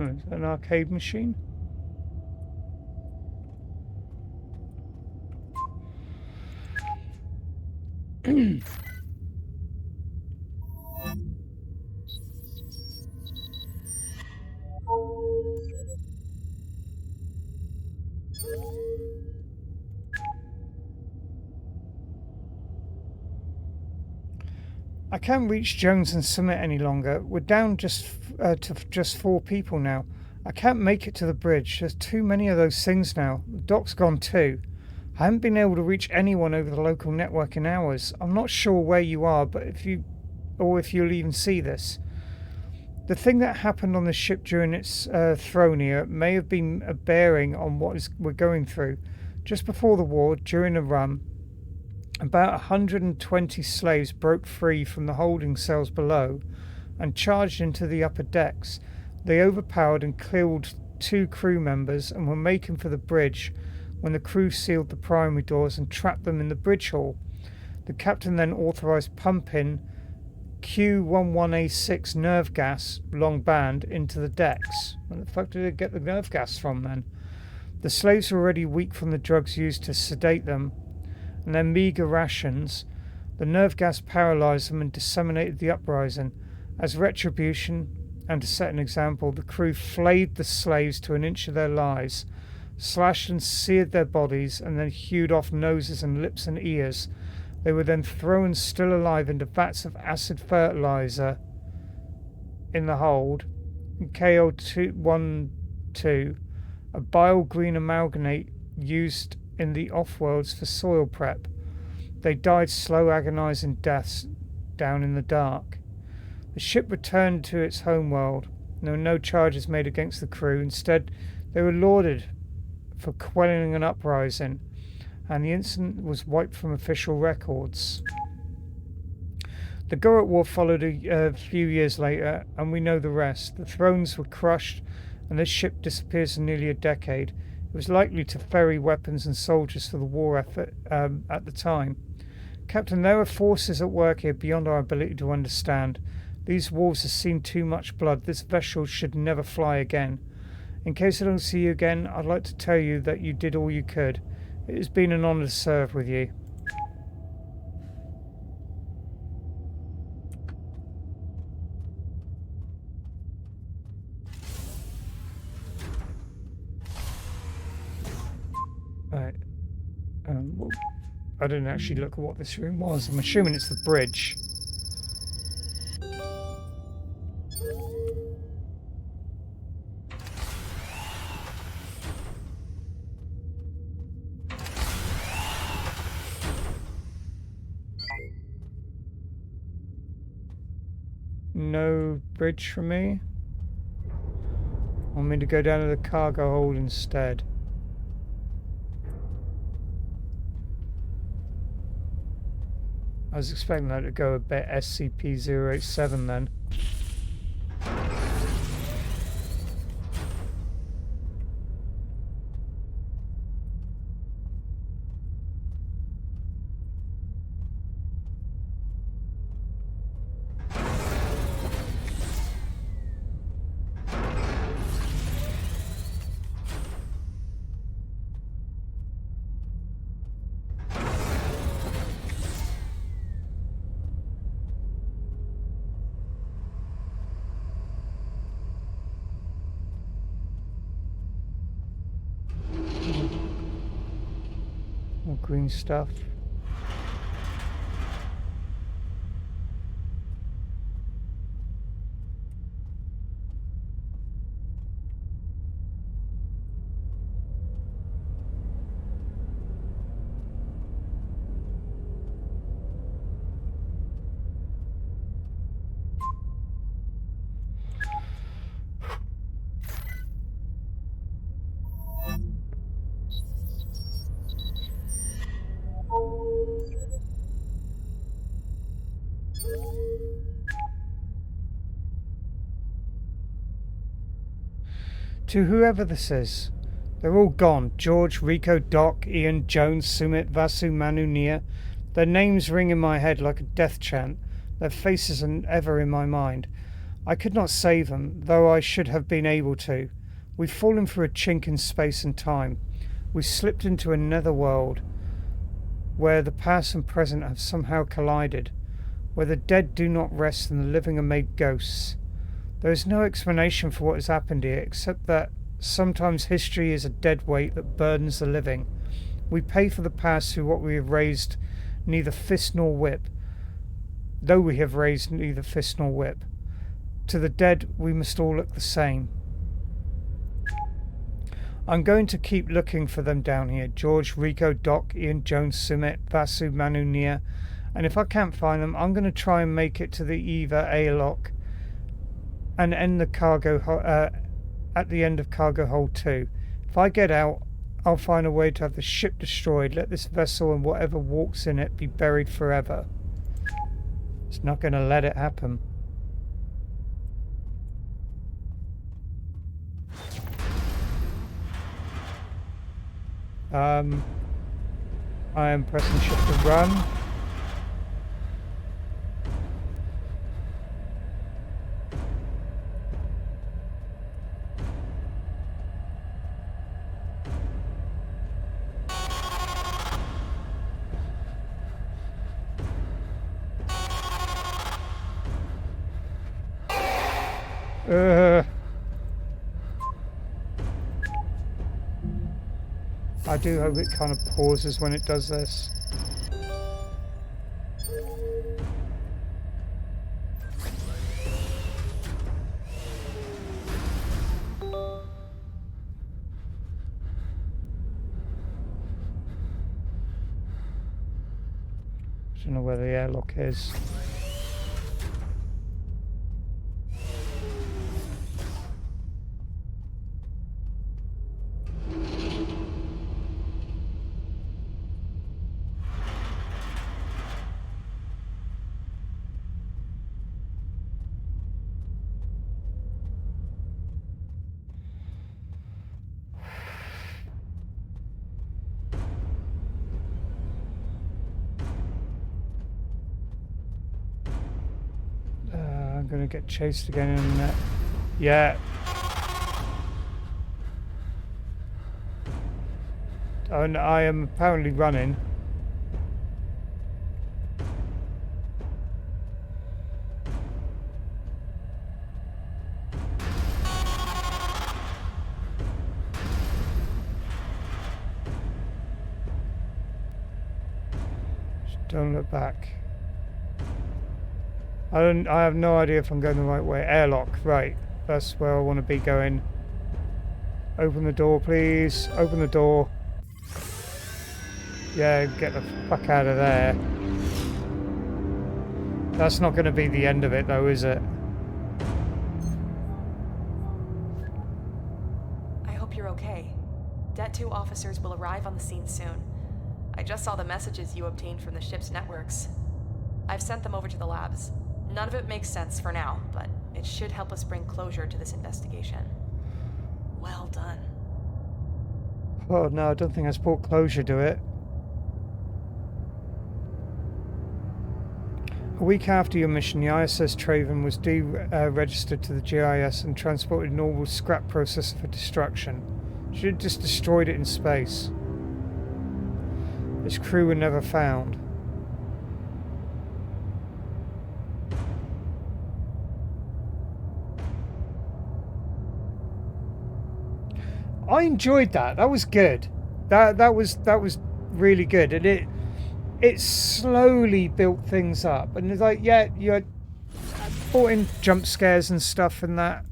A: An arcade machine? I can't reach Jones and Summit any longer. We're down to just 4 people now. I can't make it to the bridge. There's too many of those things now. The dock's gone too. I haven't been able to reach anyone over the local network in hours. I'm not sure where you are, but if you'll even see this. The thing that happened on the ship during its throne here may have been a bearing on what we're going through. Just before the war, during a run, about 120 slaves broke free from the holding cells below and charged into the upper decks. They overpowered and killed 2 crew members and were making for the bridge when the crew sealed the primary doors and trapped them in the bridge hall. The captain then authorized pumping Q11A6 nerve gas, long band, into the decks. Where the fuck did they get the nerve gas from then? The slaves were already weak from the drugs used to sedate them and their meagre rations. The nerve gas paralyzed them and disseminated the uprising. As retribution, and to set an example, the crew flayed the slaves to an inch of their lives, slashed and seared their bodies, and then hewed off noses and lips and ears. They were then thrown still alive into vats of acid fertilizer in the hold, KO12, a bile green amalgamate used in the off-worlds for soil prep. They died slow, agonizing deaths down in the dark. The ship returned to its homeworld. There were no charges made against the crew. Instead, they were lauded for quelling an uprising, and the incident was wiped from official records. The Gorot War followed a few years later, and we know the rest. The thrones were crushed, and this ship disappears for nearly a decade. It was likely to ferry weapons and soldiers for the war effort at the time. Captain, there are forces at work here beyond our ability to understand. These wolves have seen too much blood. This vessel should never fly again. In case I don't see you again, I'd like to tell you that you did all you could. It has been an honor to serve with you. Right. Well, I didn't actually look at what this room was. I'm assuming it's the bridge. No bridge for me. Want me to go down to the cargo hold instead. I was expecting that to go a bit SCP-087 then. More green stuff. To whoever this is, they're all gone. George, Rico, Doc, Ian, Jones, Sumit, Vasu, Manu, Nia. Their names ring in my head like a death chant. Their faces are ever in my mind. I could not save them, though I should have been able to. We've fallen through a chink in space and time. We slipped into another world where the past and present have somehow collided, where the dead do not rest and the living are made ghosts. There is no explanation for what has happened here, except that sometimes history is a dead weight that burdens the living. We pay for the past through what we have raised neither fist nor whip, though we have raised neither fist nor whip. To the dead, we must all look the same. I'm going to keep looking for them down here. George, Rico, Doc, Ian, Jones, Sumit, Vasu, Manu, Nia. And if I can't find them, I'm going to try and make it to the Eva airlock and end the cargo at the end of cargo hold 2. If I get out, I'll find a way to have the ship destroyed. Let this vessel and whatever walks in it be buried forever. It's not going to let it happen. I am pressing shift to run. I do hope it kind of pauses when it does this. Don't know where the airlock is. I'm gonna get chased again in a minute. Yeah. And I am apparently running. Just don't look back. I have no idea if I'm going the right way. Airlock, right. That's where I want to be going. Open the door, please. Open the door. Yeah, get the fuck out of there. That's not going to be the end of it, though, is it?
P: I hope you're okay. Det 2 officers will arrive on the scene soon. I just saw the messages you obtained from the ship's networks. I've sent them over to the labs. None of it makes sense for now, but it should help us bring closure to this investigation. Well done.
A: Oh, no, I don't think that's brought closure to it. A week after your mission, the ISS Traven was deregistered to the GIS and transported an orbital scrap processor for destruction. Should have just destroyed it in space. Its crew were never found. I enjoyed that. That was good. That was really good, and it slowly built things up. And it's like, yeah, you had brought in jump scares and stuff and that,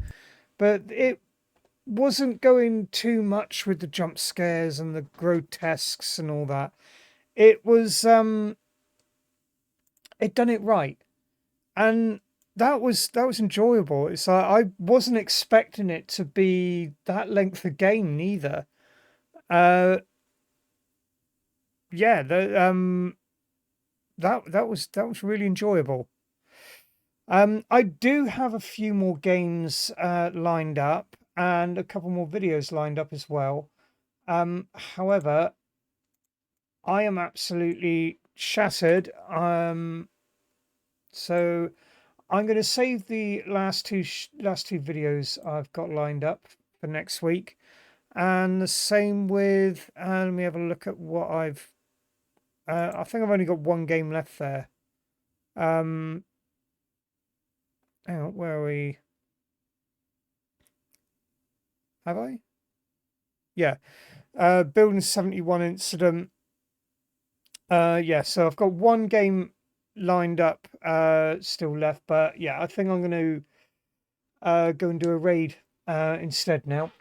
A: but it wasn't going too much with the jump scares and the grotesques and all that. It was it done it right, and that was enjoyable. It's like I wasn't expecting it to be that length of game neither. Yeah, that was really enjoyable. I do have a few more games lined up and a couple more videos lined up as well. However, I am absolutely shattered. So I'm going to save the last two videos I've got lined up for next week, and the same with. Let me have a look at what I've. I think I've only got one game left there. Hang on, where are we? Have I? Yeah. Building 71 incident. Yeah, so I've got one game lined up still left, but yeah, I think I'm going to go and do a raid instead now.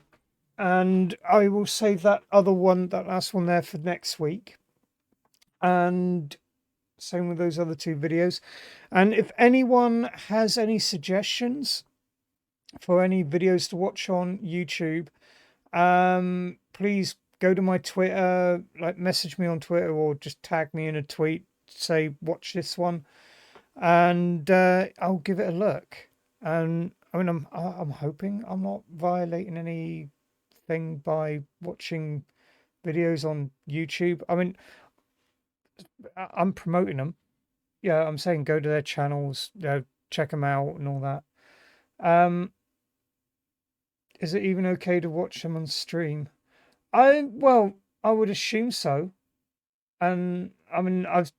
A: And I will save that last one there for next week. And same with those other two videos. And if anyone has any suggestions for any videos to watch on YouTube, please go to my Twitter, like message me on Twitter or just tag me in a tweet, say watch this one, and I'll give it a look. And I mean, I'm hoping I'm not violating anything by watching videos on YouTube. I mean, I'm promoting them. Yeah, I'm saying go to their channels, check them out and all that. Is it even okay to watch them on stream? I would assume so. And I mean, I've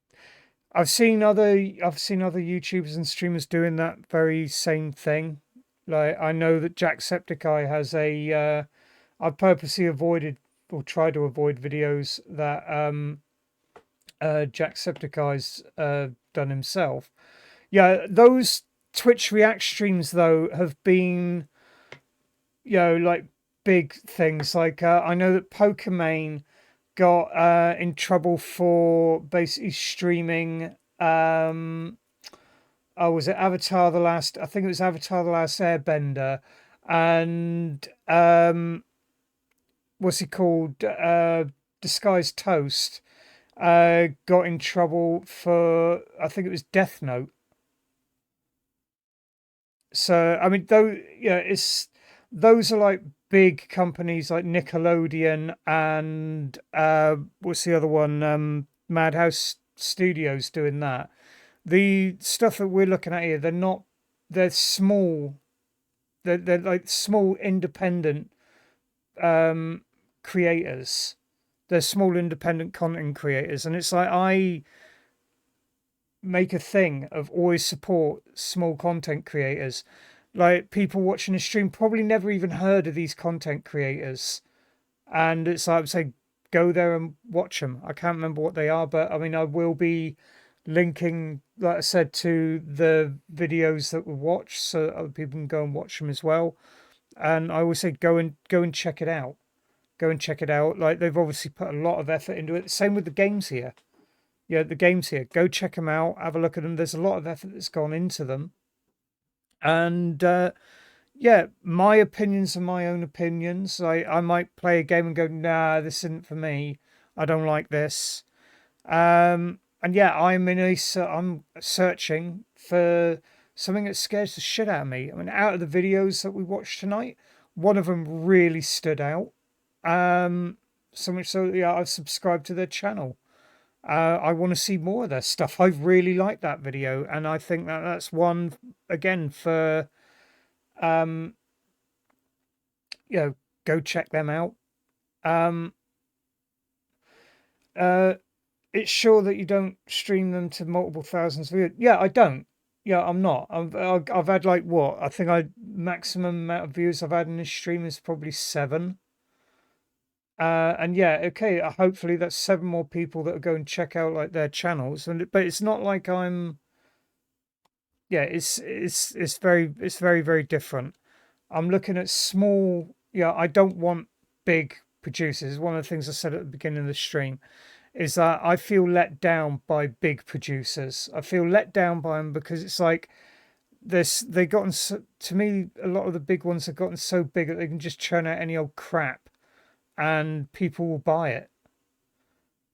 A: seen other YouTubers and streamers doing that very same thing. Like I know that Jacksepticeye has a. I've purposely avoided or tried to avoid videos that Jacksepticeye's done himself. Yeah, those Twitch React streams though have been, like big things. Like I know that Pokemon got in trouble for basically streaming. Was it Avatar the Last? I think it was Avatar the Last Airbender, and what's he called? Disguised Toast got in trouble for, I think it was Death Note. So I mean, those are like big companies like Nickelodeon and what's the other one? Madhouse Studios doing that. The stuff that we're looking at here, they're small. They're like small independent creators. They're small independent content creators, and it's like I make a thing of always support small content creators. Like people watching a stream probably never even heard of these content creators, and it's like I'm saying, go there and watch them. I can't remember what they are, but I mean, I will be linking, like I said, to the videos that we watch, so other people can go and watch them as well. And I always say, go and check it out. Go and check it out. Like they've obviously put a lot of effort into it. Same with the games here. Yeah, the games here. Go check them out. Have a look at them. There's a lot of effort that's gone into them. And yeah, my opinions are my own opinions. I might play a game and go, nah, this isn't for me. I don't like this. And yeah, I'm searching for something that scares the shit out of me. I mean, out of the videos that we watched tonight, one of them really stood out. So much so, yeah, I've subscribed to their channel. I want to see more of their stuff. I really like that video, and I think that's one again for, go check them out. It's sure that you don't stream them to multiple thousands of viewers. Yeah, I don't. Yeah, I'm not. I've had like what? I think maximum amount of views I've had in this stream is probably 7. And yeah, okay. Hopefully that's 7 more people that are going to check out like their channels. But it's not like I'm. Yeah, it's very very different. I'm looking at small. Yeah, I don't want big producers. One of the things I said at the beginning of the stream is that I feel let down by big producers. I feel let down by them because it's like they've gotten to me, a lot of the big ones have gotten so big that they can just churn out any old crap and people will buy it.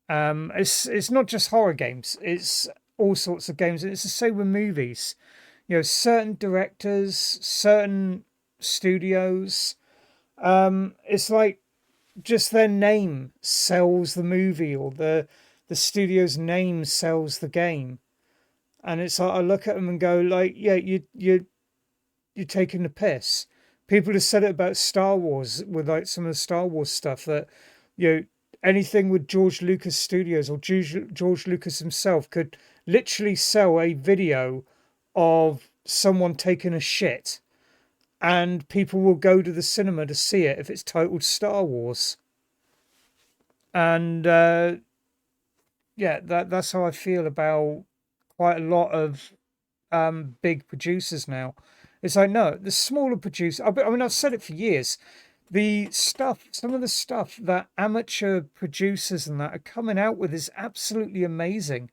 A: It's not just horror games, it's all sorts of games, and it's the same with movies. Certain directors, certain studios, it's like just their name sells the movie, or the studio's name sells the game. And it's like I look at them and go like, yeah, you're taking the piss. People have said it about Star Wars with like some of the Star Wars stuff that you know anything with George Lucas Studios or George Lucas himself could literally sell a video of someone taking a shit and people will go to the cinema to see it if it's titled Star Wars. And yeah, that's how I feel about quite a lot of big producers now. It's like, no, the smaller producers. I mean, I've said it for years. Some of the stuff that amateur producers and that are coming out with is absolutely amazing.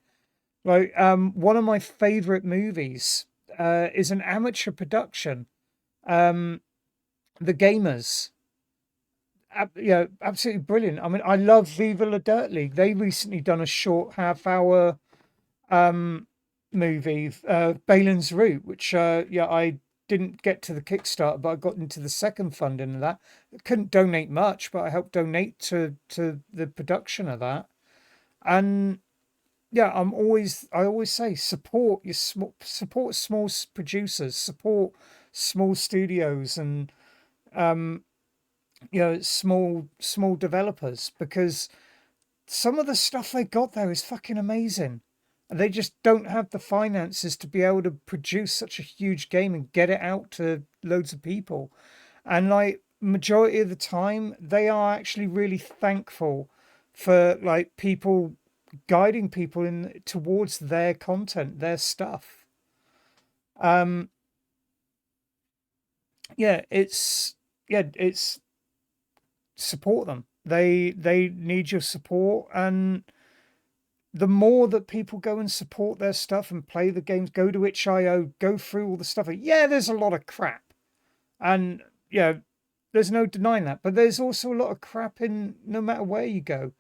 A: Like, one of my favorite movies is an amateur production. The Gamers. Absolutely brilliant. I mean, I love Viva La Dirt League. They recently done a short half-hour movie, Balin's Route, which I didn't get to the Kickstarter, but I got into the second funding of that. I couldn't donate much, but I helped donate to the production of that. And yeah, I always say support support small producers, support small studios, and small developers, because some of the stuff they got there is fucking amazing. They just don't have the finances to be able to produce such a huge game and get it out to loads of people. And like majority of the time, they are actually really thankful for like people guiding people in towards their content, their stuff. Yeah, it's support them. They need your support, and the more that people go and support their stuff and play the games, go to itch.io, go through all the stuff. Yeah, there's a lot of crap. And yeah, there's no denying that. But there's also a lot of crap in no matter where you go.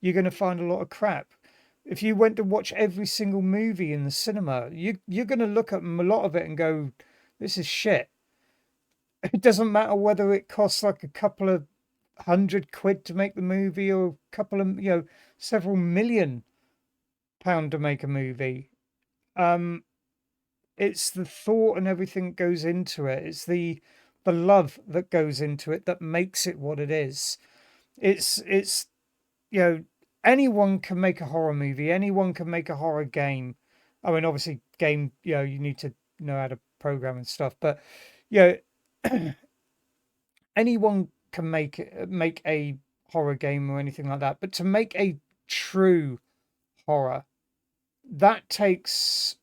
A: You're going to find a lot of crap. If you went to watch every single movie in the cinema, you're going to look at a lot of it and go, this is shit. It doesn't matter whether it costs like a couple of £100 to make the movie or a couple of, several £1 million to make a movie. It's the thought and everything that goes into it. It's the love that goes into it that makes it what it is. It's anyone can make a horror movie. Anyone can make a horror game. I mean, obviously, game. You need to know how to program and stuff. But anyone can make a horror game or anything like that. But to make a true horror, that takes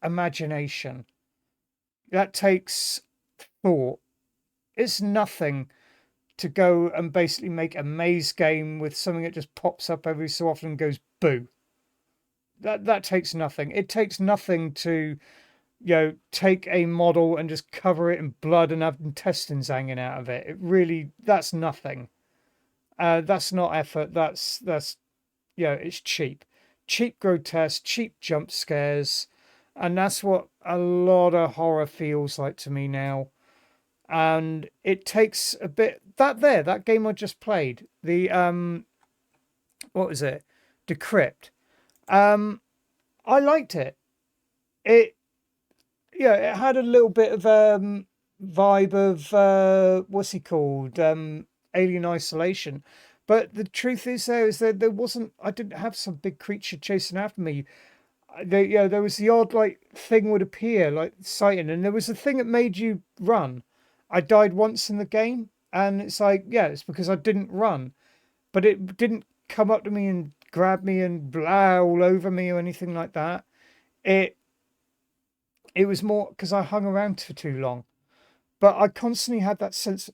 A: imagination. That takes thought. It's nothing to go and basically make a maze game with something that just pops up every so often and goes boo. That takes nothing. It takes nothing to take a model and just cover it in blood and have intestines hanging out of it. That's nothing. That's not effort. That's it's cheap. Cheap grotesque, cheap jump scares. And that's what a lot of horror feels like to me now. And it takes a bit that game I just played, the what was it? Decrypt. I liked it. It had a little bit of vibe of what's he called? Alien Isolation. But the truth is there wasn't, I didn't have some big creature chasing after me. There was the odd like thing would appear like sighting, and there was a thing that made you run. I died once in the game, and it's like, it's because I didn't run, but it didn't come up to me and grab me and blah all over me or anything like that. It was more because I hung around for too long, but I constantly had that sense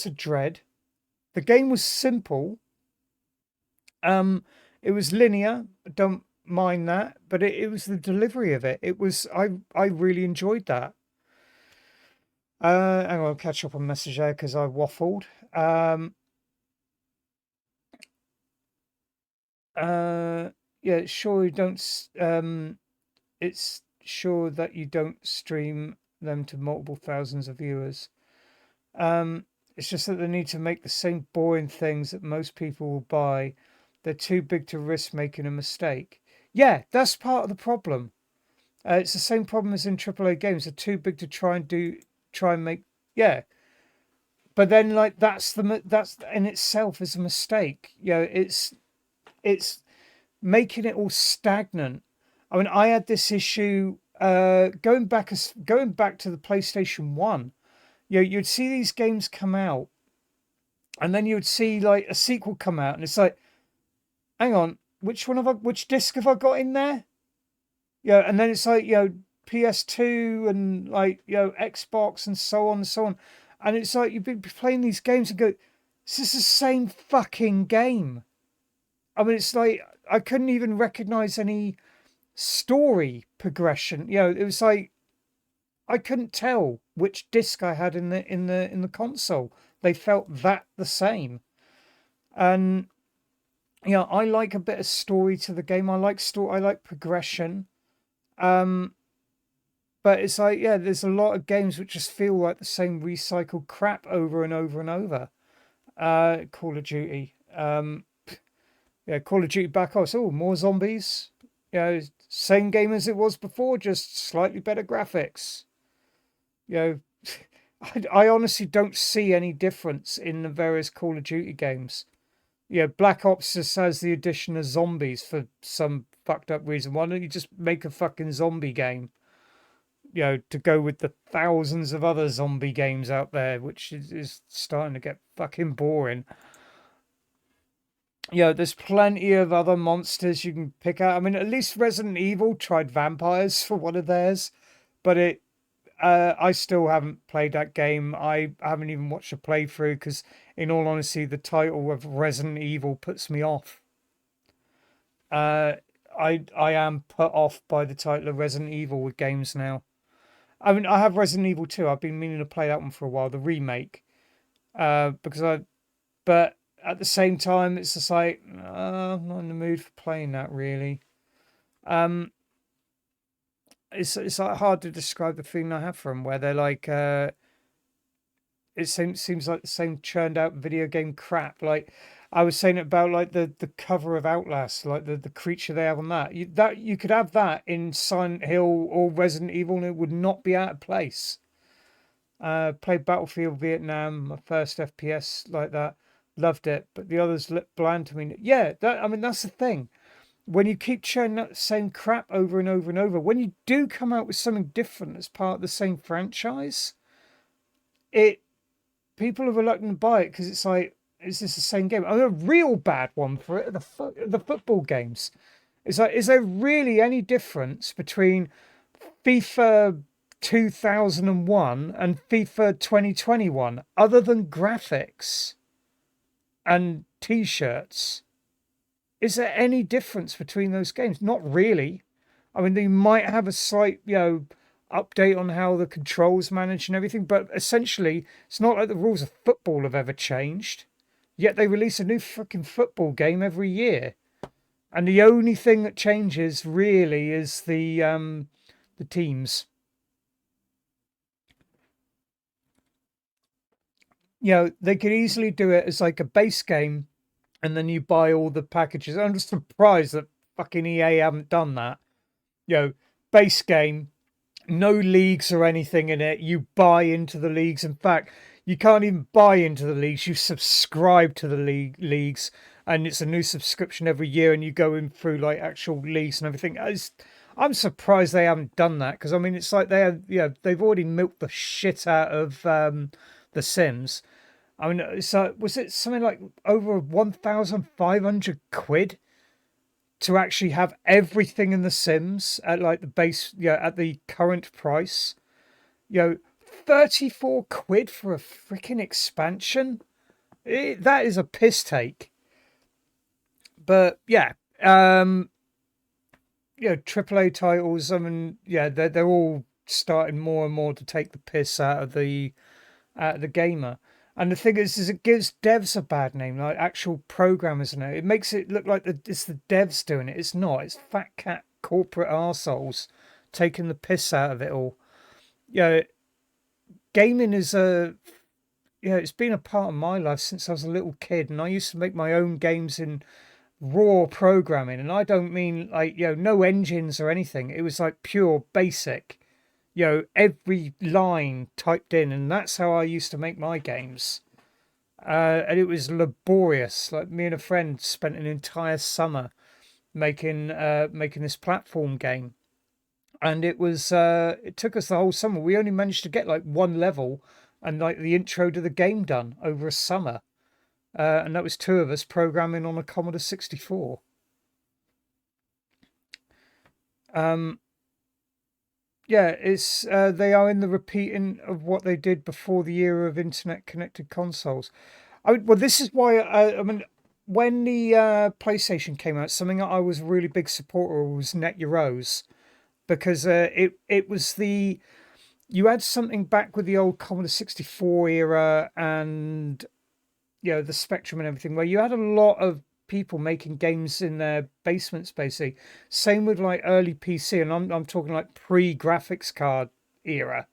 A: of dread. The game was simple. It was linear. Don't mind that, but it was the delivery of it. It was I really enjoyed that. Hang on, I'll catch up on message there because I waffled. Yeah, sure you don't. It's sure that you don't stream them to multiple thousands of viewers. It's just that they need to make the same boring things that most people will buy. They're too big to risk making a mistake. Yeah, that's part of the problem. It's the same problem as in AAA games. They're too big to try and make. Yeah, but then like that's in itself is a mistake. It's making it all stagnant. I mean, I had this issue going back to the PlayStation 1. You'd see these games come out, and then you'd see like a sequel come out, and it's like, hang on, which disc have I got in there? And then it's like, PS2 and like, Xbox and so on and so on. And it's like you've been playing these games and go, this is the same fucking game. I mean, it's like I couldn't even recognize any story progression. It was like I couldn't tell which disc I had in the console. They felt that the same. And I like a bit of story to the game. I like progression. But it's like, there's a lot of games which just feel like the same recycled crap over and over and over. Call of Duty. Call of Duty Black Ops. Oh, more zombies. Same game as it was before, just slightly better graphics. I honestly don't see any difference in the various Call of Duty games. Black Ops just has the addition of zombies for some fucked up reason. Why don't you just make a fucking zombie game? To go with the thousands of other zombie games out there, which is starting to get fucking boring. There's plenty of other monsters you can pick out. I mean, at least Resident Evil tried vampires for one of theirs, but I still haven't played that game. I haven't even watched a playthrough because, in all honesty, the title of Resident Evil puts me off. I am put off by the title of Resident Evil with games now. I mean, I have Resident Evil 2. I've been meaning to play that one for a while, the remake. But at the same time, it's just like, I'm not in the mood for playing that, really. It's like hard to describe the feeling I have for them, where they're like, it seems like the same churned out video game crap. Like I was saying about like the cover of Outlast, like the creature they have on that. You could have that in Silent Hill or Resident Evil, and it would not be out of place. Played Battlefield Vietnam, my first FPS like that. Loved it, but the others looked bland to me. That's the thing. When you keep churning out the same crap over and over and over, when you do come out with something different as part of the same franchise, people are reluctant to buy it because it's like, is this the same game? A real bad one for it, the football games. It's like, is there really any difference between FIFA 2001 and FIFA 2021 other than graphics and t-shirts? Is there any difference between those games? Not really. I mean, they might have a slight, update on how the controls manage and everything, but essentially, it's not like the rules of football have ever changed. Yet they release a new fucking football game every year, and the only thing that changes really is the teams. They could easily do it as like a base game, and then you buy all the packages. I'm just surprised that fucking EA haven't done that. Base game, no leagues or anything in it. You buy into the leagues. In fact, you can't even buy into the leagues. You subscribe to the leagues, and it's a new subscription every year, and you go in through like actual leagues and everything. I'm surprised they haven't done that, because I mean, it's like they've already milked the shit out of The Sims. I mean, so was it something like over 1,500 quid to actually have everything in The Sims at like the base, at the current price? 34 quid for a freaking expansion? That is a piss take. But AAA titles, I mean, they're all starting more and more to take the piss out of the gamer. And the thing is it gives devs a bad name, like actual programmers. It makes it look like it's the devs doing it. It's not. It's fat cat corporate arseholes taking the piss out of it all. Gaming is it's been a part of my life since I was a little kid, and I used to make my own games in raw programming, and I don't mean like, no engines or anything. It was like pure basic, every line typed in, and that's how I used to make my games. And it was laborious. Like, me and a friend spent an entire summer making this platform game, and it took us the whole summer. We only managed to get like one level and like the intro to the game done over a summer. And that was two of us programming on a Commodore 64. Yeah, it's they are in the repeating of what they did before the era of internet-connected consoles. Well, this is why I mean, when the PlayStation came out, something that I was a really big supporter of was Net Your Rose, because it was you had something back with the old Commodore 64 era, and the Spectrum and everything, where you had a lot of people making games in their basements, basically. Same with like early PC, and I'm talking like pre-graphics card era,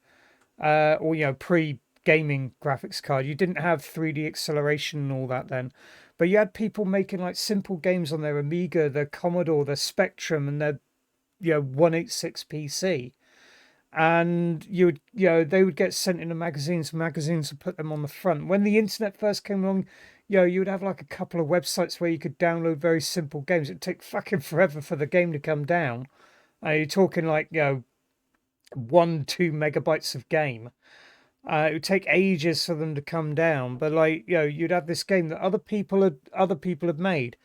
A: or pre-gaming graphics card. You didn't have 3D acceleration and all that then, but you had people making like simple games on their Amiga, their Commodore, their Spectrum, and their 186 PC. And they would get sent into magazines would put them on the front. When the internet first came along, you would have like a couple of websites where you could download very simple games. It'd take fucking forever for the game to come down. You're talking like 1-2 megabytes of game. It would take ages for them to come down, but like you'd have this game that other people had made,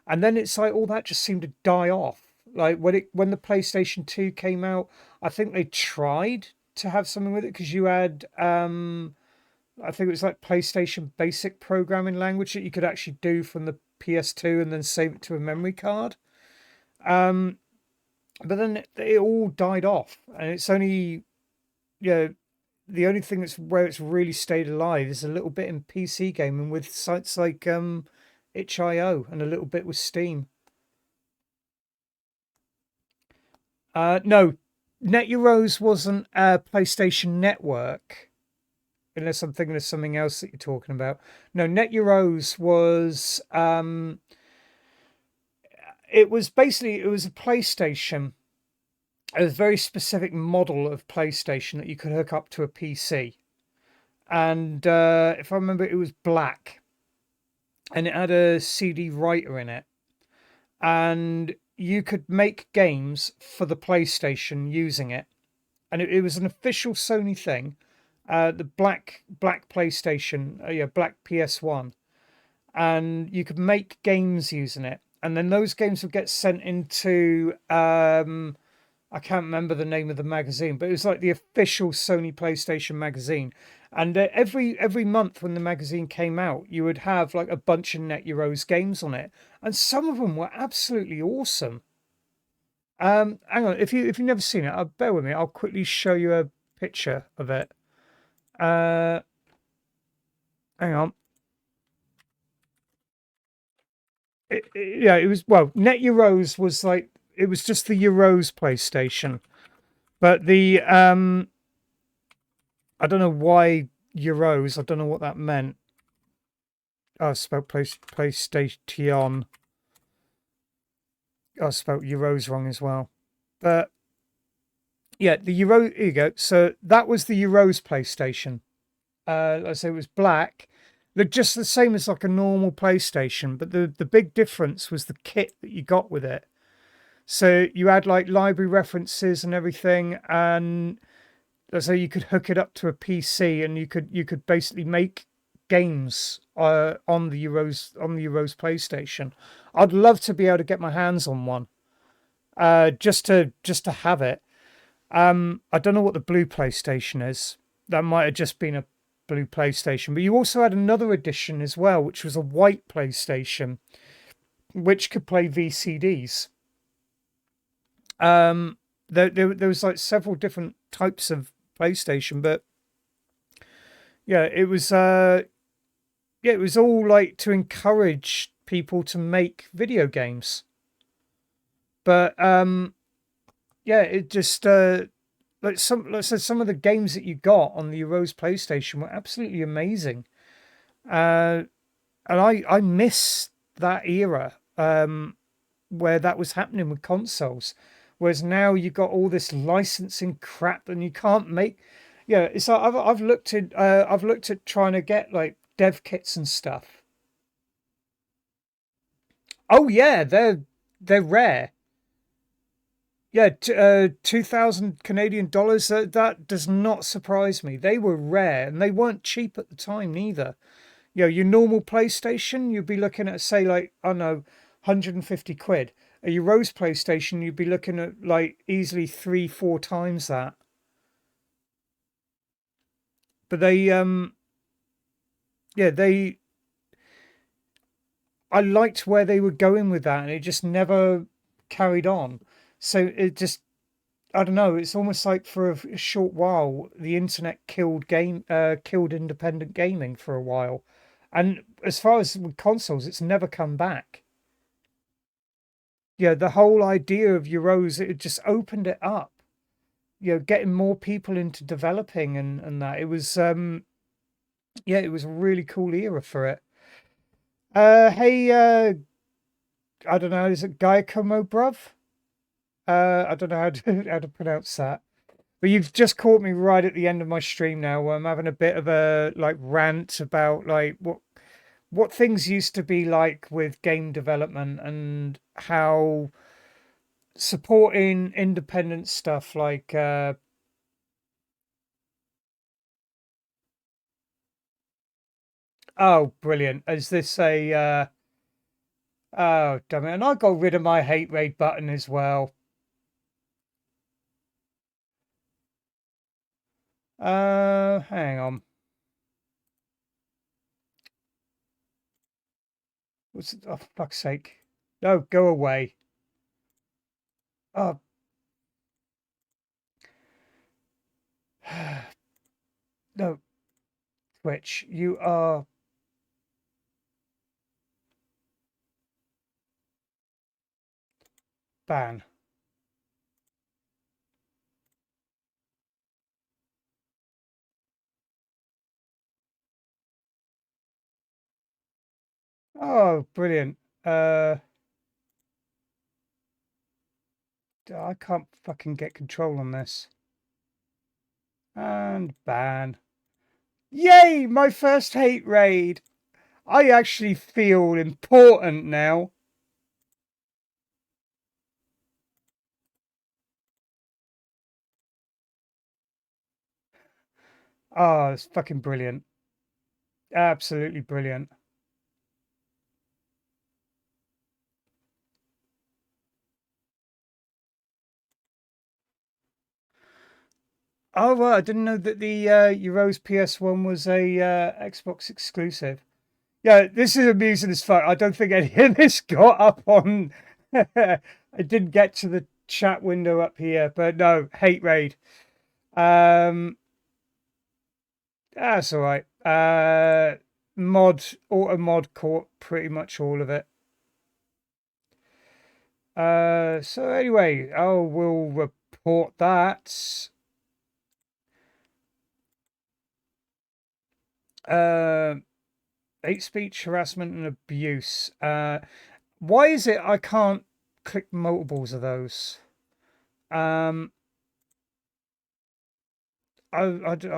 A: and then it's like all that just seemed to die off. Like when the PlayStation 2 came out, I think they tried to have something with it, because you had I think it was like PlayStation Basic programming language that you could actually do from the PS2 and then save it to a memory card. But then it all died off, and it's only the only thing that's where it's really stayed alive is a little bit in PC gaming with sites like itch.io and a little bit with Steam. No, Net Your Rose wasn't a PlayStation Network, unless I'm thinking of something else that you're talking about. No, Net Your Rose was it was a PlayStation, a very specific model of PlayStation that you could hook up to a PC. And if I remember, it was black, and it had a CD writer in it, and you could make games for the PlayStation using it, and it was an official Sony thing. The black PlayStation, black PS1, and you could make games using it, and then those games would get sent into I can't remember the name of the magazine, but it was like the official Sony PlayStation magazine. And every month when the magazine came out, you would have like a bunch of Net Your Rose games on it, and some of them were absolutely awesome. Hang on, if you've never seen it, bear with me. I'll quickly show you a picture of it. Hang on. It was, well, Net Your Rose was like, it was just the Your Rose PlayStation, but the I don't know why Euros. I don't know what that meant. Oh, I spelled PlayStation. I spelled Euros wrong as well. But yeah, the Euro. Here you go. So that was the Euros PlayStation. Like I say, it was black. Looked just the same as like a normal PlayStation, but the big difference was the kit that you got with it. So you had like library references and everything, and so you could hook it up to a PC, and you could basically make games on the Euros PlayStation. I'd love to be able to get my hands on one, just to have it. I don't know what the blue PlayStation is. That might have just been a blue PlayStation, but you also had another edition as well, which was a white PlayStation, which could play VCDs. There was like several different types of PlayStation, but yeah, it was all like to encourage people to make video games. But yeah, it just like some of the games that you got on the Euros PlayStation were absolutely amazing. And I miss that era where that was happening with consoles. Whereas now you've got all this licensing crap and you can't make. Yeah, it's like I've looked at trying to get like dev kits and stuff. Oh yeah, they're rare. Yeah, 2,000 Canadian dollars. That does not surprise me. They were rare and they weren't cheap at the time neither. You know, your normal PlayStation, you'd be looking at, say, like, I don't know, 150 quid. Your Rose PlayStation, you'd be looking at like easily 3-4 times that. But they I liked where they were going with that and it just never carried on. So it just, I don't know, it's almost like for a short while the internet killed independent gaming for a while. And as far as with consoles, it's never come back. Yeah, the whole idea of Euros, it just opened it up. You know, getting more people into developing and that. It was it was a really cool era for it. Hey, I don't know, is it Giacomo bruv? I don't know how to how to pronounce that. But you've just caught me right at the end of my stream now where I'm having a bit of a like rant about like what things used to be like with game development and how supporting independent stuff like oh brilliant. Is this a oh damn it, and I got rid of my hate raid button as well. Hang on. What's it? Oh, for fuck's sake. No, go away. Oh. No. Twitch, you are ban. Oh, brilliant. I can't fucking get control on this. And ban. Yay! My first hate raid! I actually feel important now. Oh, it's fucking brilliant. Absolutely brilliant. Oh, well, I didn't know that the Euros PS1 was a Xbox exclusive. Yeah, this is amusing as fuck. I don't think any of this got up on. I didn't get to the chat window up here, but no, hate raid. That's all right. Auto mod caught pretty much all of it. So anyway, we'll report that. Hate speech, harassment, and abuse. Why is it I can't click multiples of those? I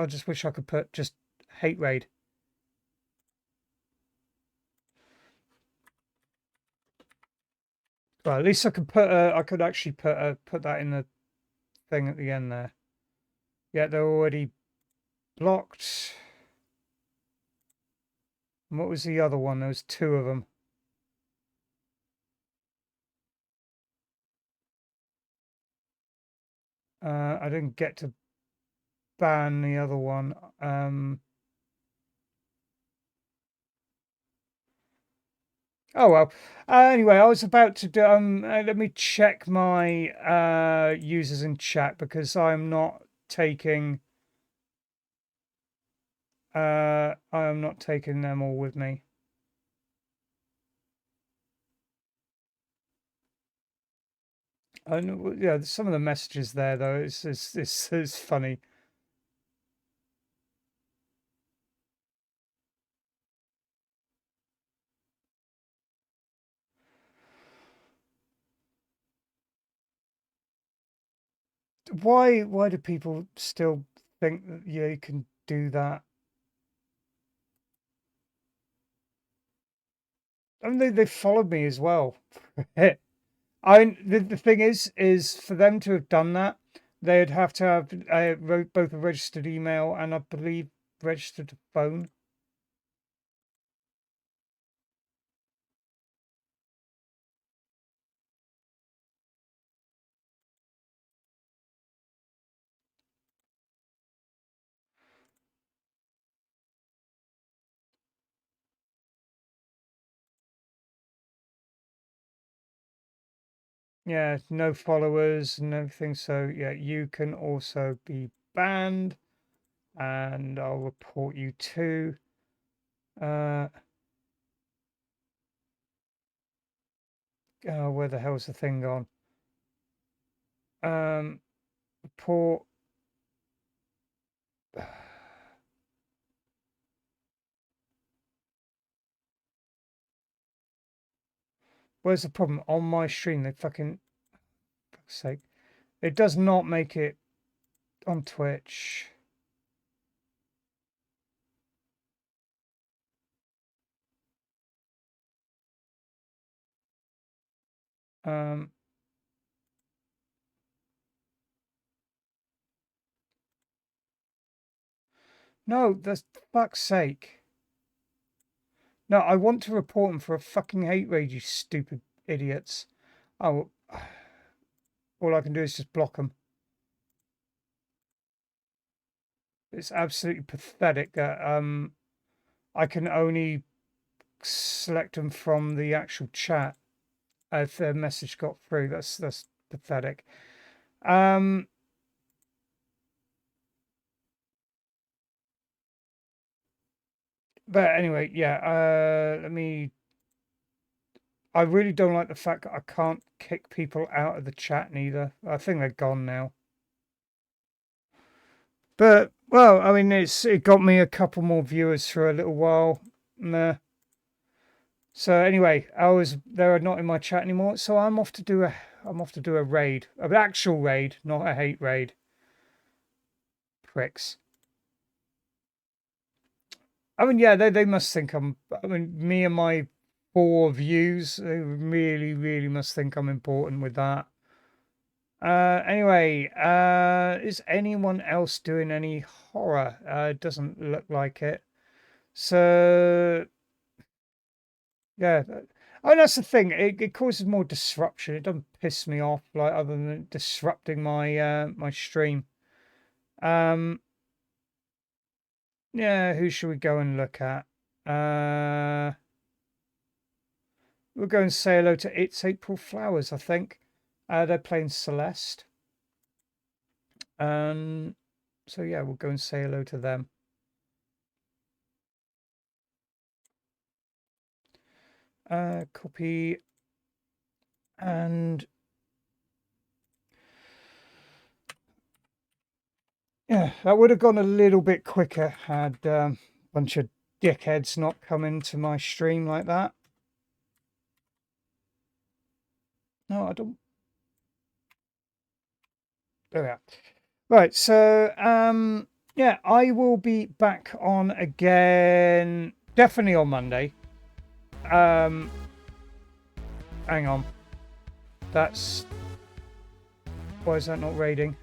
A: just wish I could put just hate raid. Well, at least I could put I could actually put that in the thing at the end there. Yeah, they're already blocked. And what was the other one? There was two of them. I didn't get to ban the other one. Oh well. Anyway, I was about to do. Let me check my users in chat because I'm not taking. I am not taking them all with me. I know, yeah, some of the messages there though. It's funny. why do people still think that you can do that? I mean, they followed me as well. The thing is for them to have done that, they'd have to have both a registered email and I believe registered phone. Yeah, no followers and everything. So yeah, you can also be banned, and I'll report you too. Oh, where the hell's the thing gone? Report. Where's the problem? On my stream, they fucking, for fuck's sake, it does not make it on Twitch. No, that's fuck's sake. No, I want to report them for a fucking hate rage, you stupid idiots. Oh, all I can do is just block them. It's absolutely pathetic that I can only select them from the actual chat if their message got through. That's pathetic. But anyway, yeah, I really don't like the fact that I can't kick people out of the chat neither. I think they're gone now. But, well, I mean, it got me a couple more viewers for a little while. Meh. So anyway, they're not in my chat anymore, so I'm off to do a raid. An actual raid, not a hate raid. Pricks. I mean, yeah, they must think me and my 4 views, they really, really must think I'm important with that. Anyway, is anyone else doing any horror? It doesn't look like it. So, yeah. Oh, that's the thing. It causes more disruption. It doesn't piss me off, like, other than disrupting my my stream. Yeah, who should we go and look at? We'll go and say hello to It's April Flowers, I think. They're playing Celeste. So yeah, we'll go and say hello to them. Copy. And yeah, that would have gone a little bit quicker had a bunch of dickheads not come into my stream like that. No, I don't. There we are. Right, so yeah, I will be back on again, definitely on Monday. Hang on. Why is that not raiding?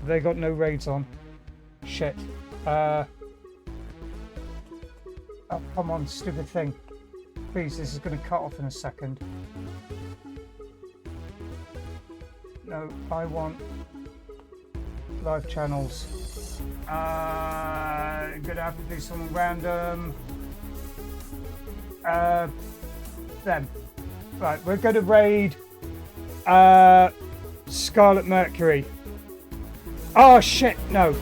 A: They got no raids on. Shit. Oh, come on, stupid thing. Please, this is going to cut off in a second. No, I want live channels. I'm going to have to do something random. Them. Right, we're going to raid Scarlet Mercury. Oh shit, no.